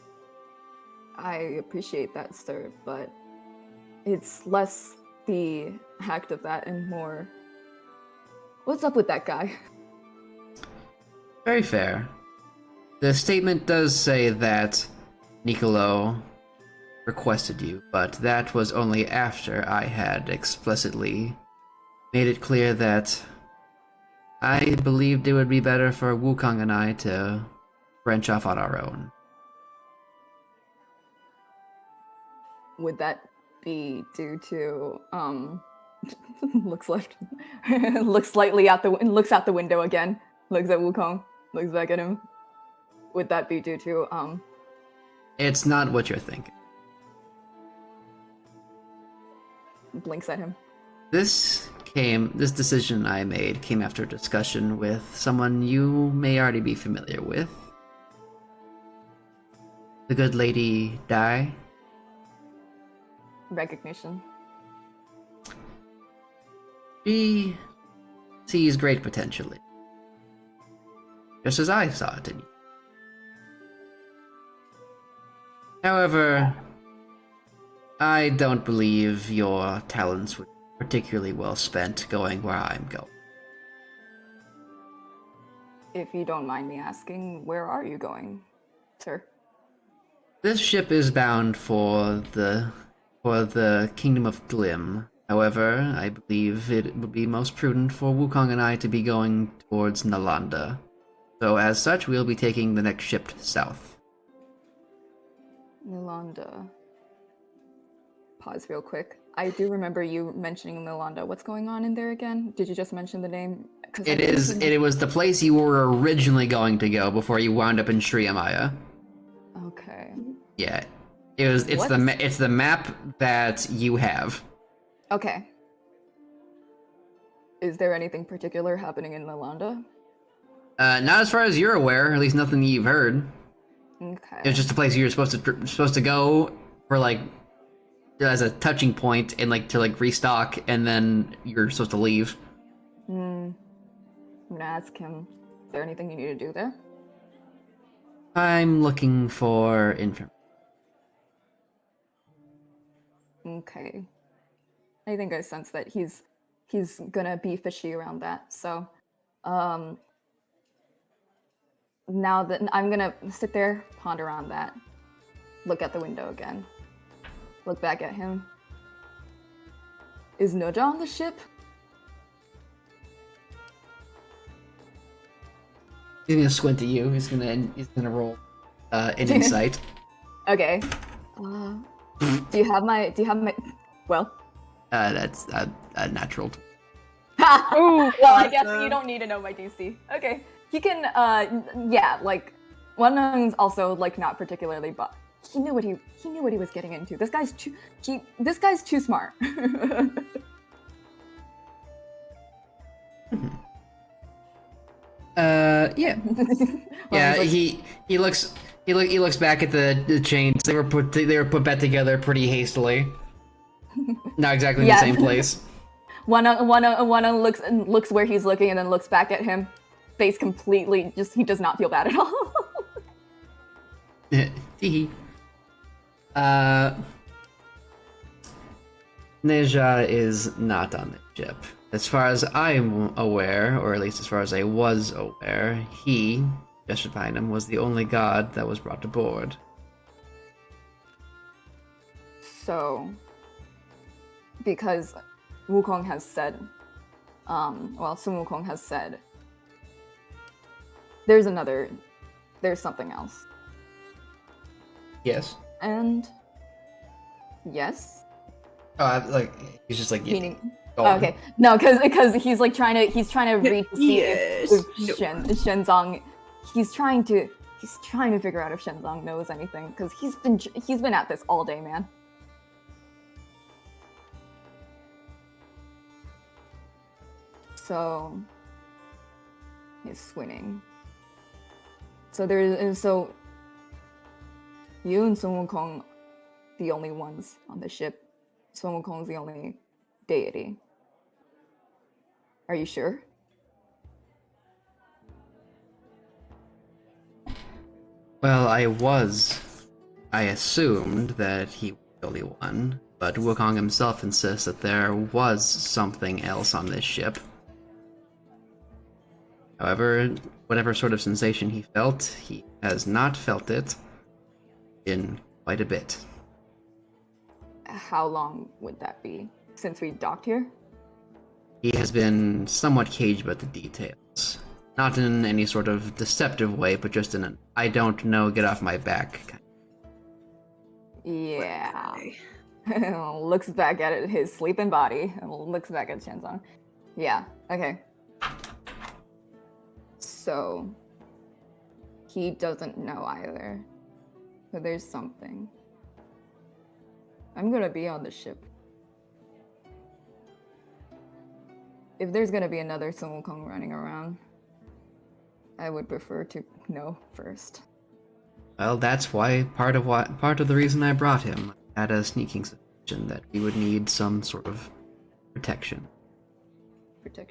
I appreciate that, sir, but it's less the act of that and more, what's up with that guy? Very fair. The statement does say that Nicolo requested you, but that was only after I had explicitly made it clear that I believed it would be better for Wukong and I to branch off on our own. Would that be due to looks slightly out looks out the window again, looks at Wukong, looks back at him. Would that be due to It's not what you're thinking. Blinks at him. This decision I made came after a discussion with someone you may already be familiar with. The good lady Dai. Recognition. She sees great potential in you. Just as I saw it in you. However, I don't believe your talents would be particularly well spent going where I'm going. If you don't mind me asking, where are you going, sir? This ship is bound for the Kingdom of Glim. However, I believe it would be most prudent for Wukong and I to be going towards Nalanda. So as such, we'll be taking the next ship south. Nalanda. Pause real quick. I do remember you mentioning Nalanda. What's going on in there again? Did you just mention the name? It was the place you were originally going to go before you wound up in Sri Amaya. Okay. Yeah. It's the map that you have. Okay. Is there anything particular happening in Nalanda? Not as far as you're aware, or at least nothing you've heard. Okay. It's just a place you're supposed to go for like as a touching point and like to like restock, and then you're supposed to leave. I'm gonna ask him. Is there anything you need to do there? I'm looking for information. Okay. I think I sense that he's gonna be fishy around that. So, now that I'm gonna sit there, ponder on that, look at the window again, look back at him. Is Noja on the ship? He's gonna squint at you. He's gonna roll an insight. Okay. Do you have my? Well. That's a natural. Well, I guess you don't need to know my DC. Okay, he can. Yeah, like one of them's also like not particularly, but he knew what he was getting into. This guy's too smart. Yeah. Yeah. Like, he looks back at the chains. They were put back together pretty hastily. Not exactly in the same place. One looks where he's looking and then looks back at him. Face completely he does not feel bad at all. Neja is not on the ship. As far as I'm aware, or at least as far as I was aware, he, just behind him, was the only god that was brought aboard. So, because Wukong has said, Sun Wukong has said, there's something else. Yes. And yes. He's just like meaning. Go on. Okay, no, because he's trying to read to see if Shenzong. He's trying to figure out if Shenzong knows anything because he's been at this all day, man. So he's squinting. So you and Sun Wukong, the only ones on the ship. Sun Wukong's the only deity. Are you sure? Well, I assumed that he was the only one, but Wukong himself insists that there was something else on this ship. However, whatever sort of sensation he felt, he has not felt it in quite a bit. How long would that be? Since we docked here? He has been somewhat caged about the details. Not in any sort of deceptive way, but just in an I don't know, get off my back kind of. Yeah. Looks back at his sleeping body and looks back at Shenzong. Yeah, okay. So, he doesn't know either. But there's something. I'm gonna be on the ship. If there's gonna be another Sun Wukong running around, I would prefer to know first. Well, that's why part of the reason I brought him. I had a sneaking suspicion that we would need some sort of protection.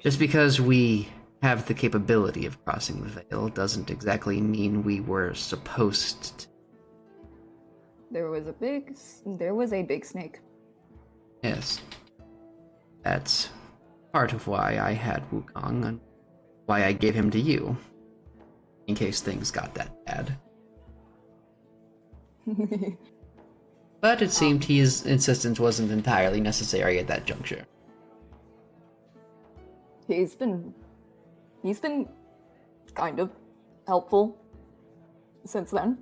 Just because we have the capability of crossing the veil doesn't exactly mean we were supposed to. There was a big snake. Yes. That's part of why I had Wukong and why I gave him to you. In case things got that bad. But it seemed his insistence wasn't entirely necessary at that juncture. He's been kind of helpful since then.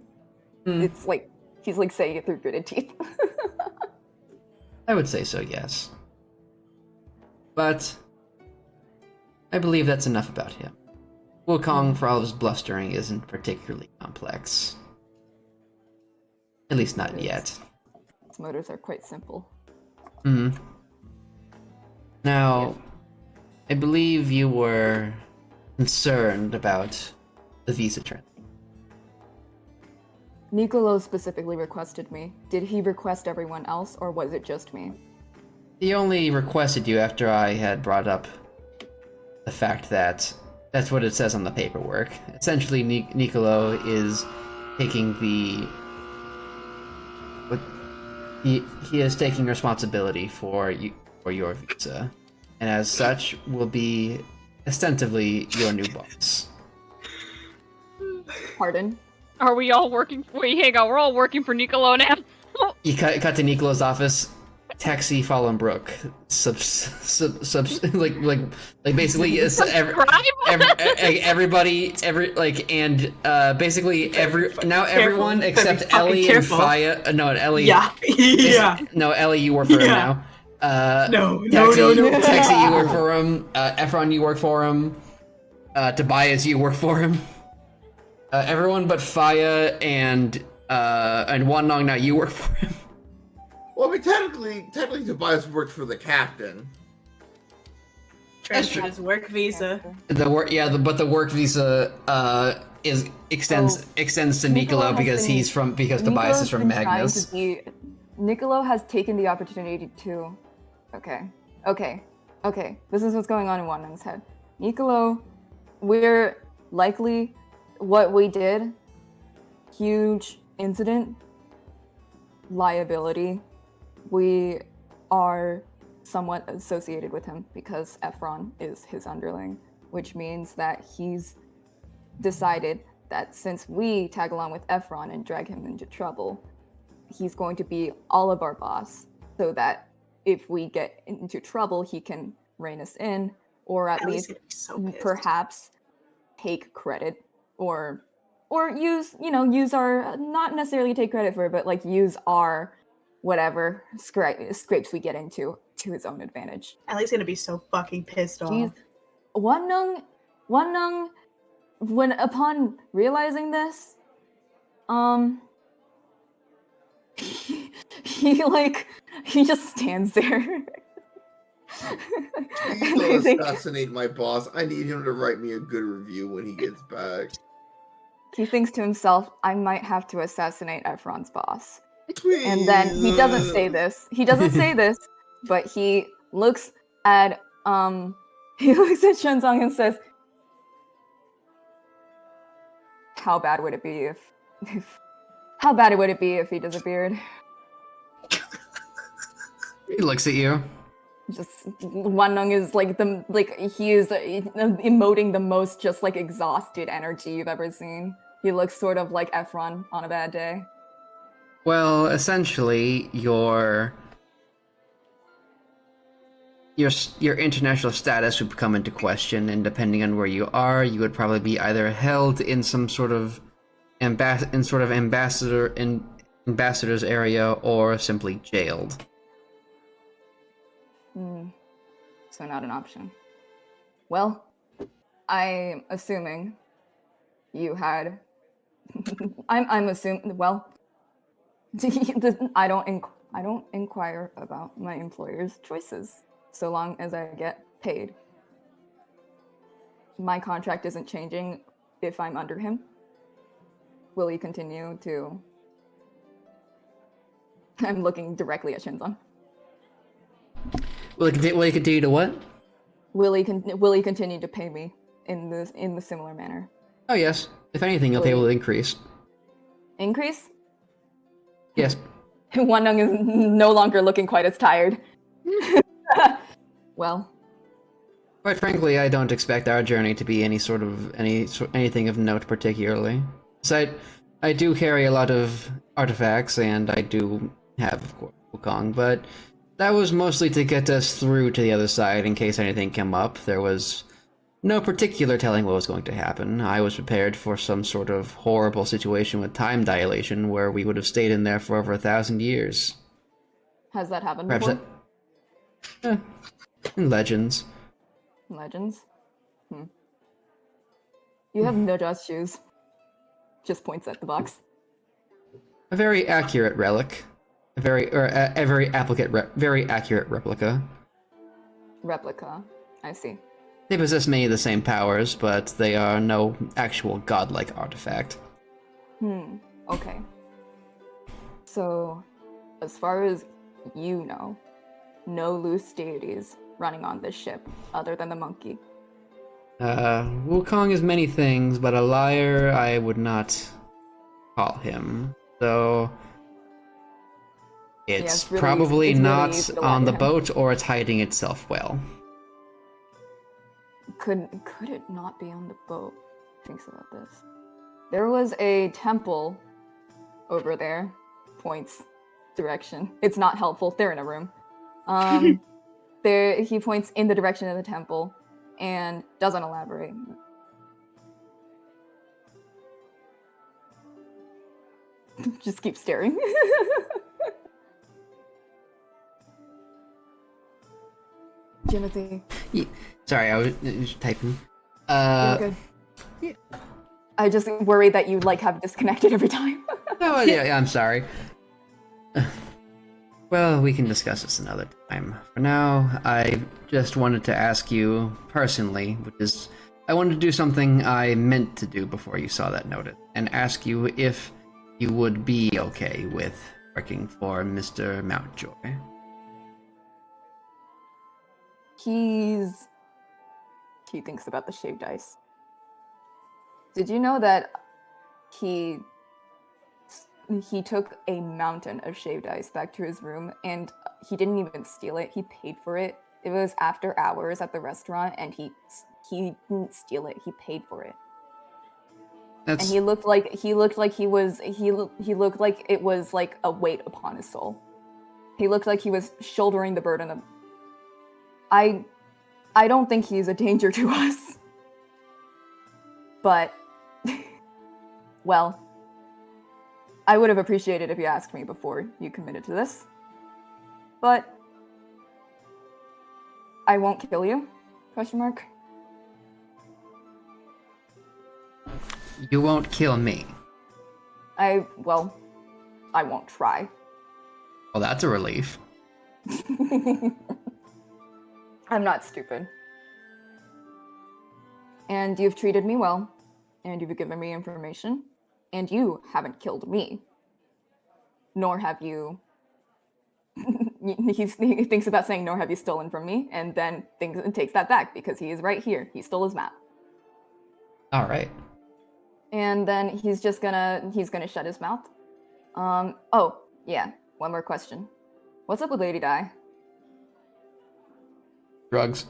It's like he's like saying it through gritted teeth. I would say so, yes. But I believe that's enough about him. Wukong, for all of his blustering, isn't particularly complex. At least not yet. His motors are quite simple. Now, I believe you were concerned about the visa trend. Nicolo specifically requested me. Did he request everyone else, or was it just me? He only requested you after I had brought up the fact that that's what it says on the paperwork. Essentially, Nicolo is taking the... He is taking responsibility for your visa, and as such, will be ostensibly your new boss. Pardon? Are we all working? Wait, hang on. We're all working for Nicolo now. You cut to Nicolo's office. Taxi Fallenbrook. Like basically everybody basically everyone except Ellie and Faya. No, Ellie. Yeah. No, Ellie, you work for him now. No. Taxi, you work for him. Efron, you work for him. Tobias, you work for him. Everyone but Faya and Wannong, now you work for him. Well, I mean, technically, Tobias worked for the captain. Trent has work visa. But the work visa extends to Nicolo because Tobias is from Magnus. Nicolo has taken the opportunity to. Okay. This is what's going on in Wannong's head. Nicolo, we're likely what we did. Huge incident. Liability. We are somewhat associated with him because Efron is his underling, which means that he's decided that since we tag along with Efron and drag him into trouble, he's going to be all of our boss, so that if we get into trouble, he can rein us in, or at least perhaps take credit, or use our, not necessarily take credit for it, but like use our whatever scrapes we get into to his own advantage. Ellie's gonna be so fucking pissed off. Wannong, when upon realizing this, he just stands there. Please don't assassinate my boss. I need him to write me a good review when he gets back. He thinks to himself, I might have to assassinate Efron's boss. Please. And then he doesn't say this. But he looks at Shenzong and says, how bad would it be if he disappeared? He looks at you. Just Wannong is he is emoting the most just like exhausted energy you've ever seen. He looks sort of like Efron on a bad day. Well, essentially, your international status would come into question, and depending on where you are, you would probably be either held in some sort of ambassador's area, or simply jailed. So not an option. Well, I'm assuming you had. I'm assuming. Well, I don't inquire about my employer's choices so long as I get paid. My contract isn't changing if I'm under him. Will he continue to? I'm looking directly at Shinzon. Will he continue to what? Will he continue to pay me in the similar manner? Oh yes. If anything, he'll be able to increase. Increase? Yes. Wannong is no longer looking quite as tired. Well, Quite frankly, I don't expect our journey to be anything of note particularly. So I do carry a lot of artifacts, and I do have, of course, Wukong, but that was mostly to get us through to the other side in case anything came up. There was no particular telling what was going to happen. I was prepared for some sort of horrible situation with time dilation where we would have stayed in there for over 1,000 years. has that happened Perhaps before? in legends. Legends? You have no dust shoes. Just points at the box. A very accurate relic. A very accurate replica. Replica. I see. They possess many of the same powers, but they are no actual godlike artifact. Okay. So, as far as you know, no loose deities running on this ship, other than the monkey. Wukong is many things, but a liar I would not call him. So it's really probably easy- it's really not easy to on the lie. boat, or it's hiding itself well. Could it not be on the boat? Thinks about this. There was a temple over there. Points direction. It's not helpful. They're in a room. There he points in the direction of the temple and doesn't elaborate. Just keep staring. Timothy. Sorry, I was typing. You're good. I just worry that you have disconnected every time. Oh yeah, I'm sorry. Well, we can discuss this another time. For now, I just wanted to ask you personally, which is, I wanted to do something I meant to do before you saw that notice, and ask you if you would be okay with working for Mr. Mountjoy. He thinks about the shaved ice. Did you know that he took a mountain of shaved ice back to his room, and he didn't even steal it. He paid for it. It was after hours at the restaurant, and he didn't steal it. He paid for it. And he looked like it was like a weight upon his soul. He looked like he was shouldering the burden of. I don't think he's a danger to us. But well, I would have appreciated if you asked me before you committed to this. But I won't kill you? Question mark. You won't kill me. I won't try. Well, that's a relief. I'm not stupid. And you've treated me well, and you've given me information, and you haven't killed me. Nor have you... he thinks about saying, nor have you stolen from me, and then takes that back, because he is right here. He stole his map. Alright. And then he's gonna shut his mouth. Oh, yeah, one more question. What's up with Lady Di? Drugs.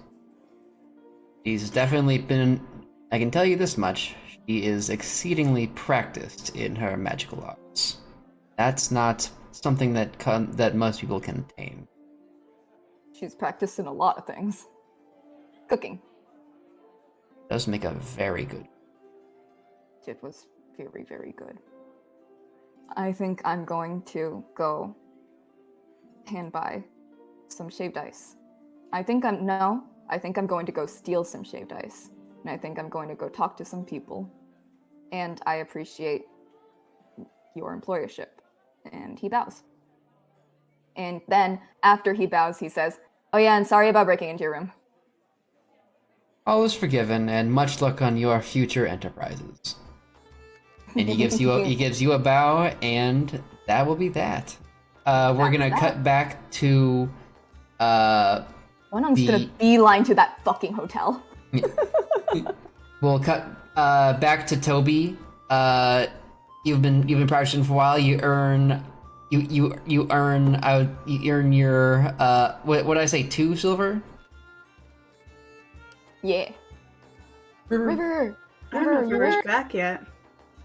She's definitely been... I can tell you this much. She is exceedingly practiced in her magical arts. That's not something that most people can attain. She's practiced in a lot of things. Cooking. Does make a very good... It was very, very good. I think I'm going to go and buy some shaved ice. I think I'm going to go steal some shaved ice. And I think I'm going to go talk to some people. And I appreciate your employership. And he bows. And then, after he bows, he says, oh yeah, and sorry about breaking into your room. All is forgiven, and much luck on your future enterprises. And he gives you a bow, and that will be that. We're gonna cut back to One of them's gonna beeline to that fucking hotel. We'll cut back to Toby. You've been practicing for a while. You earn your what did I say? 2 silver? Yeah. River. River. I don't know if River's River. back yet.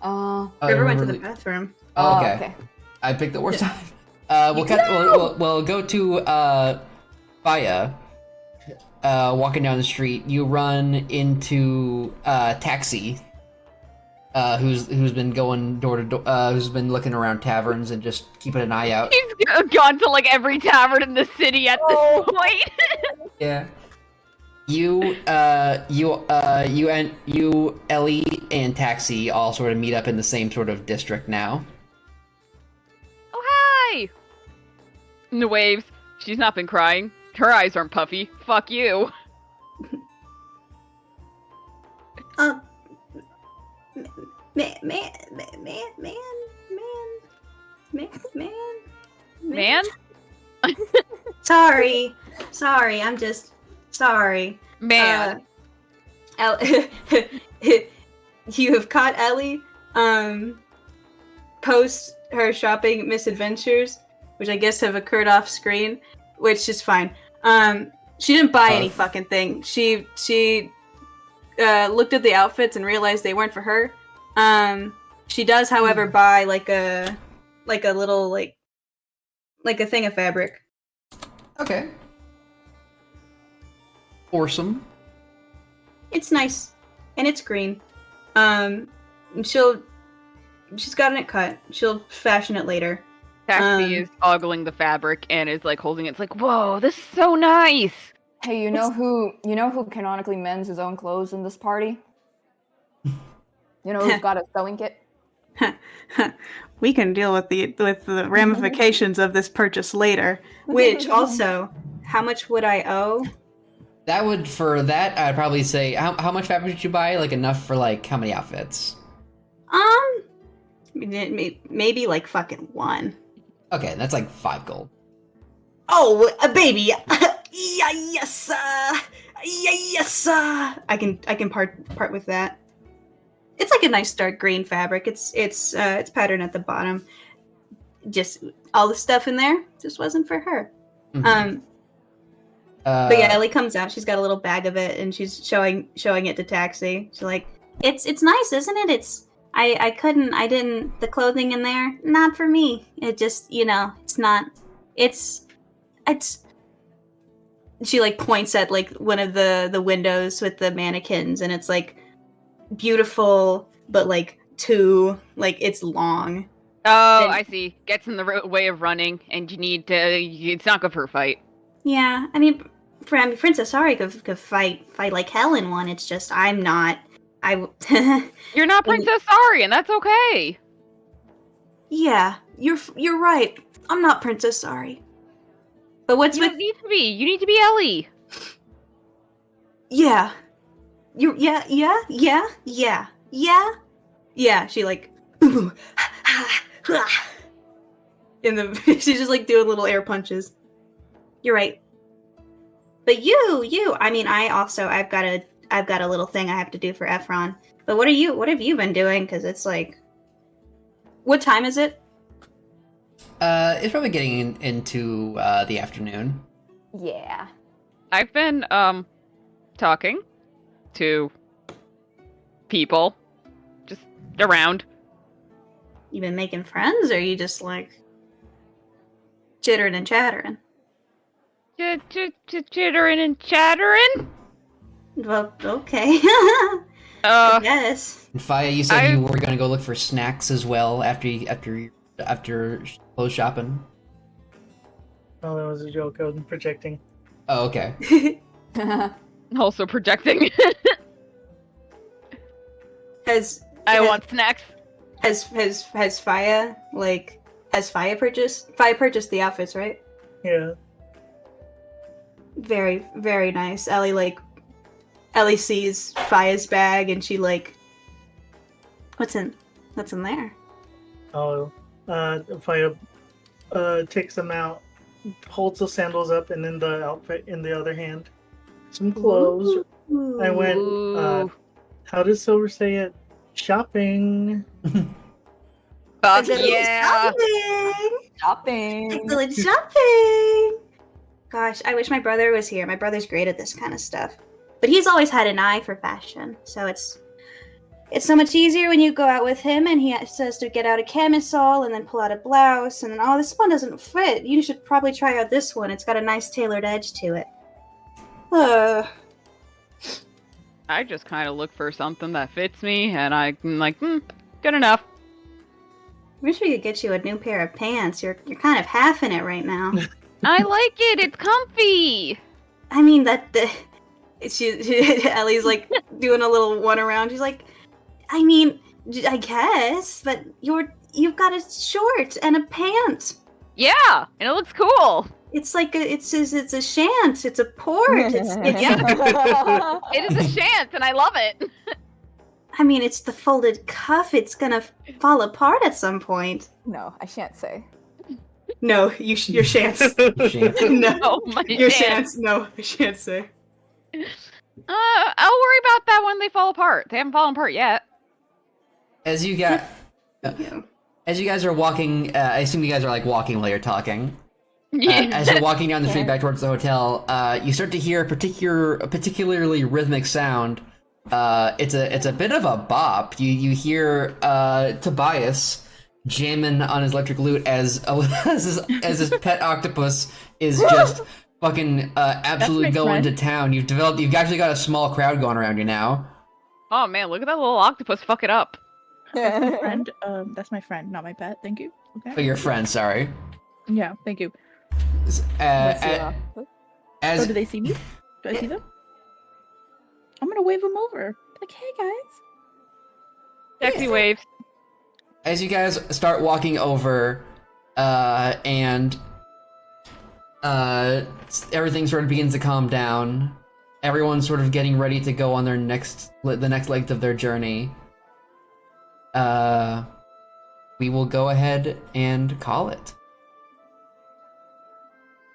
Oh, River went to the River- bathroom. Oh, okay. okay. I picked the worst Yeah. time. We'll go to Faya. Walking down the street, you run into Taxi, who's been going door to door, who's been looking around taverns and just keeping an eye out. He's gone to like every tavern in the city at this point. Yeah. You, Ellie, and Taxi all sort of meet up in the same sort of district now. Oh, hi! In the waves. She's not been crying. Her eyes aren't puffy. Fuck you. Man? Sorry, I'm just sorry. Man. You have caught Ellie, post her shopping misadventures, which I guess have occurred off screen, which is fine. She didn't buy any fucking thing. She looked at the outfits and realized they weren't for her. She does, however, buy like a little like a thing of fabric. Okay. Awesome. It's nice, and it's green. She's gotten it cut. She'll fashion it later. Taxi is ogling the fabric and is like holding it. It's like, whoa, this is so nice. Hey, you know who canonically mends his own clothes in this party? You know who's got a sewing kit? We can deal with the ramifications of this purchase later. Which also, how much would I owe? For that, I'd probably say, how much fabric did you buy? Like enough for like how many outfits? Maybe like fucking 1. Okay, that's like 5 gold. Oh, baby. Yes. Yes. I can part with that. It's like a nice dark green fabric. It's patterned at the bottom. Just all the stuff in there just wasn't for her. Mm-hmm. But yeah, Ellie comes out. She's got a little bag of it, and she's showing it to Taxi. She's like, "It's nice, isn't it? The clothing in there, not for me. It just, it's not. It's." She like points at like one of the windows with the mannequins, and it's like beautiful, but like it's long. Oh, I see. Gets in the way of running, and you need to. It's not good for a fight. Yeah, I mean, Princess Ari could fight like hell in one. It's just I'm not. You're not Princess Ari, and that's okay. Yeah, you're right. I'm not Princess Ari. But what's you don't need to be. You need to be Ellie. Yeah. Yeah. She like she's just like doing little air punches. You're right. But you. I mean, I've got a little thing I have to do for Efron. But what have you been doing? Because it's like, what time is it? It's probably getting into the afternoon. Yeah. I've been talking to people just around. You been making friends, or are you just like chittering and chattering? Chittering and chattering? Well, okay. Yes. And Faya, you said you were gonna go look for snacks as well after clothes shopping. Oh, that was a joke. I was projecting. Oh, okay. Also projecting. I want snacks. Has Faya purchased the outfits, right? Yeah. Very, very nice. Ellie sees Faya's bag and she like, what's in there? Oh, Faya takes them out, holds the sandals up, and then the outfit in the other hand. Some clothes. Ooh. I went, how does Silver say it? Shopping. Fuck yeah. Shopping. Excellent shopping. Gosh, I wish my brother was here. My brother's great at this kind of stuff. But he's always had an eye for fashion, so it's so much easier when you go out with him and he says to get out a camisole and then pull out a blouse and then, oh, this one doesn't fit. You should probably try out this one. It's got a nice tailored edge to it. I just kind of look for something that fits me, and I'm like, good enough. Wish we could get you a new pair of pants. You're kind of half in it right now. I like it. It's comfy. I mean, Ellie's like doing a little one around. She's like, I mean, I guess, but you've got a short and a pant. Yeah, and it looks cool. It's like it's a shant. It's a port. It's Yeah. It is a shant, and I love it. I mean, it's the folded cuff. It's gonna fall apart at some point. No, I shan't say. No, your shants. No, my your shants. shants. No, I shan't say. I'll worry about that when they fall apart. They haven't fallen apart yet. As you guys are walking, I assume you guys are like walking while you're talking. As you're walking down the street back towards the hotel, you start to hear a particularly rhythmic sound. It's a bit of a bop. You hear Tobias jamming on his electric lute as his pet octopus is just fucking absolutely going to town. You've actually got a small crowd going around you now. Oh man, look at that little octopus fuck it up. That's my friend. That's my friend, not my pet. Thank you. Okay. Oh, your friend, sorry. Yeah, thank you. As do they see me? Do I see them? I'm gonna wave them over. Like, hey guys. Sexy waves. As you guys start walking over, and everything sort of begins to calm down. Everyone's sort of getting ready to go on the next leg of their journey. We will go ahead and call it.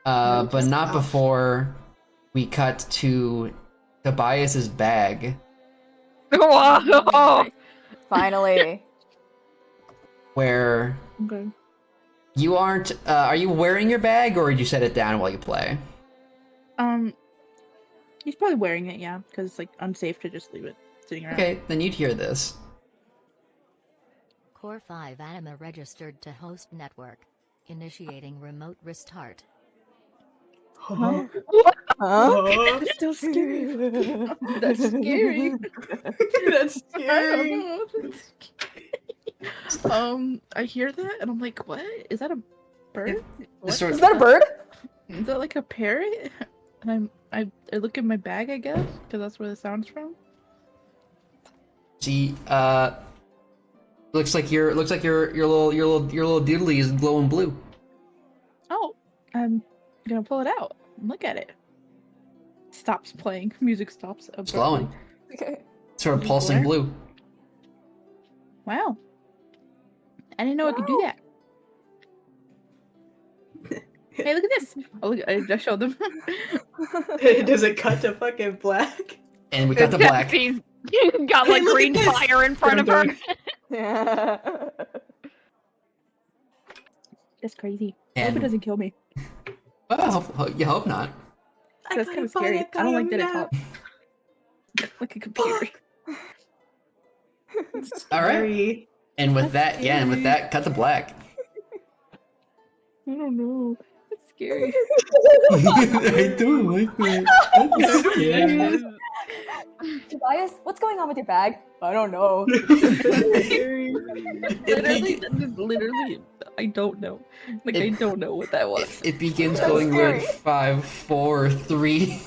But not before we cut to Tobias's bag. Whoa! Finally. Where you aren't. Are you wearing your bag, or did you set it down while you play? He's probably wearing it, yeah, because it's like unsafe to just leave it sitting around. Okay, then you'd hear this. Core 5 anima registered to host network. Initiating remote restart. Huh? That's still scary. That's scary. That's scary. I hear that and I'm like, what? Is that a bird? Is that a bird? Is that like a parrot? And I look at my bag, I guess, because that's where the sound's from. See, looks like your little doodly is glowing blue. Oh, I'm gonna pull it out and look at it. Stops playing. Music stops. It's glowing. Okay. Sort of pulsing blue. Wow. I didn't know I could do that. Hey, look at this. Oh, look, I showed them. Does it cut to fucking black? And we got the black. He's got like green fire in front of her. Yeah. That's crazy. I hope it doesn't kill me. Well, you hope not. That's kind of scary. I don't like that it's hot. Like a computer. All right. And with that, cut the black. I don't know. That's scary. I don't like that. That's scary. Tobias, what's going on with your bag? I don't know. Literally, I don't know. Like, I don't know what that was. It begins going with 5, 4, 3.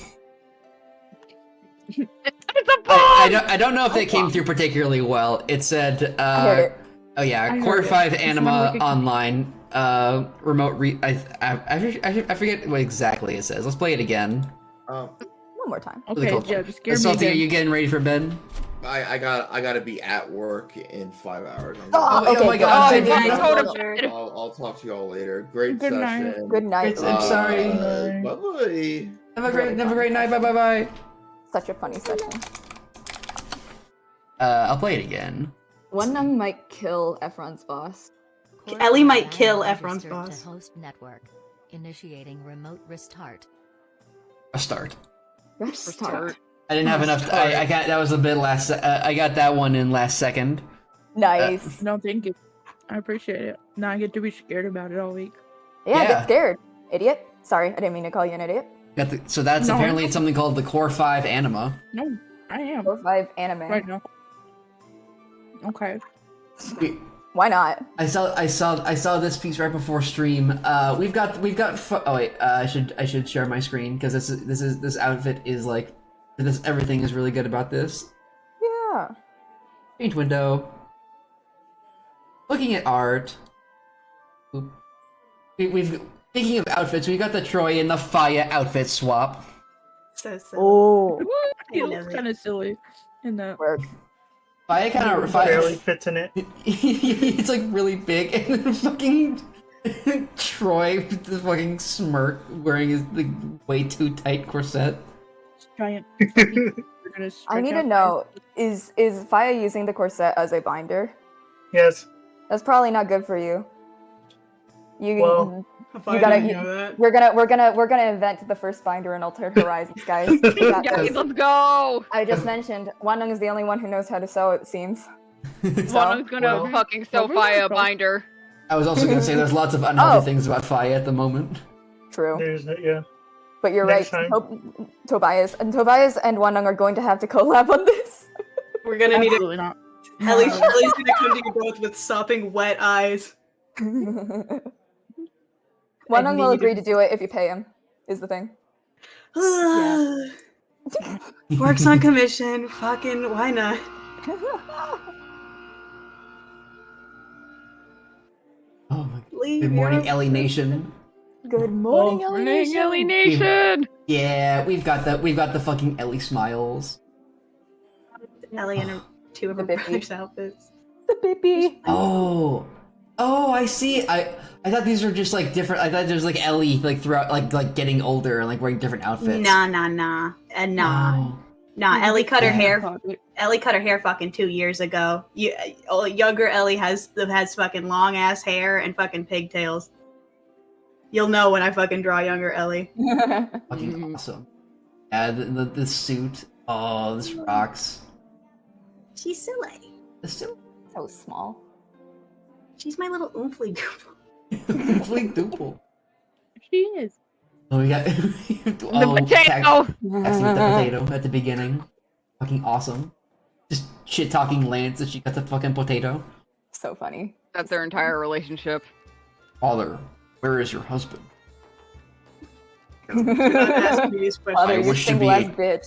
It's a bomb! I don't know if that came through particularly well. It said, I heard it. oh yeah, I Core heard it. 5 It Anima sounded like a- Online, remote I forget what exactly it says. Let's play it again. One more time. Okay, yeah, just scare me Salty, are again. you getting ready for bed? I gotta be at work in 5 hours. Oh, my God. Oh, yeah, totally. I'll talk to you all later. Great Good night. session. Good night. I'm sorry. Bye bye. Have a great night. Bye. Such a funny session. I'll play it again. One of them might kill Efron's boss. Core Ellie 5 might kill anima Efron's registered boss. To host network. Initiating remote restart. A start. Restart. I didn't have enough. I got that was a bit last. I got that one in last second. Nice. No, thank you. I appreciate it. Now I get to be scared about it all week. Yeah, get scared, idiot. Sorry, I didn't mean to call you an idiot. So that's No. apparently something called the Core 5 Anima. No, I am. Core 5 anime. Right now. Okay. Why not? I saw this piece right before stream. We've got. Oh wait, I should share my screen because this outfit is like everything is really good about this. Yeah. Paint window. Looking at art. Oop. Speaking of outfits, we got the Troy and the Faya outfit swap. So silly. Oh. He looks kind of silly in that. Work. Faya kind of barely fits in it. It's like really big, and then fucking Troy with the fucking smirk, wearing his like way too tight corset. Giant. I need to know, is Faya using the corset as a binder? Yes. That's probably not good for you. Well, We're gonna invent the first binder in Altered Horizons, guys. We got Guys, this. let's go! I just mentioned Wanung is the only one who knows how to sew. It seems. Someone's gonna fucking sew Faya a binder. I was also gonna say there's lots of unhealthy things about Faya at the moment. True. Yeah. But you're Next right. time. Tobias and Wanung are going to have to collab on this. We're gonna need Absolutely not. Ellie's gonna come to you both with sopping wet eyes. Wanung will agree to do it if you pay him. Is the thing. Works on commission. Fucking why not? Oh my. Leave Good morning, your- Ellie Nation. Good morning, Ellie Nation. Ellie Nation! Yeah, we've got the fucking Ellie smiles. Ellie in two of her brother's outfits. The baby. Oh, I see. I thought these were just like different. I thought there's like Ellie like throughout like getting older and like wearing different outfits. Nah. Ellie cut her hair. Ellie cut her hair fucking 2 years ago. Younger Ellie has fucking long ass hair and fucking pigtails. You'll know when I fucking draw younger Ellie. Fucking awesome. Yeah, the suit. Oh, this rocks. She's silly. It's still so small. She's my little oomfly doomfly. Oomfly doomfly. She is. Oh, we got The potato! Taxi with the potato at the beginning. Fucking awesome. Just shit talking Lance as she got the fucking potato. So funny. That's their entire relationship. Father, where is your husband? Father, you're wish to single be- ass bitch.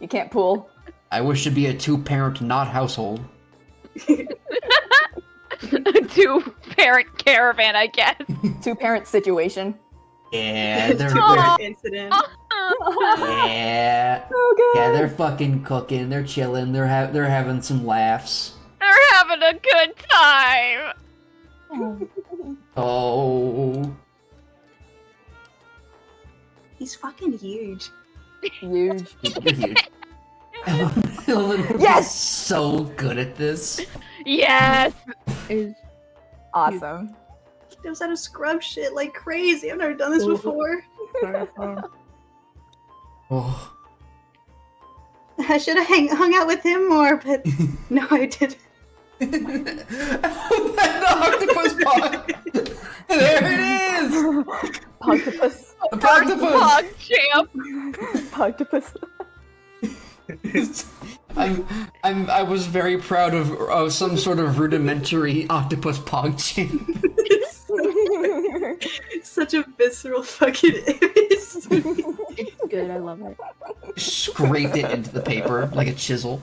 You can't pool. I wish to be a two-parent not household. Two-parent caravan, I guess. Two-parent situation. Yeah, they're incident. yeah, Oh, yeah, they're fucking cooking. They're chilling. They're having some laughs. They're having a good time. Oh, He's fucking huge. Huge. huge. Yes! So good at this. Yes! Is awesome. He knows how to scrub shit like crazy. I've never done this before. Oh. I should have hung out with him more, but no, I didn't. The octopus pog. There it is. Octopus. The Pogtopus. Pog champ. Octopus. I was very proud of some sort of rudimentary octopus pog champ. Such a visceral fucking image. It's good. I love it. Scraped it into the paper like a chisel.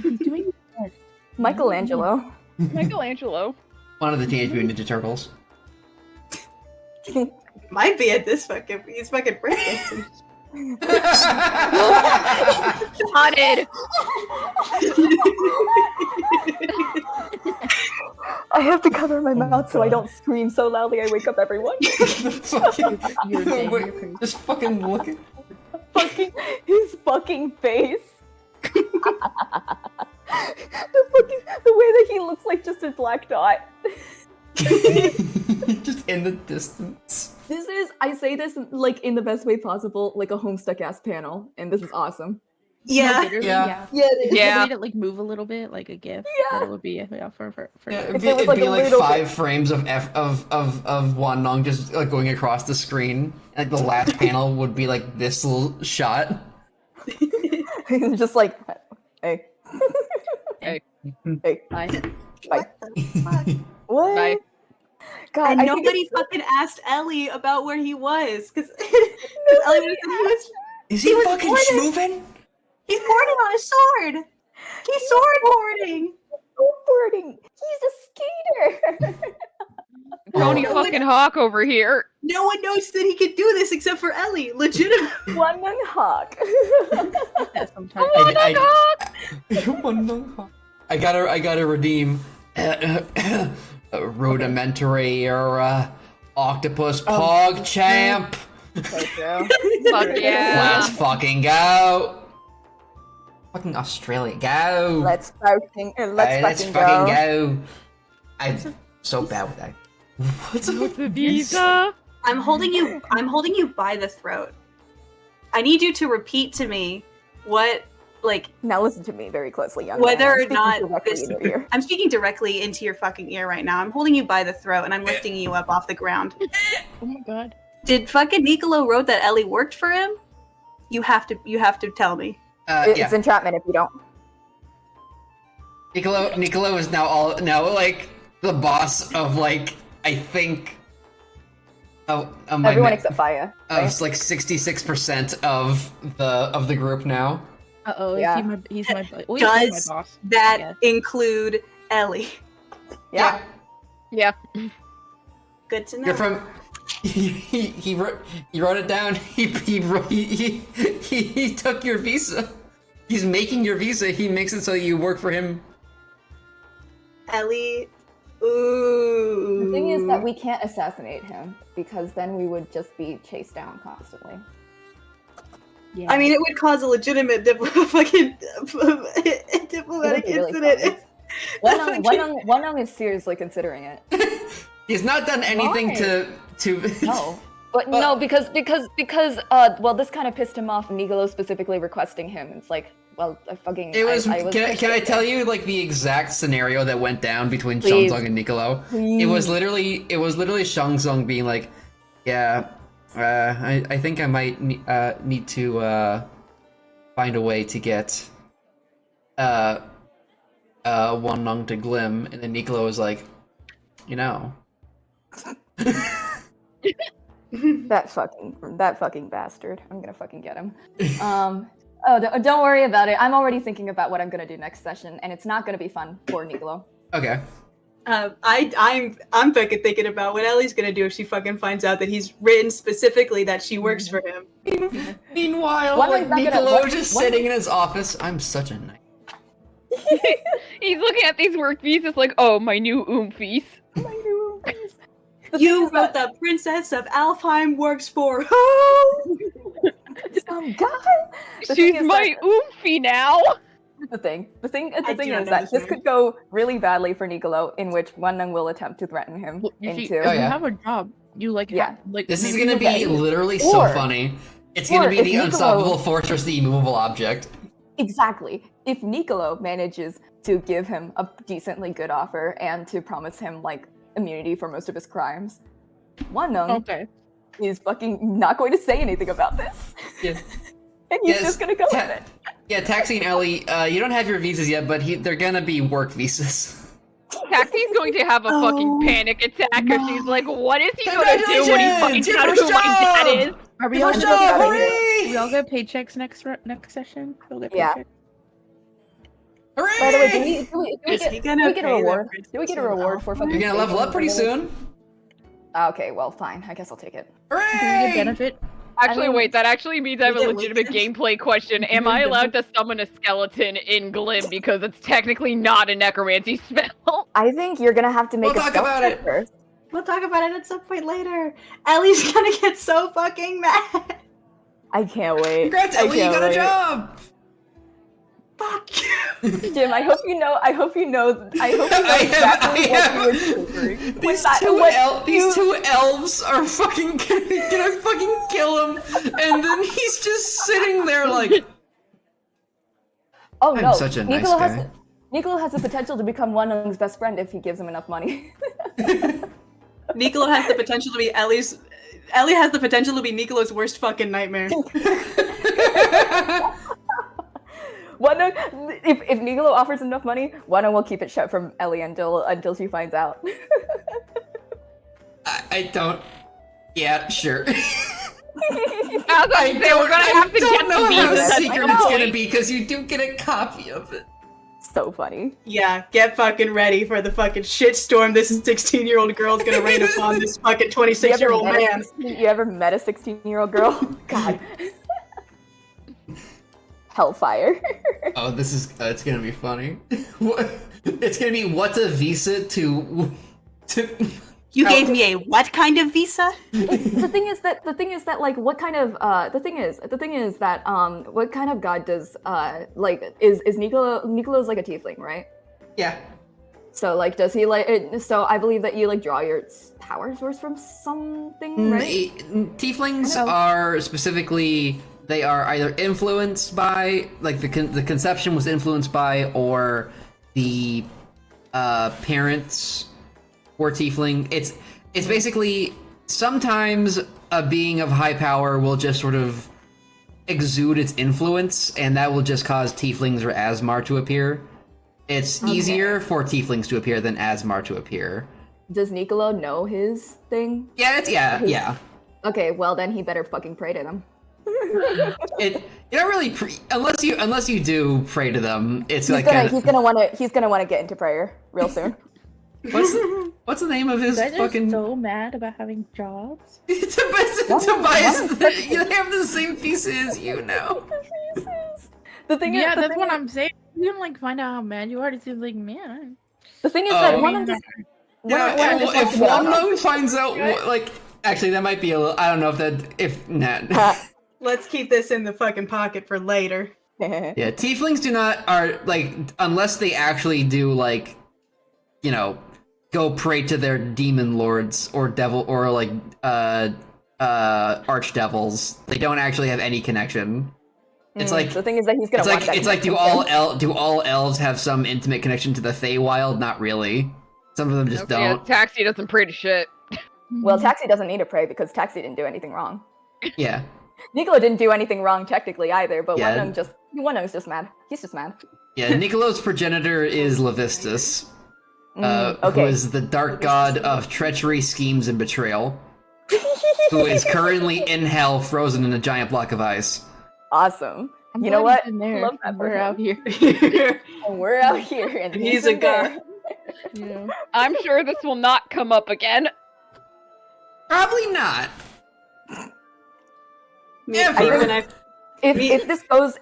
He's doing it. Michelangelo. Michelangelo. One of the Teenage Mutant Ninja Turtles. Might be at this fucking. He's fucking breakdancing. Haunted. I have to cover my mouth so I don't scream so loudly I wake up everyone. Just fucking look at His fucking face. The way that he looks like just a black dot. Just in the distance. This is, I say this like in the best way possible, like a Homestuck ass panel, and this is awesome. Yeah. Literally, Yeah. Yeah, it is. If Yeah. they made it like move a little bit, like a GIF, then it would be for Yeah, If it'd it was, like, be a like little 5 bit- frames of Wannong just like going across the screen. Like the last panel would be like this little shot. Just like, hey, Hey. hey, Bye. bye. Fuck? What? Bye. God, And I think nobody fucking asked Ellie about where he was, because Ellie was he was Is He he was fucking boarded. schmoovin'? he's boarding on a sword. He's sword boarding. Snowboarding. He's a skater. Tony Oh. fucking Hawk over here. No one knows that he could do this except for Ellie. Legitimately. Wannong Hawk. Sometimes. Wannong Hawk. I gotta redeem a rudimentary or octopus pog champ. Fuck yeah. Let's fucking go. Fucking Australia, go. Let's fucking Fucking go. I'm so bad with that. What's The visa. I'm holding you by the throat. I need you to repeat to me what, like, Now listen to me very closely, young whether man. or I'm speaking not directly this, in your ear. I'm speaking directly into your fucking ear right now. I'm holding you by the throat and I'm lifting you up off the ground. Oh my god. Did fucking Nicolo wrote that Ellie worked for him? You have to tell me. It's Yeah. entrapment if you don't. Nicolo is now like the boss of like I think Everyone except Faya. of like 66% of the group now. Uh oh. Yeah. He's my. Well, Does he's my boss. that Yeah. include Ellie? Yeah. Yeah. Good to know. You're from. He wrote it down. He took your visa. He's making your visa. He makes it so you work for him. Ellie. Ooh. The thing is that we can't assassinate him because then we would just be chased down constantly. Yeah. I mean, it would cause a legitimate diplomatic It would be really incident. Wannong is seriously considering it. He's not done anything Why? to. No. But no, because well, this kind of pissed him off, and Nicolo specifically requesting him. It's like, well, I fucking. It was. I was Can I tell you like the exact scenario that went down between Please. Shangzong and Nicolo? Please. It was literally Shangzong being like, "Yeah, I think I might need to find a way to get Wannong to Glim," and then Nicolo was like, "You know." that fucking bastard. I'm gonna fucking get him. Don't worry about it. I'm already thinking about what I'm gonna do next session, and it's not gonna be fun for Nicolo. Okay. I'm fucking thinking about what Ellie's gonna do if she fucking finds out that he's written specifically that she works for him. Meanwhile, Wannong's not gonna- Nicolo Wan- just Wan- sitting in his office. I'm such a knight. He's looking at these work visas like, oh, my new oomfies. You wrote the Princess of Alfheim works for who? Some guy. The thing She's is my oomphy now. The thing I is do not that know this this could go really badly for Nicolo, in which Wannong will attempt to threaten him Well, you see, into. if Oh, you yeah. have a job, you like Yeah. have, like This is maybe gonna you be get- literally so Or- funny. It's gonna or be if the Nicolo- unstoppable fortress, the immovable object. Exactly. If Nicolo manages to give him a decently good offer and to promise him like immunity for most of his crimes, Wannong Okay. is fucking not going to say anything about this. Yeah. And he's Yes, just gonna go with it. Yeah, Taxi and Ellie, you don't have your visas yet, but they're gonna be work visas. Taxi's going to have a fucking panic attack because she's like, what is he going to do when he Congratulations! finds Your out first who my dad job! is? Are we Your all first gonna job, get hooray! we all get paychecks next session? We'll get Yeah. paychecks. Hooray! By the way, do we Is he get gonna a pay the reward? Do we get a Princess of reward for Alfheim? fucking You're gonna level saving up pretty the village? soon. Okay, well, fine. I guess I'll take it. Do we get Hooray! benefit? Actually, mean, wait, that actually means I have a we get legitimate weekends? gameplay question. Am I allowed to summon a skeleton in Glim because it's technically not a necromancy spell? I think you're gonna have to make We'll a talk stealth about check it. first. We'll talk about it at some point later. Ellie's gonna get so fucking mad. I can't wait. Congrats, I Ellie, you can't got a wait. job! Fuck you. Jim, I hope you know. I hope you know exactly what you were triggering. These two elves are fucking gonna fucking kill him, and then he's just sitting there like. Oh I'm no! such a nice guy. Nicolo has the potential to become Wanung's best friend if he gives him enough money. Nicolo has the potential to be Ellie's. Ellie has the potential to be Nicolo's worst fucking nightmare. Wanung, if Nicolo offers enough money, Wanung will keep it shut from Ellie until she finds out. I don't. Yeah, sure. I don't know how secret it's gonna be because you do get a copy of it. So funny. Yeah, get fucking ready for the fucking shitstorm this 16-year-old girl's gonna rain upon this fucking 26-year-old man. You ever met a 16-year-old girl? God. Hellfire. Oh, this is it's gonna be funny. It's gonna be what's a visa to You gave me a what kind of visa? The thing is that like what kind of what kind of god does like is Nicolo's like a tiefling, right? Yeah. So like does he like so I believe that you like draw your power source from something, right? Tieflings are specifically they are either influenced by like the conception was influenced by or the parents or tiefling. It's basically sometimes a being of high power will just sort of exude its influence, and that will just cause tieflings or Asmar to appear. It's easier for tieflings to appear than Asmar to appear. Does Nicolo know his thing? Yeah. Okay, well then he better fucking pray to them. You don't really unless you do pray to them. It's he's gonna want to get into prayer real soon. What's the name of his you guys fucking? are so mad about having jobs. Tobias, they have the same pieces as you now. The thing is, that's what I'm saying. You didn't like find out how mad you are. It seems like, man. The thing is that one of the if Wanung finds out, like, actually, that might be a little. I don't know if not. Let's keep this in the fucking pocket for later. Yeah, tieflings are like unless they actually do like, you know, go pray to their demon lords or devil or like archdevils. They don't actually have any connection. It's like the thing is that he's gonna. It's like do all elves have some intimate connection to the Feywild? Not really. Some of them just don't. Yeah, Taxi doesn't pray to shit. Well, Taxi doesn't need to pray because Taxi didn't do anything wrong. Yeah. Nicolo didn't do anything wrong technically either, but Yeah. Wanung's just mad. He's just mad. Yeah, Nicolo's progenitor is Levistus, who okay. is the dark god of treachery, schemes, and betrayal, who is currently in hell, frozen in a giant block of ice. Awesome. I'm you know glad what? he's in there. Love that for We're him. out here. And we're out here, and He's a god. Yeah. I'm sure this will not come up again. Probably not. If this goes,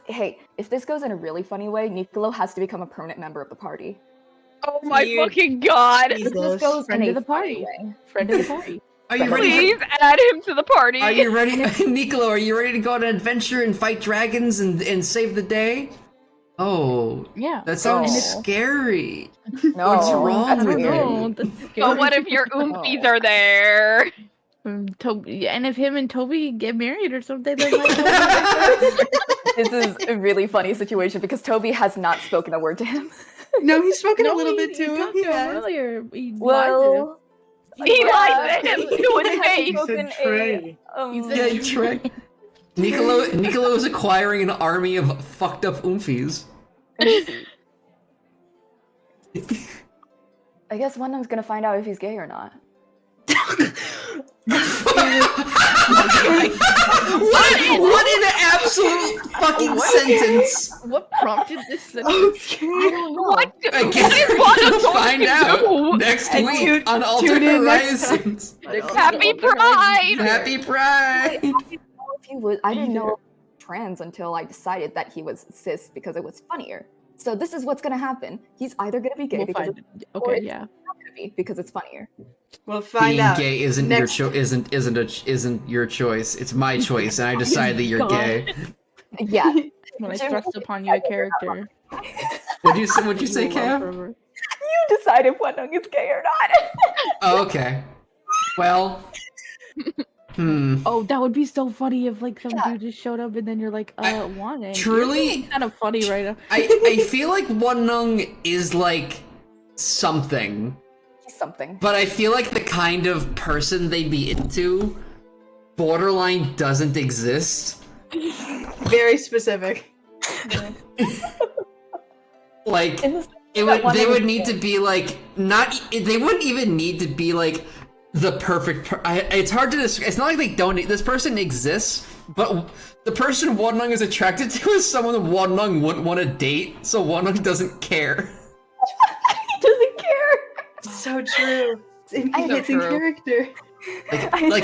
if this goes in a really funny way, Nicolo has to become a permanent member of the party. Oh my fucking god! If this goes Friend in of a the party. funny way. Friend of the party. Are you ready? Please add him to the party. Are you ready, Nicolo? Are you ready to go on an adventure and fight dragons and save the day? Oh, Yeah. that sounds scary. No, What's wrong that's with weird. you? But what if your oompies are there? Toby, and if him and Toby get married or something, then like, This is a really funny situation because Toby has not spoken a word to him. No, he's spoken a no, little he- bit he to him. talked to him Yeah. earlier. He Well, He lied to him to his face. He said Trey. Yeah, Trey. Nicolo is acquiring an army of fucked up oomfies. I guess Wanung's gonna find out if he's gay or not. What in an absolute fucking sentence? What prompted this sentence? I don't know. What? I guess we'll find out next And week on Altered tune in next Horizons. Happy Pride! Happy Pride! I didn't know trans until I decided that he was cis because it was funnier. So this is what's gonna happen. He's either gonna be gay We'll because find it's, it. or Okay, it's yeah. not gonna be because it's funnier. We'll find Being out. gay isn't Next- isn't your choice. It's my choice, and I decide that you're gay. Yeah. When I Jim- thrust upon you a character. What'd you say, Cam? You decide if Wonung is gay or not. Oh, okay. Well, Oh, that would be so funny if like some dude just showed up and then you're like, wanting. truly- kind of funny right now. I feel like Wonung is like something. He's something. But I feel like the kind of person they'd be into, borderline doesn't exist. Very specific. Like they would need to be like they wouldn't even need to be like the perfect it's hard to describe. It's not like they don't this person exists, but the person Wonung is attracted to is someone that Wonung wouldn't want to date, so Wonung doesn't care. He doesn't care. So true. It's in true. character. Like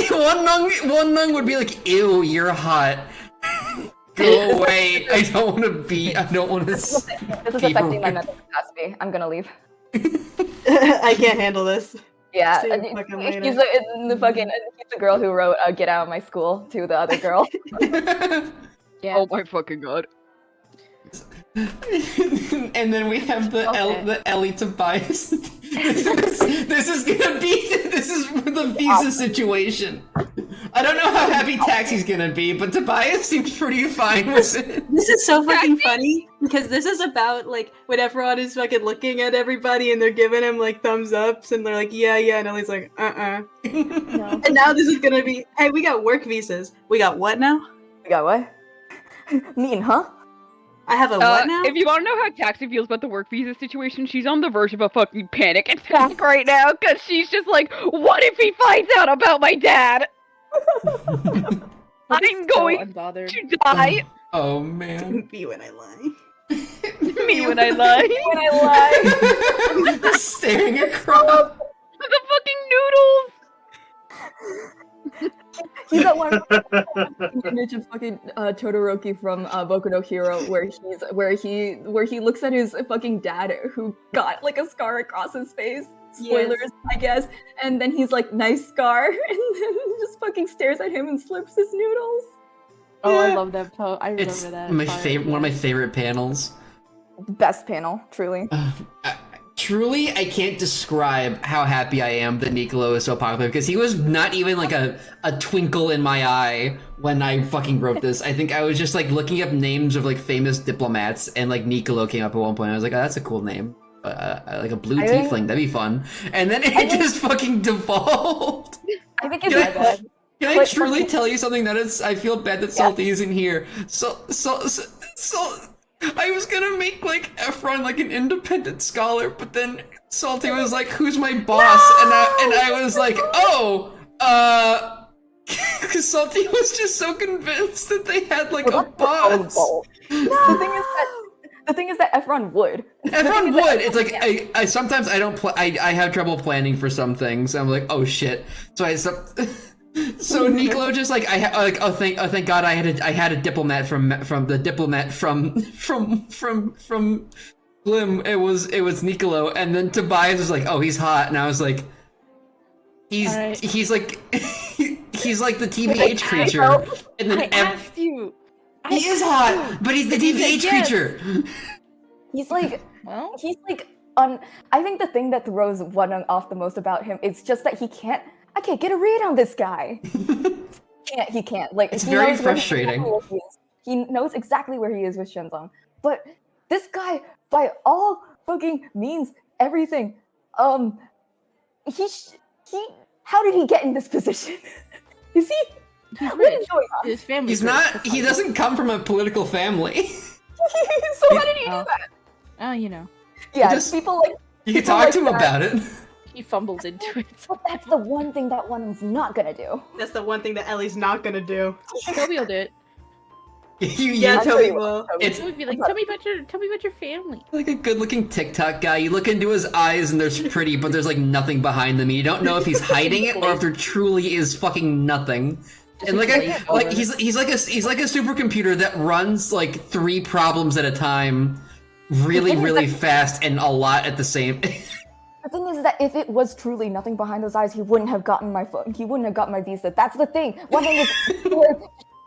Wonung would be like, ew, you're hot. Go away. I don't want to This is affecting my mental capacity. I'm gonna leave. I can't handle this. Yeah, See you and fucking he's later. the girl who wrote "Get Out of My School" to the other girl. Yeah. Oh my fucking god. And then we have the Ellie Tobias. This is the visa situation. I don't know how happy Taxi's gonna be, but Tobias seems pretty fine with it. This is so fucking funny because this is about like when everyone is fucking looking at everybody and they're giving him like thumbs ups and they're like, yeah, and Ellie's like, No. And now this is gonna be, hey, we got work visas. We got what now? We got what? Mean, huh? I have a what now? If you want to know how Taxi feels about the work visa situation, she's on the verge of a fucking panic attack right now because she's just like, what if he finds out about my dad? I'm going unbothered. to die. Oh man. Me when I lie. Me when I lie. When I lie. Staring across. The fucking noodles. He's that one image of fucking Todoroki from Boku no Hero where he looks at his fucking dad who got like a scar across his face. Spoilers, Yes. I guess. And then he's like, nice scar, and then just fucking stares at him and slurps his noodles. Oh, I love that post. I remember It's that. my part. favorite, one of my favorite panels. Best panel, truly. Truly, I can't describe how happy I am that Nicolo is so popular because he was not even like a twinkle in my eye when I fucking wrote this. I think I was just like looking up names of like famous diplomats and like Nicolo came up at one point. I was like, oh, that's a cool name. Like a blue tiefling, that'd be fun. And then it just fucking devolved. I think it's Can I truly tell you something that is? I feel bad that Salty isn't here. So I was gonna make like Efron like an independent scholar, but then Salty was like, "Who's my boss?" And I was like, "Oh, because Salty was just so convinced that they had like a boss." The thing is that Efron would. Everyone would. It's like I sometimes I don't I have trouble planning for some things. I'm like, oh shit. So Nicolo just like thank God I had a diplomat from the diplomat from Glim. It was Nicolo, and then Tobias was like, oh, he's hot, and I was like, he's like he's like the TBH creature, and then I asked you. He is hot, but he's the TBH creature. He's like, I think the thing that throws Wonung off the most about him is just that I can't get a read on this guy. He can't. Like, it's he very knows frustrating. He knows exactly where he is with Shenzong. But this guy, by all fucking means, everything, how did he get in this position? Is he? What is going on? His family. He's not. He doesn't come from a political family. So how did he do that? Oh, you know. Yeah, Just- people like. You can people talk like to him that. about it. He fumbled into it. But that's the one thing that Wonung's not gonna do. That's the one thing that Ellie's not gonna do. Toby will do it. Yeah, I'll tell Toby you will. It's Toby would be like, tell me about your family. like a good-looking TikTok guy. You look into his eyes and they're pretty, but there's like nothing behind them. You don't know if he's hiding it or if there truly is fucking nothing. And like he's like a supercomputer that runs like 3 problems at a time, really fast and a lot at the same. The thing is that if it was truly nothing behind those eyes, he wouldn't have gotten my visa. That's the thing. Wonung is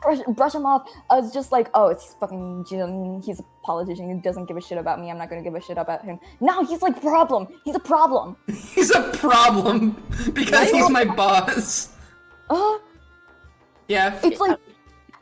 brush him off as just like, oh, it's fucking Jin. He's a politician. He doesn't give a shit about me. I'm not gonna give a shit about him. Now he's like problem. He's a problem. He's a problem because he's my boss. Yeah. It's like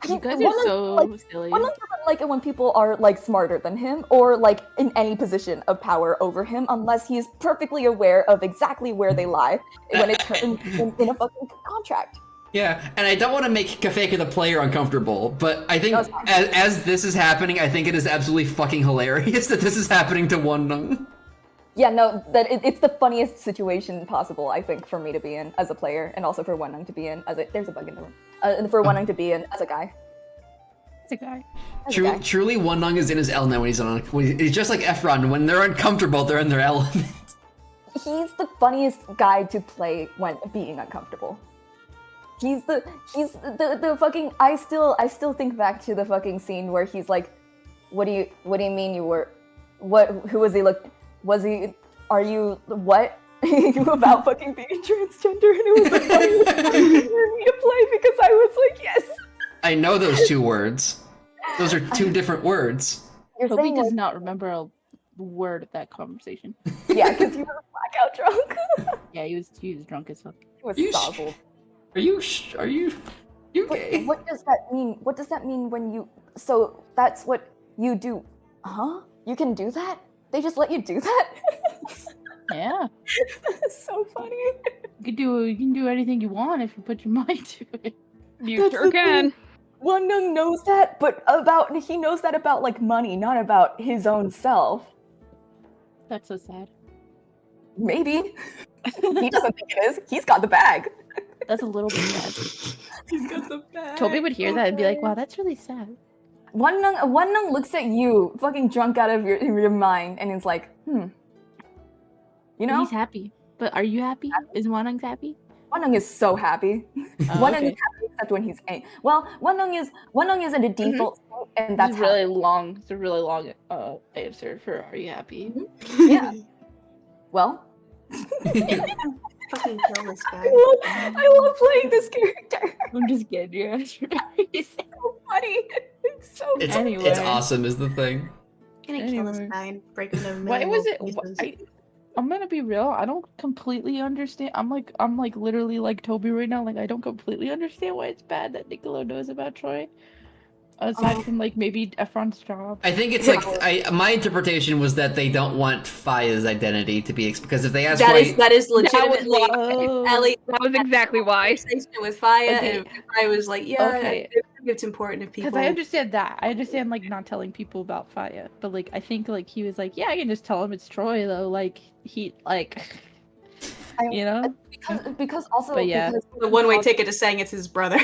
you guys are so silly. One doesn't like it when people are like smarter than him or like in any position of power over him, unless he's perfectly aware of exactly where they lie when it's in a fucking contract. Yeah, and I don't want to make Kafeka the player uncomfortable, but I think as this is happening, I think it is absolutely fucking hilarious that this is happening to Wonung. Yeah, no, it's the funniest situation possible, I think, for me to be in as a player, and also for Wonung to be in as a... There's a bug in the room. For Wonung to be in as a guy. As a guy. Truly, Wonung is in his element when he's on. He's just like Efron. When they're uncomfortable, they're in their element. He's the funniest guy to play when being uncomfortable. He's the fucking... I still think back to the fucking scene where he's like, what do you mean you were... Who was he are you, what? About fucking being transgender, and it was like, funny for me to play because I was like, yes. I know those two words. Those are two different words. Toby does not remember a word of that conversation. Yeah, because he was blackout drunk. Yeah, he was drunk as fuck. He was sozzled. Are you gay? What does that mean? What does that mean when you... So that's what you do. Huh? You can do that? They just let you do that? Yeah. That's so funny. You can do anything you want if you put your mind to it. You sure can. Wonung knows that, but he knows that about like money, not about his own self. That's so sad. Maybe. He doesn't think it is. He's got the bag. That's a little bit sad. He's got the bag. Toby would hear that and be like, wow, that's really sad. Wonung looks at you, fucking drunk out of your mind, and is like, You know? He's happy. But are you happy? Is Wonung happy? Wonung is so happy. Wonung is happy except when he's angry. Well, Wonung is in a defull state, and that's It's really long. It's a really long answer for "Are you happy?" Yeah. Well. Fucking kill this guy. I love playing this character. I'm just kidding. You're so funny. It's so It's, funny. it's awesome is the thing. I'm gonna kill this guy and break him into Why was it? pieces. I'm gonna be real. I don't completely understand. I'm like literally like Toby right now. Like I don't completely understand why it's bad that Niccolo knows about Troy. Aside from like maybe Efron's job. I think it's like my interpretation was that they don't want Faya's identity to be because if they ask that is legitimately Ellie. That was exactly why. With Faya, Okay. and I was like, yeah, Okay. it's important if people. Because I understand that. I understand like not telling people about Faya, but like I think like he was like, yeah, I can just tell him it's Troy though. Like he like, you know. Because also But yeah. because the one-way ticket to saying it's his brother.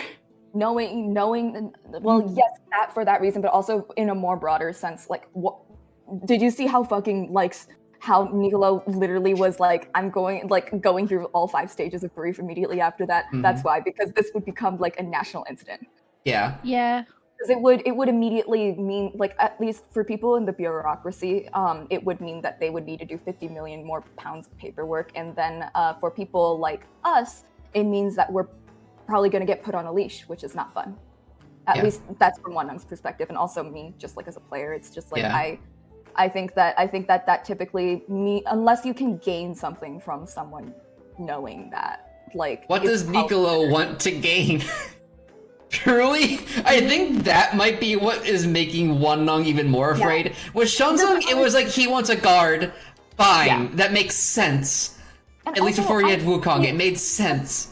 knowing well, yes, that for that reason, but also in a more broader sense, like what did you see how fucking like how Niccolo literally was like, I'm going through all 5 stages of grief immediately after that. That's why, because this would become like a national incident. Yeah. Yeah. Because it would immediately mean, like, at least for people in the bureaucracy, it would mean that they would need to do 50 million more pounds of paperwork, and then for people like us, it means that we're probably going to get put on a leash, which is not fun. At least that's from Wonung's perspective, and also me, just like as a player, it's just like I think that typically unless you can gain something from someone knowing that, like, what does Niccolo want to gain? Truly, I think that might be what is making Wonung even more afraid. With Shunzung, it was like he wants a guard. Fine, that makes sense. And at least also, before he had Wukong, it made sense.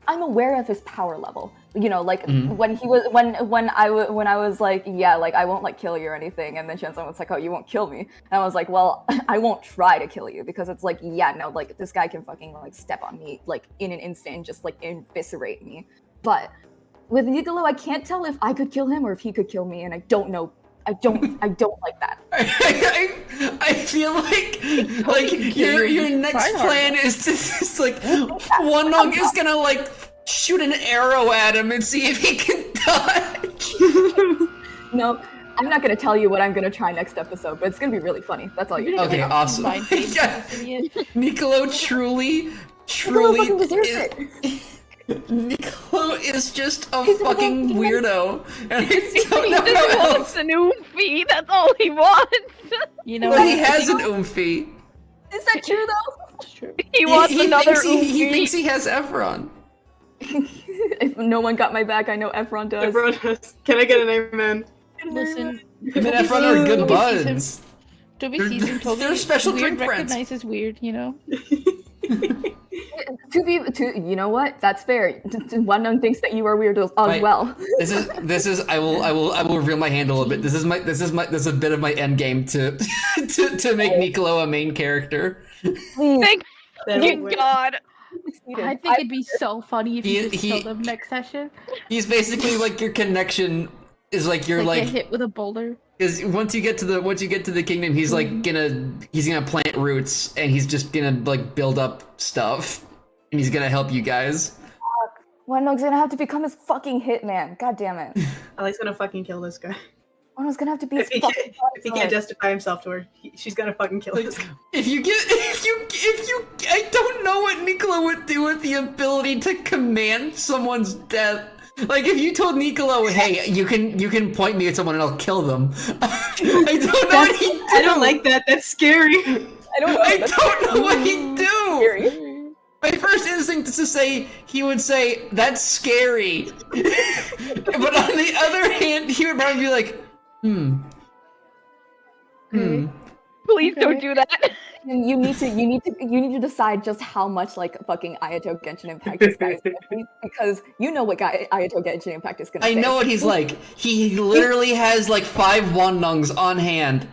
I'm aware of his power level. You know, like when he was when I was like, yeah, like I won't like kill you or anything, and then Shenzong was like, oh, you won't kill me, and I was like, well, I won't try to kill you, because it's like, yeah, no, like this guy can fucking like step on me like in an instant and just like eviscerate me. But with Niccolo, I can't tell if I could kill him or if he could kill me, and I don't know. I don't like that. I feel like your next plan is to just like Wonung is gonna like shoot an arrow at him and see if he can dodge. No, I'm not gonna tell you what I'm gonna try next episode, but it's gonna be really funny. That's all you need. Okay, awesome. Yeah. Niccolo truly fucking deserves it. Niccolo is just a fucking weirdo, and I don't He know just how wants else. an oomphie. That's all he wants. You know, Well, he has an oomphy. Is that true though? It's true. He wants another he oomphy. thinks he has Efron. If no one got my back, I know Efron does. Everyone has. Can I get an amen? Listen, Him and Efron are good buds. Toby They're- sees him totally. they're special weird drink friends. recognizes weird, you know. You know what? That's fair. One known thinks that you are weird as Right. well. This is I will reveal my hand a little bit. This is a bit of my end game to to make Niccolo a main character. Thank Then you, we- God. I think it'd be so funny if you just He- killed him next session. He's basically like your connection is like you're Like, like get hit with a boulder. because once you get to the kingdom, he's like gonna plant roots and he's just gonna like build up stuff and he's gonna help you guys. Wano's gonna have to become his fucking hitman. God damn it. Ellie's gonna fucking kill this guy. Wano's gonna have to be his If he fucking can't, if he can't justify himself to her, she's gonna fucking kill this guy. If you I don't know what Niccolo would do with the ability to command someone's death. Like if you told Niccolo, hey, you can point me at someone and I'll kill them. I don't know what he'd do. I don't like that. That's scary. I don't know. I don't know what he'd do. Scary. My first instinct is to say he would say that's scary, but on the other hand, he would probably be like, Please don't do that. And you need to decide just how much like fucking Ayato Genshin Impact this guy is gonna be, because you know what guy Ayato Genshin Impact is gonna I say. know what he's like. He literally has like 5 Wannongs on hand.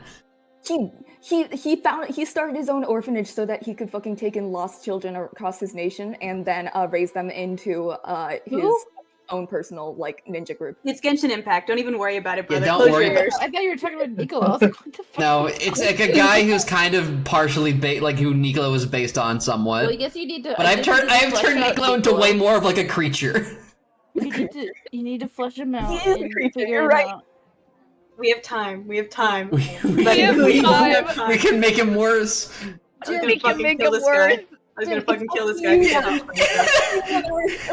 He started his own orphanage so that he could fucking take in lost children across his nation and then raise them into his own personal like ninja group. It's Genshin Impact. Don't even worry about it, brother. don't Close worry your about ears. I thought you were talking about Niccolo. I was like, what the fuck? No, it's like a guy who's kind of partially like who Niccolo was based on somewhat. Well, I guess you need to. But I have turned Niccolo into way more of like a creature. You need to flush him out. He is a and creature, figure you're him right. out. We have time. We have time. We have we can make him worse. I was gonna We can fucking make kill him this guy. worse. I was gonna fucking kill this guy.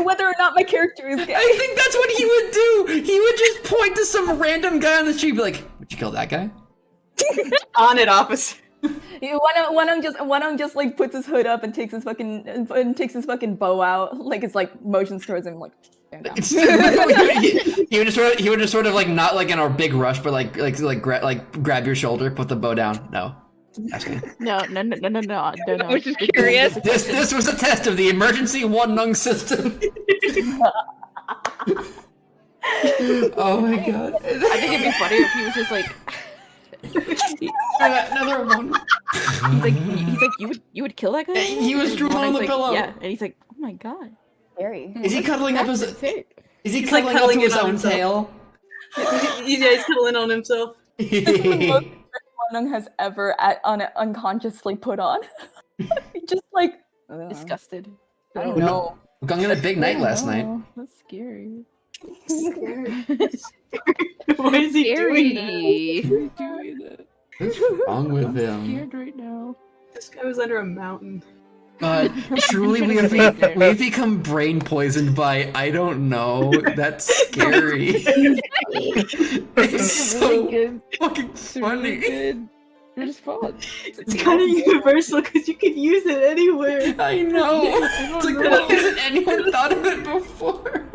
Whether or not my character is gay. I think that's what he would do. He would just point to some random guy on the street, and be like, "Would you kill that guy?" On it, opposite. One of them just like puts his hood up and takes his fucking bow out, like it's like motions towards him, like. Stand down. he would just sort of like not like in a big rush, but like grab your shoulder, put the bow down. No. No. I was just curious. This was a test of the emergency Wannong system. Oh my god. I think it'd be funnier if he was just like. Another one. He's like, you would kill that guy? He was drooling on the like, pillow. Yeah, and he's like, oh my god. Scary. Is he cuddling up his? That's it. Is he He's, like, cuddling up cuddling to his in on own himself. tail? He's cuddling on himself. This is the most Wannong has ever unconsciously put on. Just like Disgusted. I don't know. We're going on a big night last night. That's scary. What is he doing? Scary. What's wrong with I'm him? scared right now. This guy was under a mountain. God, truly we have become brain poisoned by I don't know. That's scary. It's so fucking funny. Good response. It's kind of universal because you could use it anywhere. I know. It's like, why hasn't anyone thought of it before?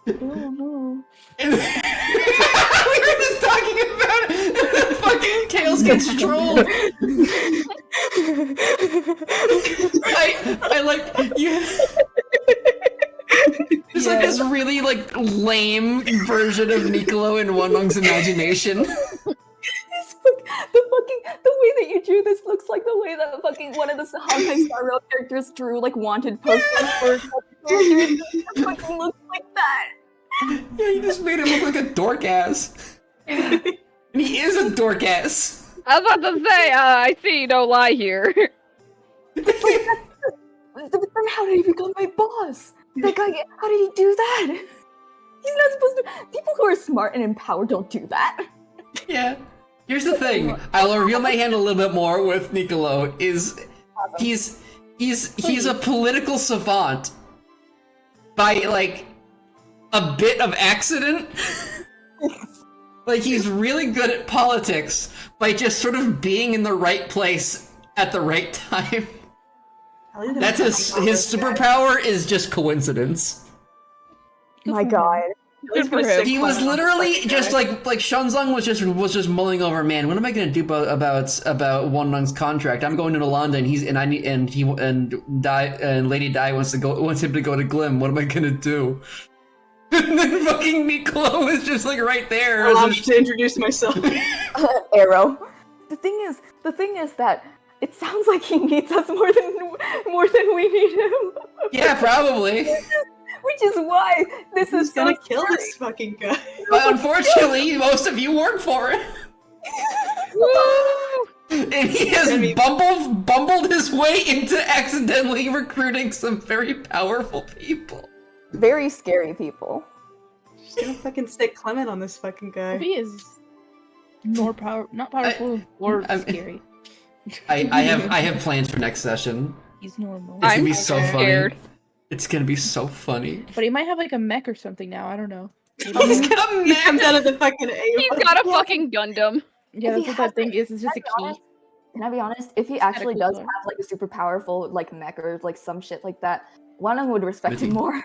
I don't know. We were just talking about it, and the fucking tails get strolled. I like you. It's like this really like lame version of Niccolo in Wannong's imagination. The way that you drew this looks like the way that fucking one of the Honkai Star Rail characters drew like wanted posters for characters. It fucking looks like that. Yeah, you just made him look like a dork ass. And he is a dork ass. I was about to say, I see no lie here. Then how did he become my boss? That guy, how did he do that? He's not supposed to. People who are smart and empowered don't do that. Yeah. Here's the thing. I'll reveal my hand a little bit more with Niccolo. He's a political savant. by like a bit of accident. Like he's really good at politics by just sort of being in the right place at the right time. That's his superpower is just coincidence. My God. He was literally just like Shunzong was just mulling over, man, what am I gonna do about Wan Nung's contract? I'm going to London, and Lady Dai wants him to go to Glim. What am I gonna do? And then fucking Miklo is just like right there. Allow me to introduce myself. Arrow. The thing is that it sounds like he needs us more than we need him. Yeah, probably. Which is why this is gonna kill this fucking guy. But unfortunately, most of you work for it. And he has bumbled his way into accidentally recruiting some very powerful people. Very scary people. Just gonna fucking stick Clement on this fucking guy. He is not powerful or scary. I have plans for next session. He's normal. It's gonna be so funny. It's gonna be so funny. But he might have like a mech or something now. I don't know. He's got a mech. He comes out of the fucking He's got a fucking Gundam. Yeah, that's what that thing is. It's just a key. Can I be honest? If he actually does have like a super powerful like mech or like some shit like that, Wanung would respect him more.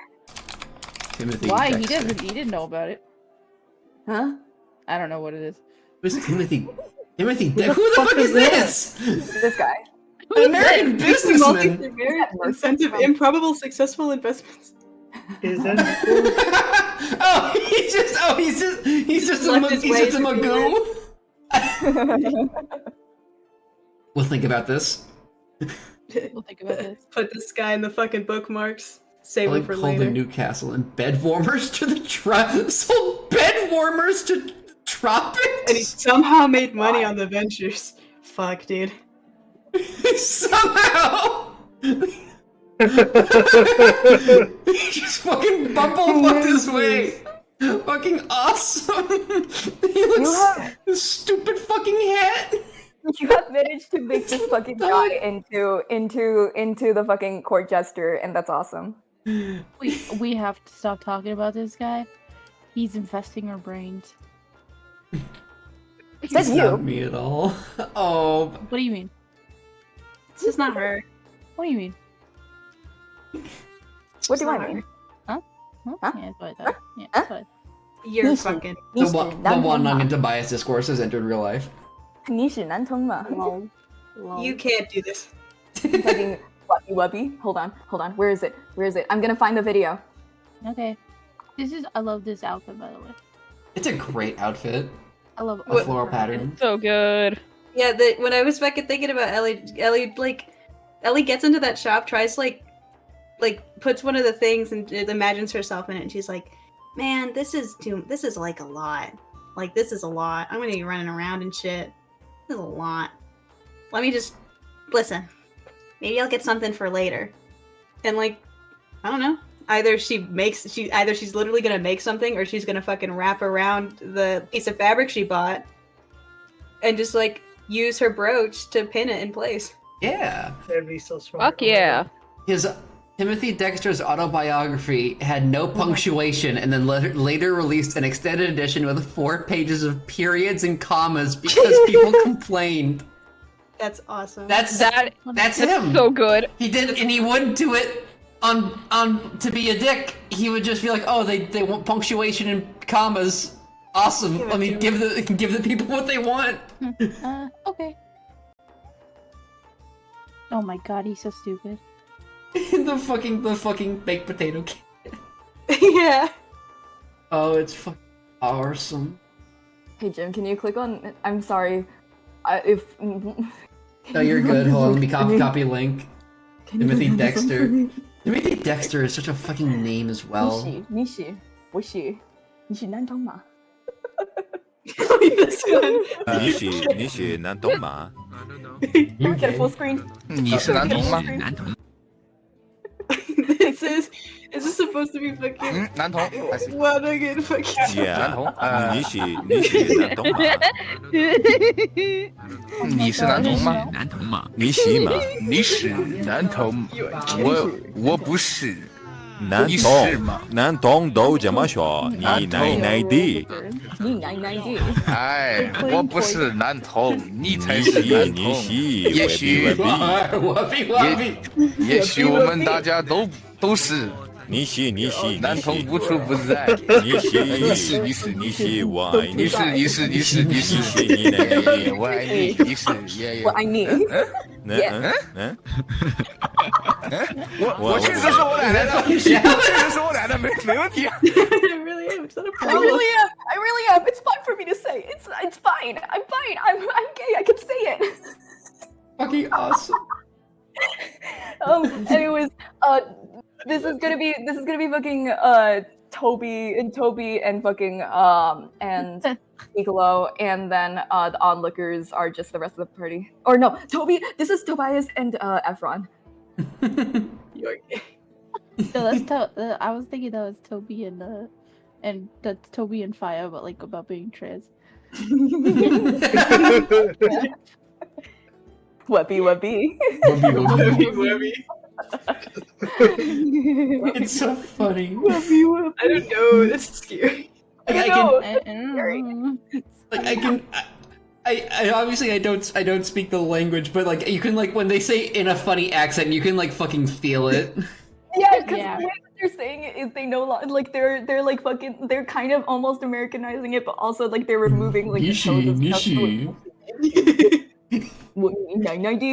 Timothy. Why? Dexter. He didn't know about it. Huh? I don't know what it is. Who's Timothy? Who the fuck is this? This guy. An American businessman. Incentive improbable successful investments. Is that he's just a magoo. We'll think about this. We'll think about this. Put this guy in the fucking bookmarks. Save him for Pull later. the Newcastle and bed warmers to the sold bed warmers to tropics. And he somehow made money on the ventures. Fuck, dude. Somehow. He just fucking fucked his way. Fucking awesome. He looks this stupid fucking hat. You have managed to make this fucking guy into the fucking court jester, and that's awesome. We have to stop talking about this guy. He's infesting our brains. It's not me at all. Oh. What do you mean? It's just not her. What do you mean? What do I mean? Huh? Huh? Yeah, that's what I thought. Yeah, that's what I thought. You're fucking. The Wan Nung and Tobias discourse has entered real life. 你是男同吗? You can't do this. Fucking wubby wubby. Hold on. Where is it? I'm gonna find the video. Okay. I love this outfit, by the way. It's a great outfit. I love a floral pattern. So good. Yeah, when I was fucking thinking about Ellie gets into that shop, tries like puts one of the things and imagines herself in it, and she's like, "Man, this is like a lot. Like this is a lot. I'm gonna be running around and shit. This is a lot. Let me just listen. Maybe I'll get something for later." And like, I don't know. Either she's literally gonna make something, or she's gonna fucking wrap around the piece of fabric she bought, and just like use her brooch to pin it in place. Yeah. That'd be so smart. Fuck yeah. His Timothy Dexter's autobiography had no punctuation, and then later released an extended edition with 4 pages of periods and commas because people complained. That's awesome. That's him. So good. He didn't, and he wouldn't do it on to be a dick. He would just be like, "Oh, they want punctuation and commas. Awesome. Let me give the people what they want." Okay. Oh my god, he's so stupid. the fucking baked potato kid. Yeah. Oh, it's fucking awesome. Hey Jim, can you click on? I'm sorry. If. No, you're good. Hold on, let me copy link. Timothy Dexter. Nishi, Timothy Dexter is such a fucking name as well. Nishi, 你是男同吗? This one. 你是男同吗? Can we get a full screen? 你是男同吗? Is this supposed to be fucking? 男同 What again? Fucking. Yeah. 男同你是男同吗? 你是男同吗? 男同吗? 你是吗? 你是男同？我不是。男童都这么说，你奶奶的。你奶奶的。哎，我不是男童，你才是男童。也许我们大家都是。你是男童无处不在。你是我爱你。你是你奶奶的。我爱你。你是我爱你。我确实是我奶奶的，确实是我奶奶，没问题。I really am. It's not a I problem. really am. It's fine for me to say. It's fine. I'm fine. I'm gay. I can say it. Fucking awesome. Anyways, this is gonna be fucking Toby and fucking and Piccolo, and then the onlookers are just the rest of the party. Or no, Toby. This is Tobias and Efron. No, that's I was thinking that was Toby and that's Toby and Fire, but like about being trans. Webby. It's so funny. I don't know. That's scary. I obviously I don't speak the language, but like you can like when they say in a funny accent, you can like fucking feel it. Yeah, because the way that they're saying it is they know like they're like fucking they're kind of almost Americanizing it, but also like they're removing like the tones and stuff. 我奶奶的，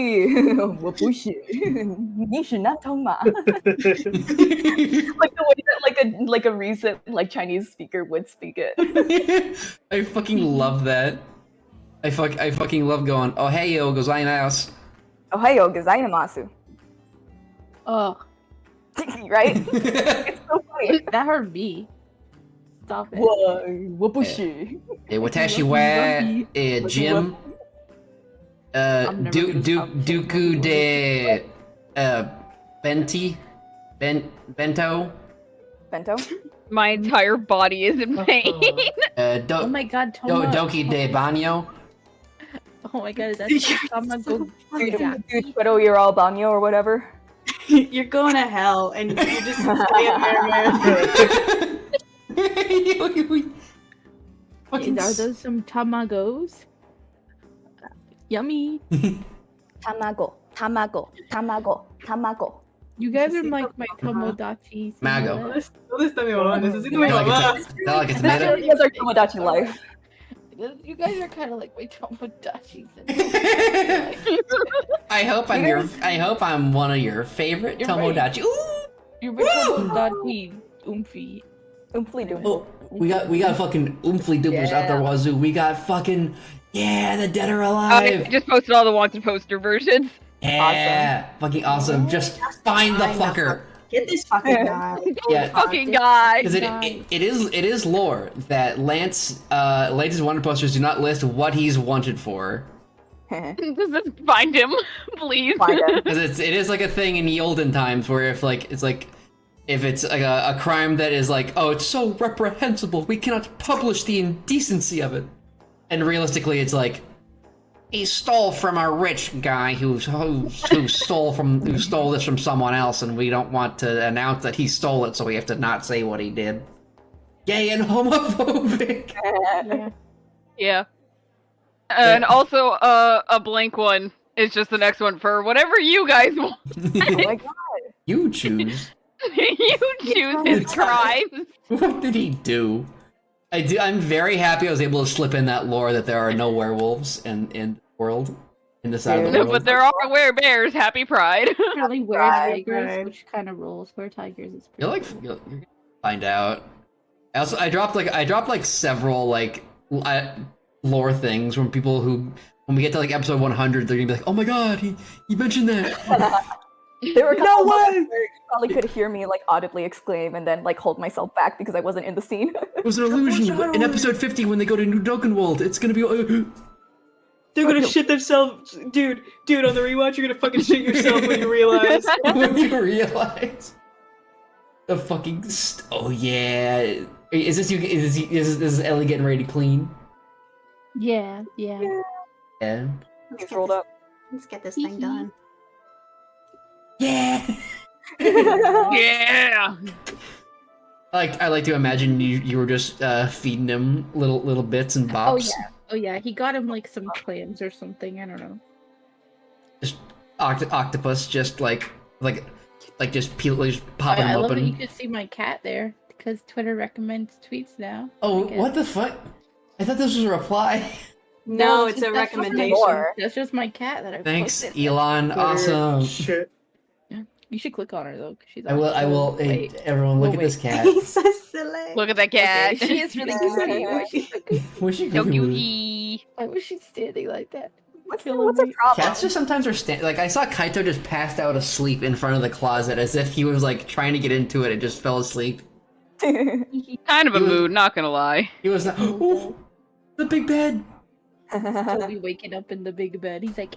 我不是，你是男童吗？ Like the way that like a recent like Chinese speaker would speak it. I fucking love that. I fucking love going. Ohayo gozaimasu. Ohayo gozaimasu. Oh, right? It's so funny. That hurt me. Stop it. 我不是。Watashi wa Jim. Duku de Bento. My entire body is in pain. Oh my god, Toma. Doki de Banyo. Oh my god, is that Tamago? Dude, pero you're all banyo or whatever. You're going to hell, and you're just staying there, man. Are those some tamagos? Yummy. Tamago. You guys are like my Tomodachi. Mago. ¿Dónde está mi mamá? Necesito mi mamá. You guys are Tomodachi life. You guys are kind of like my Tomodachi. I hope I'm one of your favorite Tomodachi. Ooh! You're my Tomodachi. Oomphy. Doomple. We got fucking oomfly dooples out there, wazoo. We got fucking the dead or alive. I just posted all the wanted poster versions. Yeah, awesome. Fucking awesome. Just find the fucker. Get this fucking guy. Yeah, fucking guy. Because it is lore that Lance's wanted posters do not list what he's wanted for. Just find him, please. Because it is like a thing in the olden times where if it's like a crime that is like, oh, it's so reprehensible, we cannot publish the indecency of it. And realistically, it's like he stole from a rich guy who stole this from someone else, and we don't want to announce that he stole it, so we have to not say what he did. Gay and homophobic. Yeah. And also, a blank one is just the next one for whatever you guys want. Oh my god. You choose. You choose his crimes. What did he do? I'm very happy I was able to slip in that lore that there are no werewolves in the world, in this side of the world. But there are werebears. Happy Pride. Really were-tigers, which kind of rules. Were-tigers is pretty You're gonna find out. I dropped like several like lore things from people who, when we get to like episode 100, they're gonna be like, oh my god, he mentioned that. There were a couple moments where you probably could hear me like audibly exclaim and then like hold myself back because I wasn't in the scene. It was an illusion. In episode 50, when they go to New Dokkenwald, it's gonna be. They're gonna shit themselves, dude. On the rewatch, you're gonna fucking shit yourself when you realize. When you realize. The fucking. Oh yeah. Is this you? Is this Ellie getting ready to clean? Yeah. Yeah. He's rolled up. Let's get this thing done. Yeah. Yeah. I like to imagine you were just feeding him little bits and bops. Oh yeah, he got him like some clams or something. I don't know. Just octopus, just like just popping I them love that you open. can see my cat there because Twitter recommends tweets now. Oh, I guess. what the fuck? I thought this was a reply. No, it's a that's just my- recommendation. That's just my cat that I Thanks, posted. Elon. Awesome. Shit. You should click on her though, 'cause she's. I will. I will. Hey, everyone, look at this cat. He's so silly. Look at that cat. Okay, she is really goofy. Why is she so goofy? What's she So doing? cutie. Why was she standing like that? What's her problem? Cats just sometimes are like I saw Kaito just passed out asleep in front of the closet as if he was like trying to get into it and just fell asleep. Kind of a mood, not gonna lie. He was not. Oh, the big bed. Toby waking up in the big bed. He's like,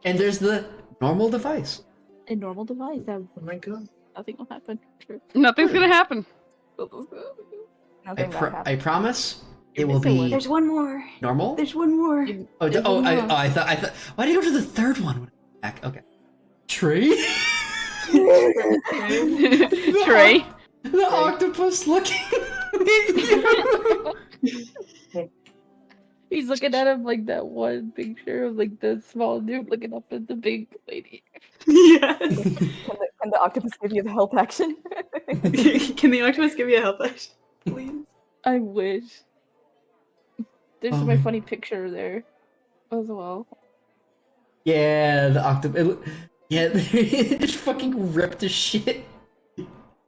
And there's the normal device. a normal device. Oh my god. Nothing will happen. True. Nothing's gonna happen. I promise it will be There's one more. normal. There's one more. Oh, There's oh, one more. I thought. Why did you go to the third one? Back. Okay. Tree. Trey. The octopus looking. He's looking at him like that one picture of like the small dude looking up at the big lady. Yes. Can the octopus give you the help action? Can the octopus give you a help action, please? I wish. There's my funny picture there as well. Yeah, the octopus. Yeah, it just fucking ripped to shit.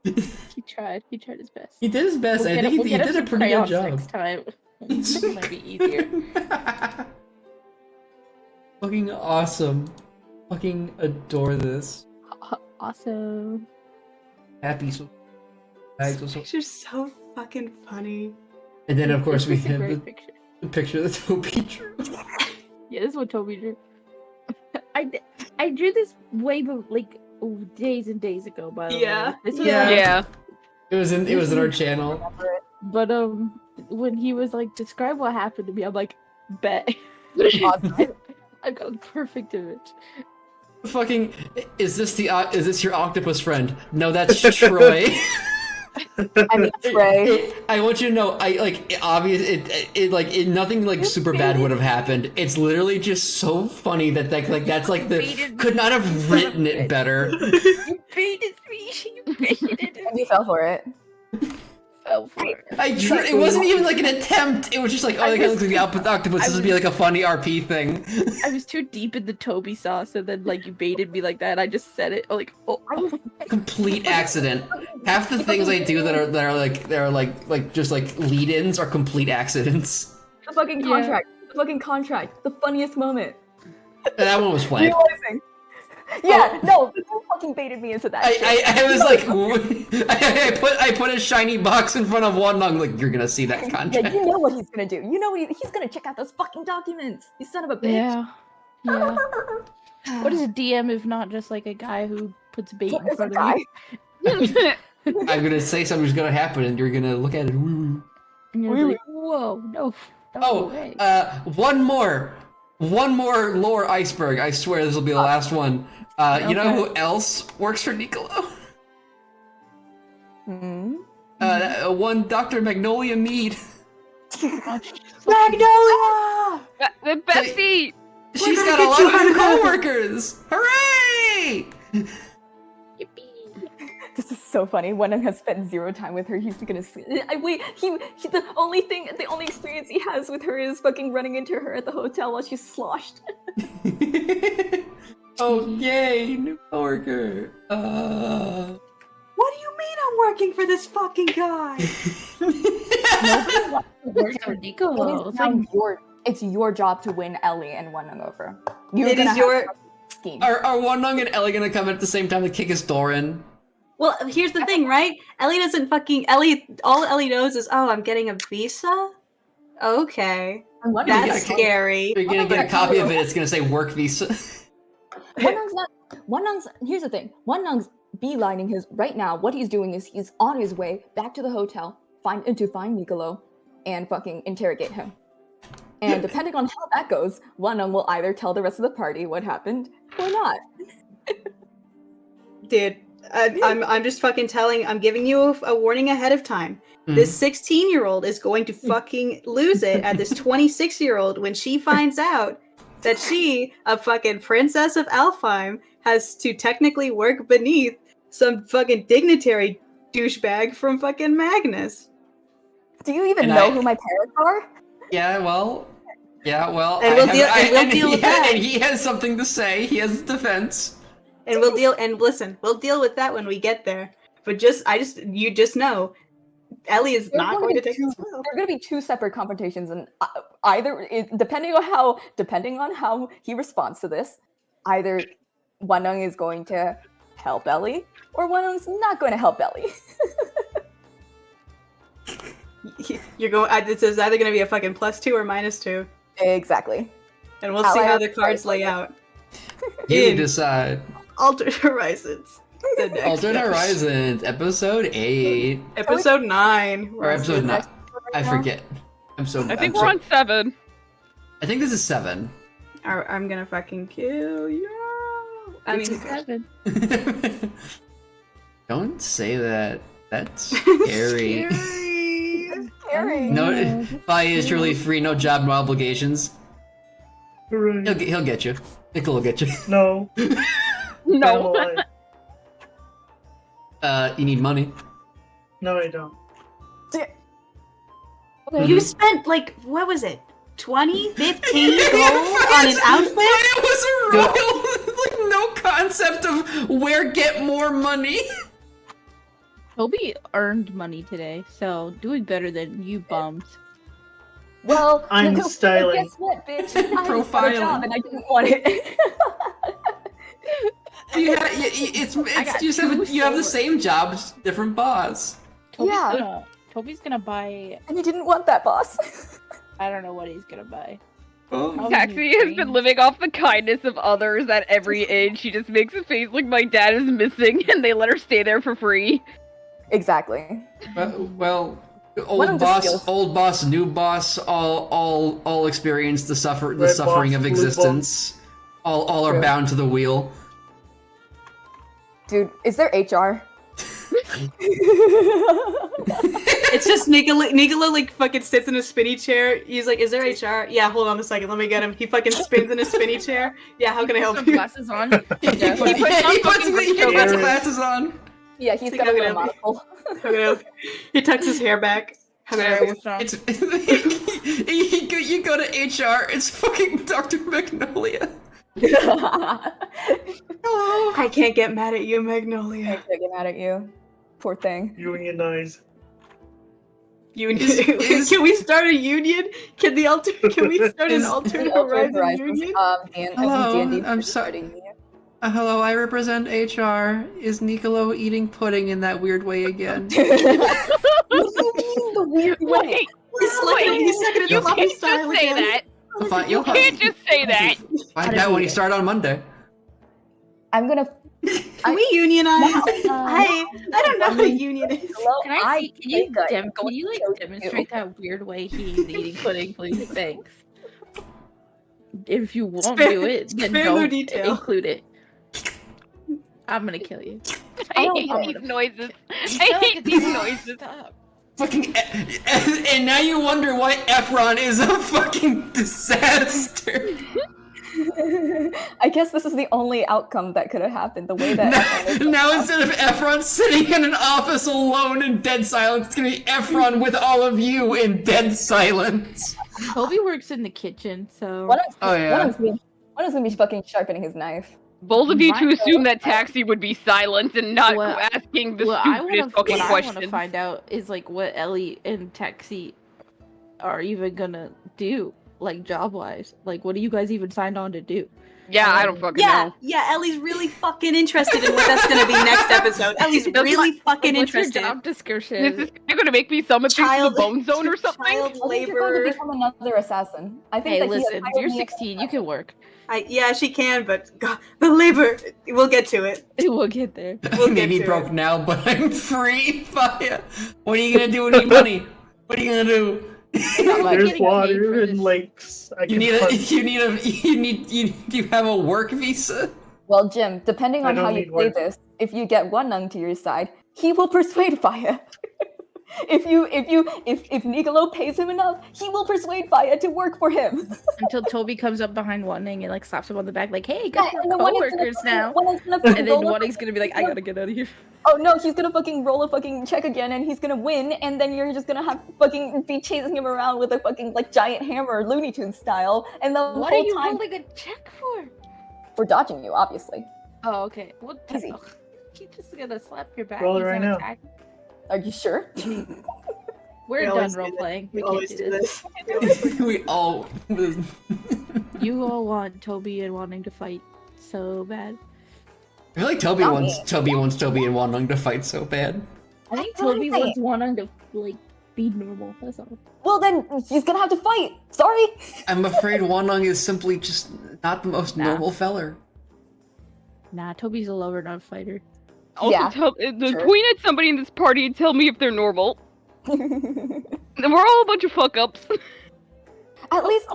He tried. He tried his best. He did his best. We'll I get think him- he we'll get did him a some pretty good crayons job. next time. It might be easier. Fucking awesome. Fucking adore this. Awesome. Happy so. This picture's so fucking funny. And then of course we This is a have great the picture. picture that Toby drew. Yeah, this is what Toby drew. I drew this way days and days ago. By the Yeah. way, this was Yeah. It was in our channel. But when he was like, describe what happened to me, I'm like, bet. I got a perfect image. Fucking is this your octopus friend? No, that's Troy. I mean, Trey. I want you to know, nothing like super bad would have happened. It's literally just so funny that that's like the could not have written it better. You baited me. You baited it. And you fell for it. Fell for it. It wasn't even like an attempt. It was just like, oh, that guy looks like the octopus. This would be like a funny RP thing. I was too deep in the Toby sauce, and then like you baited me like that. And I just said it like, oh. Complete accident. Half the things I do that are just like lead-ins are complete accidents. The fucking contract. The fucking contract. The funniest moment. That one was planned. Realizing. Yeah, no, you fucking baited me into that. I was like, I put a shiny box in front of Wonong, like, you're gonna see that contract. Yeah, you know what he's gonna do. You know he's gonna check out those fucking documents. You son of a bitch. Yeah. What is a DM if not just like a guy who puts bait in front of you? I'm gonna say something's gonna happen, and you're gonna look at it. And you're like, whoa, no. Way. One more lore iceberg. I swear this will be the last one. You know who else works for Niccolo? One Dr. Magnolia Mead. Magnolia! The bestie! She's got a lot of co-workers! Hooray! This is so funny. Wenham has spent 0 time with her. He's gonna see. The only experience he has with her is fucking running into her at the hotel while she's sloshed. Oh, yay, new coworker. What do you mean I'm working for this fucking guy? Work for Niccolo. It's your job to win Ellie and Wenham over. It is your scheme. Are Wonong and Ellie gonna come at the same time to kick his door in? Well, here's the thing, right? All Ellie knows is, oh, I'm getting a visa? Okay. That's scary. You're gonna get a copy of it, it's gonna say work visa. Here's the thing. Wenung's beelining his right now. What he's doing is he's on his way back to the hotel to find Niccolo and fucking interrogate him. And depending on how that goes, Wenung will either tell the rest of the party what happened or not. Dude, I'm just fucking I'm giving you a warning ahead of time. This 16-year-old is going to fucking lose it at this 26-year-old when she finds out that she, a fucking princess of Alfheim, has to technically work beneath some fucking dignitary douchebag from fucking Magnus. Do you even know who my parents are? Yeah, well, and we'll deal with that. And he has something to say. He has defense. And we'll deal with that when we get there. But you just know, Ellie is not going to take this well. There are going to be two separate confrontations, and depending on how he responds to this, either Wanung is going to help Ellie, or Wanung's not going to help Ellie. This is either going to be a fucking +2 or -2. Exactly. And we'll see how the cards lay out. You decide. Alternate Horizons. Alternate Horizons, episode 8. Episode 9. Or episode 9. I forget. I think we're on 7. I think this is 7. I'm gonna fucking kill you. I mean, 7. Don't say that. That's scary. Scary. No, Fi is truly free, no job, no obligations. He'll get you. Nickel will get you. No. No. You need money. No, I don't. You spent what was it? 20, 15 gold on an outfit? It was a royal, no concept of where get more money. Toby earned money today, so doing better than you bums. Well, I'm styling. Guess what, bitch? I got a Profiling. job and I didn't want it. You have the same job, just different boss. Toby's gonna buy. And you didn't want that, boss. I don't know what he's gonna buy. Taxi has been living off the kindness of others at every age. She just makes a face like my dad is missing, and they let her stay there for free. Exactly. Well, old boss, new boss, all experience the suffering of existence. All are bound to the wheel. Dude, is there HR? It's just Nicola fucking sits in a spinny chair. He's like, "Is there HR? Yeah, hold on a second, let me get him." He fucking spins in a spinny chair. Yeah, how can I help you? Glasses on. He puts glasses on. Yeah, he's got a little monocle. He tucks his hair back. How can I help you? You go to HR. It's fucking Dr. Magnolia. Hello. I can't get mad at you, Magnolia. I can't get mad at you. Poor thing. Unionize. Can we start a union? Can we start an alternate horizon union? Hello, I'm sorry. Hello, I represent HR. Is Nicolo eating pudding in that weird way again? The weird way. He's sucking You can't just say that. You can't just say that. Find out when you start on Monday. I'm gonna. Can we unionize? I don't know what a union is. Can you demonstrate that weird way he's eating pudding, please? Thanks. If you won't do it, then don't include it. I'm gonna kill you. I hate these noises. I hate these noises. Fucking, and now you wonder why Efron is a fucking disaster. I guess this is the only outcome that could have happened. The way that now instead of Efron sitting in an office alone in dead silence, it's gonna be Efron with all of you in dead silence. Toby works in the kitchen, so. One is gonna be fucking sharpening his knife. Bold of you to assume that Taxi would be silent and not asking the stupidest fucking what questions. I want to find out is what Ellie and Taxi are even gonna do, job-wise. What are you guys even signed on to do? Yeah, I don't fucking know. Yeah, Ellie's really fucking interested in what that's gonna be next episode. Ellie's really fucking interested. What's your job description? You're gonna make me summon things to the Bone Zone or something? Child I think you're going to become another assassin. I think Hey, listen, you're 16, you can work. Yeah, she can, but God, the labor. We'll get to it. We'll get there. I may be broke now, but I'm free. Fire. What are you gonna do with any money? What are you gonna do? There's water and lakes. Do you have a work visa? Well, Jim, depending I on don't how you need play words. this, if you get one Nung to your side, he will persuade Faya. If Nicolo pays him enough, he will persuade Faya to work for him. Until Toby comes up behind Wanning and like slaps him on the back, like, "Hey, Yeah, guys, and we're then Wanning's coworkers now." gonna And then roll a Wanning's gonna be like, "I gotta get out of here." Oh no, he's gonna fucking roll a fucking check again and he's gonna win, and then you're just gonna have fucking be chasing him around with a fucking like giant hammer, Looney Tunes style, and the What whole are you time rolling a check for? for dodging you, obviously. Oh, okay. What? Easy. He's just gonna slap your back. Roll it He's right gonna now. attack. Are you sure? We're We done always do role this. playing. We We can't always do do this. this. We all. You all want Toby and Wanting to fight so bad. I feel like Toby wants Toby and Wanlung to fight so bad. I think That's what Toby I'm saying. wants Wanting to like be normal. That's all. Well then, he's gonna have to fight. Sorry. I'm afraid Wanlung is simply just not the most normal feller. Nah, Toby's a lover, not a fighter. Also, Yeah, point at somebody in this party and tell me if they're normal. And we're all a bunch of fuck ups. At least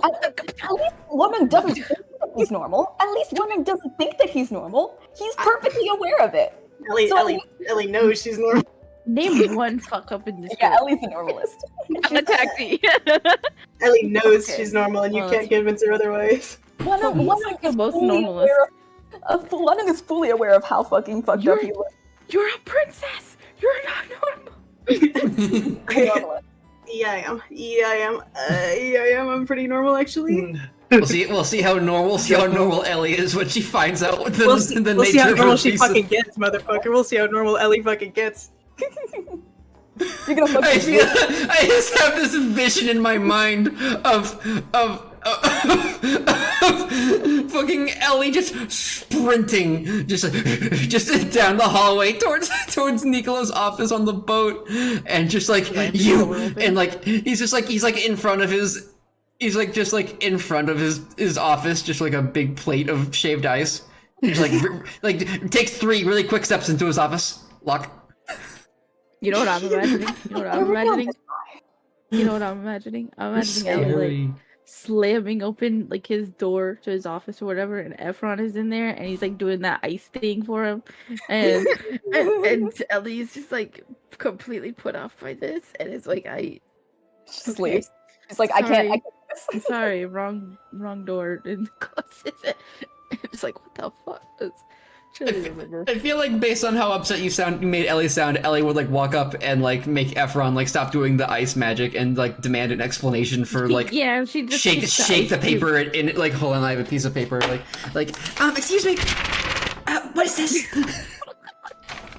Woman doesn't think that he's normal. At least Woman doesn't think that he's normal. He's perfectly aware of it. Ellie knows she's normal. Name one fuck up in this. Yeah, Ellie's a normalist. A taxi. Ellie knows she's normal, and you can't convince her otherwise. Woman the most fully normalist. aware of Woman is fully aware of how fucking fucked up he looks. You're a princess. You're not normal. Normalist. Yeah, I am. Yeah, I am. I'm pretty normal, actually. We'll see how normal Ellie is when she finds out what the, We'll see, the we'll nature see how of normal her she piece of- fucking gets, motherfucker. We'll see how normal Ellie fucking gets. You're gonna fucking I just have this vision in my mind of fucking Ellie just sprinting, just down the hallway towards Nicolo's office on the boat, and just like you, and like he's like in front of his, just like in front of his office, just like a big plate of shaved ice. He's like takes 3 really quick steps into his office, lock. You know what I'm imagining? I'm imagining Ellie like slamming open like his door to his office or whatever, and Efron is in there, and he's like doing that ice thing for him, and Ellie's just like completely put off by this, and it's like sleeps. It's like I can't. I'm sorry, wrong door, and closes it. It's like what the fuck? I feel like based on how upset you made Ellie sound, Ellie would like walk up and like make Efron like stop doing the ice magic and like demand an explanation for like yeah, she just shake the paper in like hold on, I have a piece of paper like excuse me, what is this?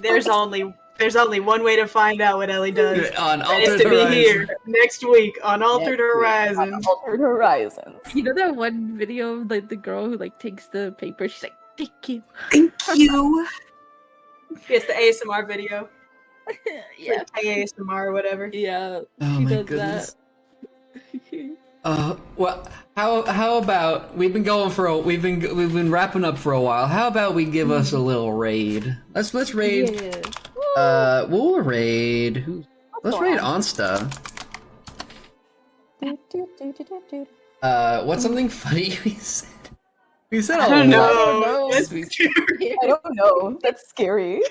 There's only one way to find out what Ellie does. On and it's Altered to be Horizons. here next week on Altered Horizons. Altered Horizons. You know that one video of like the girl who like takes the paper? She's like, "Thank you, thank you." It's the ASMR video. Yeah, like ASMR or whatever. Yeah, Oh she my does goodness. that. Well, how about we've been wrapping up for a while. How about we give us a little raid? Let's raid. Yeah. We'll raid. Let's raid Onsta. What's something funny we said? We said I don't know. Oh, That's I don't know. That's scary.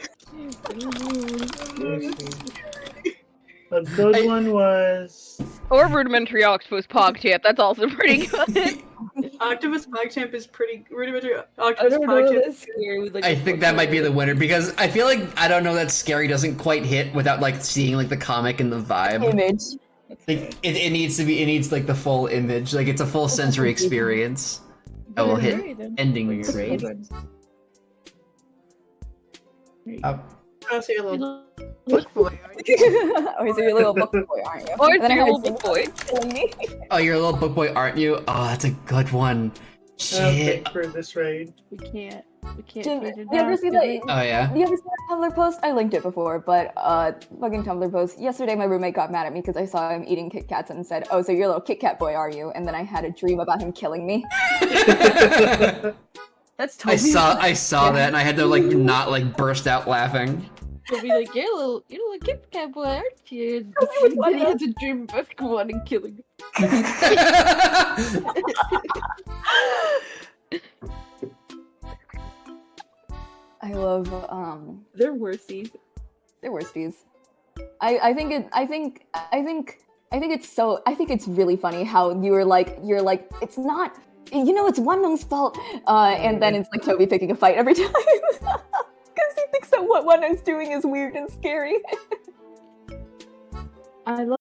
A good one was Or rudimentary octopus PogChamp. That's also pretty good. Octopus PogChamp is pretty rudimentary. I Octopus don't know. PogChamp. That's scary. I think that might be the winner because I feel like I don't know that scary doesn't quite hit without like seeing like the comic and the vibe. Image. Like, it needs like the full image. Like it's a full sensory experience. I will hit ending your raid. Oh, so you're a little book boy. Oh, so you're a little book boy, aren't you? Or And then I you're a heard little book boy. killing me. Oh, you're a little book boy, aren't you? Oh, that's a good one. Shit. for this raid. We can't. Jim, figure it you ever out, see do that? Oh yeah. You ever see that Tumblr post? I linked it before, but fucking Tumblr post. Yesterday, my roommate got mad at me because I saw him eating Kit Kats and said, "Oh, so you're a little Kit Kat boy, are you?" And then I had a dream about him killing me. That's totally. I saw that and I had to like not like burst out laughing. He'll be like, you're a little Kit Kat boy, aren't you? And then he has a dream about going and killing him. love They're worsties. They're worsties. I think it's really funny how you're like it's not, it's Wonung's fault, and then it's like Toby picking a fight every time because he thinks that what Wonung's doing is weird and scary. I love